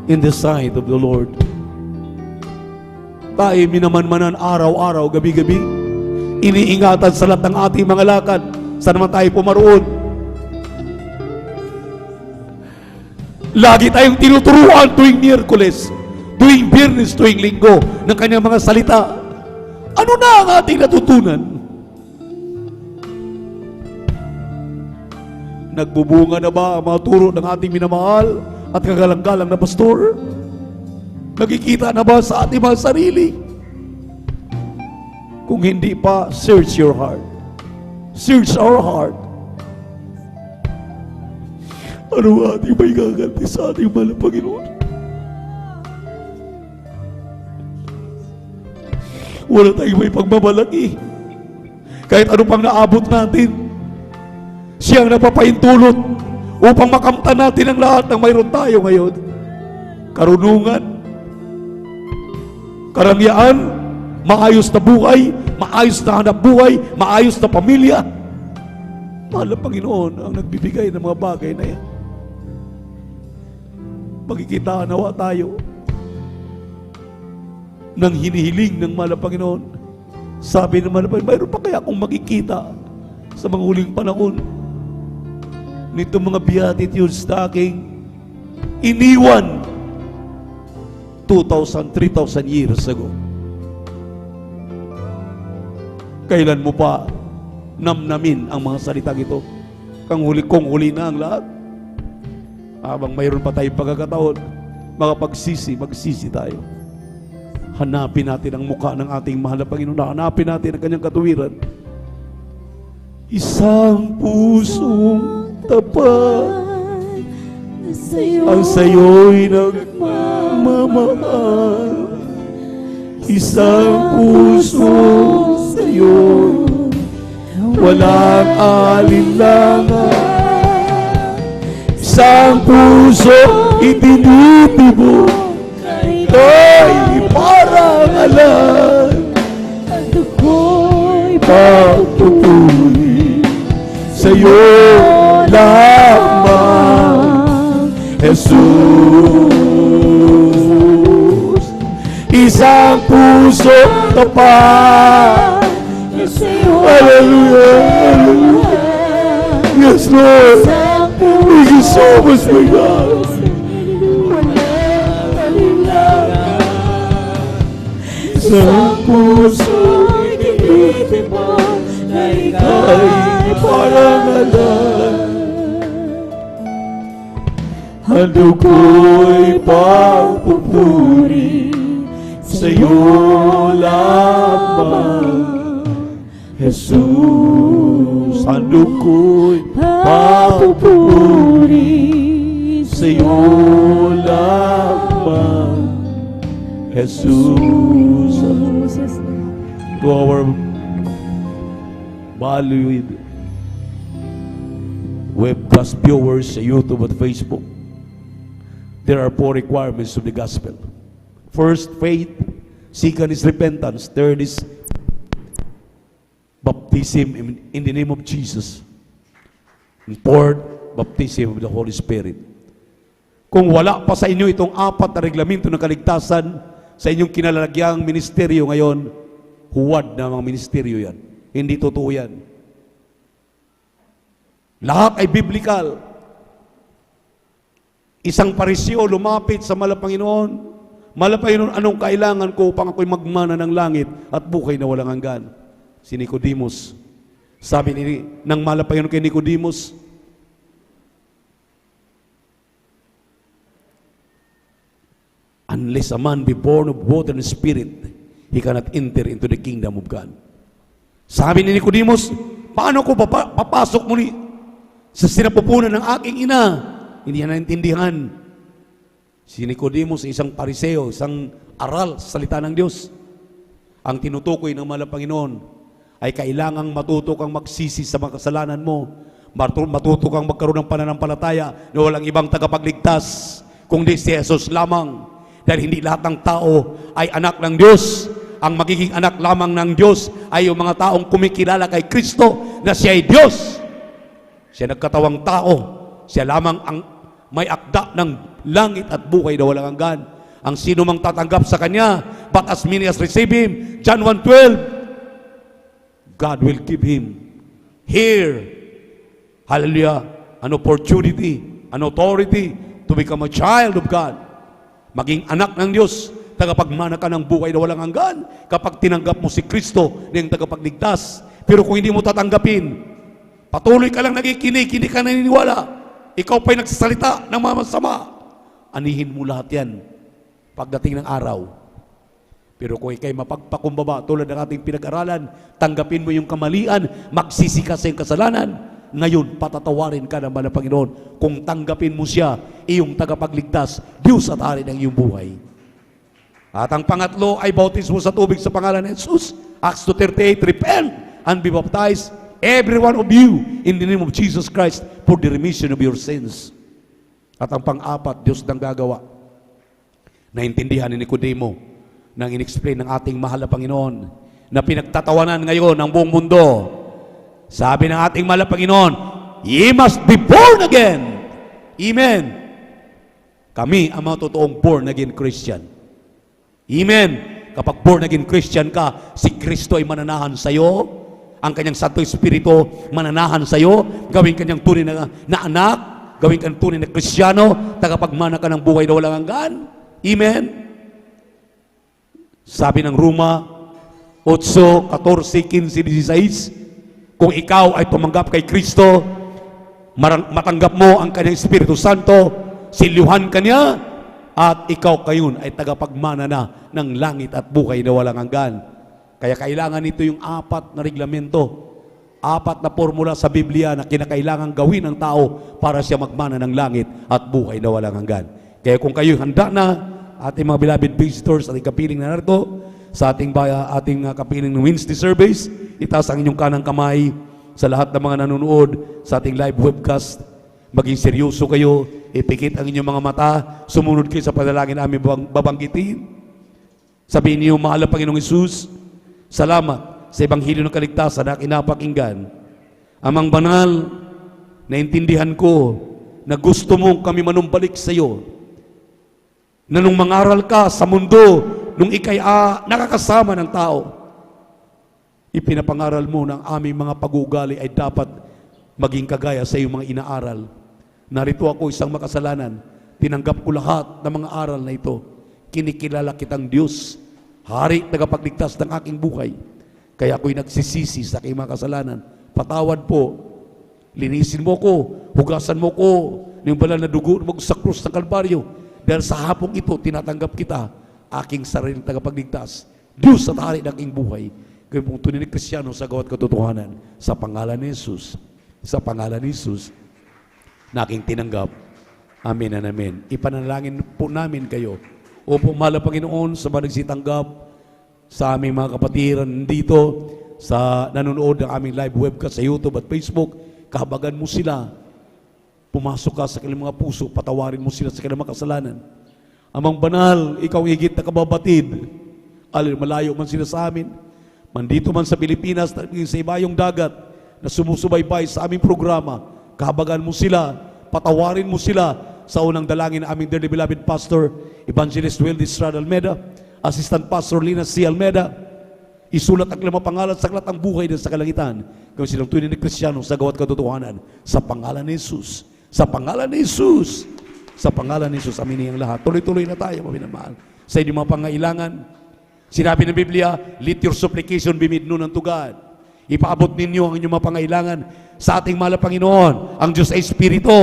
in the sight of the Lord. Tayo minamanmanan araw-araw, gabi-gabi, iniingatan sa lahat ng ating mga lakad. Saan naman tayo pumaroon? Lagi tayong tinuturuan tuwing Miyerkules, tuwing Biyernes, tuwing Linggo ng kanyang mga salita. Ano na ang ating natutunan? Nagbubunga na ba ang mga turo ng ating minamahal at kagalang-galang na pastor? Nagkikita na ba sa ating mga sarili? Kung hindi pa, search your heart. Search our heart. Ano ating may gaganti sa ating mahal na Panginoon? Wala tayong may pagmamalaki. Kahit ano pang naabot natin, siyang napapaintulot upang makamtan natin ang lahat ng mayroon tayo ngayon. Karunungan, karangyaan, maayos na buhay, maayos na hanap buhay, maayos na pamilya. Mahal na Panginoon ang nagbibigay ng mga bagay na yan. Magkikita nawa tayo ng hinihiling ng mahal na Panginoon. Sabi ng mahal na Panginoon, mayroon pa kaya akong makikita sa mga huling panahon nito mga beatitudes na aking iniwan 2,000, 3,000 years ago. Kailan mo pa namnamin ang mga salitang ito? Kung huli na ang lahat. Habang mayroon pa tayong pagkakataon, magsisi tayo. Hanapin natin ang mukha ng ating mahal na Panginoon. Hanapin natin ang kanyang katuwiran. Isang pusong tapat ang sayo'y nagmamahal. Isang puso sa'yo, walang alinlangan. Isang puso itinitibok, ika'y parang alam. Ang ako'y pagpupuri sa'yo lamang, Jesus. Isang puso tapat. Hallelujah, hallelujah. Yes, Lord. Thank you so much, my God. Isang puso itinitibok na ika'y parang alam. Ano ko'y pagpupuri sa'yo lamang, Jesus. Ano ko'y pagpupuri sa'yo lamang, Jesus. To our valued webcast viewers sa YouTube at Facebook, there are 4 requirements of the gospel. First, faith. Second is repentance. Third is baptism in the name of Jesus. And fourth, baptism of the Holy Spirit. Kung wala pa sa inyo itong 4 na reglamento ng kaligtasan sa inyong kinalagyang ministeryo ngayon, huwad na mga ministeryo yan. Hindi totoo yan. Lahat ay biblical. Isang Pariseo lumapit sa Malapanginoon. Malapanginoon, anong kailangan ko upang ako'y magmana ng langit at buhay na walang hanggan? Si Nicodemus. Sabi ng Malapanginoon kay Nicodemus, unless a man be born of water and spirit, he cannot enter into the kingdom of God. Sabi ni Nicodemus, paano ko papasok muli sa sinapupunan ng aking ina? Hindi niya naintindihan. Si Nicodemus, isang Pariseo, isang aral sa salita ng Diyos. Ang tinutukoy ng mahal na Panginoon ay kailangang matuto kang magsisi sa mga kasalanan mo. Matuto kang magkaroon ng pananampalataya na walang ibang tagapagligtas kundi si Jesus lamang. Dahil hindi lahat ng tao ay anak ng Diyos. Ang magiging anak lamang ng Diyos ay yung mga taong kumikilala kay Kristo na siya ay Diyos. Siya nagkatawang tao. Siya lamang ang may akda ng langit at buhay na walang hanggan. Ang sino mang tatanggap sa Kanya, but as many as receive Him, John 1:12, God will give him here, hallelujah, an opportunity, an authority to become a child of God. Maging anak ng Diyos, tagapagmana ka ng buhay na walang hanggan kapag tinanggap mo si Kristo na yung tagapagligtas. Pero kung hindi mo tatanggapin, patuloy ka lang nakikinig, hindi ka naniniwala, ikaw pa'y nagsasalita ng masama, anihin mo lahat yan pagdating ng araw. Pero kung ikay mapagpakumbaba tulad ng ating pinag-aralan, tanggapin mo yung kamalian, magsisi ka sa iyong kasalanan, ngayon patatawarin ka naman ng Panginoon kung tanggapin mo siya, iyong tagapagligtas, Diyos at Hari ng iyong buhay. At ang pangatlo ay bautismo sa tubig sa pangalan ng Jesus. Acts 2:38, repent and be baptized, every one of you, in the name of Jesus Christ, for the remission of your sins. At ang pang-apat, Diyos nang gagawa. Naintindihan ni Nicodemo nang in-explain ng ating mahal na Panginoon na pinagtatawanan ngayon ng buong mundo. Sabi ng ating mahal na Panginoon, ye must be born again. Amen. Kami ang mga totoong born again Christian. Amen. Kapag born again Christian ka, si Kristo ay mananahan sa iyo. ang kanyang Santo Espiritu mananahan sa iyo, gawin kanyang tunay na anak, gawin kanyang tunay na Kristiyano, tagapagmana ka ng buhay na walang hanggan. Amen? Sabi ng Roma 8, 14, 15, 16, kung ikaw ay tumanggap kay Kristo, matanggap mo ang kanyang Espiritu Santo, silyuhan ka niya, at ikaw kayon ay tagapagmana na ng langit at buhay na walang hanggan. Kaya kailangan ito yung 4 na reglamento, 4 na formula sa Biblia na kinakailangan gawin ng tao para siya magmana ng langit at buhay na walang hanggan. Kaya kung kayo handa na, ating mga beloved visitors, ating kapiling na narito, sa ating kapiling ng Wednesday service, itaas ang inyong kanang kamay sa lahat ng mga nanonood sa ating live webcast. Maging seryoso kayo, ipikit ang inyong mga mata, sumunod kayo sa panalangin namin babanggitin. Sabihin niyo, mahal na Panginoong Hesus, salamat sa Ebanghelyo ng Kaligtasan na kinapakinggan. Amang banal, naintindihan ko na gusto mong kami manumbalik sa iyo. Na nung mangaral ka sa mundo, nung ikay nakakasama ng tao, ipinapangaral mo ng aming mga pag-uugali ay dapat maging kagaya sa iyong mga inaaral. Narito ako isang makasalanan, tinanggap ko lahat ng mga aral na ito. Kinikilala kitang Diyos, Hari, tagapagligtas ng aking buhay. Kaya ako'y nagsisisi sa aking mga kasalanan. Patawad po, linisin mo ko, hugasan mo ko, yung banal na dugo mo sa krus ng Kalbaryo. Dahil sa hapong ito, tinatanggap kita, aking sariling tagapagligtas. Diyos at Hari ng aking buhay. Kaya pong tunay na Kristiyano sa gawat katotohanan. Sa pangalan ni Jesus, sa pangalan ni Jesus, na aking tinanggap. Amen and amen. Ipanalangin po namin kayo. Opo, mahal na Panginoon, sa mga nagsitanggap, sa aming mga kapatiran dito, sa nanonood ng aming live webcast sa YouTube at Facebook, kahabagan mo sila. Pumasok ka sa kanilang mga puso, patawarin mo sila sa kanilang mga kasalanan. Amang banal, ikaw higit na kababatid. Malayo man sila sa amin, mandito man sa Pilipinas, sa ibayong dagat, na sumusubaybay sa aming programa, kahabagan mo sila, patawarin mo sila, sa unang dalangin na aming dearly beloved Pastor, Evangelist Wildy Estrada Almeda, Assistant Pastor Lina C. Almeda, isulat ang limang pangalan sa aklat ng buhay din sa kalangitan, kung silang tunay na Kristiyano sa gawat katotohanan, sa pangalan ni Jesus, sa pangalan ni Jesus, sa pangalan ni Jesus, aminin ang lahat. Tuloy-tuloy na tayo, maminamahal. Sa inyong mga pangailangan, sinabi ng Biblia, let your supplication be made known unto God. Ipaabot ninyo ang inyong mga pangailangan sa ating mahal na Panginoon. Ang Diyos ay Espiritu.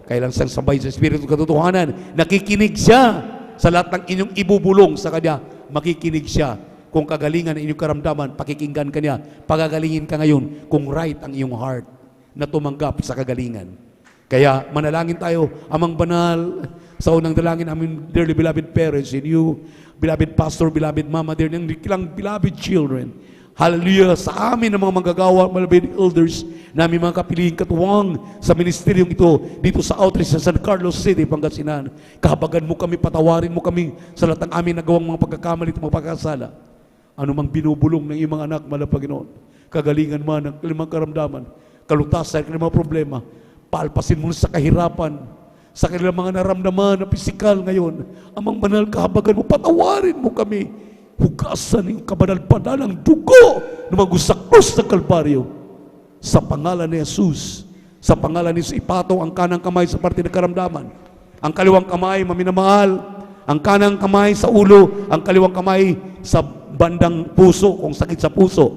Kailang siyang sabay sa Espiritu katotohanan. Nakikinig siya sa lahat ng inyong ibubulong sa Kanya. Makikinig siya. Kung kagalingan ang inyong karamdaman, pakikinggan ka niya. Pagagalingin ka ngayon kung right ang iyong heart na tumanggap sa kagalingan. Kaya manalangin tayo, Amang Banal, sa unang dalangin aming dearly beloved parents and you, beloved pastor, beloved mama, dear, ng ilang beloved children. Hallelujah, sa amin ng mga manggagawa, beloved elders, namin mga kapiling katuwang sa ministeryong ito, dito sa outreach sa San Carlos City, Pangasinan. Kahabagan mo kami, patawarin mo kami sa lahat ng amin nagawang mga pagkakamali at mga pagkasala. Ano mang binubulong ng iyong mga anak, mahal na Panginoon, kagalingan man, ang kalimang karamdaman, kalutasan, kalimang problema, palpasin mo sa kahirapan, sa kanilang mga naramdaman na pisikal ngayon. Amang Banal, kahabagan mo, patawarin mo kami. Hugasan yung kabanal-banalang dugo na magusakros ng Kalbaryo. Sa pangalan ni Jesus, sa pangalan ni Jesus, ipatong ang kanang kamay sa parte ng karamdaman. Ang kaliwang kamay, maminamahal. Ang kanang kamay sa ulo, ang kaliwang kamay sa bandang puso, kung sakit sa puso.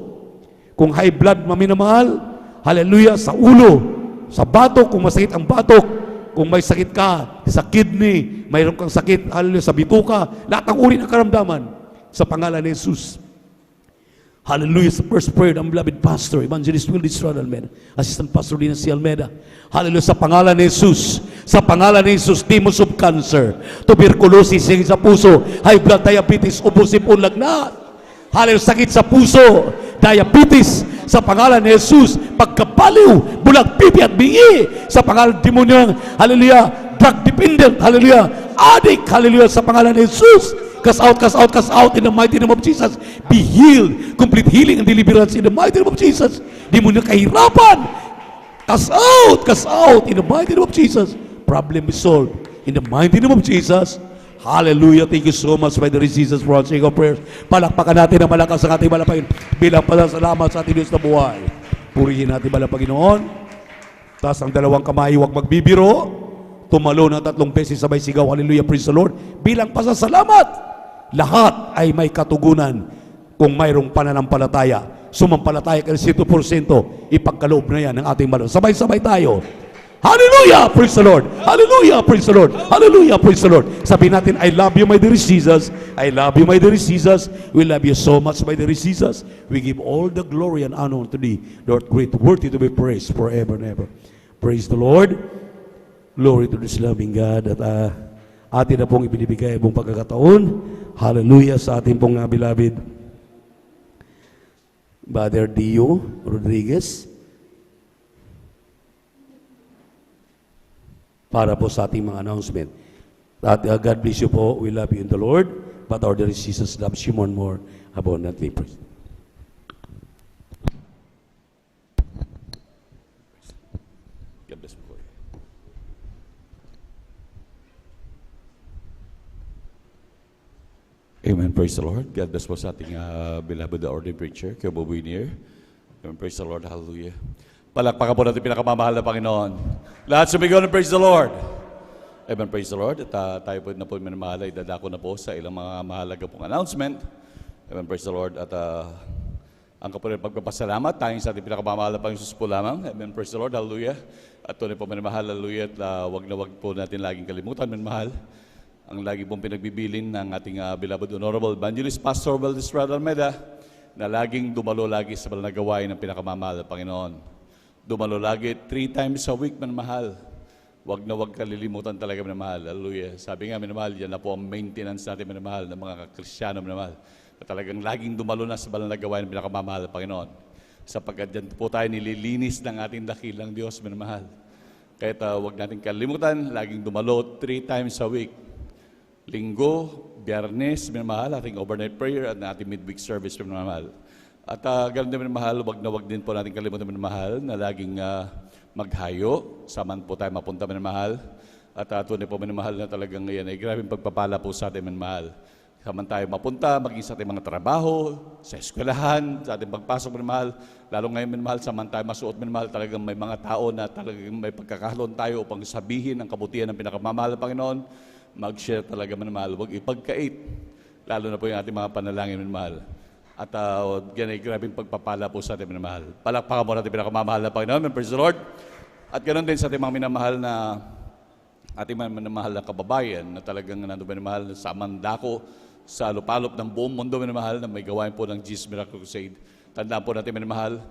Kung high blood, maminamahal, hallelujah, sa ulo, sa batok, kung masakit ang batok, kung may sakit ka sa kidney, mayroon kang sakit, hallelujah, sa bituka, lahat ng uri ng karamdaman, sa pangalan ni Jesus. Hallelujah, sa first prayer ng beloved pastor, Evangelist Wildy Estrada Almeda, Assistant Pastor Lina C. Almeda. Hallelujah, sa pangalan ni Jesus, sa pangalan ni Jesus, demons of cancer, tuberculosis, sakit sa puso, high blood, diabetes, ubo-sipon, lagnat. Hallelujah, sakit sa puso, diabetes, sa pangalan ni Jesus, pagkapaliw, bulag, pipi at bingi, sa pangalan demonyo, hallelujah, drug dependent, hallelujah, addict, hallelujah, sa pangalan ni Jesus. Cast out, cast out, cast out in the mighty name of Jesus. Be healed. Complete healing and deliverance in the mighty name of Jesus. Di mo na kahirapan. Cast out in the mighty name of Jesus. Problem is solved in the mighty name of Jesus. Hallelujah. Thank you so much, Brother Jesus, for answering our prayers. Palakpakan natin ang malakas ang ating malapangin bilang pasasalamat sa ating Diyos na buhay. Purihin natin malang Panginoon. Taas ang dalawang kamay, huwag magbibiro. Tumalo ng 3 beses sabay sigaw, hallelujah, praise the Lord. Bilang pasasalamat, lahat ay may katugunan kung mayroong pananampalataya. Sumampalataya ka 100%, ipagkaloob na yan ng ating malo. Sabay-sabay tayo. Hallelujah! Praise the Lord! Hallelujah! Praise the Lord! Hallelujah! Praise the Lord! Sabihin natin, I love you, my dear Jesus. I love you, my dear Jesus. We love you so much, my dear Jesus. We give all the glory and honor to thee, Lord, great, worthy to be praised forever and ever. Praise the Lord. Glory to this loving God. At atin na pong ibinibigay mong pagkakataon. Hallelujah sa ating pong beloved Brother Dio Rodriguez. Para po sa ating mga announcement. That God bless you po. We love you in the Lord. But our dear Jesus loves you more and more abundantly. Praise. God bless po. Amen. Praise the Lord. God bless po sa ating beloved ordained preacher, Kuya Bob Winier. Amen. Praise the Lord. Hallelujah. Palakpakan po natin pinakamamahal na Panginoon. Lahat sumigaw ng praise the Lord. Amen, praise the Lord. At tayo po na po minamahal, idadako na po sa ilang mga mahalaga pong announcement. Amen, praise the Lord. At ang kapunin pagpapasalamat, tayong sa ating pinakamamahal na Panginoon po lamang. Amen, praise the Lord. Hallelujah. At tunay po minamahal, hallelujah. At wag na wag po natin laging kalimutan, minamahal. Ang lagi pong pinagbibilin ng ating beloved Honorable Evangelist Pastor Valdez Almeida na laging dumalo lagi sa banal na gawain ng pinakamamahal na Panginoon. Dumalo lagi 3 times a week, manmahal. Huwag na huwag kalilimutan talaga, manmahal. Hallelujah. Sabi nga, manmahal, yan na po ang maintenance natin, manmahal, ng mga Kristyano, manmahal. Na talagang laging dumalo na sa banal na gawain ng pinakamamahal na Panginoon. Sapagkat dyan po tayo nililinis ng ating dakilang Diyos, manmahal. Kaya huwag natin kalimutan, laging dumalo 3 times a week. Linggo, Biyernes, manmahal, ating overnight prayer at ating midweek service, manmahal. At ganoon din mahal, wag na wag din po natin kalimutan mahal na laging maghayo. Saman po tayo mapunta mahal. At tunay po mahal na talagang ngayon ay grabing pagpapala po sa atin mahal. Saman tayo mapunta, maging sa ating mga trabaho, sa eskwelahan, sa ating pagpasok mahal. Lalo ngayon mahal, saman tayo masuot mahal, talagang may mga tao na talagang may pagkakahalon tayo upang sabihin ang kabutihan ng pinakamamahal ng Panginoon. Mag-share talaga mahal, wag ipagkait. Lalo na po yung ating mga panalangin mahal. At yan ay grabing pagpapala po sa ating minamahal. Palakpakan mo natin pinakamamahal na Panginoon. Praise the Lord. At ganoon din sa ating mga minamahal na ating mga minamahal na kababayan na talagang nandun minamahal sa mandako sa lupalop ng buong mundo minamahal na may gawain po ng Jesus Miracle Crusade. Tandaan po natin minamahal,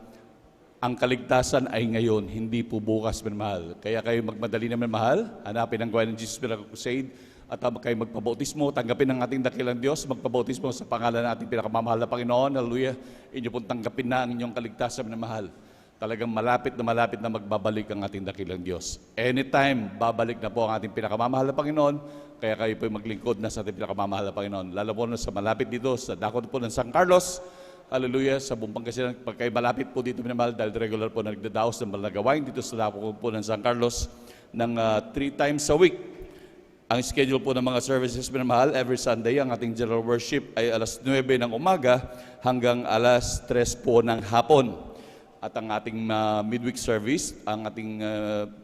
ang kaligtasan ay ngayon, hindi po bukas minamahal. Kaya kayo magmadali na minamahal, hanapin ang gawain ng Jesus Miracle Crusade. At kayo magpabautismo, tanggapin ang ating dakilang Diyos, magpabautismo sa pangalan ng ating pinakamamahal na Panginoon. Hallelujah. Inyo pong tanggapin na ang inyong kaligtasan na mahal. Talagang malapit na magbabalik ang ating dakilang Diyos. Anytime, babalik na po ang ating pinakamamahal na Panginoon. Kaya kayo po maglingkod na sa ating pinakamamahal na Panginoon. Lalo po na sa malapit dito, sa dako po ng San Carlos. Hallelujah. Sa buong Pangasinan, pag kayo malapit po dito minamahal, dahil regular po na nagdadaos ng malagawain dito sa dako po ng San Carlos ng 3 times a week. Ang schedule po ng mga services, minamahal, every Sunday, ang ating general worship ay alas 9 ng umaga hanggang alas 3 po ng hapon. At ang ating midweek service, ang ating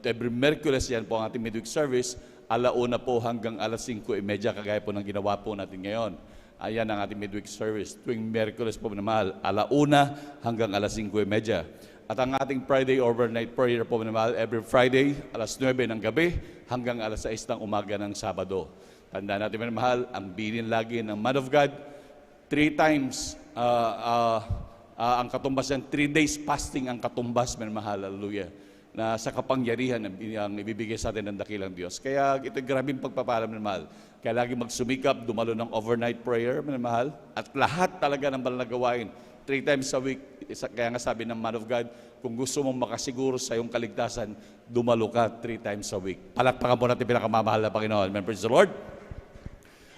every Merkules yan po ang ating midweek service, alauna po hanggang alas 5:30, kagaya po ng ginawa po natin ngayon. Ayan ang ating midweek service. Tuwing Merkules po, minamahal, alauna hanggang alas 5:30. At ang ating Friday overnight prayer po minamahal, every Friday, alas 9 ng gabi hanggang alas 6 ng umaga ng Sabado. Tandaan natin minamahal, ang bilin lagi ng Man of God, 3 times ang katumbas yan, 3 days fasting ang katumbas minamahal, hallelujah, na sa kapangyarihan ang ibibigay sa atin ng dakilang Diyos. Kaya ito grabing pagpapala minamahal. Kaya lagi magsumikap, dumalo ng overnight prayer minamahal, at lahat talaga ng banal na gawain, 3 times a week. Kaya nga sabi ng Man of God, kung gusto mong makasiguro sa iyong kaligtasan, dumalo ka 3 times a week. Palakpakan po natin pinakamamahal na Panginoon. Amen. Praise the Lord.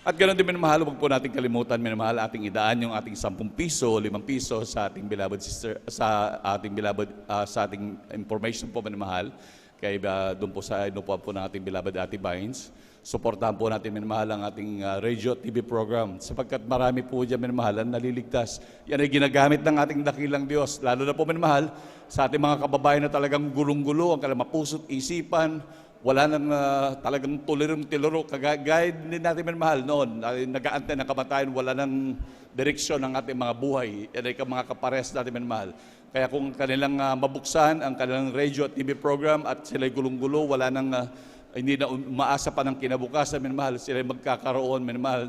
At ganoon din, minamahal, huwag po natin kalimutan, minamahal, ating idaan yung ating 10 piso, 5 piso sa ating beloved sister, sa ating beloved, sa ating information po, minamahal. Kaya doon po sa inupuan po ng ating beloved Ate Vines, suportahan po natin minamahal ang ating radio TV program sapagkat marami po dyan minamahal ang naliligtas. Yan ay ginagamit ng ating dakilang Diyos. Lalo na po minamahal sa ating mga kababayan na talagang gulong-gulo, ang kanilang mapuso't isipan, wala nang talagang tulirong-tiluro. Kagaya din natin minamahal noon, nag-aantay ng kamatayan, wala nang direksyon ng ating mga buhay. Yan ay mga kapares natin minamahal. Kaya kung kanilang mabuksan ang kanilang radio at TV program at sila'y gulong-gulo, wala nang hindi na umaasa pa ng kinabukasan, minamahal, sila'y magkakaroon, minamahal,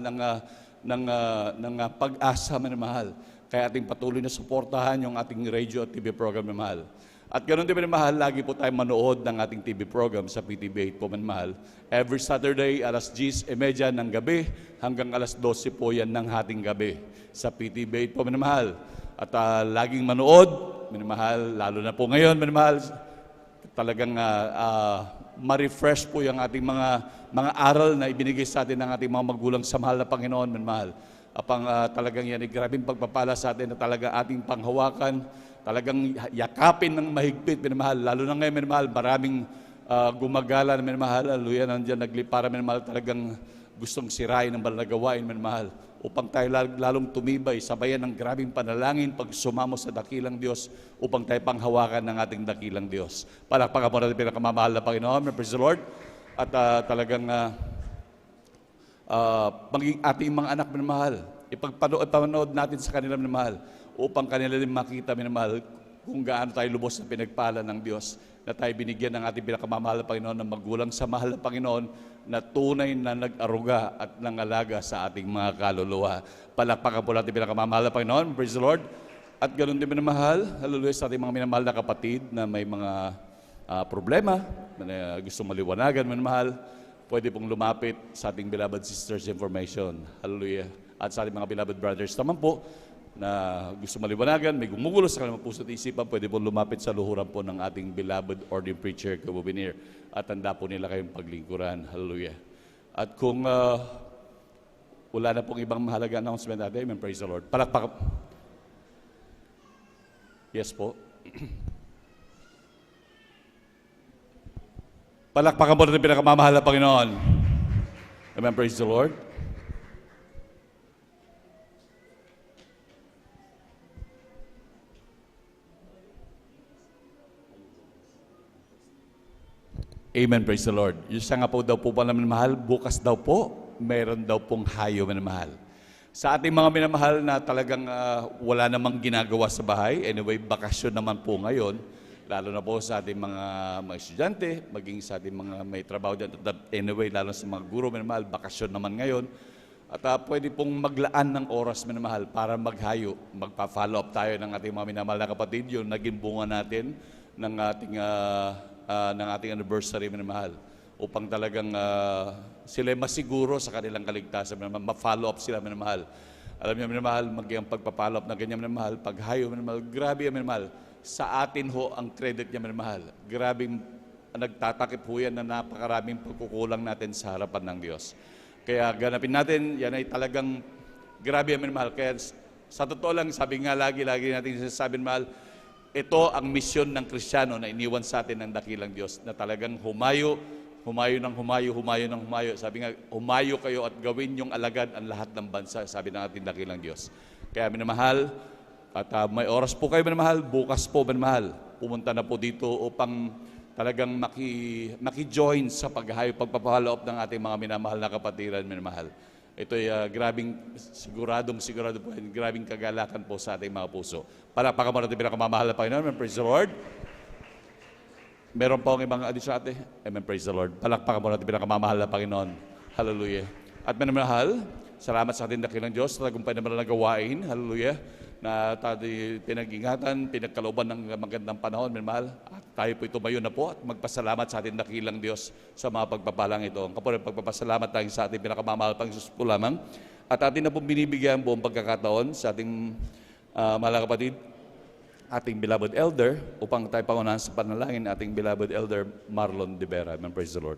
ng pag-asa, minamahal. Kaya ating patuloy na suportahan yung ating radio at TV program, minamahal. At ganoon din, minamahal, lagi po tayo manood ng ating TV program sa PTV 8 po, minamahal. Every Saturday, alas 10:30 ng gabi hanggang alas 12 po yan ng hating gabi sa PTV 8 po, minamahal. At laging manood, minamahal, lalo na po ngayon, minamahal, talagang ma-refresh po yung ating mga aral na ibinigay sa atin ng ating mga magulang sa mahal na Panginoon, minamahal. Talagang yan ay grabing pagpapala sa atin na talagang ating panghawakan, talagang yakapin ng mahigpit, minamahal. Lalo na ngayon, minamahal, maraming gumagala na minamahal, hallelujah, nandiyan naglipara, minamahal, talagang gustong sirain ng banal na gawain, minamahal, upang tayo lalong tumibay, sabayan ng grabing panalangin pag sumamo sa dakilang Diyos upang tayo panghawakan ng ating dakilang Diyos. Palakpakan po natin pinakamamahal na Panginoon. Praise the Lord. At talagang maging ating mga anak minamahal, ipagpanood natin sa kanila minamahal upang kanila din makita minamahal kung gaano tayo lubos na pinagpala ng Diyos na tayo binigyan ng ating pinakamamahal na Panginoon ng magulang sa mahal na Panginoon na tunay na nag-aruga at nangalaga sa ating mga kaluluwa. Palakpakan po natin pinakamamahal na Panginoon. Praise the Lord. At ganoon din minamahal, hallelujah, sa ating mga minamahal na kapatid na may mga problema, na gusto maliwanagan, minamahal, pwede pong lumapit sa ating beloved sisters information. Hallelujah. At sa ating mga beloved brothers naman po, na gusto maliwanagan, may gumugulo sa kanilang puso at isipan, pwede po lumapit sa luhuran po ng ating beloved ordained preacher, Kabubinir, at tanda po nila kayong paglingkuran. Hallelujah. At kung wala na pong ibang mahalaga announcement natin, amen, praise the Lord. Palakpak. Yes po. Palakpakan po natin pinakamamahal na Panginoon. Amen, praise the Lord. Amen, praise the Lord. Yung siya nga po daw po pala minamahal, bukas daw po, meron daw pong hayo minamahal. Sa ating mga minamahal na talagang wala namang ginagawa sa bahay, anyway, bakasyon naman po ngayon, lalo na po sa ating mga estudyante, maging sa ating mga may trabaho dyan, anyway, lalo sa mga guro minamahal, bakasyon naman ngayon. At pwede pong maglaan ng oras minamahal para maghayo, magpa-follow up tayo ng ating mga minamahal na kapatid, yung naging bunga natin ng ating anniversary minamahal, upang talagang sila masiguro sa kanilang kaligtasan, ma-follow up sila minamahal. Alam niyo minamahal, maging pagpa-follow up na ganyan minamahal, paghayo minamahal, grabe minamahal. Sa atin ho ang credit niya minamahal. Grabing nagtatakip ho yan na napakaraming pagkukulang natin sa harapan ng Diyos. Kaya ganapin natin, yan ay talagang grabe minamahal. Kaya sa totoo lang, sabi nga lagi natin sinasabi minamahal, ito ang misyon ng Kristiyano na iniwan sa atin ng dakilang Diyos, na talagang humayo ng humayo. Sabi nga, humayo kayo at gawin yung alagad ang lahat ng bansa, sabi ng ating dakilang Diyos. Kaya minamahal, at may oras po kayo minamahal, bukas po minamahal, pumunta na po dito upang talagang maki-join sa pagpapahalo up ng ating mga minamahal na kapatiran minamahal. Ito ay sigurado po, grabing kagalakan po sa ating mga puso. Palakpakan mo natin pinakamamahal na Panginoon. Amen, praise the Lord. Meron pa akong ibang addition natin. Amen, praise the Lord. Palakpakan mo natin pinakamamahal na Panginoon. Hallelujah. At minamahal, salamat sa ating dakilang Diyos sa tagumpay naman na gawain. Hallelujah. Na tayo pinag-ingatan, pinagkalooban ng magandang panahon, minamahal. At tayo po tumayo na po at magpasalamat sa ating dakilang Diyos sa mga pagpapalang ito. Ang kapatid, pagpapasalamat tayo sa ating pinakamamahal pang Jesus po lamang. At atin na pong binibigyan buong pagkakataon sa ating mahal na kapatid, ating beloved elder, upang tayo pangunahan sa panalangin, ating beloved elder Marlon De Vera. Amen, praise the Lord.